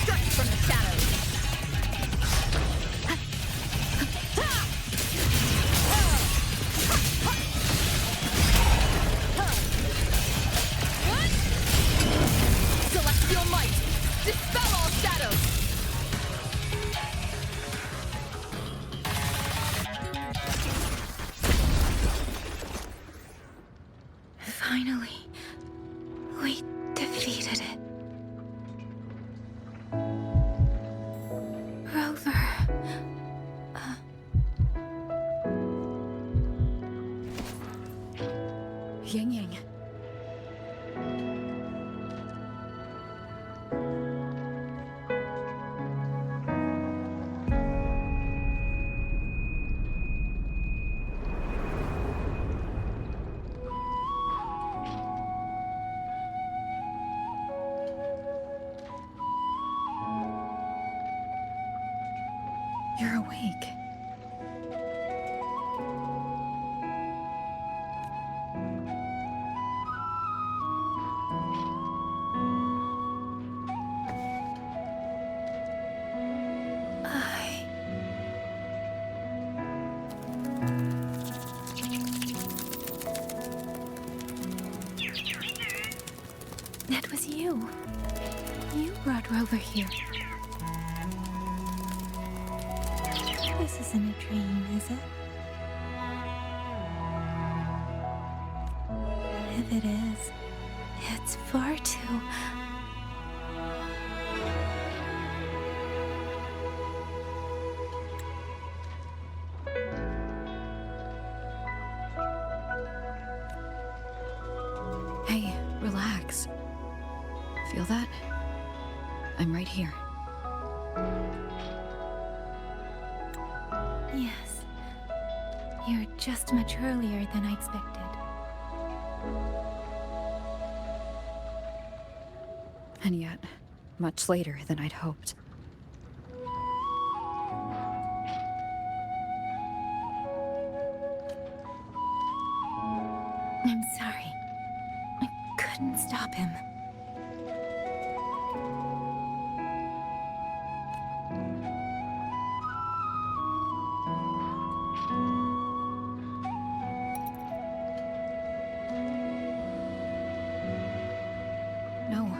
[SPEAKER 15] Strike from the shadows. Celestial might, dispel all shadows.
[SPEAKER 5] Finally, we defeated it. Rover.
[SPEAKER 9] You're awake.
[SPEAKER 5] That was you. You brought Rover here. This isn't a dream, is it? If it is, it's far too...
[SPEAKER 9] Hey, relax. Feel that? I'm right here.
[SPEAKER 5] Yes. You're just much earlier than I expected.
[SPEAKER 9] And yet, much later than I'd hoped.
[SPEAKER 5] I'm sorry. I couldn't stop him.
[SPEAKER 9] No,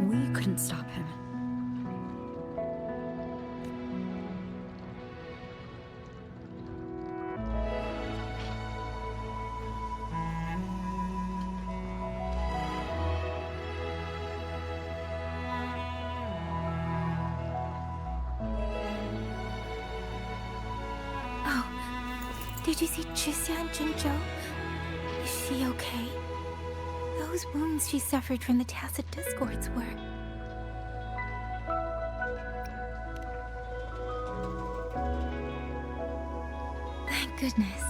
[SPEAKER 9] we couldn't stop him.
[SPEAKER 5] Oh, did you see Chixia and Jinzhou? Is she okay? Those wounds she suffered from the Tacit Discords were... Thank goodness.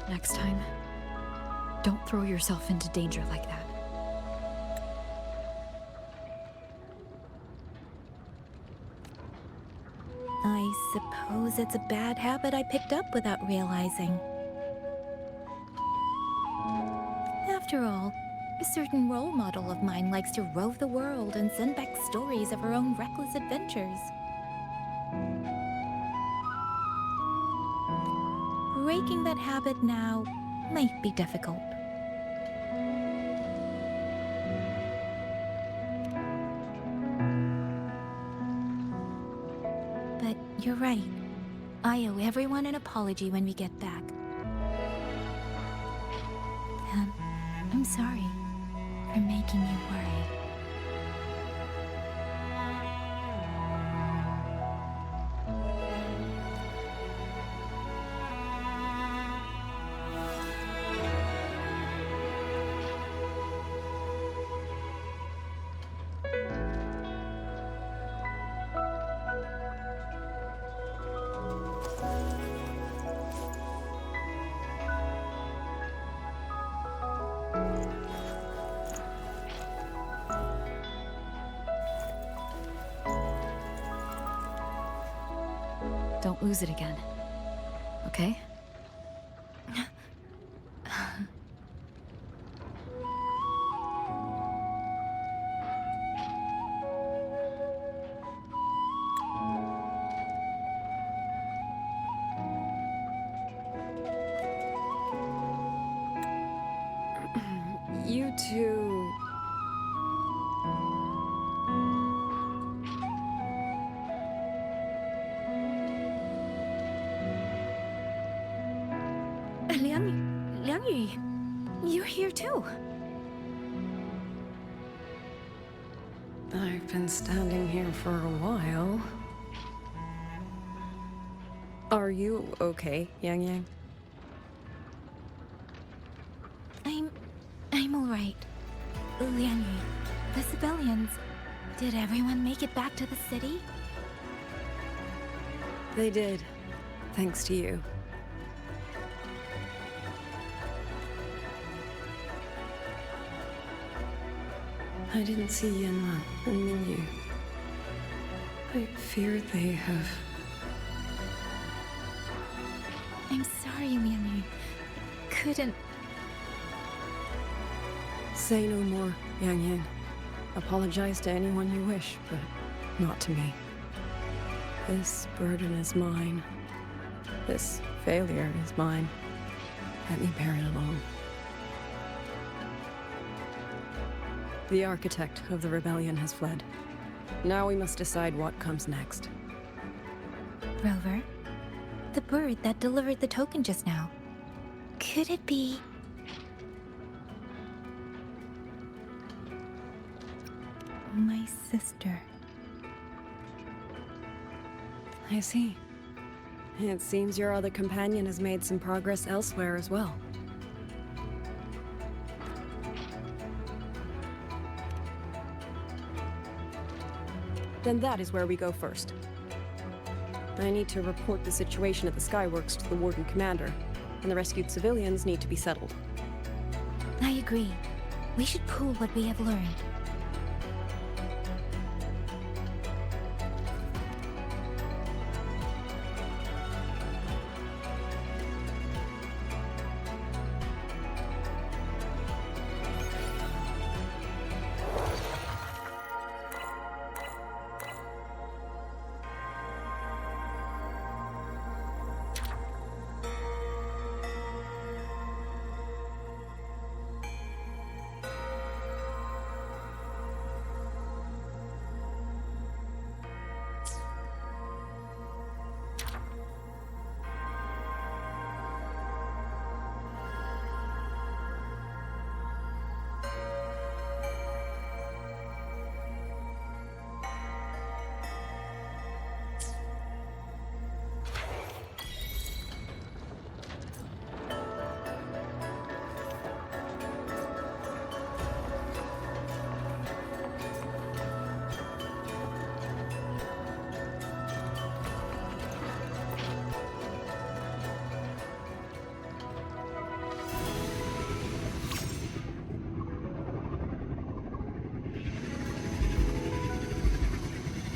[SPEAKER 9] Next time, don't throw yourself into danger like that.
[SPEAKER 5] I suppose it's a bad habit I picked up without realizing. After all, a certain role model of mine likes to rove the world and send back stories of her own reckless adventures. Breaking that habit now might be difficult. But you're right. I owe everyone an apology when we get back. And I'm sorry for making you worry.
[SPEAKER 9] Don't lose it again. Okay?
[SPEAKER 19] You two...
[SPEAKER 5] Liangyu, you're here too.
[SPEAKER 19] I've been standing here for a while. Are you okay, Yangyang?
[SPEAKER 5] I'm all right. Liangyu, the civilians, did everyone make it back to the city?
[SPEAKER 19] They did, thanks to you. I didn't see Yangyang and Mingyu. I fear they have...
[SPEAKER 5] I'm sorry, Yangyang. Couldn't...
[SPEAKER 19] Say no more, Yangyang. Apologize to anyone you wish, but not to me. This burden is mine. This failure is mine. Let me bear it alone. The architect of the rebellion has fled. Now we must decide what comes next.
[SPEAKER 5] Rover, the bird that delivered the token just now. Could it be... my sister?
[SPEAKER 19] I see. It seems your other companion has made some progress elsewhere as well. Then that is where we go first. I need to report the situation at the Skyworks to the Warden Commander, and the rescued civilians need to be settled.
[SPEAKER 5] I agree. We should pool what we have learned.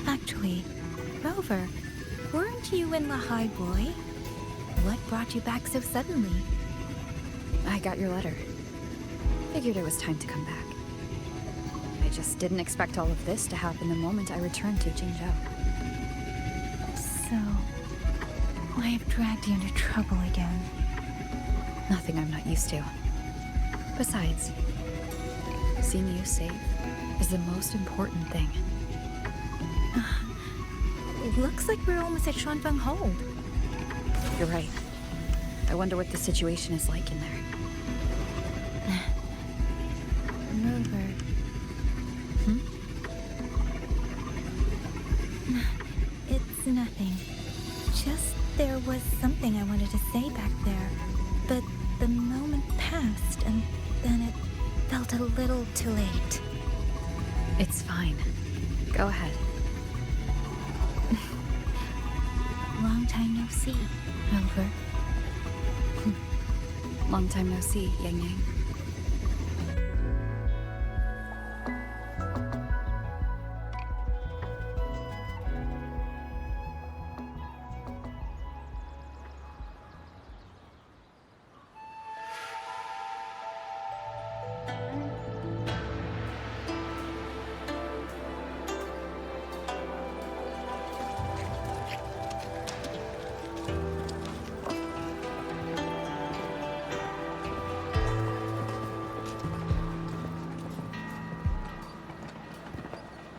[SPEAKER 5] Actually, Rover, weren't you in Lahai, boy? What brought you back so suddenly?
[SPEAKER 9] I got your letter. Figured it was time to come back. I just didn't expect all of this to happen the moment I returned to Jingzhou.
[SPEAKER 5] So, I have dragged you into trouble again.
[SPEAKER 9] Nothing I'm not used to. Besides, seeing you safe is the most important thing.
[SPEAKER 5] Looks like we're almost at Xuanfeng Hold.
[SPEAKER 9] You're right. I wonder what the situation is like in there.
[SPEAKER 5] Rover. It's nothing. Just there was something I wanted to say back there. But the moment passed, and then it felt a little too late.
[SPEAKER 9] It's fine. Go ahead.
[SPEAKER 5] Long time no see, Rover.
[SPEAKER 9] Long time no see, Yangyang.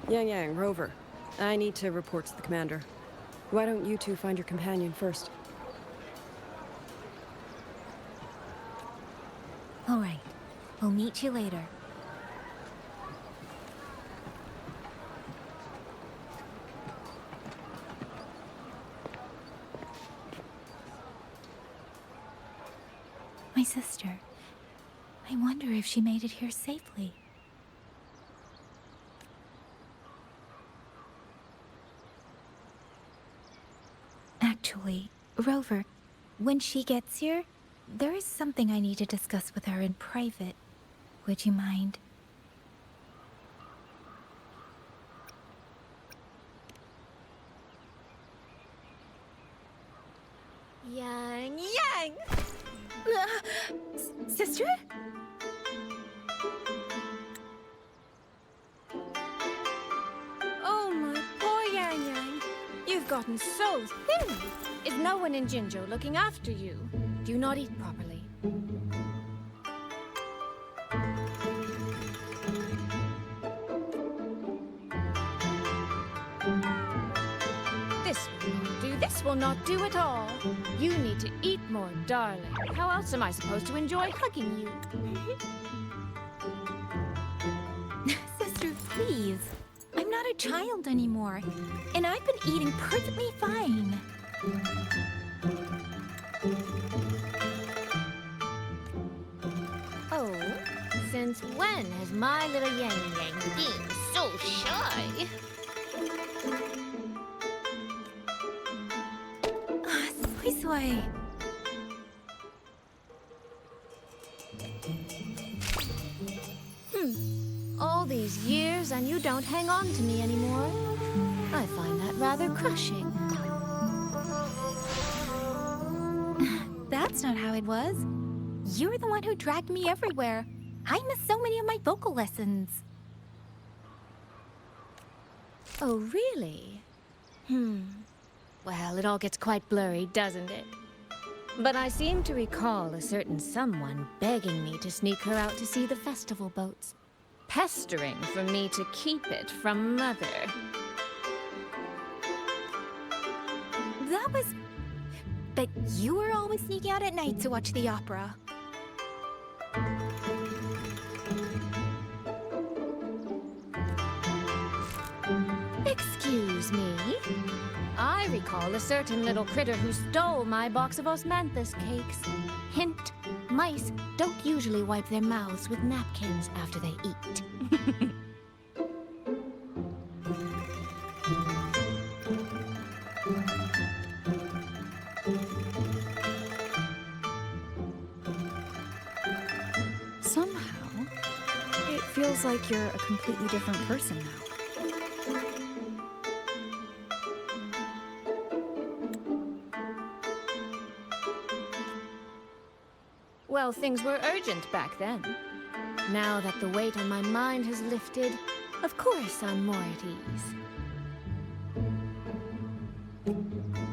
[SPEAKER 19] Yangyang, Rover. I need to report to the commander. Why don't you two find your companion first?
[SPEAKER 5] All right. We'll meet you later. My sister. I wonder if she made it here safely. Actually, Rover, when she gets here, there is something I need to discuss with her in private. Would you mind? Sister?
[SPEAKER 15] Oh, my poor Yangyang. You've gotten so thin. Is no one in Jinzhou looking after you? Do you not eat properly? This will not do at all. You need to eat more, darling. How else am I supposed to enjoy hugging you?
[SPEAKER 5] Sister, please. I'm not a child anymore, and I've been eating perfectly fine.
[SPEAKER 15] Oh, since when has my little Yangyang been so shy?
[SPEAKER 5] Soy.
[SPEAKER 15] All these years and you don't hang on to me anymore. I find that rather crushing.
[SPEAKER 5] That's not how it was. You're the one who dragged me everywhere. I missed so many of my vocal lessons.
[SPEAKER 15] Oh, really? Well, it all gets quite blurry, doesn't it? But I seem to recall a certain someone begging me to sneak her out to see the festival boats. Pestering for me to keep it from Mother.
[SPEAKER 5] That was... But you were always sneaking out at night to watch the opera.
[SPEAKER 15] Excuse me? I recall a certain little critter who stole my box of osmanthus cakes. Hint, mice don't usually wipe their mouths with napkins after they eat.
[SPEAKER 9] Somehow, it feels like you're a completely different person now.
[SPEAKER 15] Well, things were urgent back then. Now that the weight on my mind has lifted, of course I'm more at ease.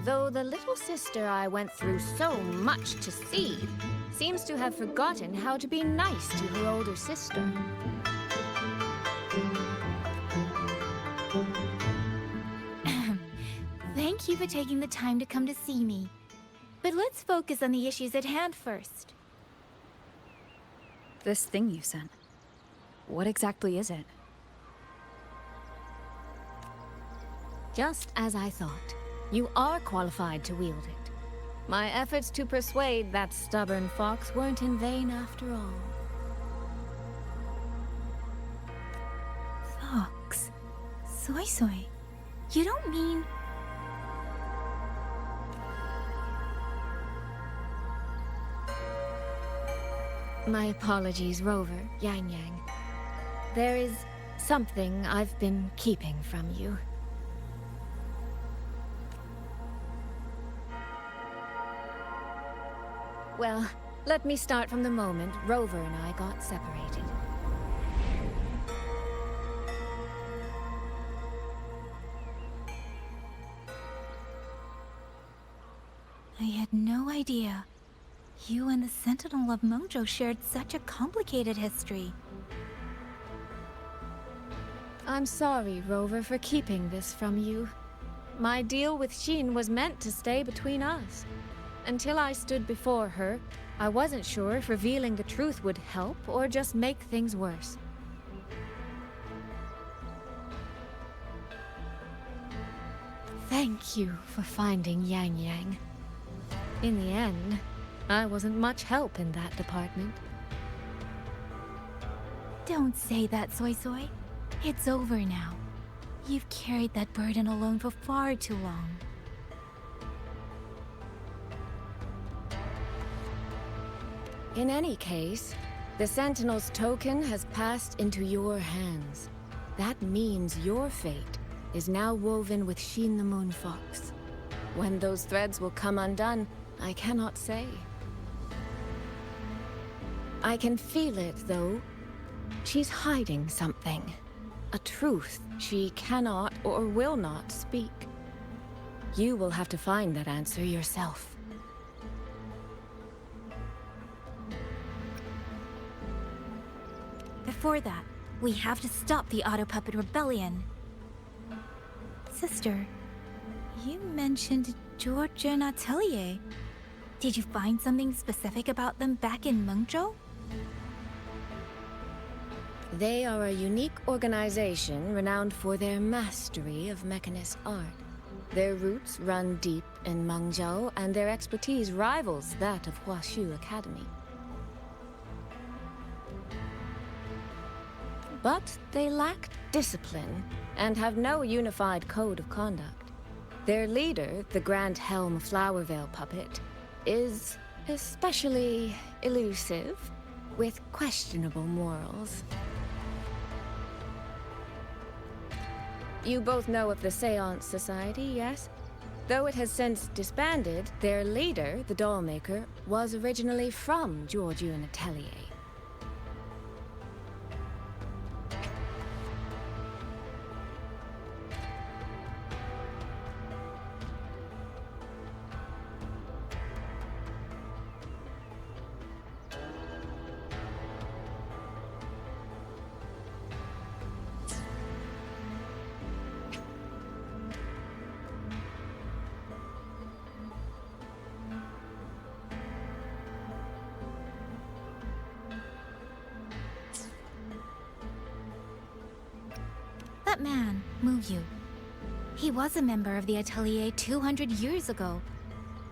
[SPEAKER 15] Though the little sister I went through so much to see seems to have forgotten how to be nice to her older sister.
[SPEAKER 5] Thank you for taking the time to come to see me. But let's focus on the issues at hand first.
[SPEAKER 9] This thing you sent. What exactly is it?
[SPEAKER 15] Just as I thought. You are qualified to wield it. My efforts to persuade that stubborn fox weren't in vain after all.
[SPEAKER 5] Fox? Soy Soy? You don't mean...
[SPEAKER 15] My apologies, Rover, Yangyang. There is something I've been keeping from you. Well, let me start from the moment Rover and I got separated.
[SPEAKER 5] I had no idea. You and the Sentinel of Mengzhou shared such a complicated history.
[SPEAKER 15] I'm sorry, Rover, for keeping this from you. My deal with Xin was meant to stay between us. Until I stood before her, I wasn't sure if revealing the truth would help or just make things worse. Thank you for finding Yangyang. In the end, I wasn't much help in that department.
[SPEAKER 5] Don't say that, Soy Soy. It's over now. You've carried that burden alone for far too long.
[SPEAKER 15] In any case, the Sentinel's token has passed into your hands. That means your fate is now woven with Xin the Moon Fox. When those threads will come undone, I cannot say. I can feel it, though. She's hiding something. A truth she cannot or will not speak. You will have to find that answer yourself.
[SPEAKER 5] Before that, we have to stop the Auto Puppet Rebellion. Sister, you mentioned George and Atelier. Did you find something specific about them back in Mengzhou?
[SPEAKER 15] They are a unique organization renowned for their mastery of mechanist art. Their roots run deep in Mengzhou, and their expertise rivals that of Huashu Academy. But they lack discipline and have no unified code of conduct. Their leader, the Grand Helm Flowervale puppet, is especially elusive, with questionable morals. You both know of the Seance Society, yes? Though it has since disbanded, their leader, the Dollmaker, was originally from Georgian Atelier.
[SPEAKER 5] That man, Muyu. He was a member of the Atelier 200 years ago,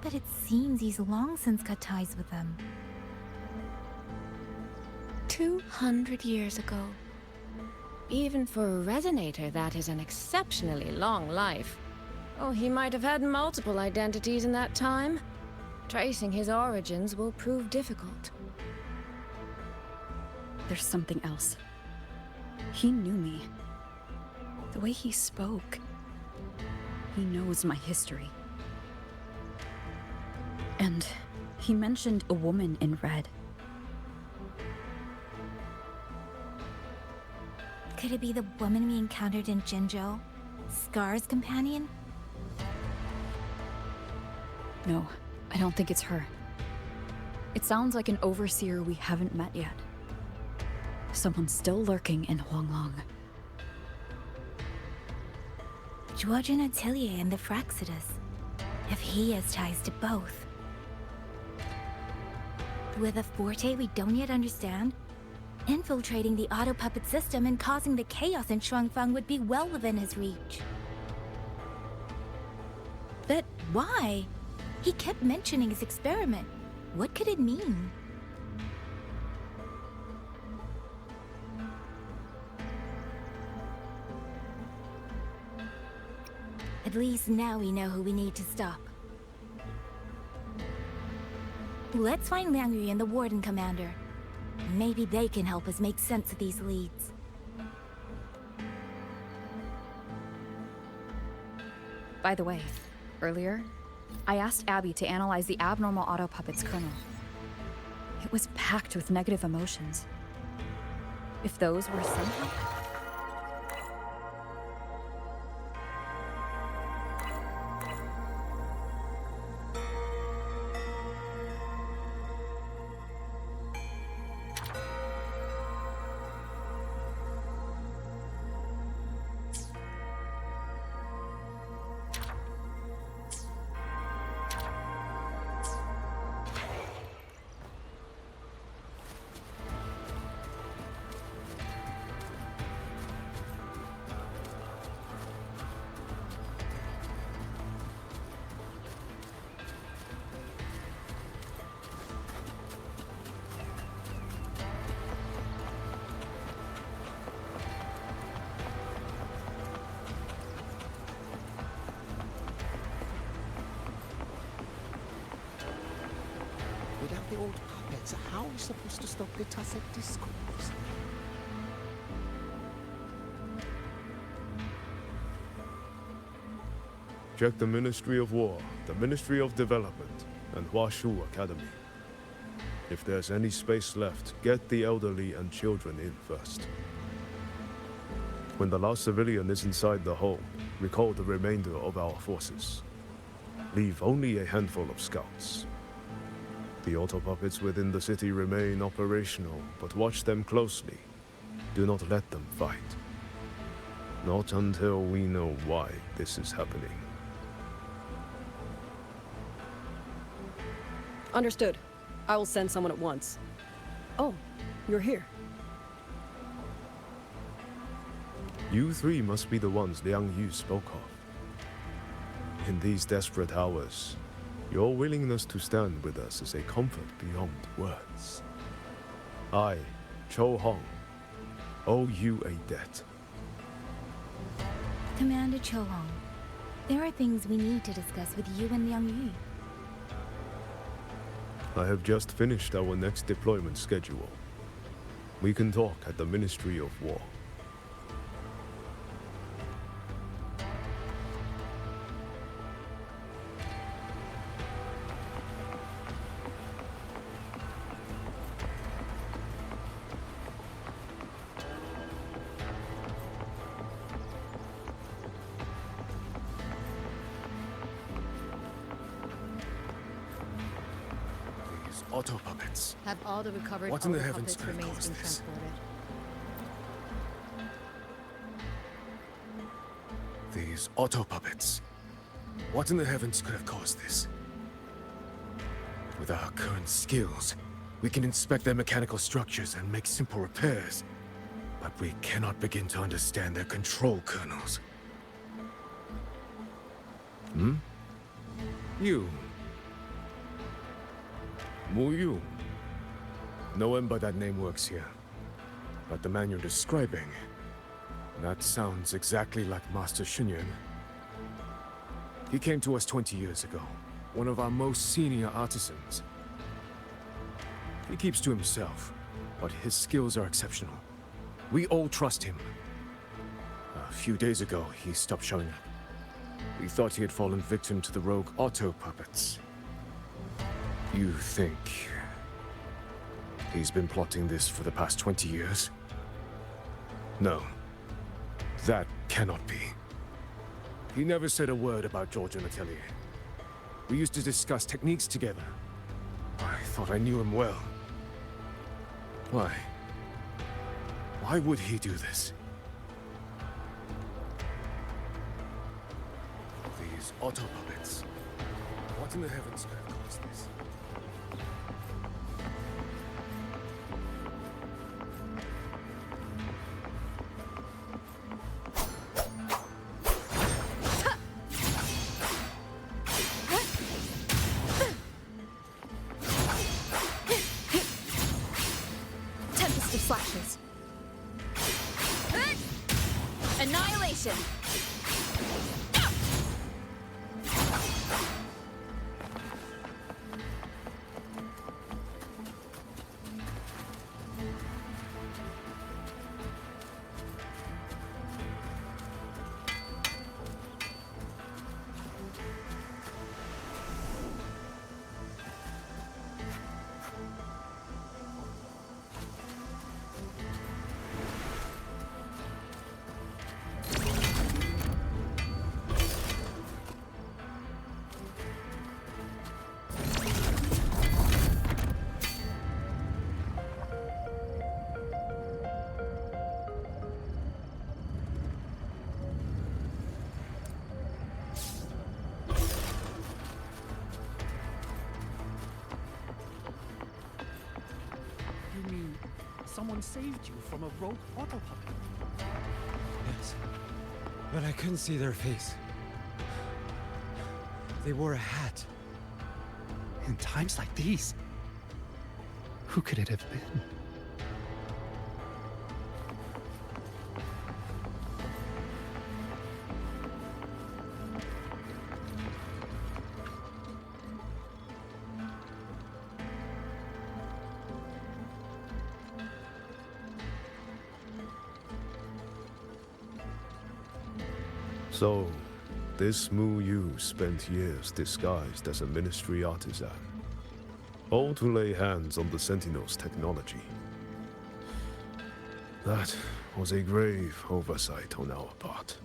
[SPEAKER 5] but it seems he's long since cut ties with them.
[SPEAKER 15] 200 years ago. Even for a resonator, that is an exceptionally long life. Oh, he might have had multiple identities in that time. Tracing his origins will prove difficult.
[SPEAKER 9] There's something else. He knew me. The way he spoke. He knows my history. And he mentioned a woman in red.
[SPEAKER 5] Could it be the woman we encountered in Jinzhou? Scar's companion?
[SPEAKER 9] No, I don't think it's her. It sounds like an overseer we haven't met yet. Someone still lurking in Huanglong.
[SPEAKER 5] Georgian Atelier and the Fraxidus. If he has ties to both. With a forte we don't yet understand, infiltrating the auto puppet system and causing the chaos in Shuangfang would be well within his reach. But why? He kept mentioning his experiment. What could it mean? At least now we know who we need to stop. Let's find Liang Yu and the Warden Commander. Maybe they can help us make sense of these leads.
[SPEAKER 9] By the way, earlier, I asked Abby to analyze the abnormal auto puppet's kernel. It was packed with negative emotions. If those were somehow...
[SPEAKER 4] Without the old puppets, how are we supposed to stop the Tusset discourse?
[SPEAKER 13] Check the Ministry of War, the Ministry of Development, and Huashu Academy.
[SPEAKER 7] If there's any space left, get the elderly and children in first. When the last civilian is inside the hole, recall the remainder of our forces. Leave only a handful of scouts. The auto puppets within the city remain operational, but watch them closely. Do not let them fight. Not until we know why this is happening.
[SPEAKER 19] Understood. I will send someone at once. Oh, you're here.
[SPEAKER 7] You three must be the ones Yangyang spoke of. In these desperate hours, your willingness to stand with us is a comfort beyond words. I, Cho Hong, owe you a debt.
[SPEAKER 5] Commander Cho Hong, there are things we need to discuss with you and Yangyang.
[SPEAKER 7] I have just finished our next deployment schedule. We can talk at the Ministry of War.
[SPEAKER 13] Auto puppets.
[SPEAKER 9] Have all the recovered
[SPEAKER 13] What in the
[SPEAKER 9] auto
[SPEAKER 13] heavens
[SPEAKER 9] puppets
[SPEAKER 13] could have
[SPEAKER 9] remains
[SPEAKER 13] caused
[SPEAKER 9] been
[SPEAKER 13] this?
[SPEAKER 9] transported?
[SPEAKER 13] These auto puppets. What in the heavens could have caused this? With our current skills, we can inspect their mechanical structures and make simple repairs. But we cannot begin to understand their control kernels. Hmm? You. Mu Yu. No one but that name works here. But the man you're describing, that sounds exactly like Master Xunyan. He came to us 20 years ago, one of our most senior artisans. He keeps to himself, but his skills are exceptional. We all trust him. A few days ago, he stopped showing up. We thought he had fallen victim to the rogue auto puppets. You think he's been plotting this for the past 20 years? No. That cannot be. He never said a word about Georgian Atelier. We used to discuss techniques together. I thought I knew him well. Why? Why would he do this? These auto puppets. What in the heavens could have caused this?
[SPEAKER 9] Tempest of slashes. Annihilation.
[SPEAKER 10] You mean someone saved you from a rogue auto puppet?
[SPEAKER 1] Yes. But I couldn't see their face. They wore a hat.
[SPEAKER 10] In times like these, who could it have been?
[SPEAKER 7] So, this Mu Yu spent years disguised as a ministry artisan. all to lay hands on the Sentinel's technology. That was a grave oversight on our part.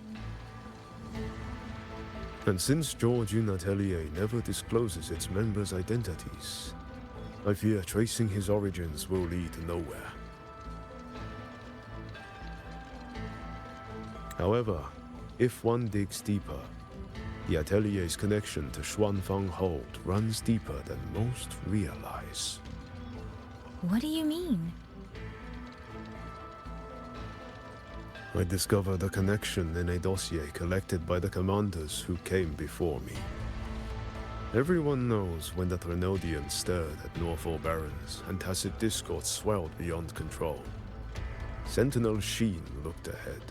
[SPEAKER 7] And since Georgian Atelier never discloses its members' identities, I fear tracing his origins will lead nowhere. However, if one digs deeper, the Atelier's connection to Xuanfang Hold runs deeper than most realize.
[SPEAKER 5] What do you mean?
[SPEAKER 7] I discovered a connection in a dossier collected by the commanders who came before me. Everyone knows when the Threnodians stirred at Northall Barrens and tacit discord swelled beyond control. Sentinel Sheen looked ahead.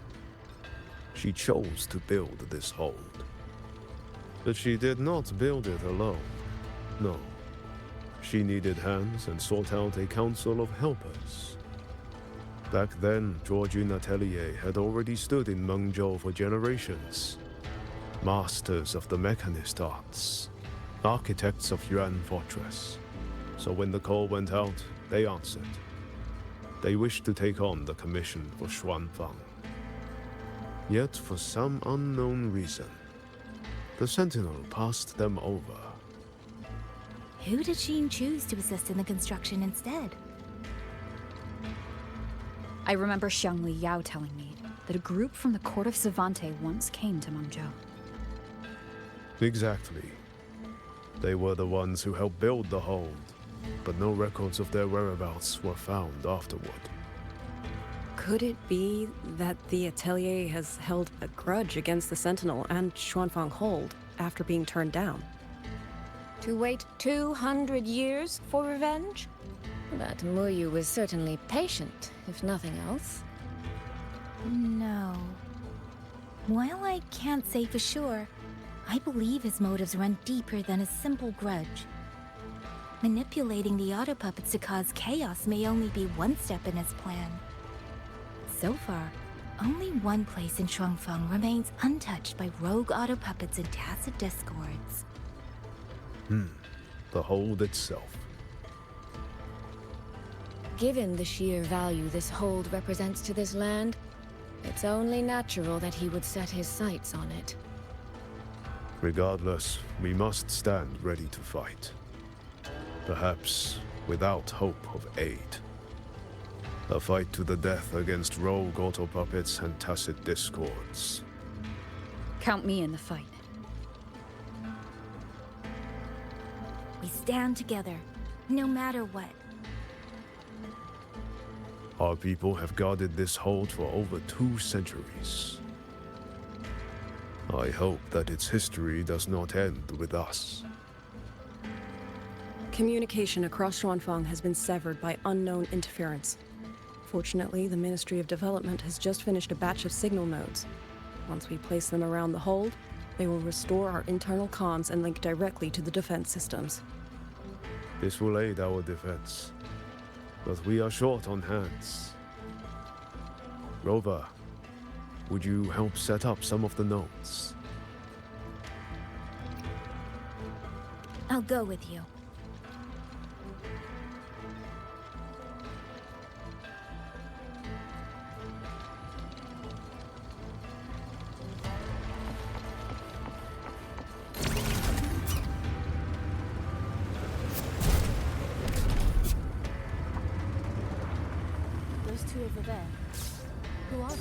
[SPEAKER 7] She chose to build this hold. But she did not build it alone. No. She needed hands and sought out a council of helpers. Back then, Georgian Atelier had already stood in Mengzhou for generations. Masters of the mechanist arts. Architects of Yuan Fortress. So when the call went out, they answered. They wished to take on the commission for Xuanfang. Yet, for some unknown reason, the Sentinel passed them over.
[SPEAKER 5] Who did Sheen choose to assist in the construction instead?
[SPEAKER 9] I remember Xiangli Yao telling me that a group from the court of Savante once came to Mengzhou.
[SPEAKER 7] Exactly. They were the ones who helped build the hold, but no records of their whereabouts were found afterward.
[SPEAKER 19] Could it be that the Atelier has held a grudge against the Sentinel and Xuanfang Hold after being turned down?
[SPEAKER 15] To wait 200 years for revenge? That Muyu was certainly patient, if nothing else.
[SPEAKER 5] No. While I can't say for sure, I believe his motives run deeper than a simple grudge. Manipulating the auto puppets to cause chaos may only be one step in his plan. So far, only one place in Shuangfeng remains untouched by rogue auto puppets and tacit discords.
[SPEAKER 7] The hold itself.
[SPEAKER 15] Given the sheer value this hold represents to this land, it's only natural that he would set his sights on it.
[SPEAKER 7] Regardless, we must stand ready to fight. Perhaps without hope of aid. A fight to the death against rogue auto puppets and tacit discords.
[SPEAKER 9] Count me in the fight.
[SPEAKER 5] We stand together, no matter what.
[SPEAKER 7] Our people have guarded this hold for over 2 centuries. I hope that its history does not end with us.
[SPEAKER 19] Communication across Xuanfang has been severed by unknown interference. Fortunately, the Ministry of Development has just finished a batch of signal nodes. Once we place them around the hold, they will restore our internal comms and link directly to the defense systems.
[SPEAKER 7] This will aid our defense. But we are short on hands. Rover, would you help set up some of the nodes?
[SPEAKER 5] I'll go with you.
[SPEAKER 8] Those two over there. Who are they?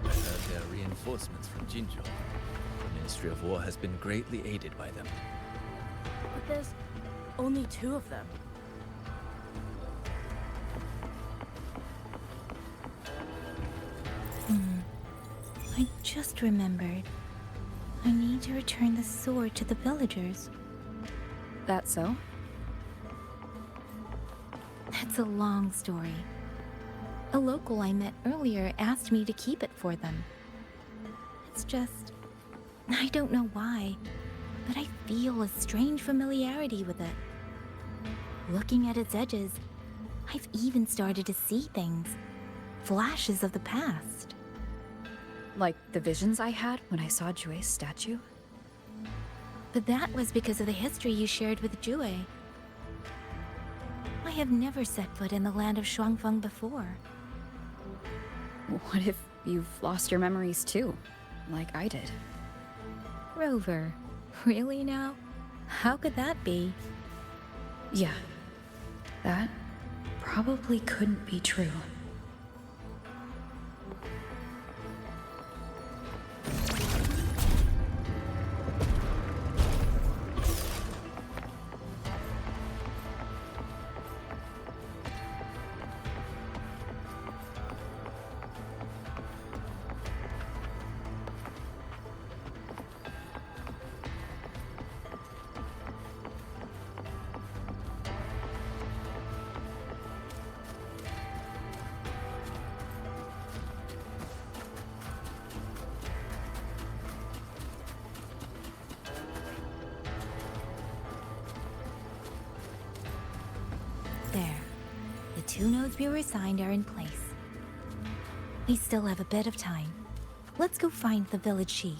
[SPEAKER 18] I heard they're reinforcements from Jinzhou. The Ministry of War has been greatly aided by them.
[SPEAKER 8] But there's only 2 of them.
[SPEAKER 5] I just remembered. I need to return the sword to the villagers.
[SPEAKER 9] That so?
[SPEAKER 5] That's a long story. A local I met earlier asked me to keep it for them. It's just... I don't know why, but I feel a strange familiarity with it. Looking at its edges, I've even started to see things. Flashes of the past.
[SPEAKER 9] Like the visions I had when I saw Jue's statue?
[SPEAKER 5] But that was because of the history you shared with Jue. have never set foot in the land of Shuangfeng before.
[SPEAKER 9] What if you've lost your memories too, like I did?
[SPEAKER 5] Rover, really now? How could that be?
[SPEAKER 9] Yeah, that probably couldn't be true.
[SPEAKER 5] There. The 2 nodes we were assigned are in place. We still have a bit of time. Let's go find the village chief.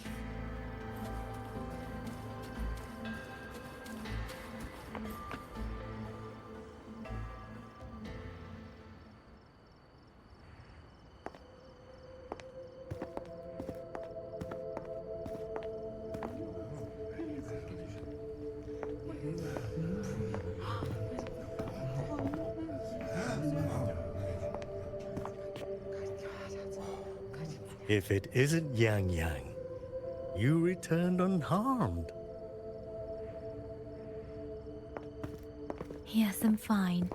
[SPEAKER 6] If it isn't Yangyang, you returned unharmed.
[SPEAKER 5] Yes, I'm fine.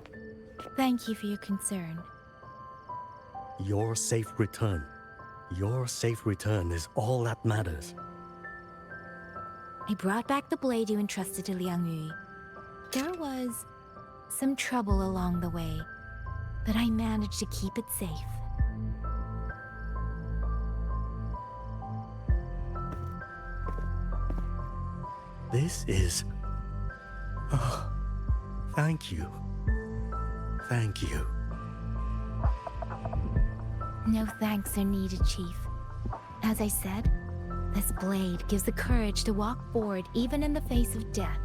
[SPEAKER 5] Thank you for your concern.
[SPEAKER 6] Your safe return. Your safe return is all that matters.
[SPEAKER 5] I brought back the blade you entrusted to Liang Yu. There was some trouble along the way, but I managed to keep it safe.
[SPEAKER 6] This is... Oh, thank you. Thank you.
[SPEAKER 5] No thanks are needed, Chief. As I said, this blade gives the courage to walk forward even in the face of death.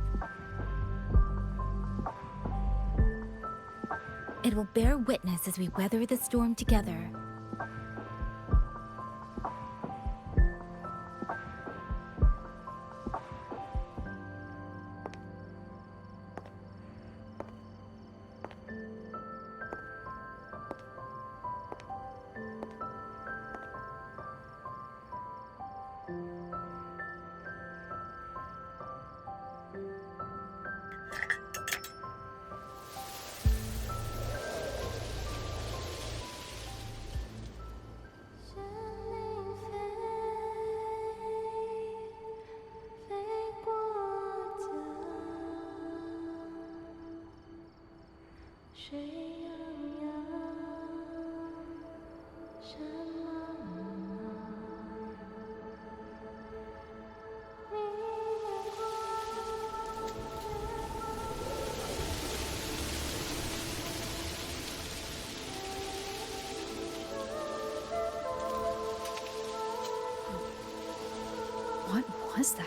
[SPEAKER 5] It will bear witness as we weather the storm together.
[SPEAKER 9] What was that?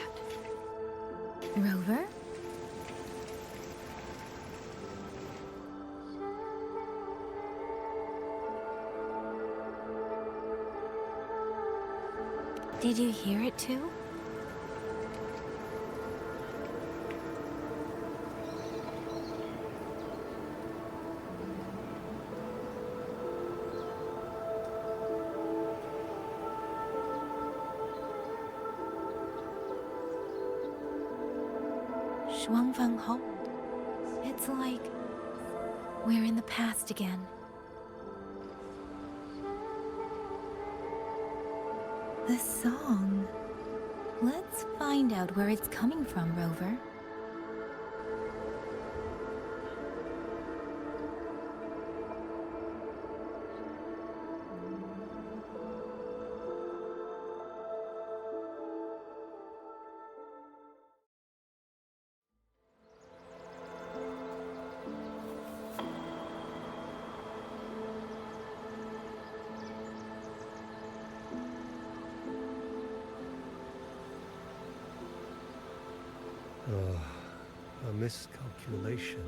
[SPEAKER 5] Rover? Did you hear it too? Shuangfeng Hold. It's like we're in the past again. The song. Let's find out where it's coming from, Rover.
[SPEAKER 6] A miscalculation.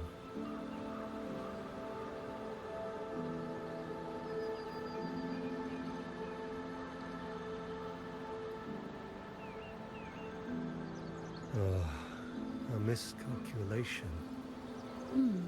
[SPEAKER 6] A miscalculation.
[SPEAKER 9] Hmm.